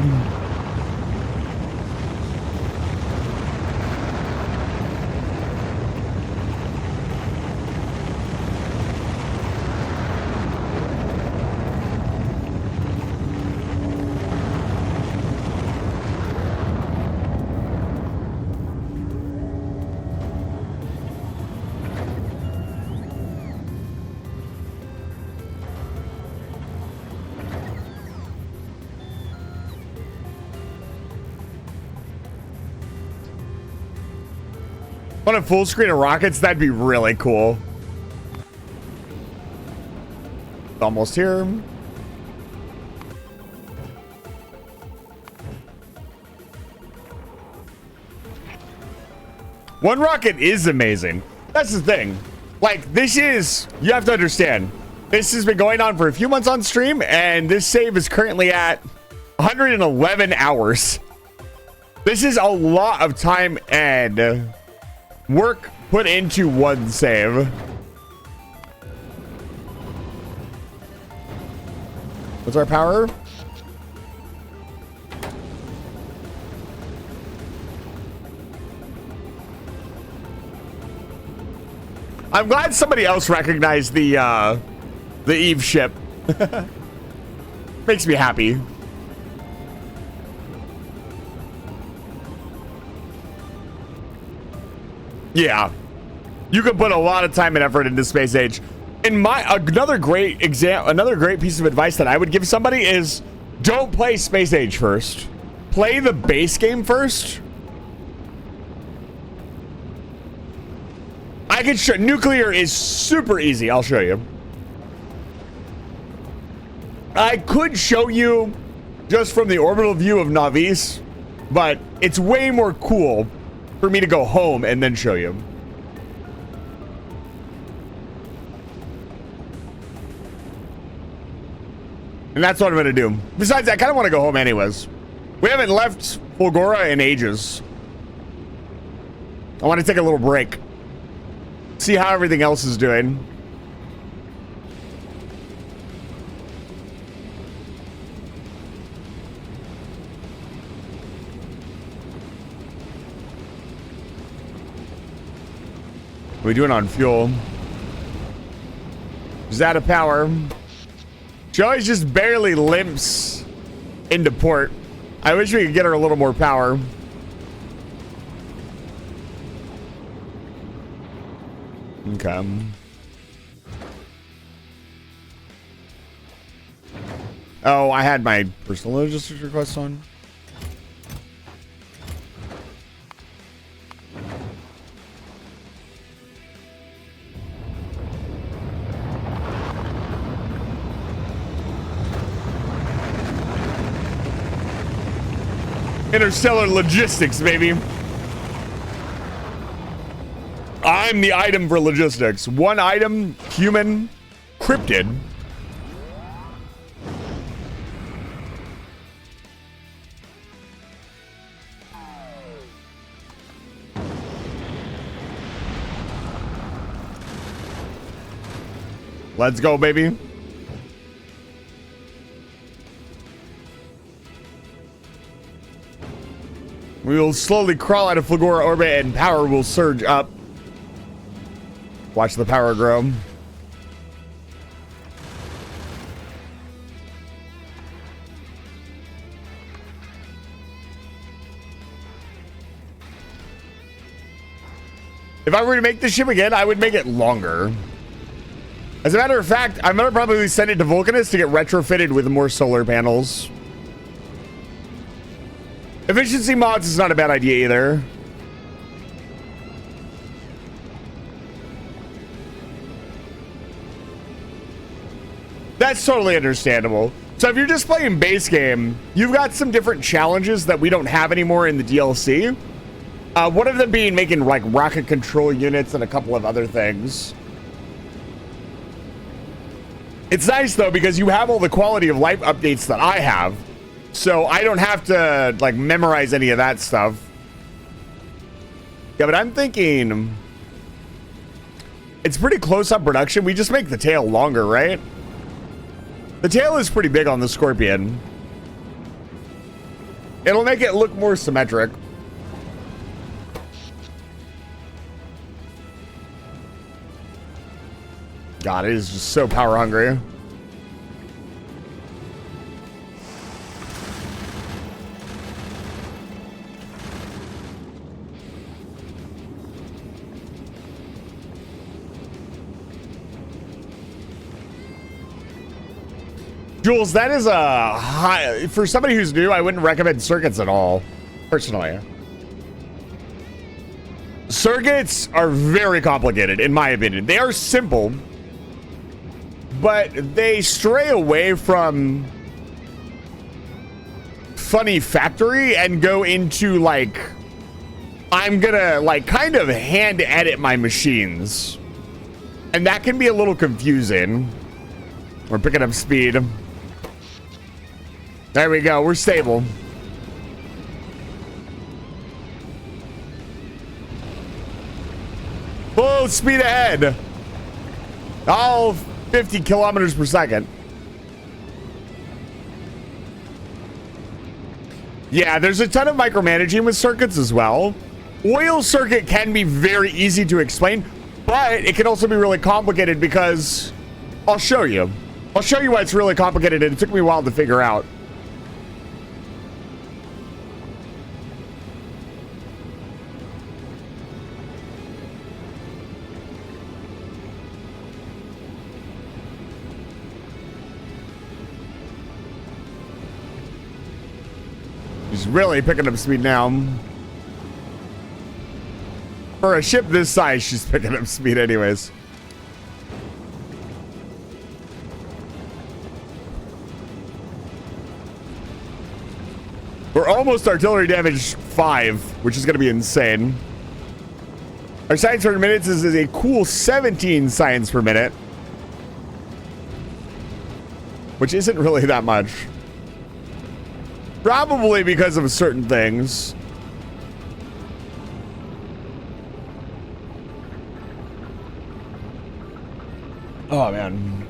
On a full screen of rockets, that'd be really cool. Almost here. One rocket is amazing. That's the thing. Like, this is, you have to understand, this has been going on for a few months on stream, and this save is currently at 111 hours. This is a lot of time and work put into one save. What's our power? I'm glad somebody else recognized the Eve ship. Makes me happy. Yeah. You can put a lot of time and effort into Space Age. And another great piece of advice that I would give somebody is don't play Space Age first. Play the base game first. I can show nuclear is super easy. I'll show you. I could show you just from the orbital view of Navis, but it's way more cool for me to go home and then show you. And that's what I'm gonna do. Besides, I kind of want to go home anyways. We haven't left Fulgora in ages. I want to take a little break. See how everything else is doing. What are we doing on fuel? Is that a power? She always just barely limps into port. I wish we could get her a little more power. Okay. Oh, I had my personal logistics request on. Interstellar logistics, baby. I'm the item for logistics. One item, human, cryptid. Let's go, baby. We will slowly crawl out of Fulgora orbit and power will surge up. Watch the power grow. If I were to make this ship again, I would make it longer. As a matter of fact, I'm gonna probably send it to Vulcanus to get retrofitted with more solar panels. Efficiency mods is not a bad idea either. That's totally understandable. So if you're just playing base game, you've got some different challenges that we don't have anymore in the DLC. One of them being making like rocket control units and a couple of other things. It's nice though because you have all the quality of life updates that I have. So I don't have to like memorize any of that stuff. Yeah, but I'm thinking it's pretty close up production. We just make the tail longer, right? The tail is pretty big on the Scorpion. It'll make it look more symmetric. God, it is just so power hungry. Jules, that is a high... For somebody who's new, I wouldn't recommend circuits at all, personally. Circuits are very complicated, in my opinion. They are simple, but they stray away from Funny Factory and go into like, I'm gonna like kind of hand edit my machines. And that can be a little confusing. We're picking up speed. There we go, we're stable. Full speed ahead. All 50 kilometers per second. Yeah, there's a ton of micromanaging with circuits as well. Oil circuit can be very easy to explain, but it can also be really complicated because I'll show you. I'll show you why it's really complicated, and it took me a while to figure out. He's really picking up speed now. For a ship this size, she's picking up speed anyways. We're almost artillery damage 5, which is going to be insane. Our science per minute is a cool 17 science per minute, which isn't really that much. Probably because of certain things. Oh, man.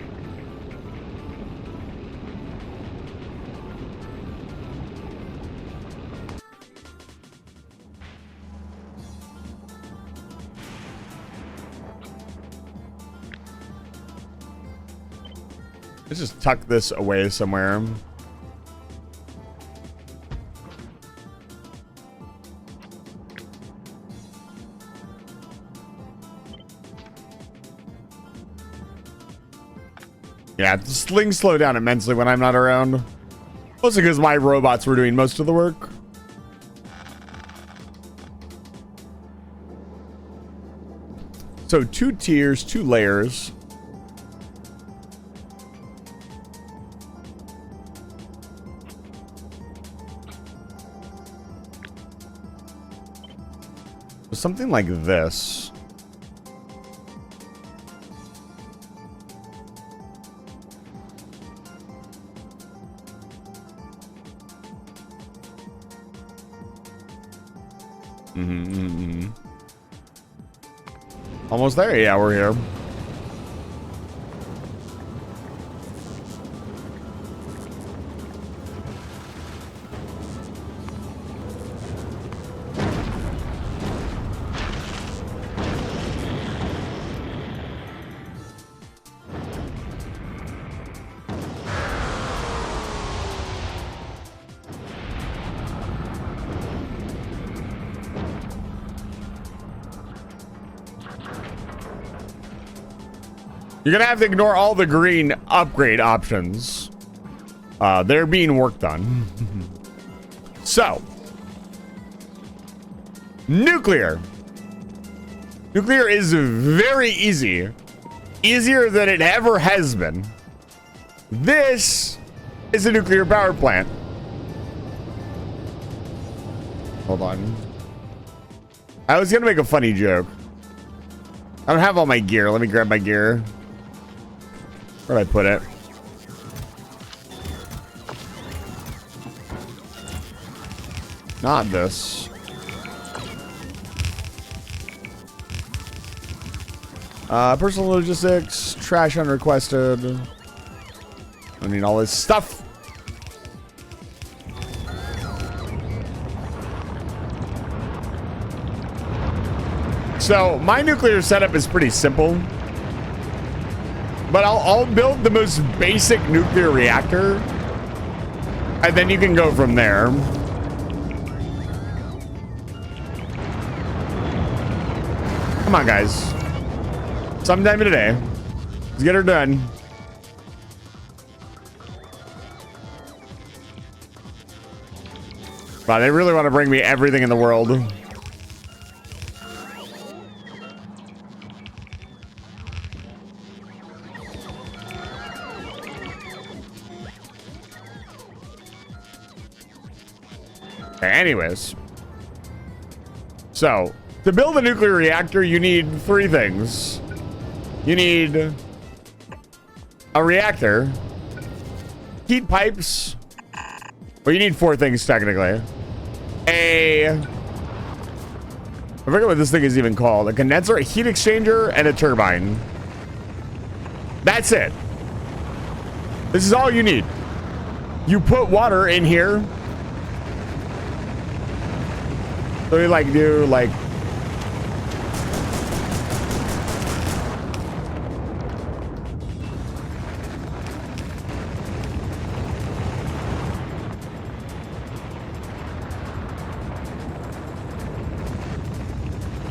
Let's just tuck this away somewhere. Yeah, things slow down immensely when I'm not around. Mostly because my robots were doing most of the work. So 2 tiers, 2 layers. So something like this. Almost there? Yeah, we're here. You're gonna have to ignore all the green upgrade options. They're being worked on. So, nuclear. Nuclear is very easy. Easier than it ever has been. This is a nuclear power plant. Hold on. I was gonna make a funny joke. I don't have all my gear. Let me grab my gear. Where'd I put it? Not this. Personal logistics, trash unrequested. I need all this stuff. So my nuclear setup is pretty simple. But I'll build the most basic nuclear reactor, and then you can go from there. Come on, guys. Sometime today. Let's get her done. Wow, they really want to bring me everything in the world. Okay, anyways. So, to build a nuclear reactor, you need 3 things. You need a reactor, heat pipes, well, you need 4 things technically. I forget what this thing is even called. A condenser, a heat exchanger, and a turbine. That's it. This is all you need. You put water in here. So you like do like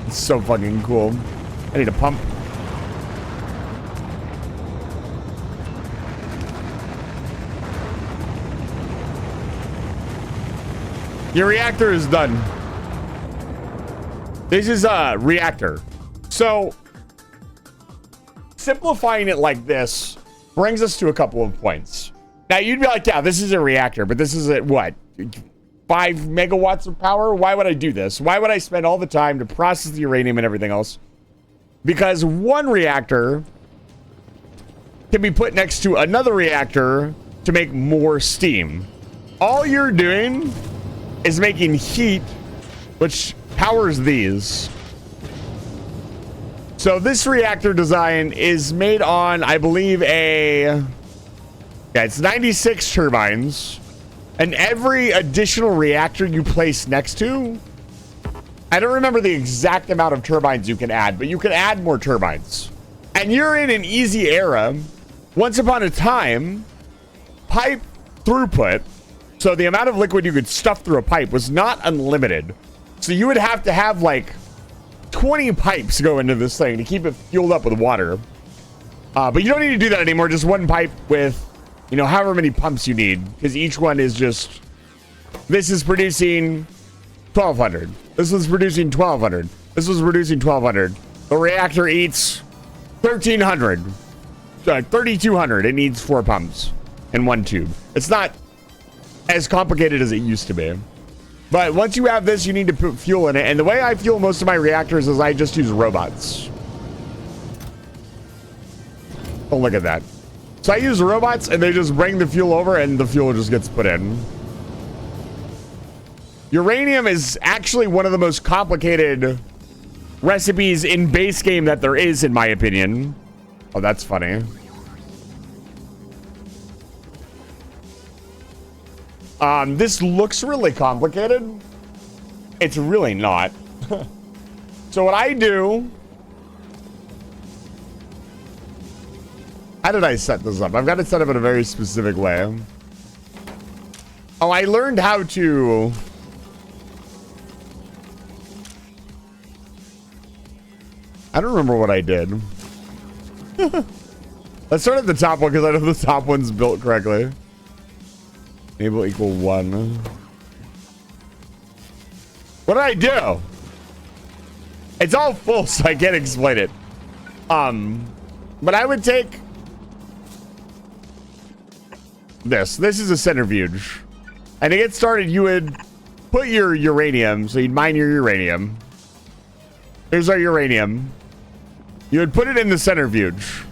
it's so fucking cool. I need a pump. Your reactor is done. This is a reactor. So, simplifying it like this brings us to a couple of points. Now, you'd be like, yeah, this is a reactor, but this is at what? 5 megawatts of power? Why would I do this? Why would I spend all the time to process the uranium and everything else? Because one reactor can be put next to another reactor to make more steam. All you're doing is making heat, which powers these. So this reactor design is made on, I believe, it's 96 turbines. And every additional reactor you place next to, I don't remember the exact amount of turbines you can add, but you can add more turbines. And you're in an easy era. Once upon a time, pipe throughput, so the amount of liquid you could stuff through a pipe, was not unlimited. So you would have to have like 20 pipes go into this thing to keep it fueled up with water. But you don't need to do that anymore. Just one pipe with, you know, however many pumps you need, because each one is just, this is producing 1,200. This was producing 1,200. This was producing 1,200. The reactor eats 1,300. 3,200. It needs 4 pumps and 1 tube. It's not as complicated as it used to be. But once you have this, you need to put fuel in it. And the way I fuel most of my reactors is I just use robots. Oh, look at that. So I use robots and they just bring the fuel over and the fuel just gets put in. Uranium is actually one of the most complicated recipes in base game that there is, in my opinion. Oh, that's funny. This looks really complicated. It's really not. So what I do... How did I set this up? I've got it set up in a very specific way. Oh, I learned how to... I don't remember what I did. Let's start at the top one because I know the top one's built correctly. Enable equal 1. What did I do? It's all full, so I can't explain it. But I would take this. This is a centrifuge. And to get started, you would put your uranium. So you'd mine your uranium. Here's our uranium. You would put it in the centrifuge.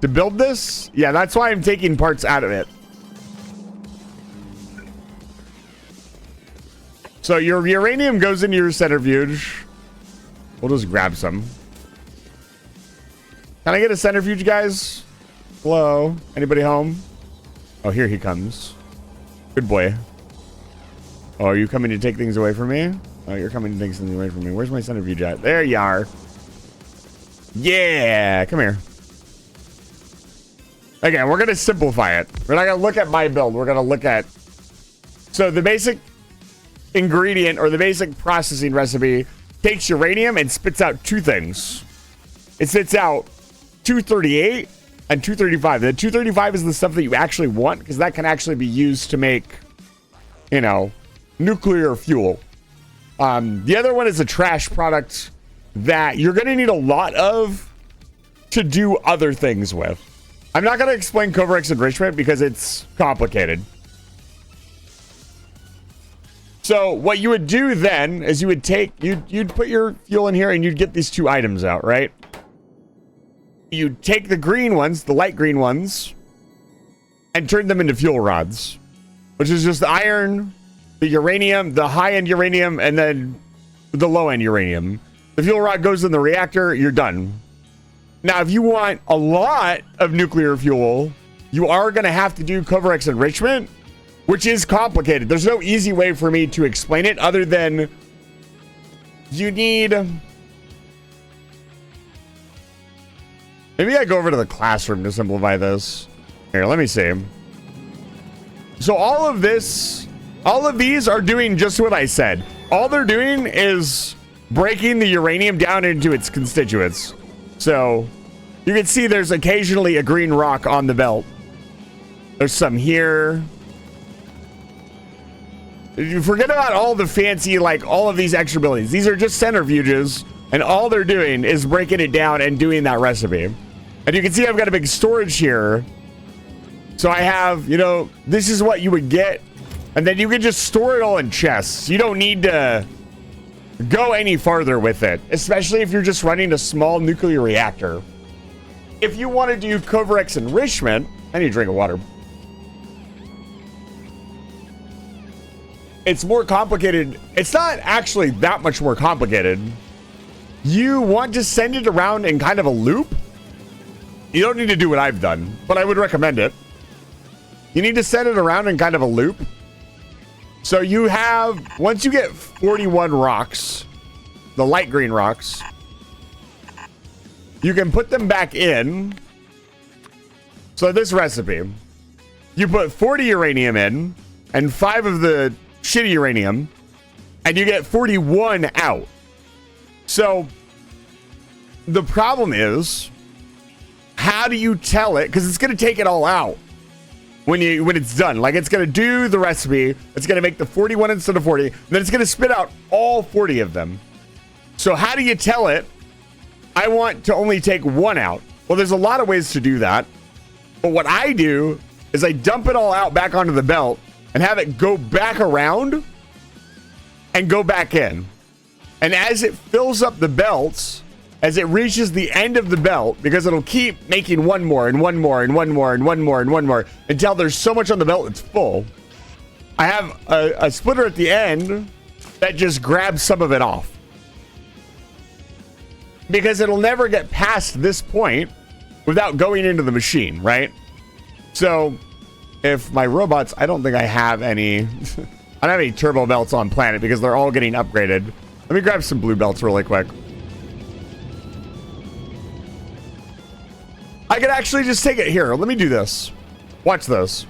To build this? Yeah, that's why I'm taking parts out of it. So your uranium goes into your centrifuge. We'll just grab some. Can I get a centrifuge, guys? Hello? Anybody home? Oh, here he comes. Good boy. Oh, are you coming to take things away from me? Oh, you're coming to take things away from me. Where's my centrifuge at? There you are. Yeah, come here. Okay, we're going to simplify it. We're not going to look at my build. We're going to look at... So the basic ingredient or the basic processing recipe takes uranium and spits out 2 things. It spits out 238 and 235. The 235 is the stuff that you actually want because that can actually be used to make, you know, nuclear fuel. The other one is a trash product that you're going to need a lot of to do other things with. I'm not going to explain Covrex enrichment because it's complicated. So what you would do then is you would take, you'd put your fuel in here and you'd get these 2 items out, right? You'd take the green ones, the light green ones, and turn them into fuel rods, which is just the iron, the uranium, the high-end uranium, and then the low-end uranium. The fuel rod goes in the reactor, you're done. Now, if you want a lot of nuclear fuel, you are going to have to do Covarex enrichment, which is complicated. There's no easy way for me to explain it other than you need... Maybe I go over to the classroom to simplify this. Here, let me see. So all of these are doing just what I said. All they're doing is breaking the uranium down into its constituents. So you can see there's occasionally a green rock on the belt. There's some here. You forget about all the fancy, like all of these extra buildings. These are just centrifuges, and all they're doing is breaking it down and doing that recipe. And you can see I've got a big storage here. So I have, you know, this is what you would get. And then you can just store it all in chests. You don't need to go any farther with it, especially if you're just running a small nuclear reactor. If you want to do Covarex enrichment, I need a drink of water. It's more complicated. It's not actually that much more complicated. You want to send it around in kind of a loop. You don't need to do what I've done, but I would recommend it. You need to send it around in kind of a loop. So you have, once you get 41 rocks, the light green rocks, you can put them back in. So this recipe, you put 40 uranium in and 5 of the shitty uranium, and you get 41 out. So the problem is, how do you tell it? Because it's going to take it all out when it's done. Like, it's going to do the recipe. It's going to make the 41 instead of 40. Then it's going to spit out all 40 of them. So how do you tell it, I want to only take 1 out? Well, there's a lot of ways to do that. But what I do is I dump it all out back onto the belt and have it go back around and go back in. And as it fills up the belts, as it reaches the end of the belt, because it'll keep making 1 more and 1 more and 1 more and 1 more and 1 more until there's so much on the belt it's full. I have a splitter at the end that just grabs some of it off. Because it'll never get past this point without going into the machine, right? So if my robots, I don't think I have any, I don't have any turbo belts on planet because they're all getting upgraded. Let me grab some blue belts really quick. I could actually just take it here. Let me do this. Watch this.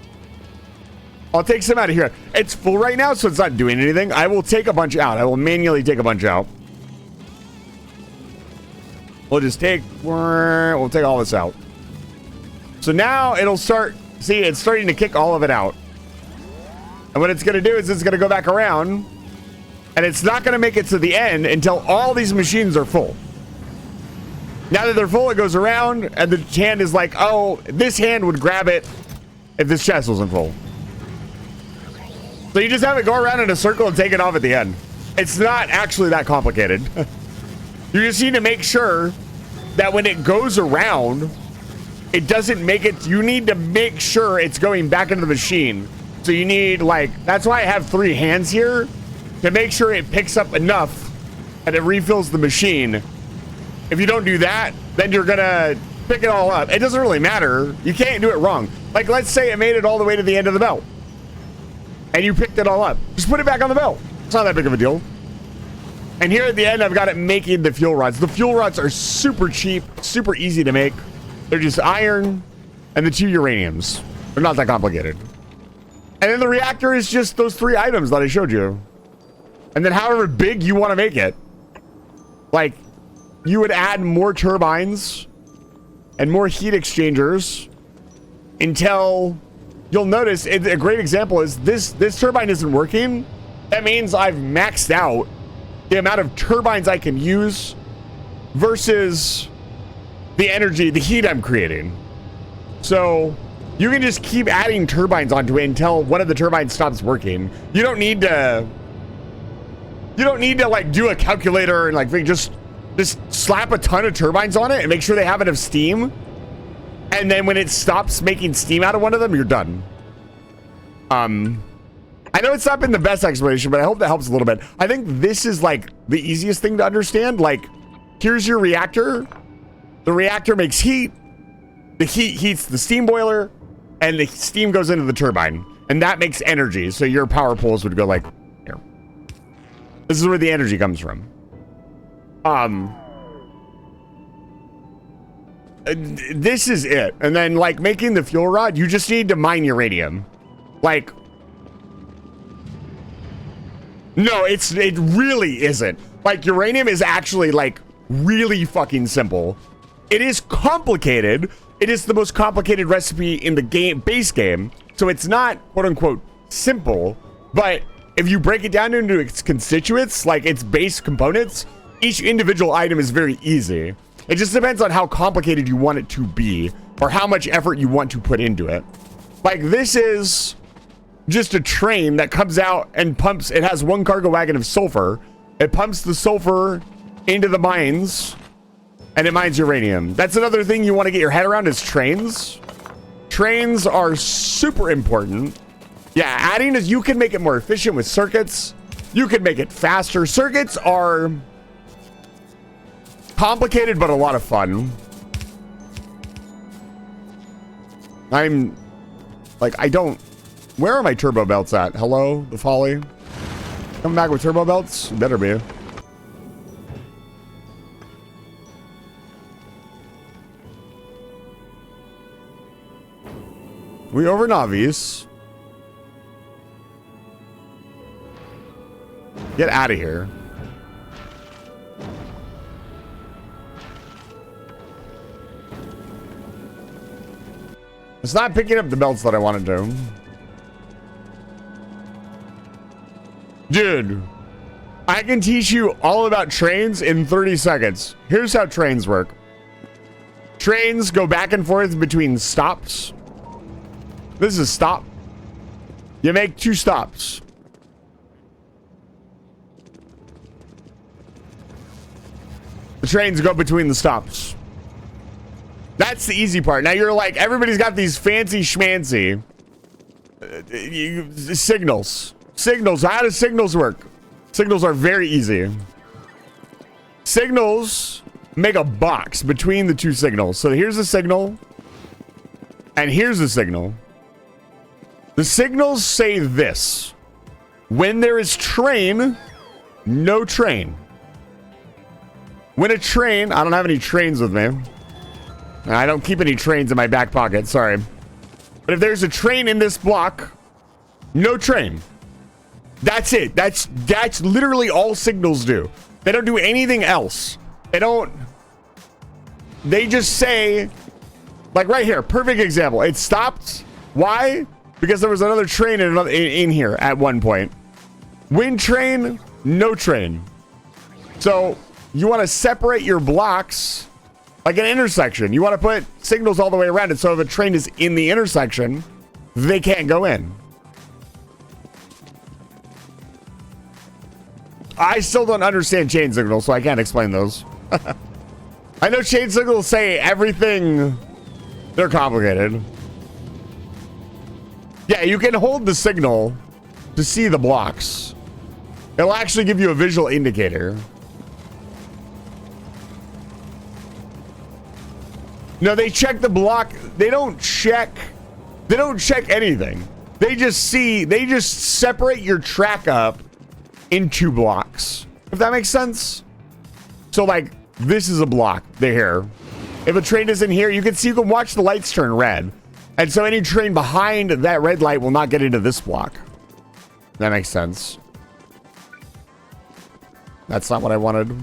I'll take some out of here. It's full right now, so it's not doing anything. I will take a bunch out. I will manually take a bunch out. We'll just take, we'll take all this out. So now it'll start, see, it's starting to kick all of it out. And what it's going to do is it's going to go back around, and it's not going to make it to the end until all these machines are full. Now that they're full, it goes around, and the hand is like, oh, this hand would grab it if this chest wasn't full. So you just have it go around in a circle and take it off at the end. It's not actually that complicated. You just need to make sure that when it goes around, it doesn't make it, you need to make sure it's going back into the machine. So you need, like, that's why I have 3 hands here, to make sure it picks up enough and it refills the machine. If you don't do that, then you're gonna pick it all up. It doesn't really matter. You can't do it wrong. Like, let's say it made it all the way to the end of the belt, and you picked it all up. Just put it back on the belt. It's not that big of a deal. And here at the end, I've got it making the fuel rods. The fuel rods are super cheap, super easy to make. They're just iron and the 2 uraniums. They're not that complicated. And then the reactor is just those 3 items that I showed you. And then however big you want to make it. Like, you would add more turbines and more heat exchangers until you'll notice a great example is this turbine isn't working. That means I've maxed out the amount of turbines I can use versus the energy, the heat I'm creating. So you can just keep adding turbines onto it until one of the turbines stops working. You don't need to You don't need to like do a calculator and like just slap a ton of turbines on it and make sure they have enough steam. And then when it stops making steam out of one of them, you're done. I know it's not been the best explanation, but I hope that helps a little bit. I think this is like the easiest thing to understand. Like, here's your reactor. The reactor makes heat. The heat heats the steam boiler, and the steam goes into the turbine. And that makes energy. So your power poles would go like here. This is where the energy comes from. This is it. And then like making the fuel rod, you just need to mine uranium. Like, no, it really isn't. Like, uranium is actually like really fucking simple. It is complicated. It is the most complicated recipe in the game, base game. So it's not quote unquote simple, but if you break it down into its constituents, like its base components, each individual item is very easy. It just depends on how complicated you want it to be or how much effort you want to put into it. Like, this is just a train that comes out and pumps. It has one cargo wagon of sulfur. It pumps the sulfur into the mines and it mines uranium. That's another thing you want to get your head around is trains. Trains are super important. Yeah, adding is, you can make it more efficient with circuits. You can make it faster. Circuits are complicated, but a lot of fun. I'm like, I don't, where are my turbo belts at? Hello, the Folly? Coming back with turbo belts? Better be. We over Navis. Get out of here. It's not picking up the belts that I wanted to. Dude, I can teach you all about trains in 30 seconds. Here's how trains work. Trains go back and forth between stops. This is a stop. You make 2 stops. The trains go between the stops. That's the easy part. Now you're like, everybody's got these fancy schmancy signals. Signals. How do signals work? Signals are very easy. Signals make a box between the 2 signals. So here's a signal. And here's a signal. The signals say this. When there is train, no train. When a train, I don't have any trains with me. I don't keep any trains in my back pocket, sorry. But if there's a train in this block, no train. That's it. That's literally all signals do. They don't do anything else. They just say, like right here, perfect example. It stopped. Why? Because there was another train in here at one point. When train, no train. So you want to separate your blocks like an intersection. You want to put signals all the way around it, so if a train is in the intersection, they can't go in. I still don't understand chain signals, so I can't explain those. I know chain signals say everything. They're complicated. Yeah, you can hold the signal to see the blocks. It'll actually give you a visual indicator. No, they check the block. They don't check anything. They just separate your track up in 2 blocks. If that makes sense. So like, this is a block. They're here. If a train is in here, you can watch the lights turn red. And so any train behind that red light will not get into this block. That makes sense. That's not what I wanted.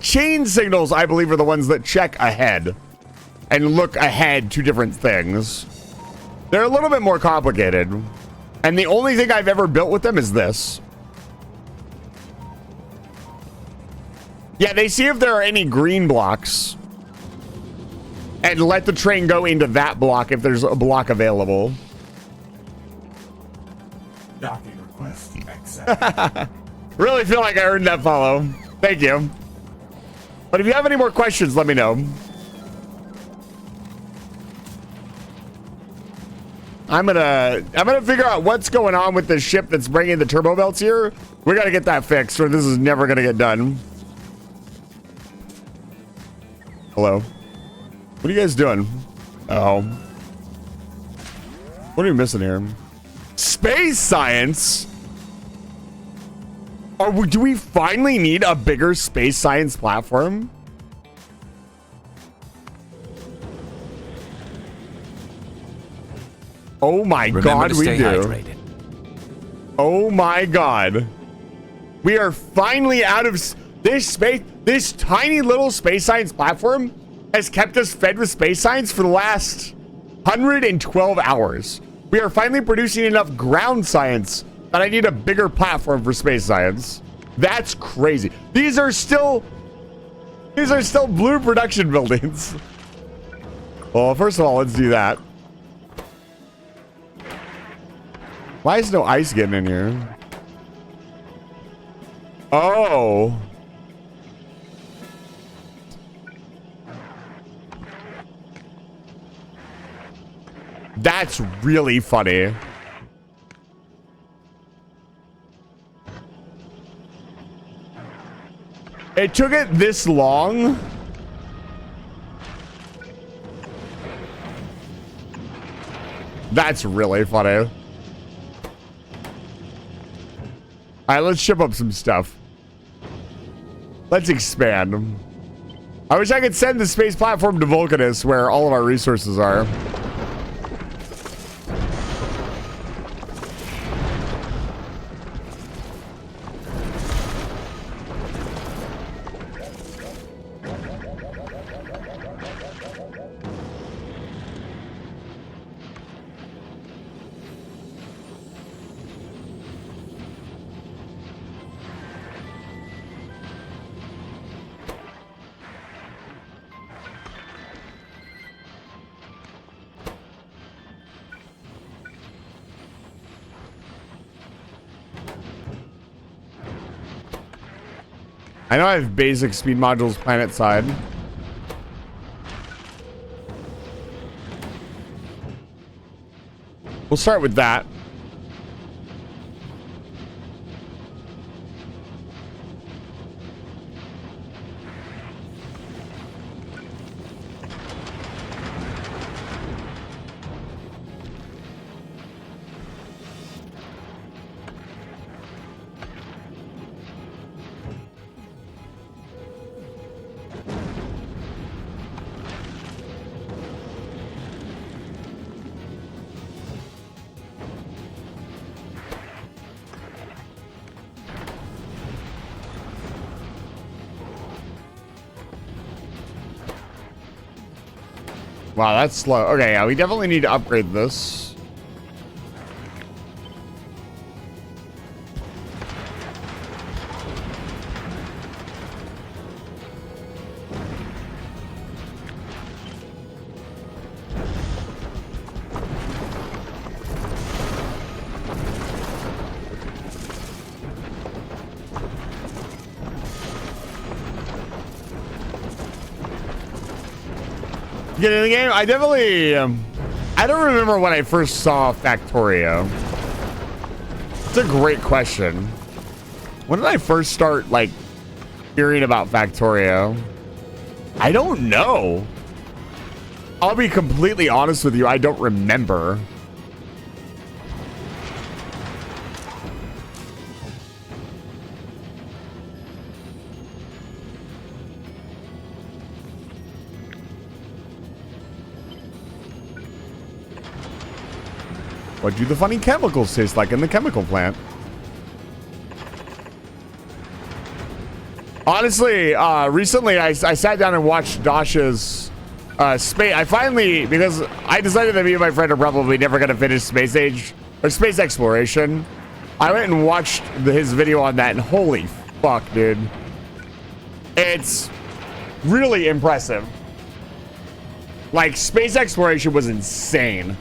Chain signals, I believe, are the ones that check ahead and look ahead to different things. They're a little bit more complicated. And the only thing I've ever built with them is this. Yeah, they see if there are any green blocks and let the train go into that block if there's a block available. Really feel like I earned that follow. Thank you. But if you have any more questions, let me know. I'm gonna figure out what's going on with this ship that's bringing the turbo belts here. We gotta get that fixed, or this is never gonna get done. Hello. What are you guys doing? Oh. What are you missing here? Space science? Do we finally need a bigger space science platform? Oh my God, we do. Hydrated. Oh my God. We are finally out of this space. This tiny little space science platform has kept us fed with space science for the last 112 hours. We are finally producing enough ground science that I need a bigger platform for space science. That's crazy. These are still blue production buildings. Well, first of all, let's do that. Why is no ice getting in here? Oh. That's really funny. It took it this long. That's really funny. All right, let's ship up some stuff. Let's expand. I wish I could send the space platform to Vulcanus, where all of our resources are. I know I have basic speed modules planet side. We'll start with that. Wow, that's slow. Okay, yeah, we definitely need to upgrade this. Get in the game? I definitely, I don't remember when I first saw Factorio. It's a great question. When did I first start, like, hearing about Factorio? I don't know. I'll be completely honest with you. I don't remember. What do the funny chemicals taste like in the chemical plant? Honestly, recently I sat down and watched Dasha's space. I finally, because I decided that me and my friend are probably never going to finish Space Age or Space Exploration. I went and watched his video on that, and holy fuck, dude. It's really impressive. Like, Space Exploration was insane.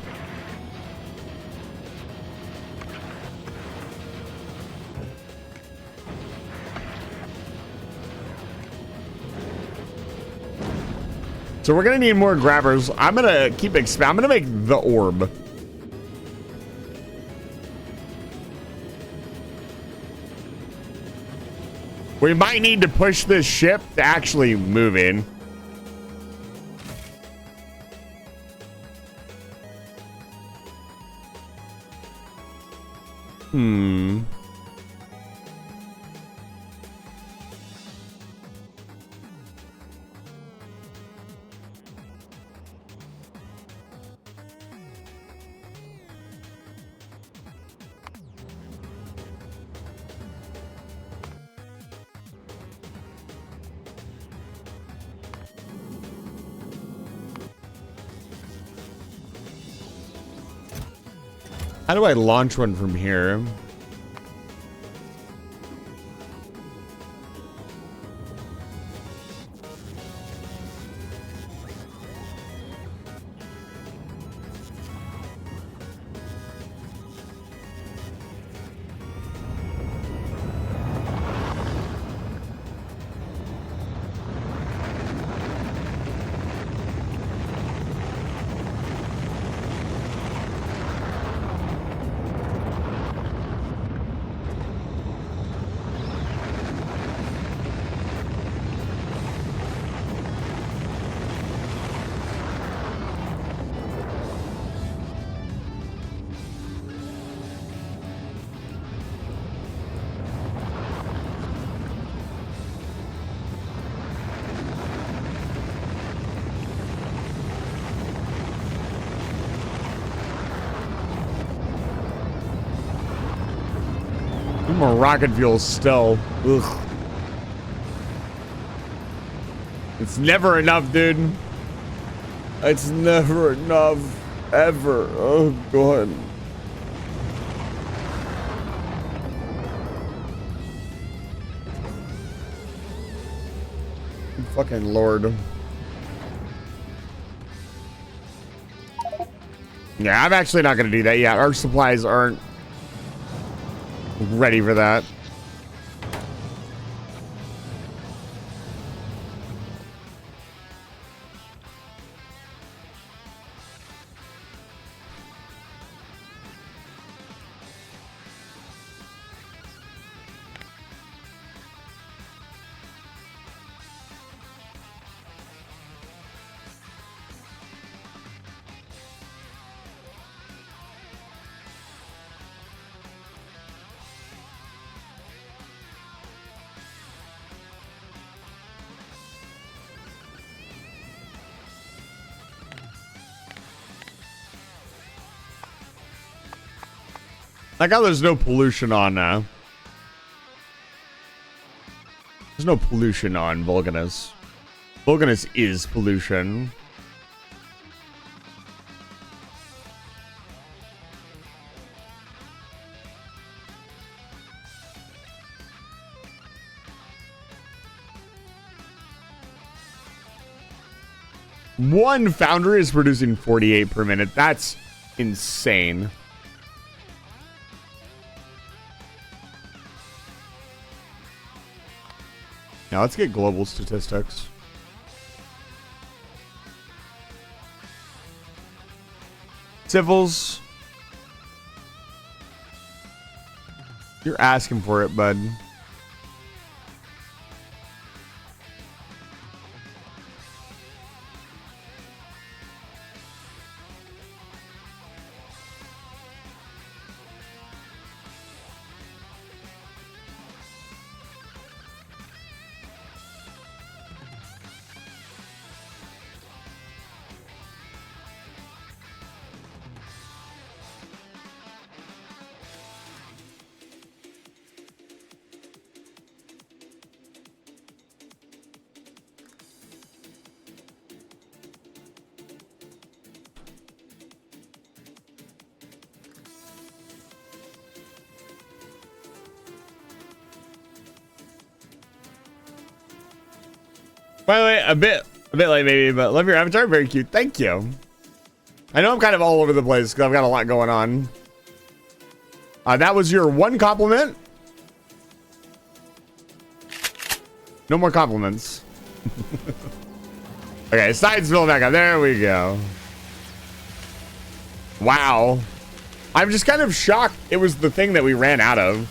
So we're gonna need more grabbers. I'm gonna keep I'm gonna make the orb. We might need to push this ship to actually move in. How do I launch one from here? More rocket fuel still. Ugh. It's never enough, dude. It's never enough. Ever. Oh, God. Fucking Lord. Yeah, I'm actually not going to do that yet. Our supplies aren't ready for that. Like how there's no pollution on now. There's no pollution on Vulcanus. Vulcanus is pollution. One foundry is producing 48 per minute. That's insane. Now let's get global statistics. Civils. You're asking for it, bud. By the way, a bit late maybe, but love your avatar. Very cute. Thank you. I know I'm kind of all over the place because I've got a lot going on. That was your one compliment. No more compliments. Okay, sides filling back up. There we go. Wow. I'm just kind of shocked it was the thing that we ran out of.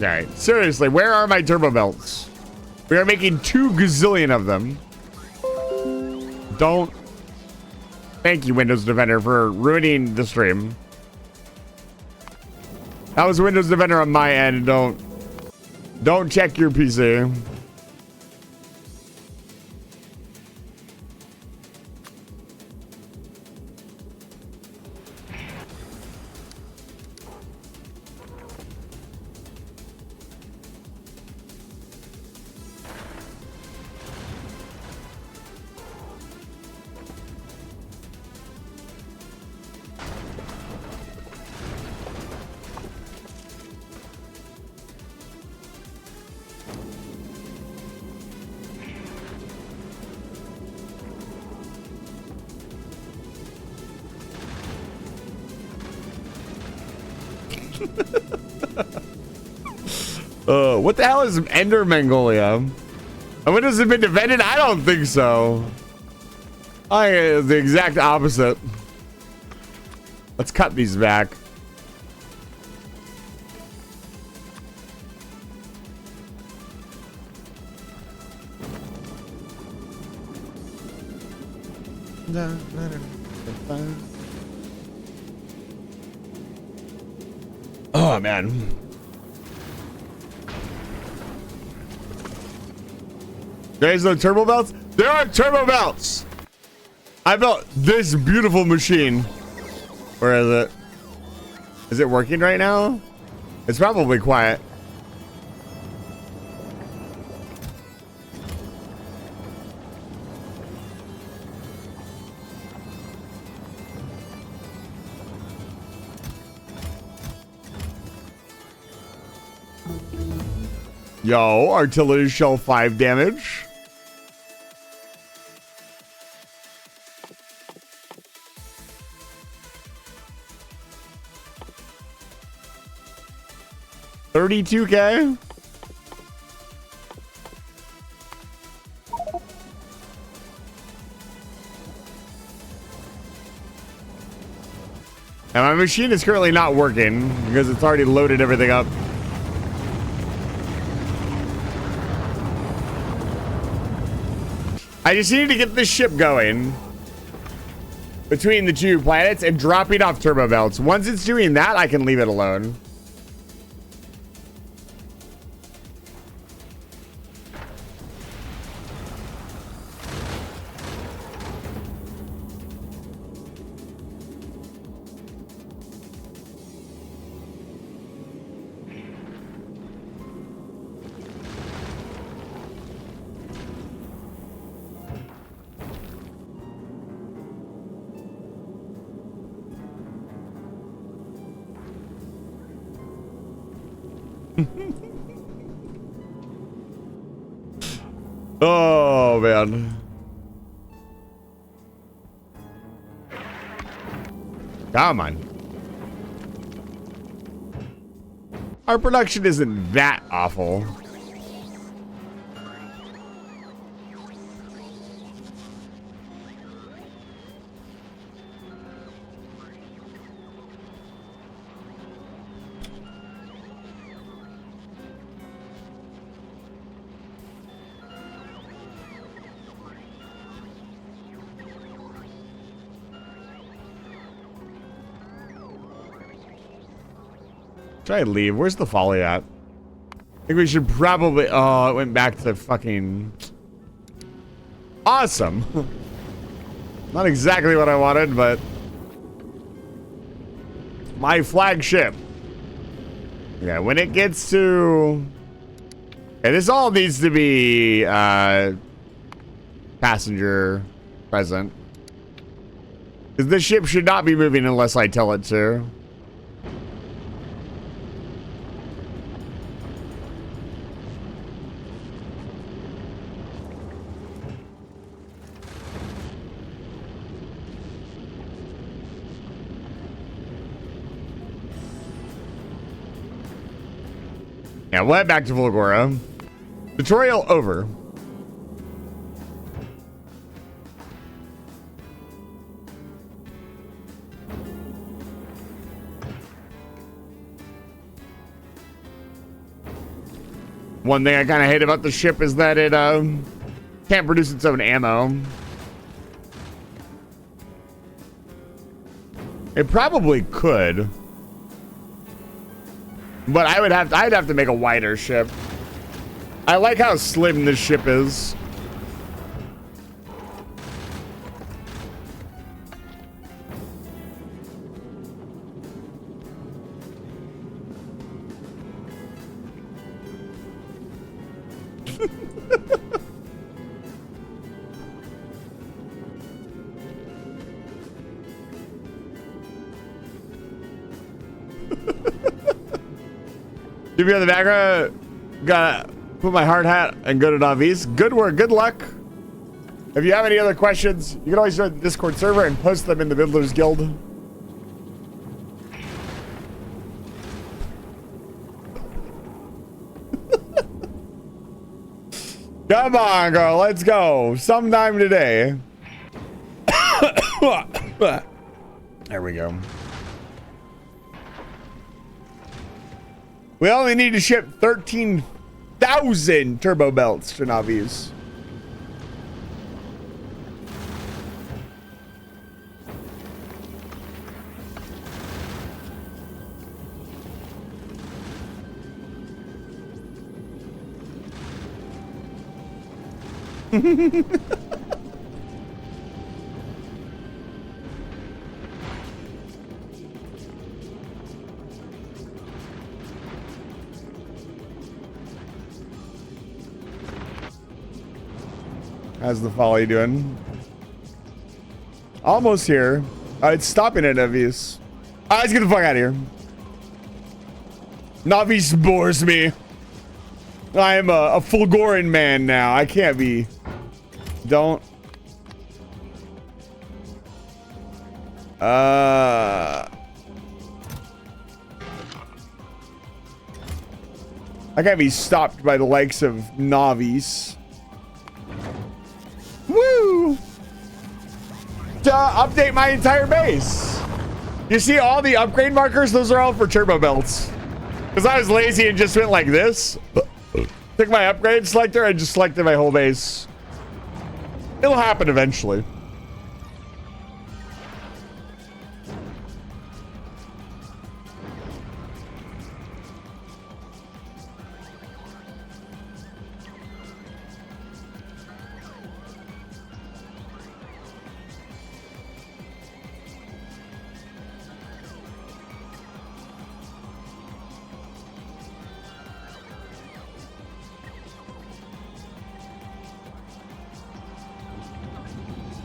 All right, seriously, where are my turbo belts? We are making 2 gazillion of them. Don't. Thank you, Windows Defender, for ruining the stream. That was Windows Defender on my end. Don't check your PC. What the hell is Ender Mongolia? And when has it been defended? I don't think so. I think the exact opposite. Let's cut these back. Oh man. There's no turbo belts? There are turbo belts! I built this beautiful machine. Where is it? Is it working right now? It's probably quiet. Yo, artillery shell 5 damage. $32K. And my machine is currently not working because it's already loaded everything up. I just need to get this ship going between the 2 planets and dropping off turbo belts. Once it's doing that, I can leave it alone. Oh man. Come on. Our production isn't that awful. Try to leave. Where's the folly at? I think we should probably... Oh, it went back to fucking... Awesome. Not exactly what I wanted, but... My flagship. Yeah, when it gets to... And this all needs to be... passenger present. Because this ship should not be moving unless I tell it to. Yeah, we'll head back to Volgora. Tutorial over. One thing I kind of hate about the ship is that it can't produce its own ammo. It probably could. But I'd have to make a wider ship. I like how slim this ship is. Give me on the background. Gotta put my hard hat and go to Navis. Good work. Good luck. If you have any other questions, you can always join the Discord server and post them in the Viddlers Guild. Come on, girl. Let's go. Sometime today. There we go. We only need to ship 13,000 turbo belts to Navis. How's the folly doing? Almost here. It's stopping at Navis. Let's get the fuck out of here. Navis bores me. I am a Fulgoran man now. I can't be. Don't. I can't be stopped by the likes of Navis. Woo! To update my entire base. You see all the upgrade markers? Those are all for turbo belts. Because I was lazy and just went like this. Took my upgrade selector and just selected my whole base. It'll happen eventually.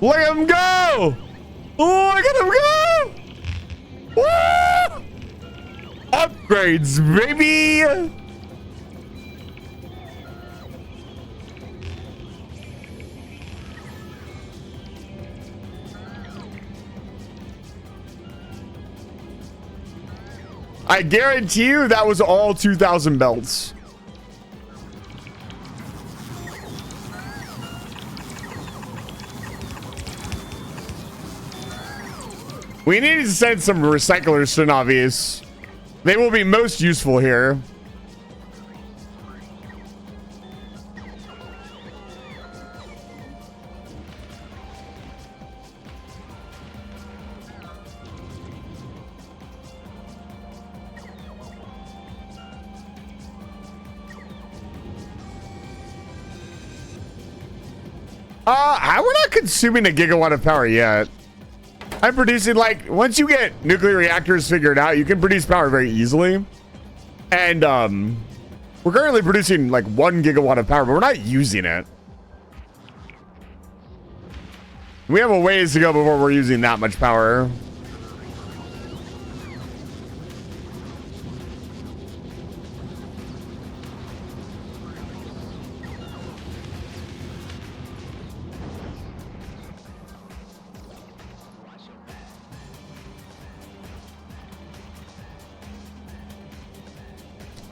Look at him go! Look at him go! Woo! Upgrades, baby! I guarantee you that was all 2,000 belts. We need to send some recyclers to Navis. They will be most useful here. We're not consuming a gigawatt of power yet. I'm producing, like, once you get nuclear reactors figured out, you can produce power very easily. And we're currently producing like 1 gigawatt of power, but we're not using it. We have a ways to go before we're using that much power.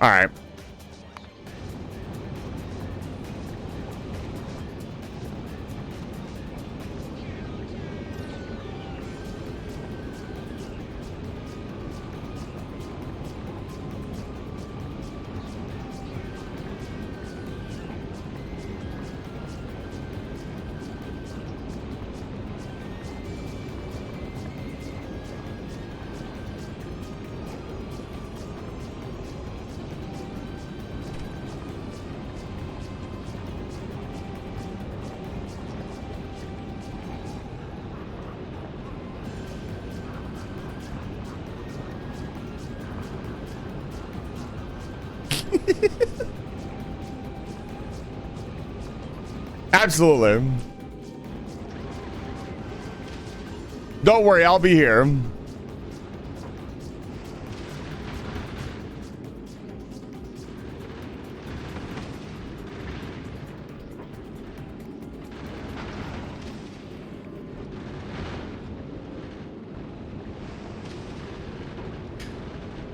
All right. Absolutely. Don't worry, I'll be here.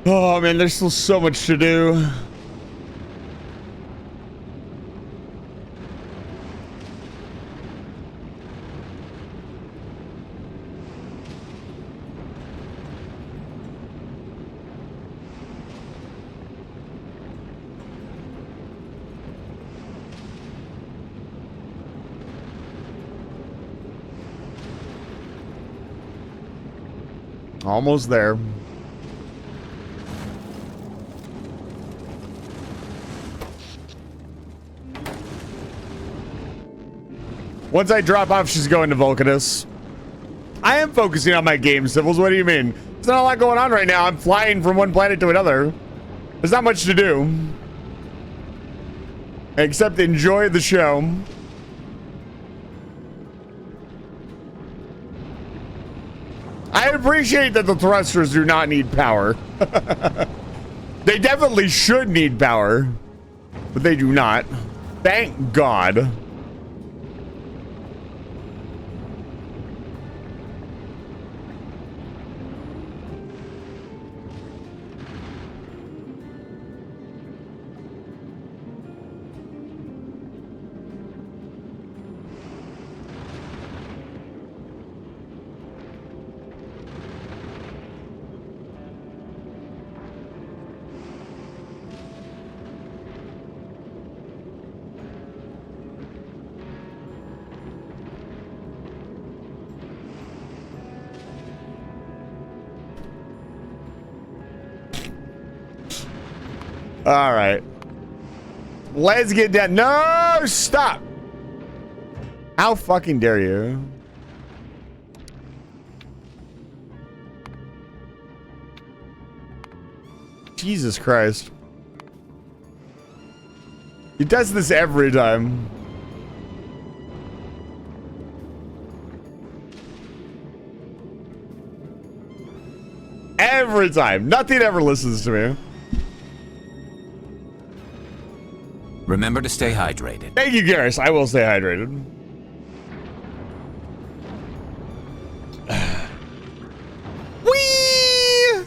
Oh man, there's still so much to do. Almost there. Once I drop off, she's going to Vulcanus. I am focusing on my game, Civils. What do you mean? There's not a lot going on right now. I'm flying from one planet to another. There's not much to do. Except enjoy the show. I appreciate that the thrusters do not need power. They definitely should need power, but they do not. Thank God. All right. Let's get down. No, stop. How fucking dare you? Jesus Christ. He does this every time. Every time. Nothing ever listens to me. Remember to stay hydrated. Thank you, Garrus. I will stay hydrated. Whee!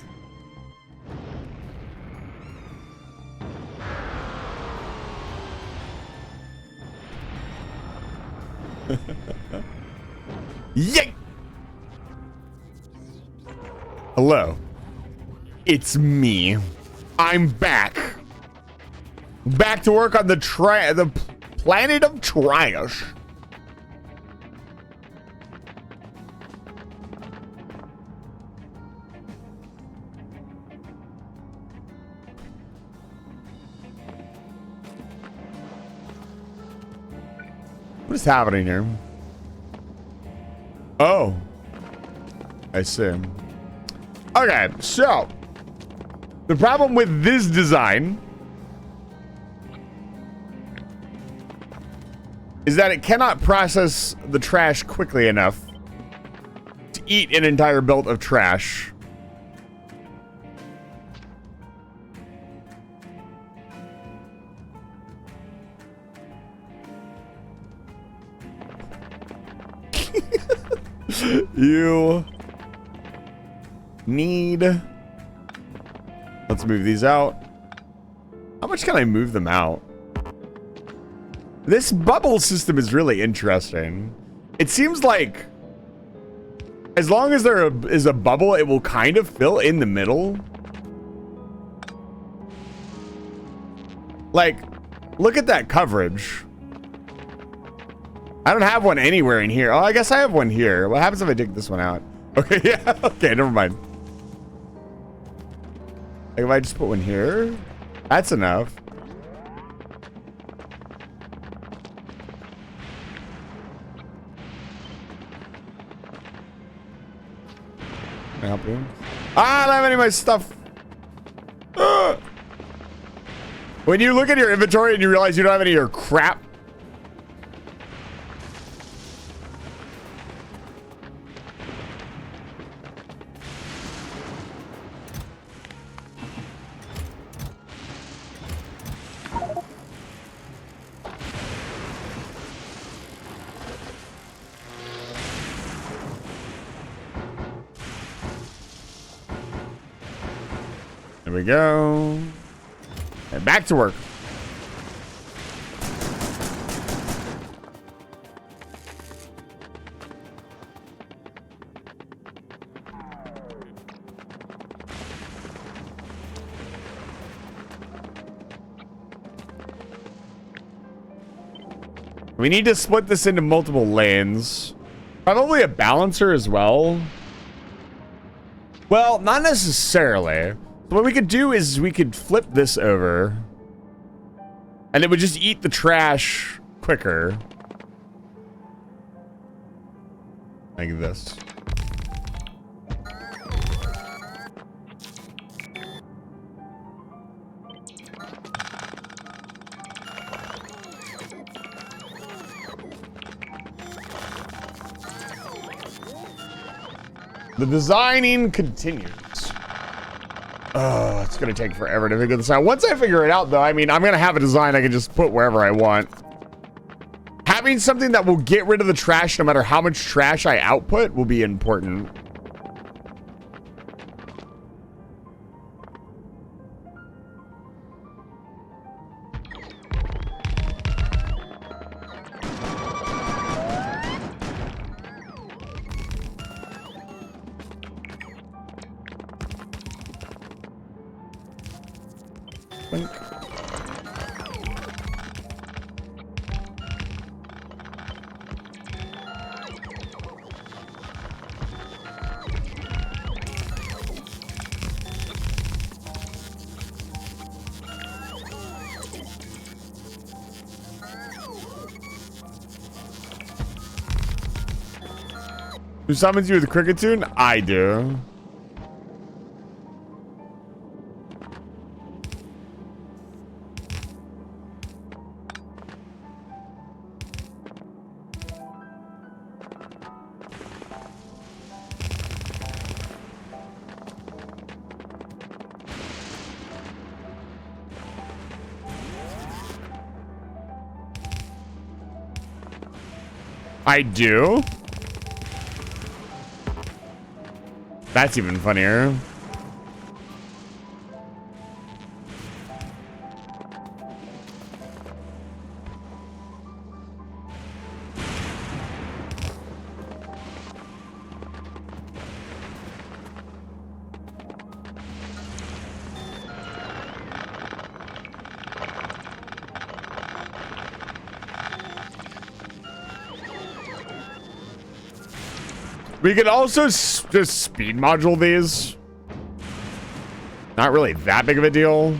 Yay! Hello. It's me. I'm back. Back to work on the planet of trash. What is happening here? Oh. I see. Okay, so the problem with this design is that it cannot process the trash quickly enough to eat an entire belt of trash. You need... Let's move these out. How much can I move them out? This bubble system is really interesting. It seems like as long as there is a bubble, it will kind of fill in the middle. Like, look at that coverage. I don't have one anywhere in here. Oh, I guess I have one here. What happens if I dig this one out? Okay, yeah. Okay, never mind. Like if I just put one here, that's enough. Can I help you? Ah, I don't have any of my stuff. Ah. When you look at your inventory and you realize you don't have any of your crap. There we go. And back to work. We need to split this into multiple lanes. Probably a balancer as well. Well, not necessarily. What we could do is we could flip this over. And it would just eat the trash quicker. Like this. The designing continues. Oh, it's gonna take forever to figure this out. Once I figure it out, though, I mean, I'm gonna have a design I can just put wherever I want. Having something that will get rid of the trash no matter how much trash I output will be important. Who summons you with a cricket tune? I do. I do? That's even funnier. We could also just speed module these. Not really that big of a deal.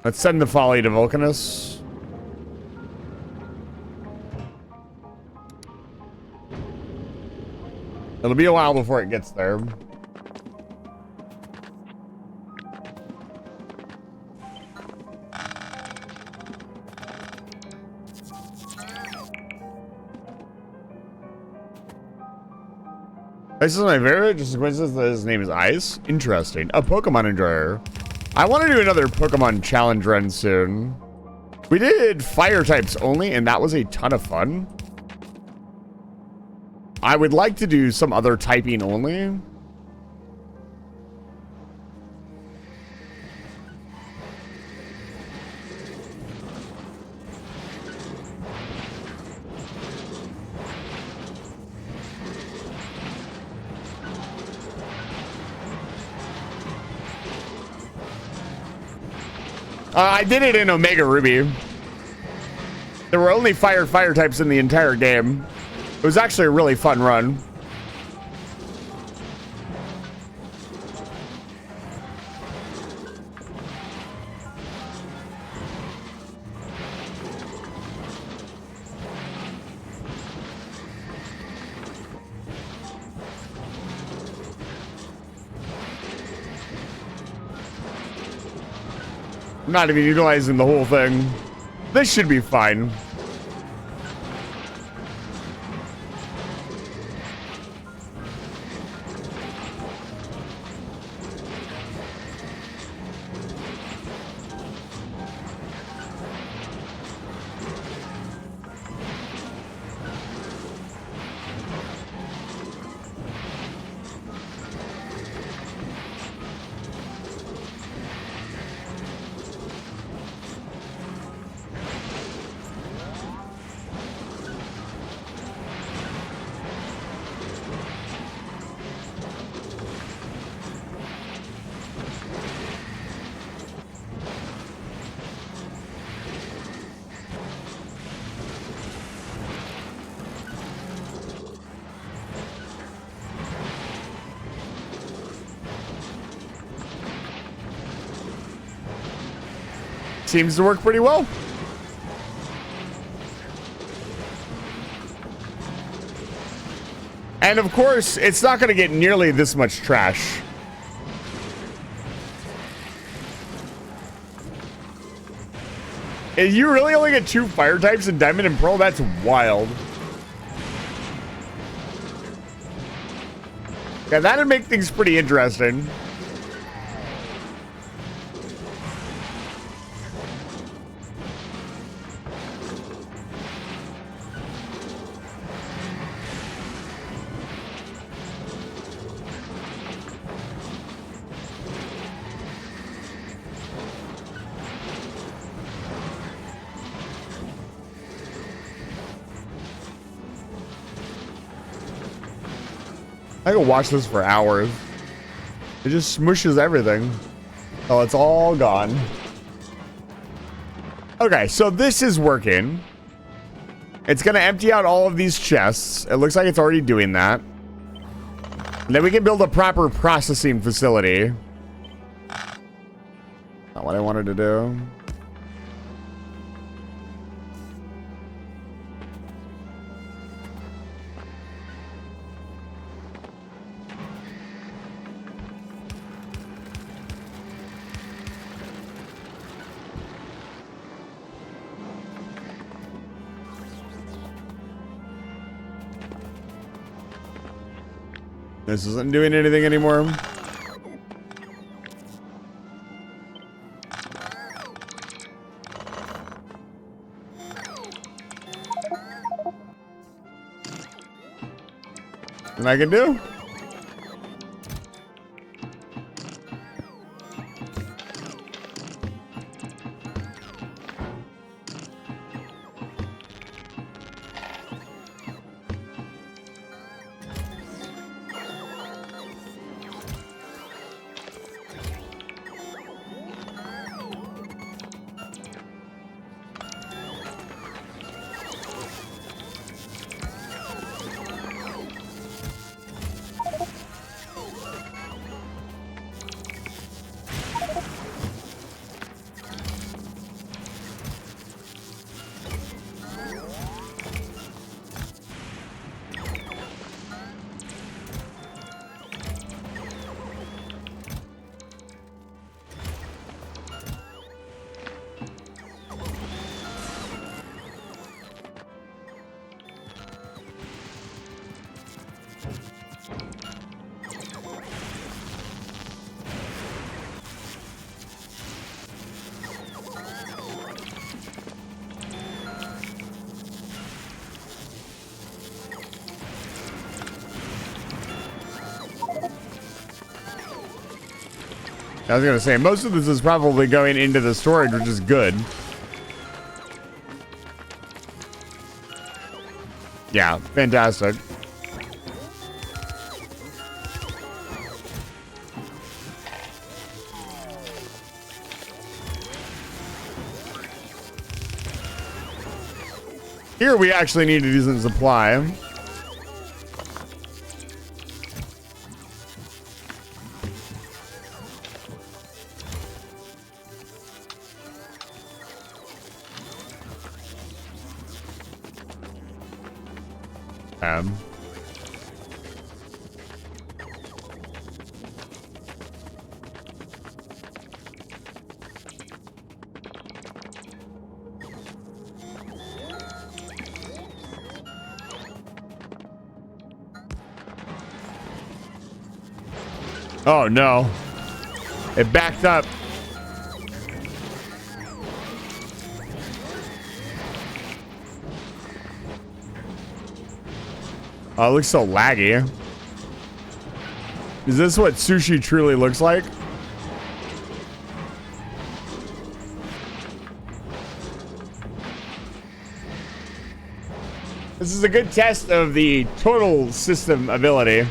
Let's send the folly to Vulcanus. It'll be a while before it gets there. This is my favorite. Just a coincidence that his name is Ice. Interesting. A Pokemon enjoyer. I want to do another Pokemon challenge run soon. We did fire types only, and that was a ton of fun. I would like to do some other typing only. I did it in Omega Ruby. There were only fire types in the entire game. It was actually a really fun run. I'm not even utilizing the whole thing. This should be fine. Seems to work pretty well. And of course, it's not going to get nearly this much trash. If you really only get 2 fire types in Diamond and Pearl, that's wild. Yeah, that'd make things pretty interesting. I could watch this for hours. It just smushes everything. Oh, it's all gone. Okay, so this is working. It's gonna empty out all of these chests. It looks like it's already doing that. And then we can build a proper processing facility. Not what I wanted to do. This isn't doing anything anymore. And I can do. I was gonna say, most of this is probably going into the storage, which is good. Yeah, fantastic. Here we actually need a decent supply. Oh no. It backed up. Oh, it looks so laggy. Is this what sushi truly looks like? This is a good test of the total system ability.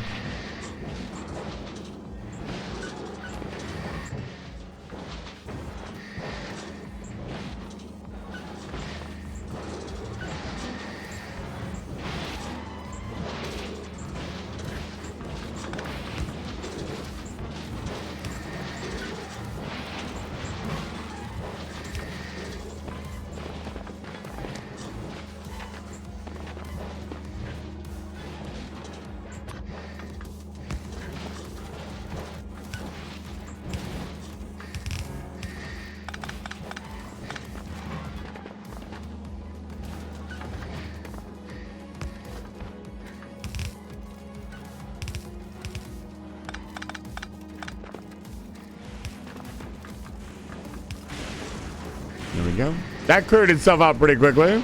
There we go. That cleared itself out pretty quickly.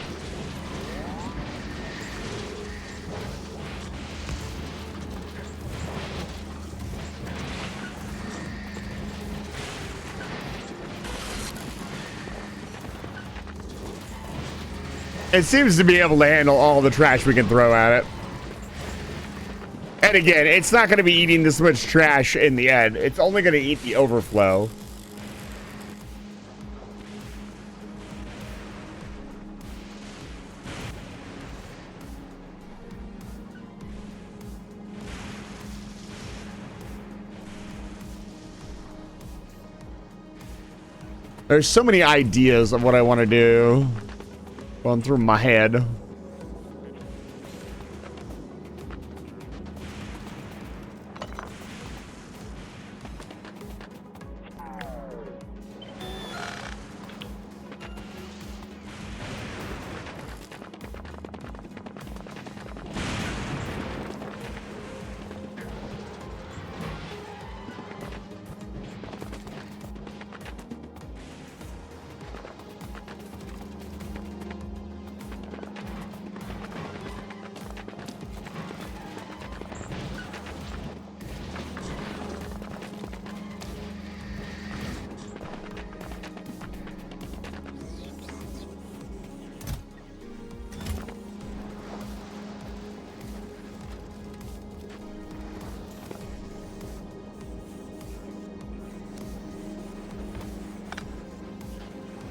It seems to be able to handle all the trash we can throw at it. And again, it's not going to be eating this much trash in the end. It's only going to eat the overflow. There's so many ideas of what I want to do going through my head.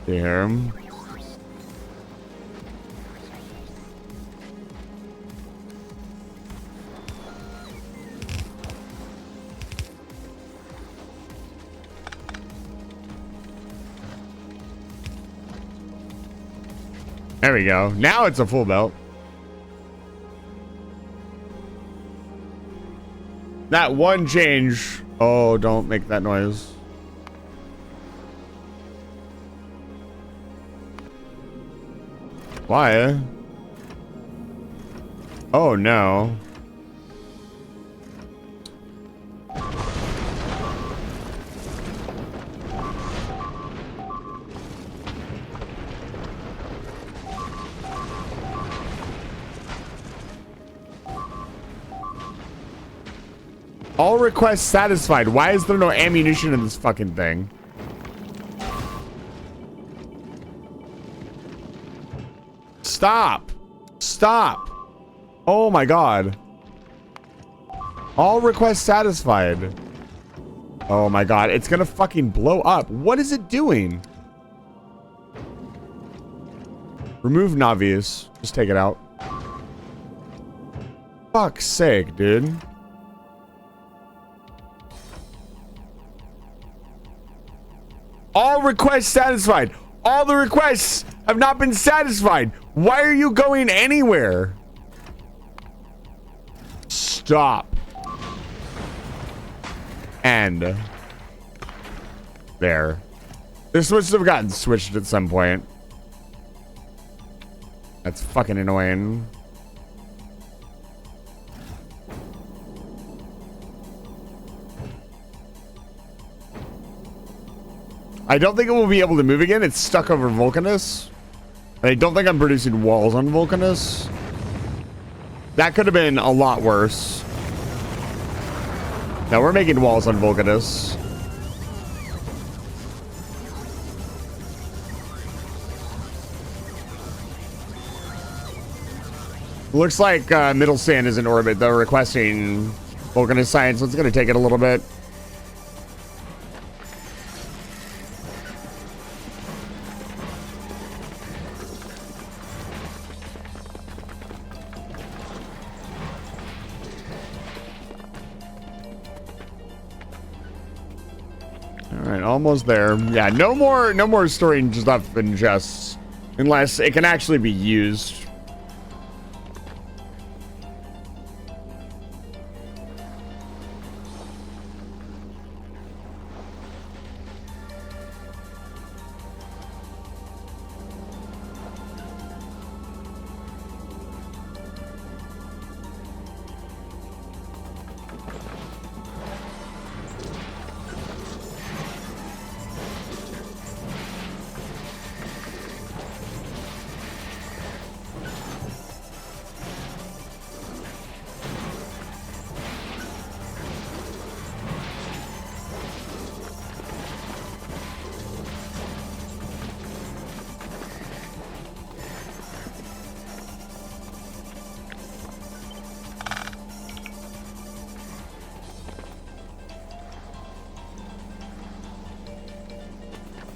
There. There we go. Now it's a full belt. That one change. Oh, don't make that noise. Why? Oh no. All requests satisfied. Why is there no ammunition in this fucking thing? Stop. Stop. Oh my god. All requests satisfied. Oh my god. It's gonna fucking blow up. What is it doing? Remove Navius. Just take it out. Fuck's sake, dude. All requests satisfied. All the requests have not been satisfied. Why are you going anywhere? Stop. And there. This must have gotten switched at some point. That's fucking annoying. I don't think it will be able to move again. It's stuck over Vulcanus. And I don't think I'm producing walls on Vulcanus. That could have been a lot worse. Now we're making walls on Vulcanus. Looks like Middle Sand is in orbit, though, requesting Vulcanus science, so it's going to take it a little bit. Almost there. Yeah, no more storing stuff in chests unless it can actually be used.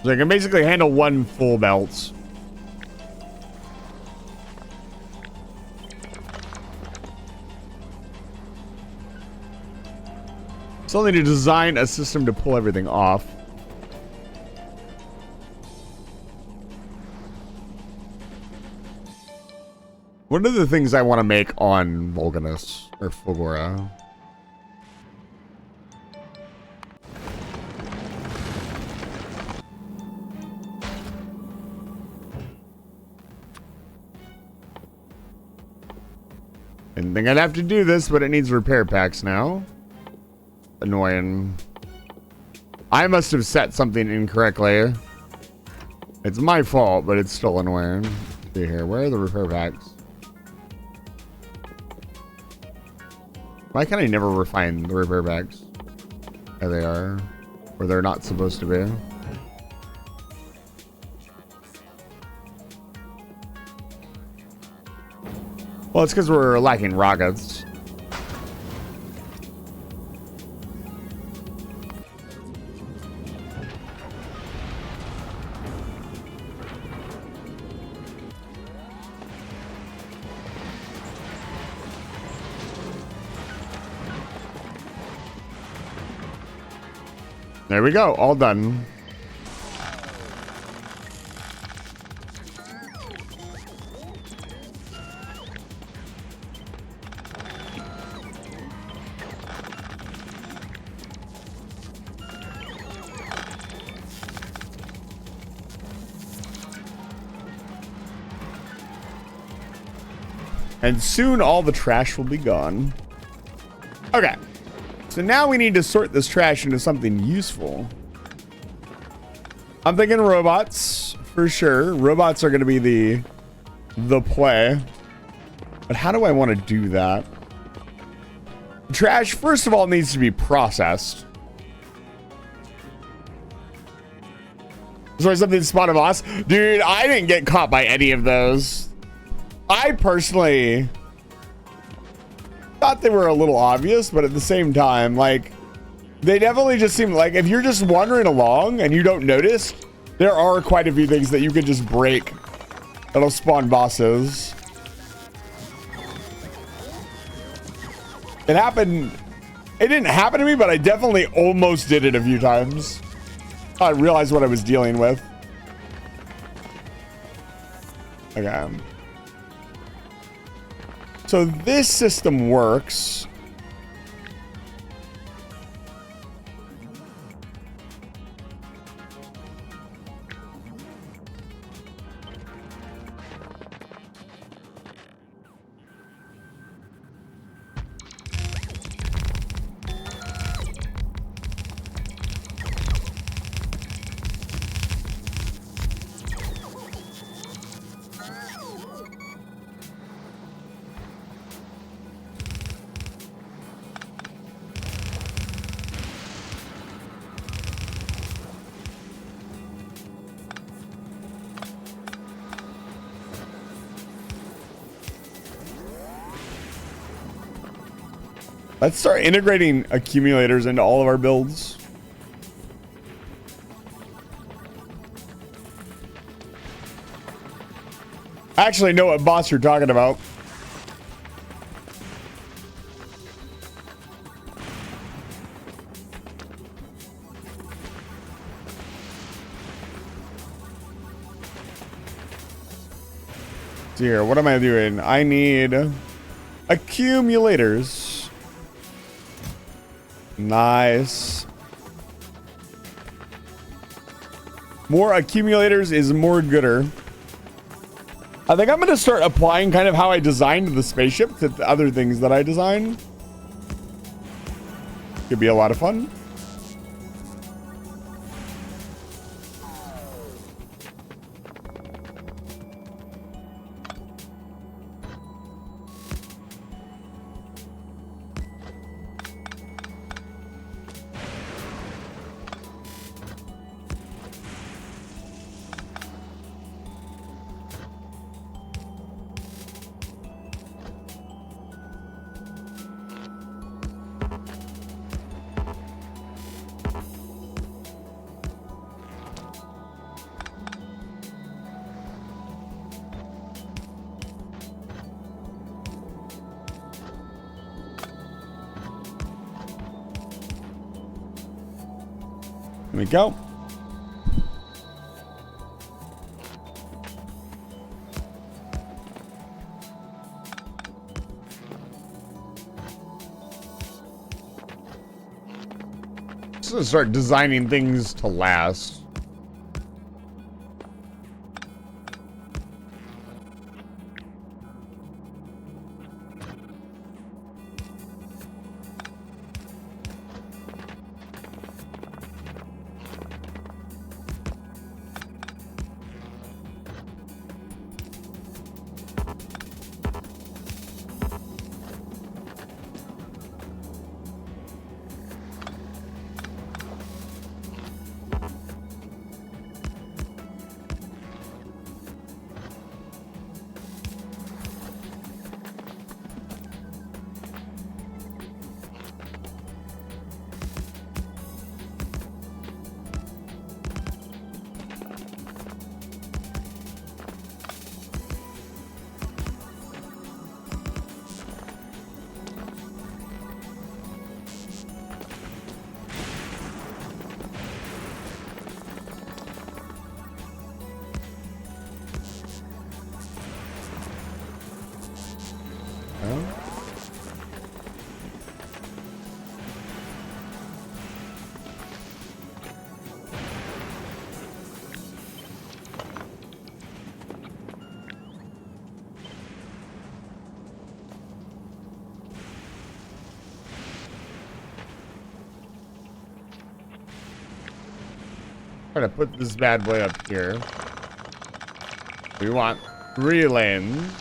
So I can basically handle one full belt. Still need to design a system to pull everything off. What are the things I want to make on Vulcanus or Fulgora? Didn't think I'd have to do this, but it needs repair packs now. Annoying. I must have set something incorrectly. It's my fault, but it's still annoying. Let's see here, where are the repair packs? Why can I never refine the repair packs? There they are. Where they're not supposed to be. Well, it's because we're lacking rockets. There we go, all done. And soon all the trash will be gone. Okay. So now we need to sort this trash into something useful. I'm thinking robots, for sure. Robots are going to be the play. But how do I want to do that? Trash, first of all, needs to be processed. Sorry, something spot a boss. Dude, I didn't get caught by any of those. I personally thought they were a little obvious, but at the same time, like, they definitely just seem like if you're just wandering along and you don't notice, there are quite a few things that you can just break that'll spawn bosses. It happened. It didn't happen to me, but I definitely almost did it a few times. I realized what I was dealing with. Okay. So this system works. Let's start integrating accumulators into all of our builds. I actually know what boss you're talking about. Here, what am I doing? I need accumulators. Nice. More accumulators is more gooder. I think I'm going to start applying kind of how I designed the spaceship to the other things that I designed. Could be a lot of fun. Here we go. Just gonna start designing things to last. Try to put this bad boy up here. We want 3 lanes.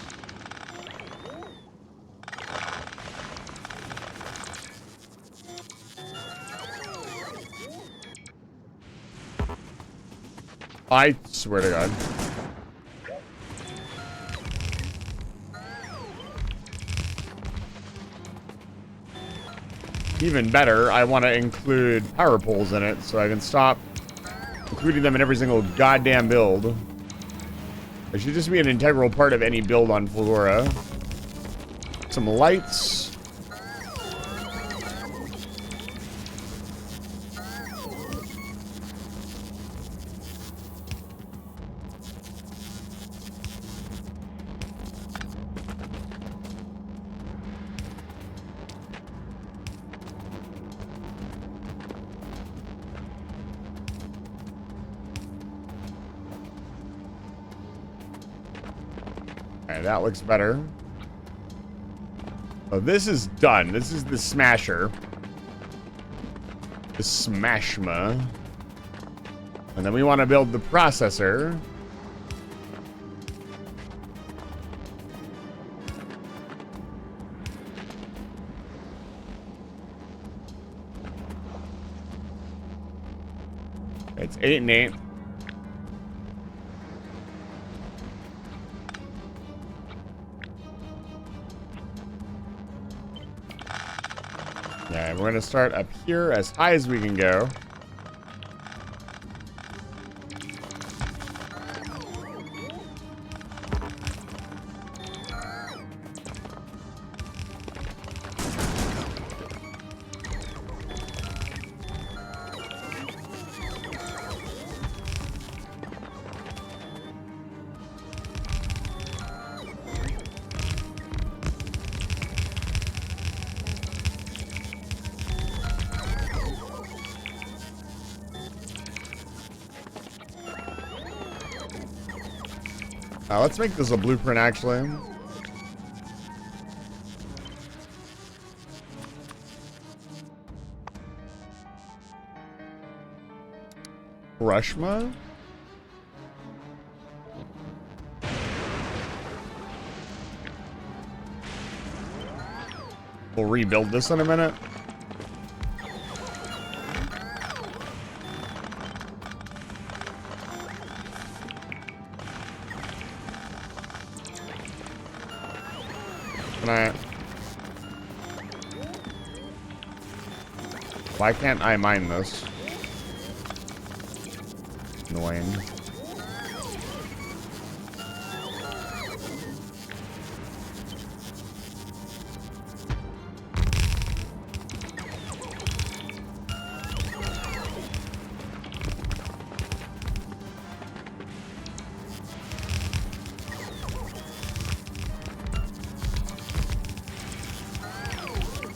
I swear to God. Even better, I want to include power poles in it so I can stop including them in every single goddamn build. It should just be an integral part of any build on Flora. Some lights. Okay, that looks better. Oh, this is done. This is the smasher. The smashma. And then we want to build the processor. It's 8 and 8. Yeah, we're going to start up here as high as we can go. Let's make this a blueprint, actually. Rushma? We'll rebuild this in a minute. Why can't I mine this? Annoying.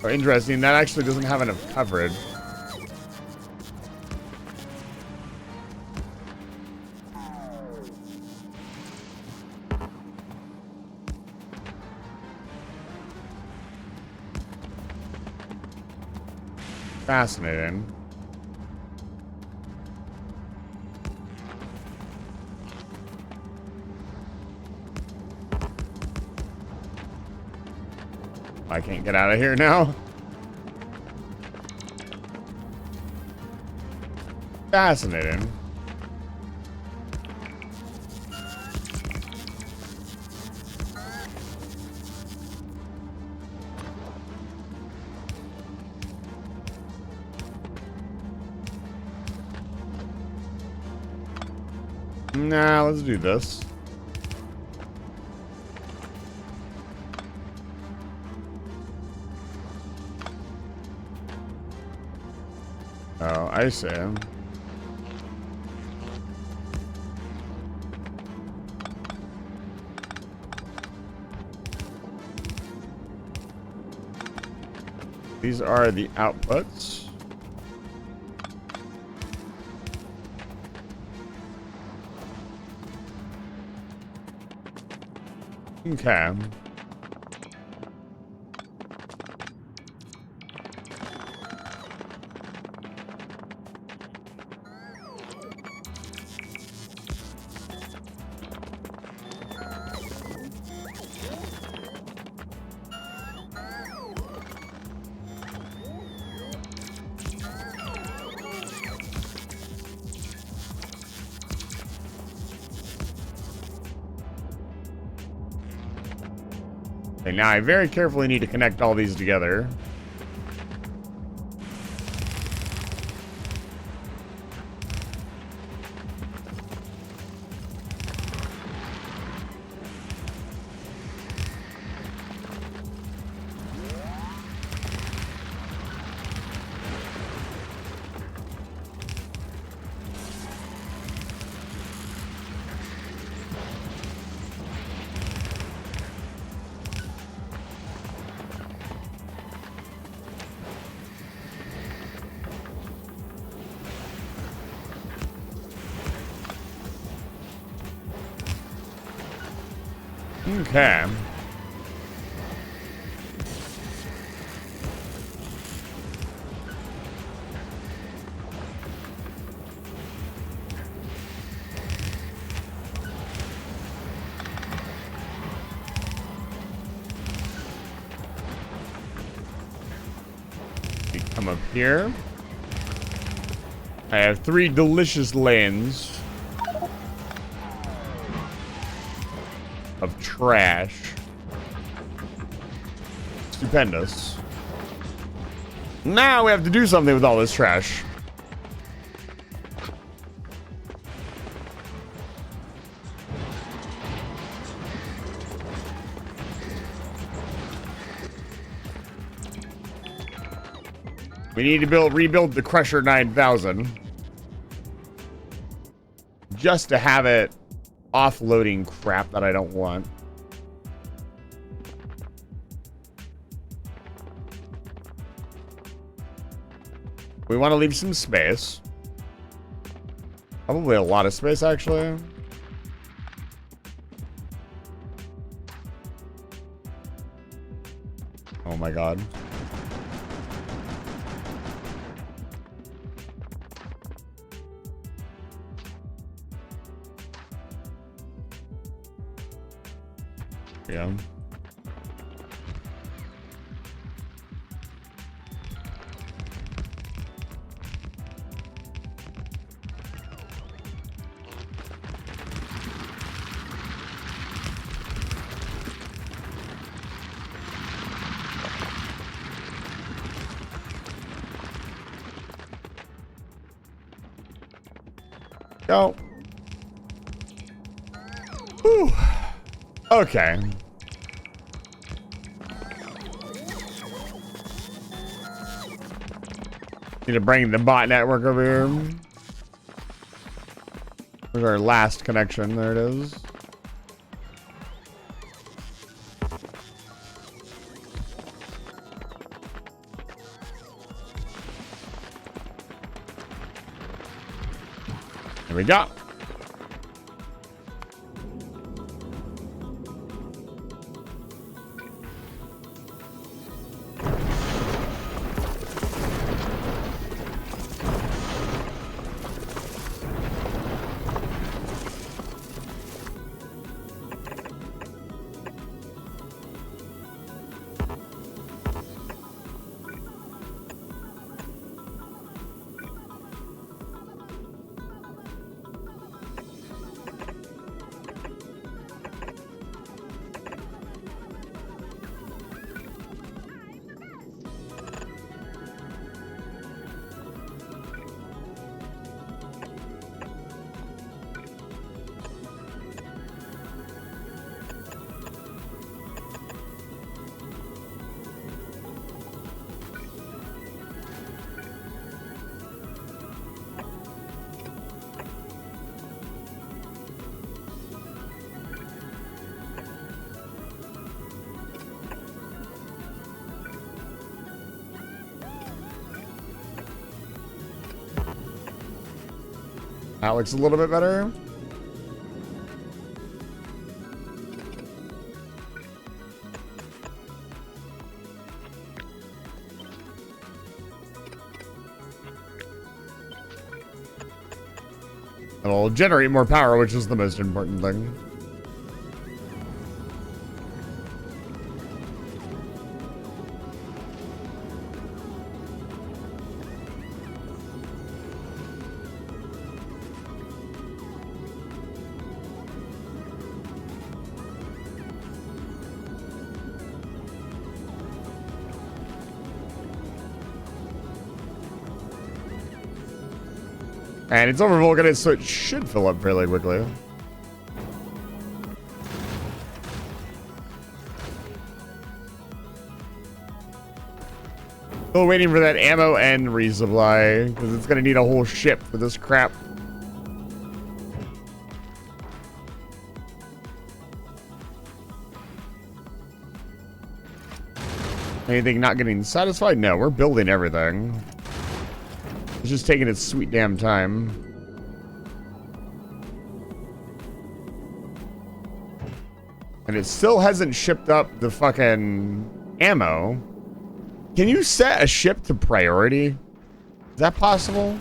Oh, interesting. That actually doesn't have enough coverage. Fascinating. I can't get out of here now. Fascinating. Nah, let's do this. Oh, I see. These are the outputs. Okay. Okay, now I very carefully need to connect all these together. Okay. We come up here. I have 3 delicious lanes of trash. Stupendous. Now we have to do something with all this trash. We need to rebuild the Crusher 9000 just to have it offloading crap that I don't want. We want to leave some space. Probably a lot of space, actually. Oh my god. Yeah. Go. Whew. Okay. Need to bring the bot network over here. Where's our last connection? There it is. There we go. That looks a little bit better. It'll generate more power, which is the most important thing. And it's over vulcanized, so it should fill up fairly quickly. Still waiting for that ammo and resupply, because it's gonna need a whole ship for this crap. Anything not getting satisfied? No, we're building everything. It's just taking its sweet damn time. And it still hasn't shipped up the fucking ammo. Can you set a ship to priority? Is that possible?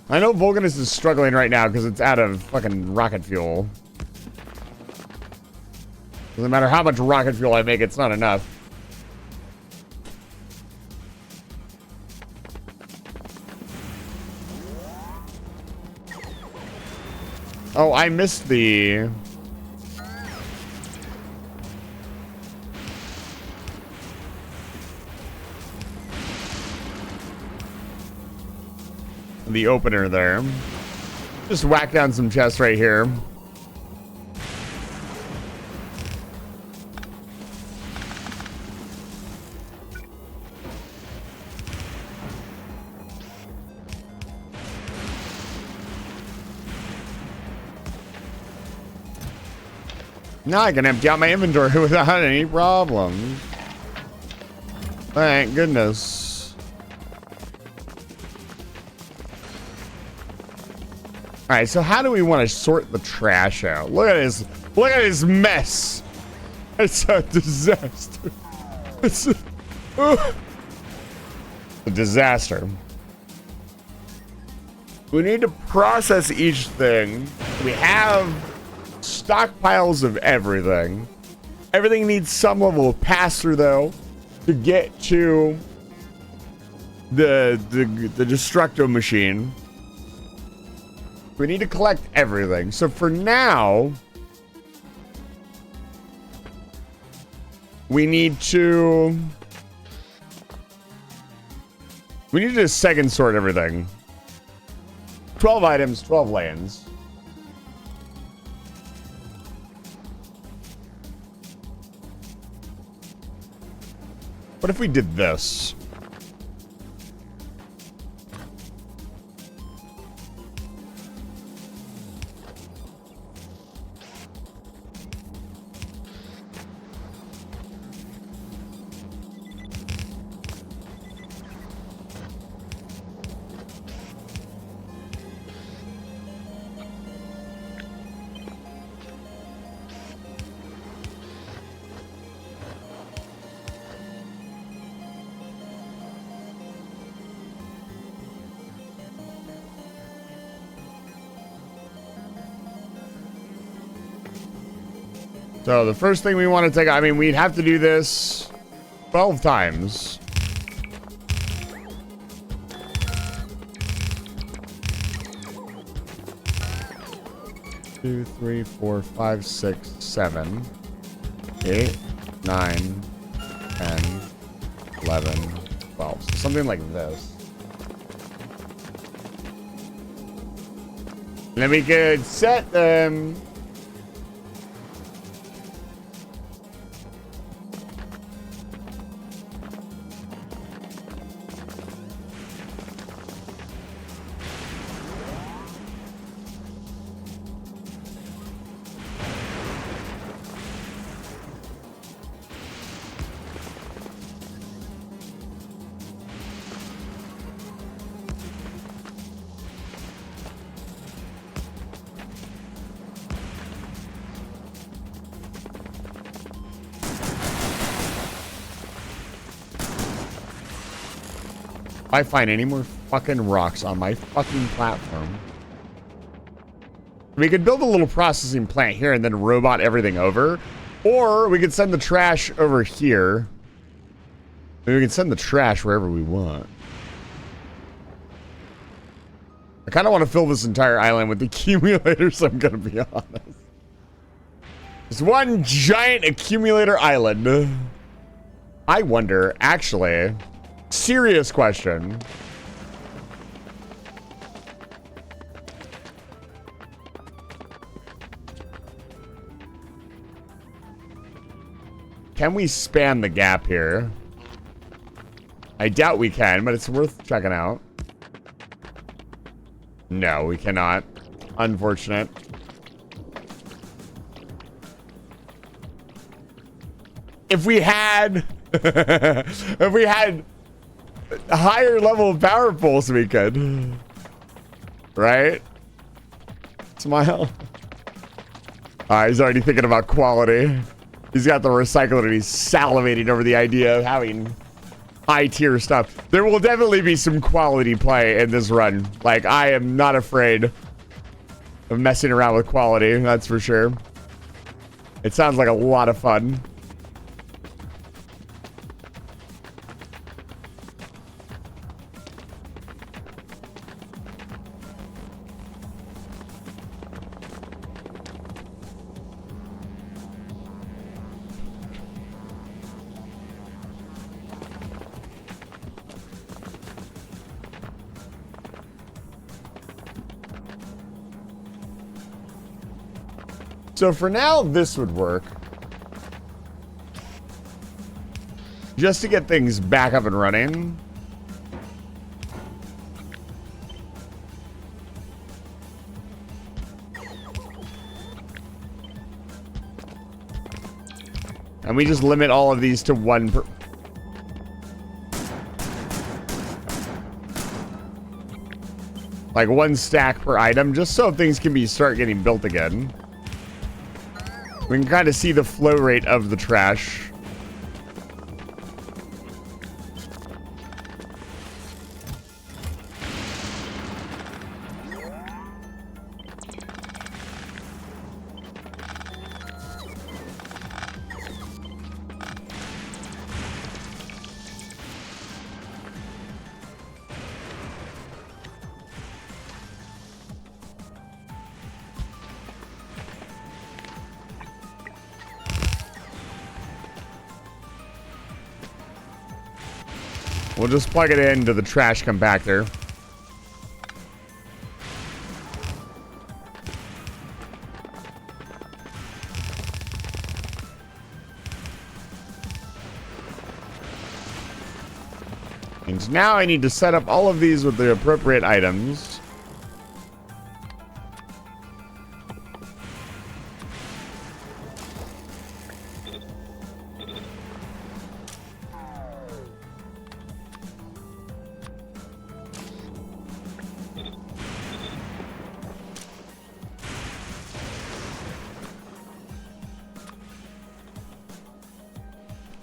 I know Vulcanus is struggling right now because it's out of fucking rocket fuel. Doesn't matter how much rocket fuel I make, it's not enough. Oh, I missed the... the opener there. Just whack down some chests right here. Now I can empty out my inventory without any problems. Thank goodness. All right, so how do we want to sort the trash out? Look at this. Look at this mess. It's a disaster. It's a disaster. We need to process each thing. We have stockpiles of everything. Everything needs some level of pass-through, though, to get to the destructo machine. We need to collect everything. So for now, we need to just second sort everything. 12 items, 12 lands. What if we did this? So the first thing we want to take, I mean, we'd have to do this 12 times. Two, 3, 4, 5, 6, 7, 8, 9, 10, 11, 12. So something like this. And then we could set them. If I find any more fucking rocks on my fucking platform, we could build a little processing plant here and then robot everything over, or we could send the trash over here. Maybe we can send the trash wherever we want. I kind of want to fill this entire island with accumulators, I'm gonna be honest. It's one giant accumulator island. I wonder, actually, serious question. Can we span the gap here? I doubt we can, but it's worth checking out. No, we cannot. Unfortunate. If we had if we had a higher level of power pulse, we could. Right? Smile. He's already thinking about quality. He's got the recycler and he's salivating over the idea of having high tier stuff. There will definitely be some quality play in this run. Like, I am not afraid of messing around with quality, that's for sure. It sounds like a lot of fun. So for now, this would work. Just to get things back up and running. And we just limit all of these to one per... like one stack per item, just so things can start getting built again. We can kind of see the flow rate of the trash. We'll just plug it into the trash compactor. And now I need to set up all of these with the appropriate items.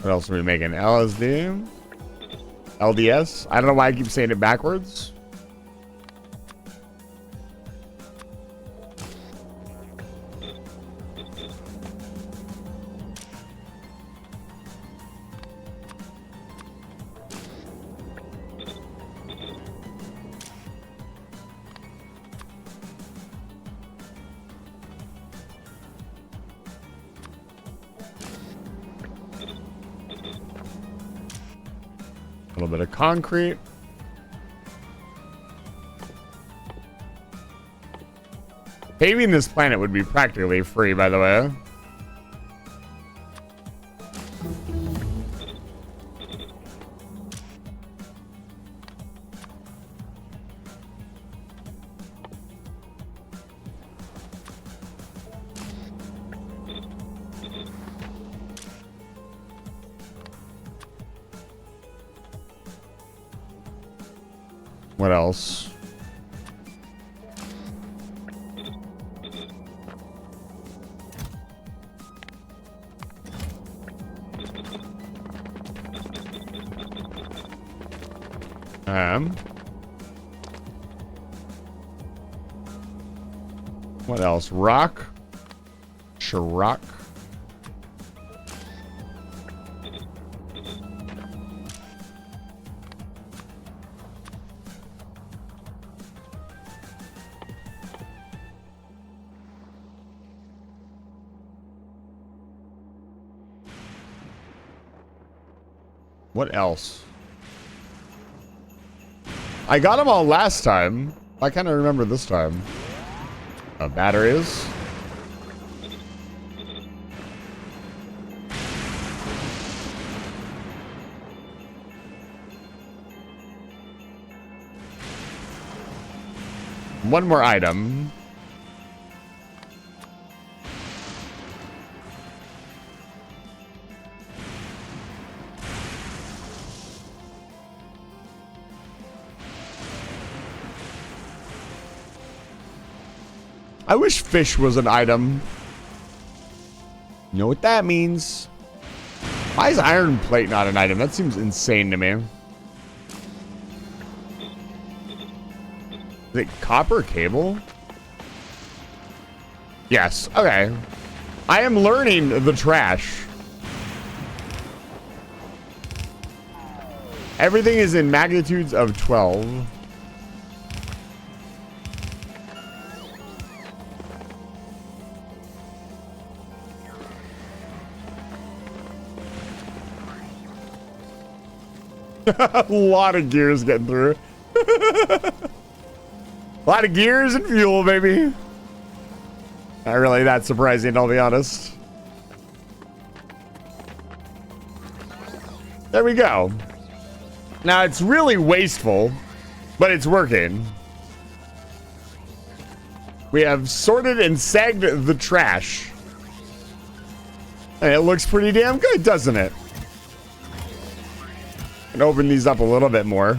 What else are we making? LSD? LDS? I don't know why I keep saying it backwards. A little bit of concrete. Paving this planet would be practically free, by the way. What else? What else? Rock? Shrock? What else? I got them all last time. I kind of remember this time. Batteries. One more item. I wish fish was an item. You know what that means? Why is iron plate not an item? That seems insane to me. Is it copper cable? Yes. Okay. I am learning the trash. Everything is in magnitudes of 12. A lot of gears getting through. A lot of gears and fuel, baby. Not really that surprising, I'll be honest. There we go. Now, it's really wasteful, but it's working. We have sorted and sagged the trash. And it looks pretty damn good, doesn't it? And open these up a little bit more.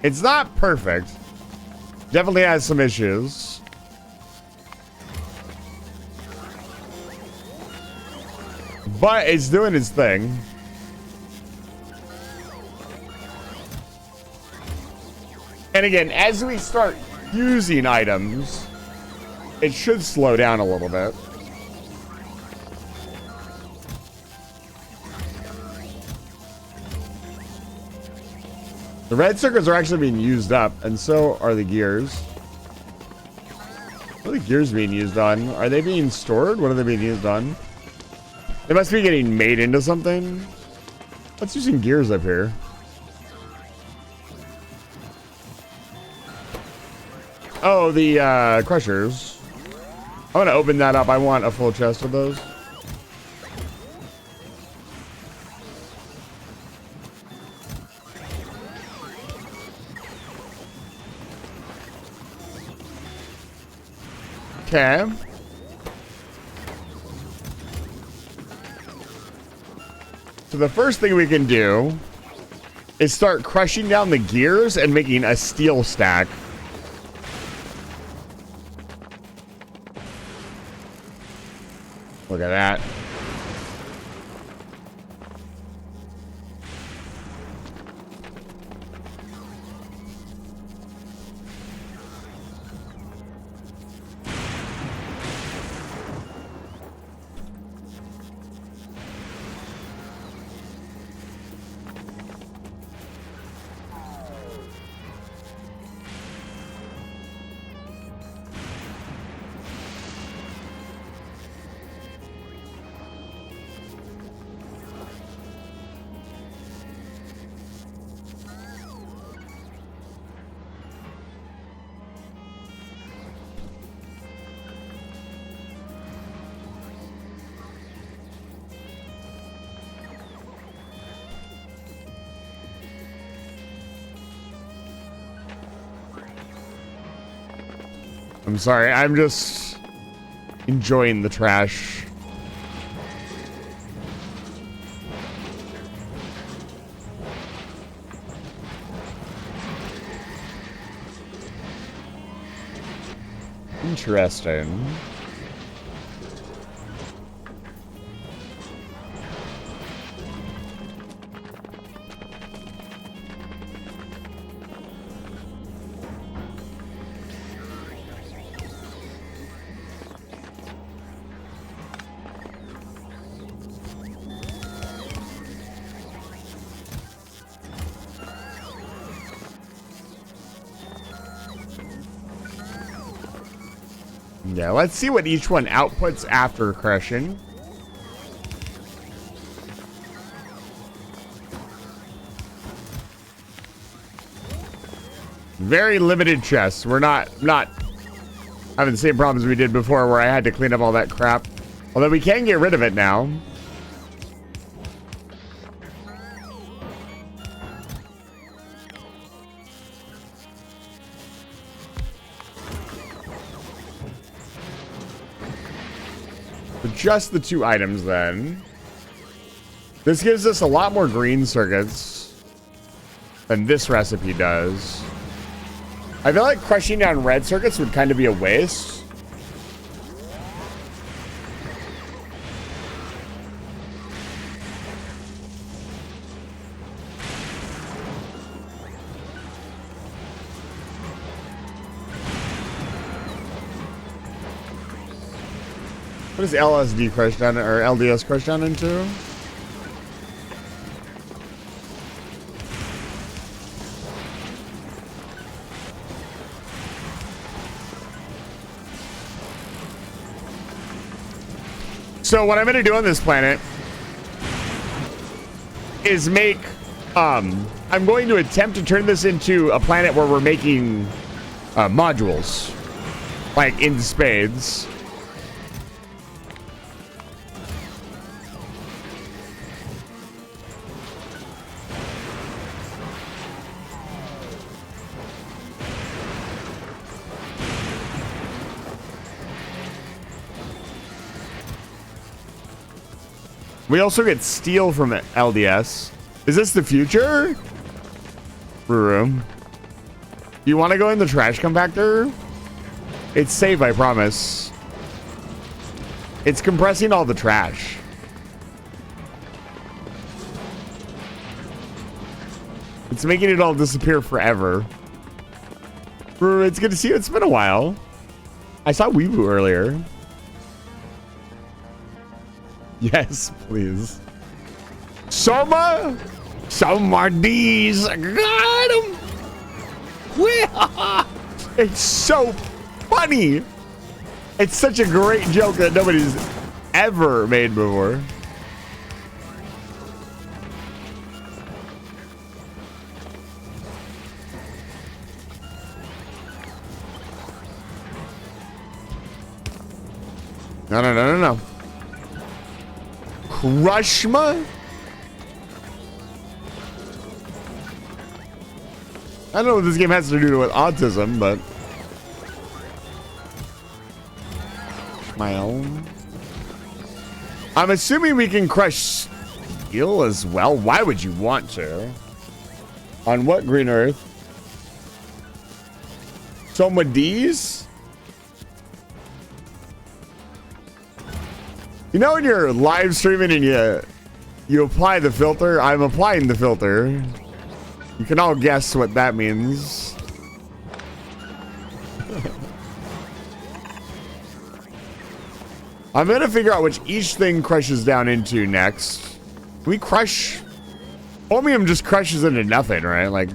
It's not perfect. Definitely has some issues. But it's doing its thing. And again, as we start using items, it should slow down a little bit. The red circuits are actually being used up, and so are the gears. What are the gears being used on? Are they being stored? What are they being used on? They must be getting made into something. What's using gears up here? Oh, the crushers. I'm gonna open that up. I want a full chest of those. Okay. So the first thing we can do is start crushing down the gears and making a steel stack. Look at that. I'm sorry, I'm just enjoying the trash. Interesting. Yeah, let's see what each one outputs after crushing. Very limited chests. We're not having the same problems we did before where I had to clean up all that crap. Although we can get rid of it now. Just the 2 items then. This gives us a lot more green circuits than this recipe does. I feel like crushing down red circuits would kind of be a waste. What does LSD crush down or LDS crush down into? So what I'm going to do on this planet is make, I'm going to attempt to turn this into a planet where we're making modules, like in spades. We also get steel from LDS. Is this the future? Room. You want to go in the trash compactor? It's safe, I promise. It's compressing all the trash. It's making it all disappear forever. It's good to see you. It's been a while. I saw Weeboo earlier. Yes, please. Soma D's. Got him. It's so funny. It's such a great joke that nobody's ever made before. No. Crushma? I don't know what this game has to do with autism, but my own. I'm assuming we can crush steel as well. Why would you want to? On what green earth? Soma D's? You know when you're live streaming and you apply the filter? I'm applying the filter. You can all guess what that means. I'm gonna figure out which each thing crushes down into next. We crush... Chromium just crushes into nothing, right? Like...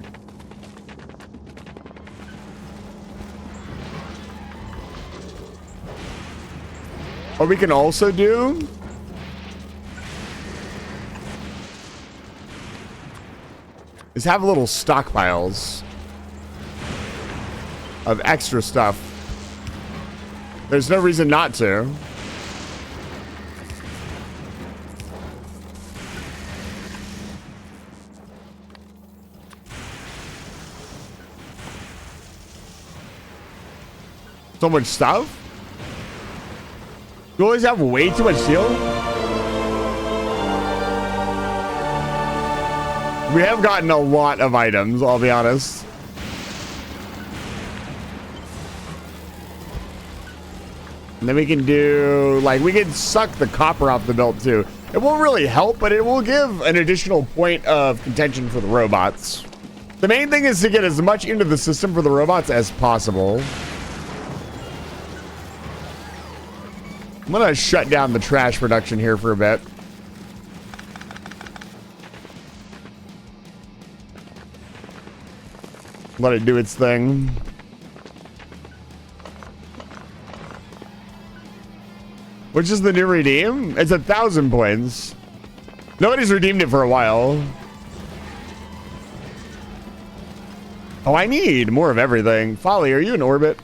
What we can also do is have little stockpiles of extra stuff. There's no reason not to. So much stuff? You always have way too much steel? We have gotten a lot of items, I'll be honest. And then we can do, like, we can suck the copper off the belt too. It won't really help, but it will give an additional point of contention for the robots. The main thing is to get as much into the system for the robots as possible. I'm gonna shut down the trash production here for a bit. Let it do its thing. Which is the new redeem? It's 1,000 points. Nobody's redeemed it for a while. Oh, I need more of everything. Folly, are you in orbit?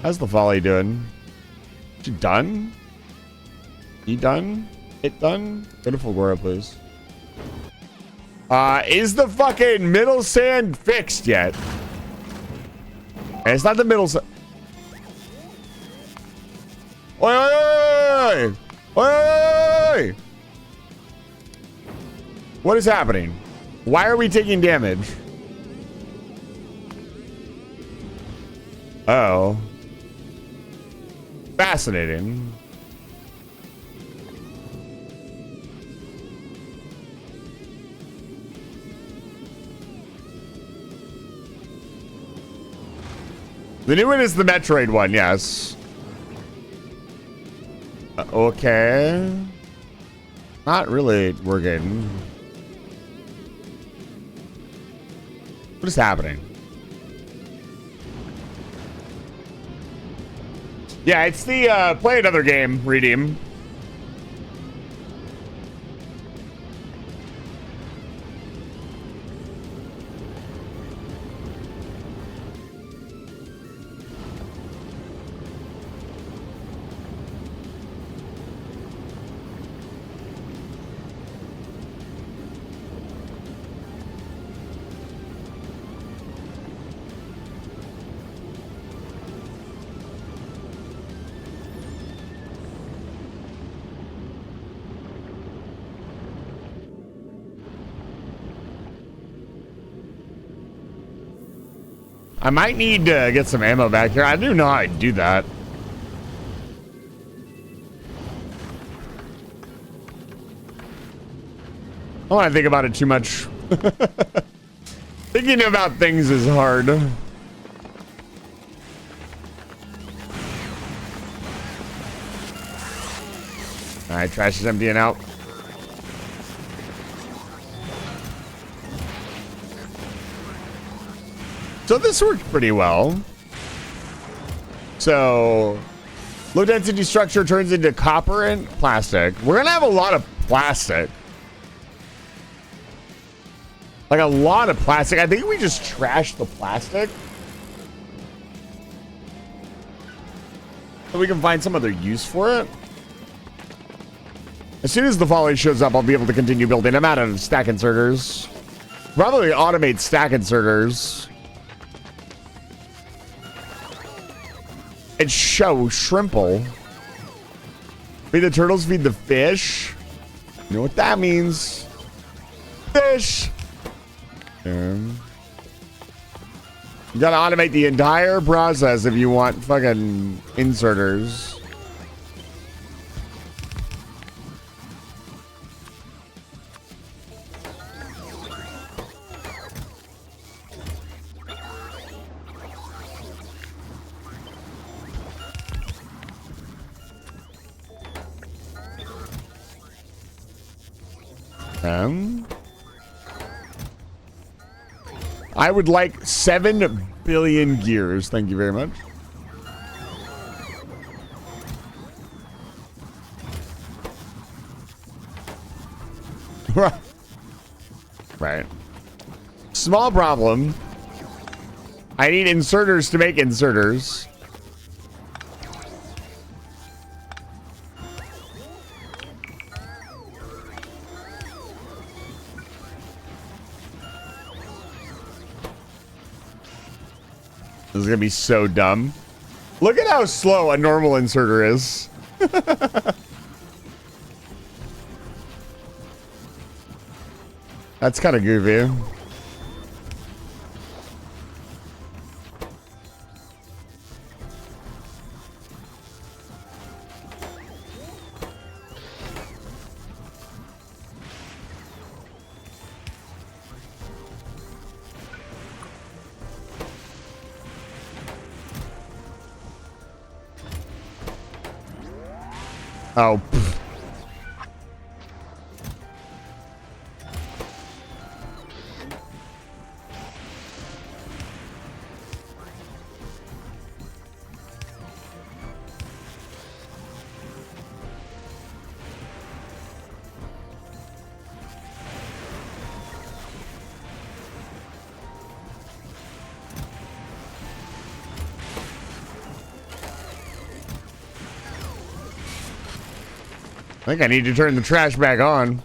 How's the Folly doing? Is she done? You done? It done? Go to Fulgora, please. Is the fucking middle sand fixed yet? It's not the middle sand. Oi, oi, oi, oi, oi, oi. What is happening? Why are we taking damage? Oh. Fascinating. The new one is the Metroid one, yes. Okay. Not really working. What is happening? Yeah, it's the play another game, redeem. I might need to get some ammo back here. I do know how to do that. I don't want to think about it too much. Thinking about things is hard. Alright, trash is emptying out. So this worked pretty well. So low density structure turns into copper and plastic. We're gonna have a lot of plastic. Like a lot of plastic. I think we just trashed the plastic. So we can find some other use for it. As soon as the Folly shows up, I'll be able to continue building. I'm out of stack inserters. Probably automate stack inserters. And show shrimple. Feed the turtles, feed the fish. You know what that means. Fish. You gotta automate the entire process if you want fucking inserters. I would like 7 billion gears. Thank you very much. Right. Small problem. I need inserters to make inserters. This is gonna be so dumb. Look at how slow a normal inserter is. That's kind of goofy. Oh. Pff. I think I need to turn the trash back on.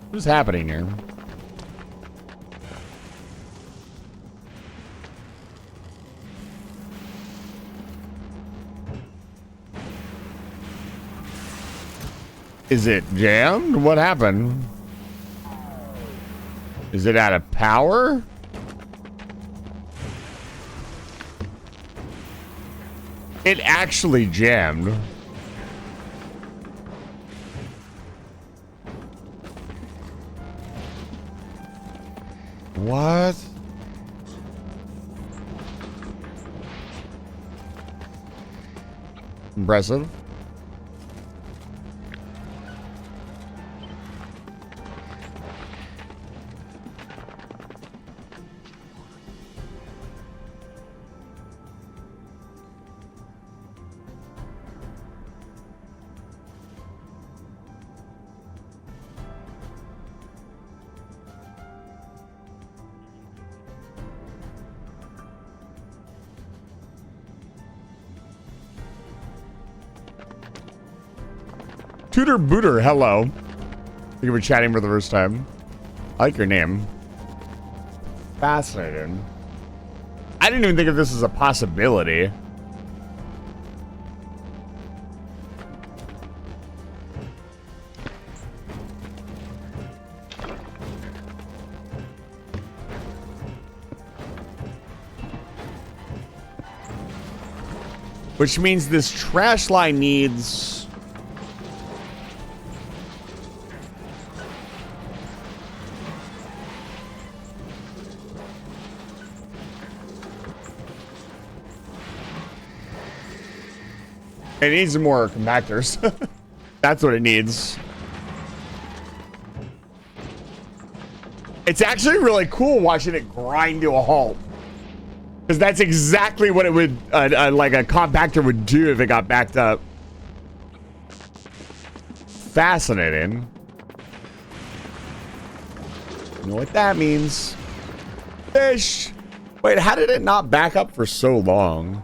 What's happening here? Is it jammed? What happened? Is it out of power? It actually jammed. What? Impressive. Tutor Booter, hello. Thank you for chatting for the first time. I like your name. Fascinating. I didn't even think of this as a possibility. Which means this trash line needs... It needs more compactors. That's what it needs. It's actually really cool watching it grind to a halt. Because that's exactly what it would, like a compactor would do if it got backed up. Fascinating. You know what that means? Fish! Wait, how did it not back up for so long?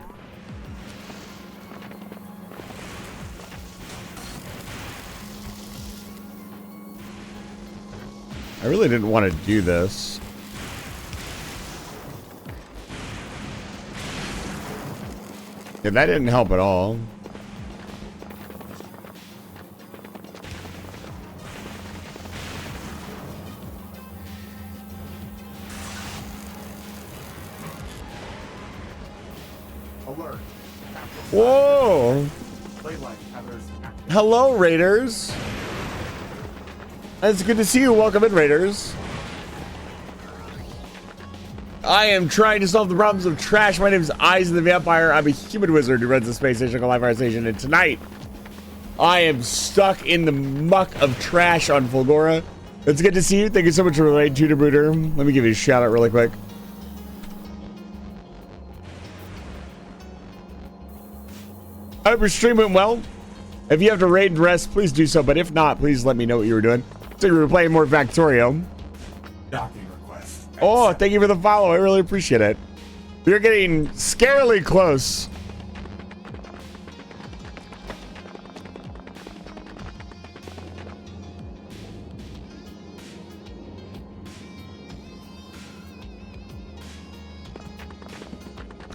I really didn't want to do this. Yeah, that didn't help at all. Alert. Whoa! Playlight havers active. Hello, Raiders. It's good to see you. Welcome in, Raiders. I am trying to solve the problems of trash. My name is Eyes of the Vampire. I'm a human wizard who runs a space station called Live Fire Station. And tonight, I am stuck in the muck of trash on Fulgora. It's good to see you. Thank you so much for relating, Tutor Booter. Let me give you a shout out really quick. I hope your stream went well. If you have to raid and rest, please do so. But if not, please let me know what you were doing. So we were playing more Factorio. Docking request. Oh, thank you for the follow. I really appreciate it. You're getting scarily close.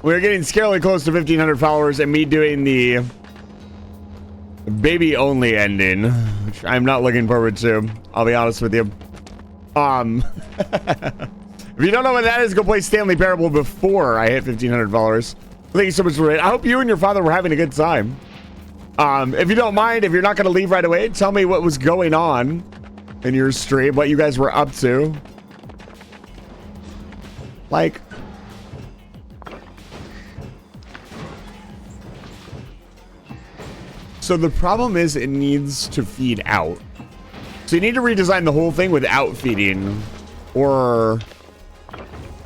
We're getting scarily close to 1,500 followers and me doing the baby only ending, which I'm not looking forward to. I'll be honest with you. If you don't know what that is, go play Stanley Parable before I hit 1,500 followers. Thank you so much for it. I hope you and your father were having a good time. If you don't mind, if you're not going to leave right away, tell me what was going on in your stream, what you guys were up to. Like... So the problem is it needs to feed out. So you need to redesign the whole thing without feeding or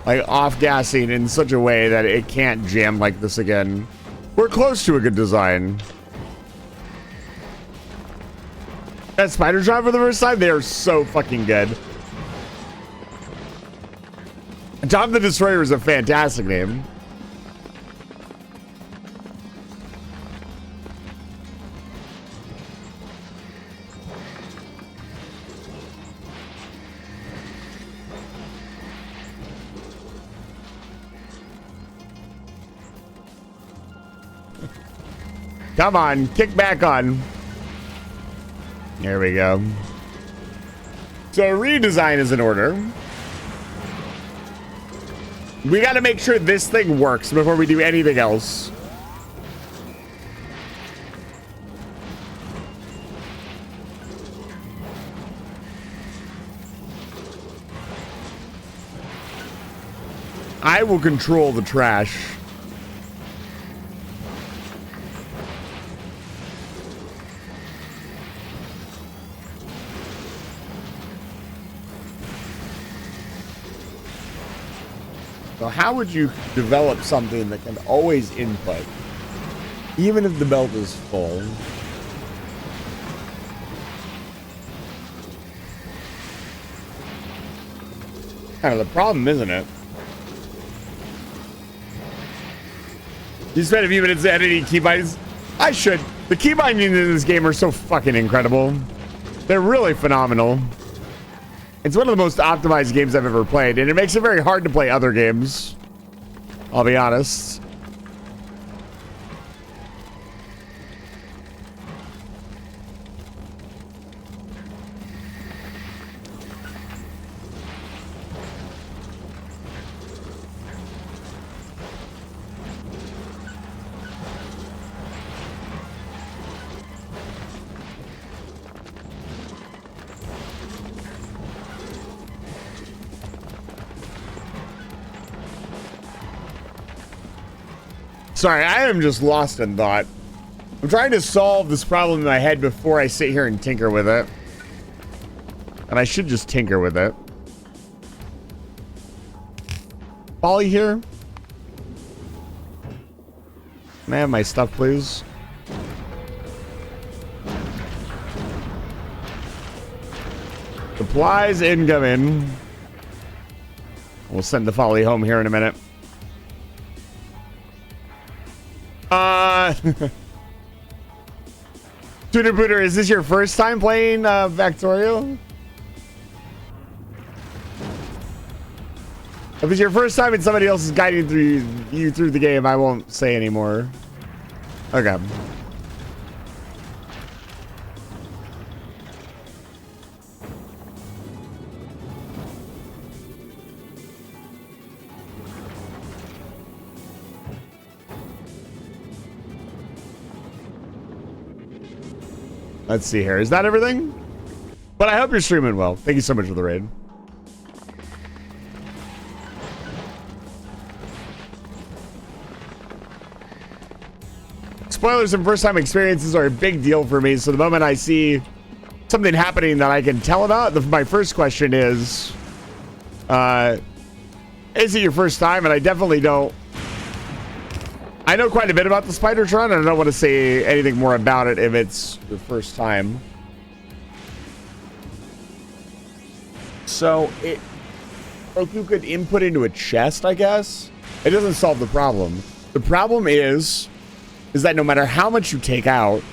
like off-gassing in such a way that it can't jam like this again. We're close to a good design. That Spider Drive for the first time, they are so fucking good. Tom the Destroyer is a fantastic name. Come on, kick back on. There we go. So redesign is in order. We got to make sure this thing works before we do anything else. I will control the trash. So how would you develop something that can always input, even if the belt is full? Kind of the problem, isn't it? You spent a few minutes editing keybinds. I should. The key bindings in this game are so fucking incredible. They're really phenomenal. It's one of the most optimized games I've ever played, and it makes it very hard to play other games. I'll be honest. Sorry, I am just lost in thought. I'm trying to solve this problem in my head before I sit here and tinker with it. And I should just tinker with it. Polly here? Can I have my stuff, please? Supplies incoming. We'll send the Folly home here in a minute. Tutor Booter, is this your first time playing Factorial? If it's your first time and somebody else is guiding you through the game, I won't say anymore. Okay. Let's see here. Is that everything? But I hope you're streaming well. Thank you so much for the raid. Spoilers and first-time experiences are a big deal for me. So the moment I see something happening that I can tell about, my first question is it your first time? And I definitely don't. I know quite a bit about the Spidertron, and I don't want to say anything more about it if it's your first time. So, like you could input into a chest, I guess. It doesn't solve the problem. The problem is that no matter how much you take out,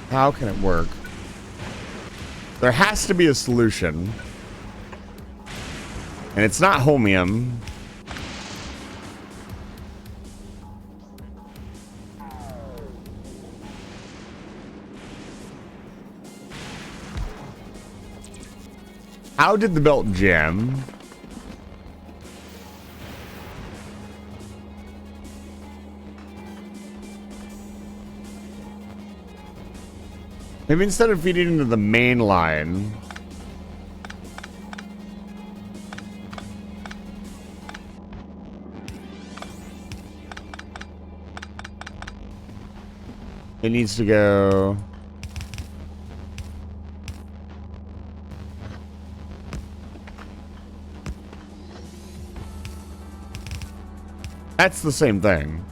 how can it work? There has to be a solution. And it's not homium. How did the belt jam? Maybe instead of feeding into the main line. It needs to go. That's the same thing.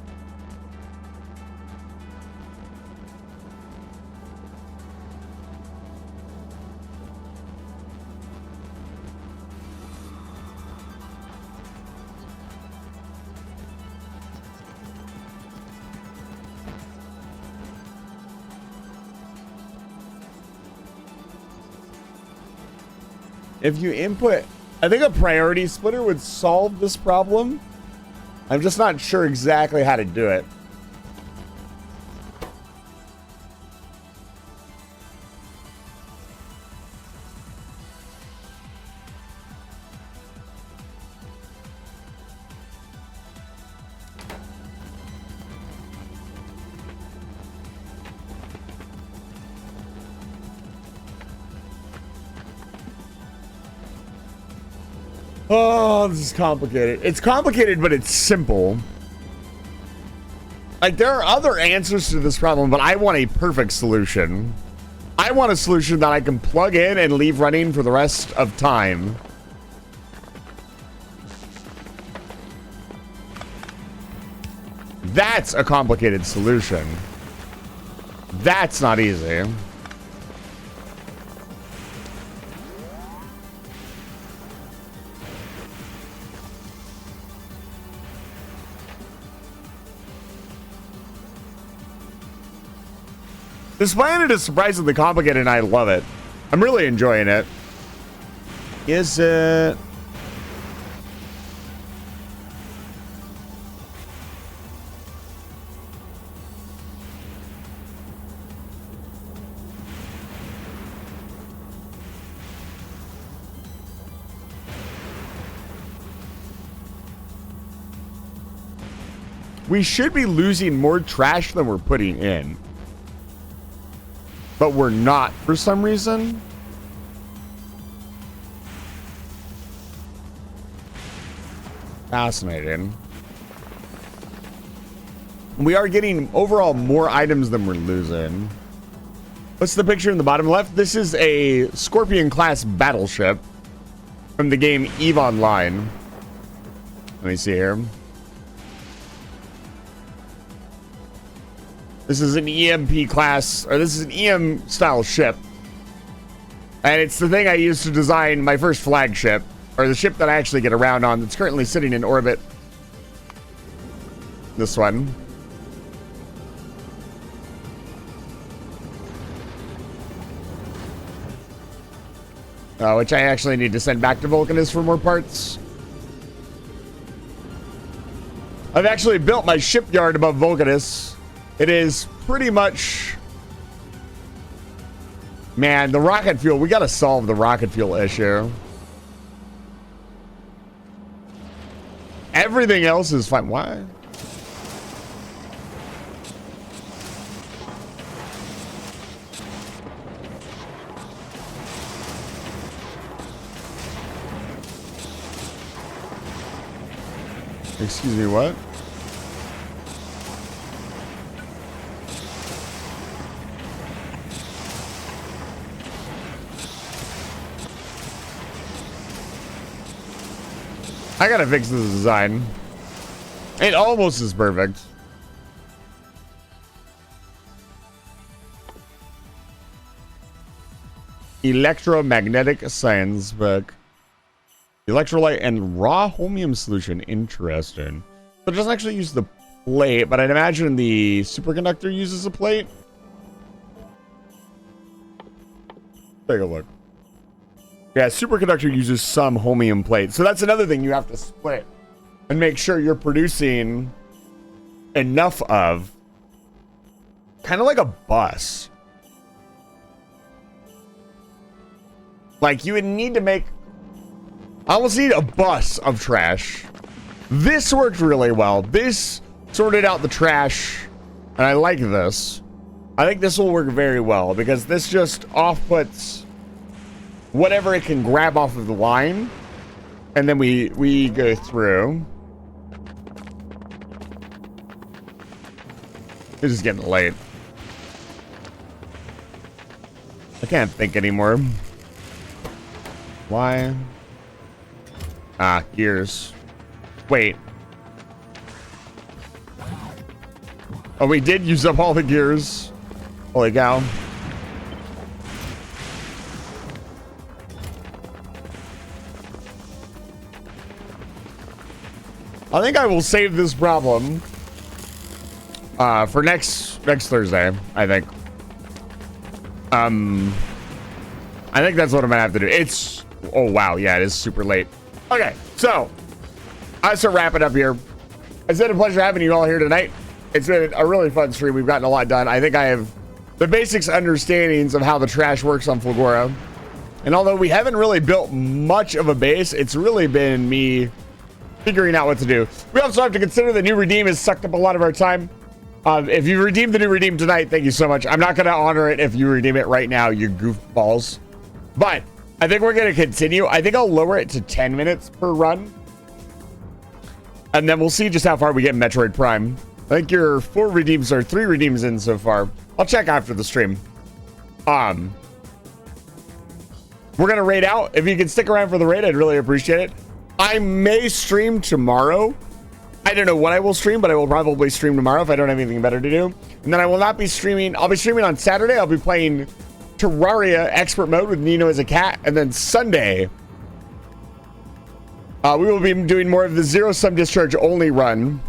If you input, I think a priority splitter would solve this problem. I'm just not sure exactly how to do it. Oh, this is complicated. It's complicated, but it's simple. Like, there are other answers to this problem, but I want a perfect solution. I want a solution that I can plug in and leave running for the rest of time. That's a complicated solution. That's not easy. This planet is surprisingly complicated and I love it. I'm really enjoying it. Is it? We should be losing more trash than we're putting in. But we're not for some reason. Fascinating. We are getting overall more items than we're losing. What's the picture in the bottom left? This is a Scorpion class battleship from the game EVE Online. Let me see here. This is an EMP class, or this is an EM style ship. And it's the thing I used to design my first flagship, or the ship that I actually get around on that's currently sitting in orbit. This one. Which I actually need to send back to Vulcanus for more parts. I've actually built my shipyard above Vulcanus. It is pretty much... Man, the rocket fuel. We gotta solve the rocket fuel issue. Everything else is fine. Why? Excuse me, what? I gotta fix this design. It almost is perfect. Electromagnetic science book. Electrolyte and raw holmium solution. Interesting. So it doesn't actually use the plate, but I'd imagine the superconductor uses a plate. Take a look. Yeah, superconductor uses some holmium plate. So that's another thing you have to split and make sure you're producing enough of. Kind of like a bus. Like you would need to make... I almost need a bus of trash. This worked really well. This sorted out the trash. And I like this. I think this will work very well because this just off-puts whatever it can grab off of the line, and then we go through. This is getting late. I can't think anymore. Why? Ah, gears. Wait. Oh, we did use up all the gears. Holy cow. I think I will save this problem for next Thursday, I think. I think that's what I'm gonna have to do. It's Oh, wow. Yeah, it is super late. Okay, so I start wrapping up here. It's been a pleasure having you all here tonight. It's been a really fun stream. We've gotten a lot done. I think I have the basics understandings of how the trash works on Fulgora. And although we haven't really built much of a base, it's really been me figuring out what to do. We also have to consider the new redeem has sucked up a lot of our time. If you redeemed the new redeem tonight, thank you so much. I'm not going to honor it if you redeem it right now, you goofballs. But I think we're going to continue. I think I'll lower it to 10 minutes per run. And then we'll see just how far we get in Metroid Prime. I think your 4 redeems or 3 redeems in so far. I'll check after the stream. We're going to raid out. If you can stick around for the raid, I'd really appreciate it. I may stream tomorrow. I don't know what I will stream, but I will probably stream tomorrow if I don't have anything better to do. And then I will not be streaming. I'll be streaming on Saturday. I'll be playing Terraria Expert Mode with Nino as a cat. And then Sunday, we will be doing more of the Zero Sum Discharge only run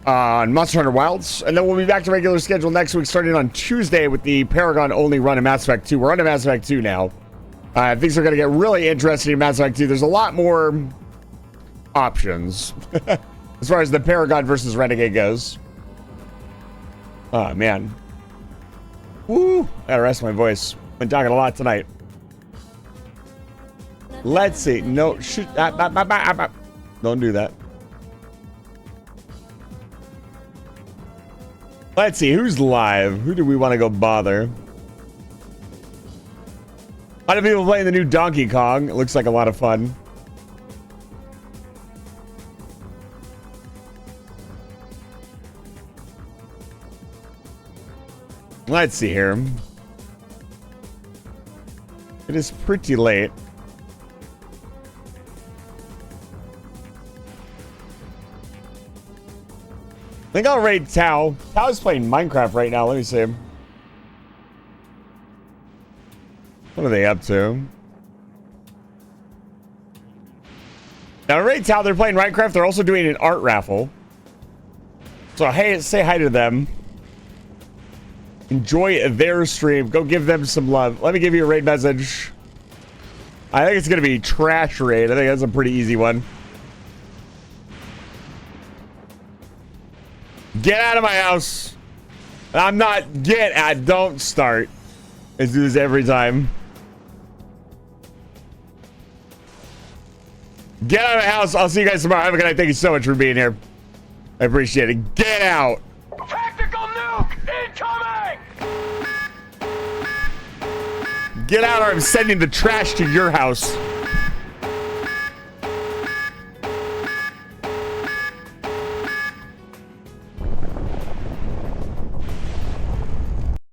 on Monster Hunter Wilds. And then we'll be back to regular schedule next week, starting on Tuesday with the Paragon only run in Mass Effect 2. We're on to Mass Effect 2 now. Things are going to get really interesting in Mass Effect 2. There's a lot more options as far as the Paragon versus Renegade goes. Oh, man. Woo! Gotta rest my voice. Been talking a lot tonight. Let's see. No, shoot. Don't do that. Let's see. Who's live? Who do we want to go bother? A lot of people playing the new Donkey Kong. It looks like a lot of fun. Let's see here. It is pretty late. I think I'll raid Tao. Tao is playing Minecraft right now. Let me see. What are they up to? Now, raid Tao, they're playing Minecraft. They're also doing an art raffle. So, hey, say hi to them. Enjoy their stream. Go give them some love. Let me give you a raid message. I think it's going to be trash raid. I think that's a pretty easy one. Get out of my house. I'm not. Get out. Don't start. Let's do this every time. Get out of my house. I'll see you guys tomorrow. Have a good night. Thank you so much for being here. I appreciate it. Get out. Tactical nuke incoming! Get out or I'm sending the trash to your house.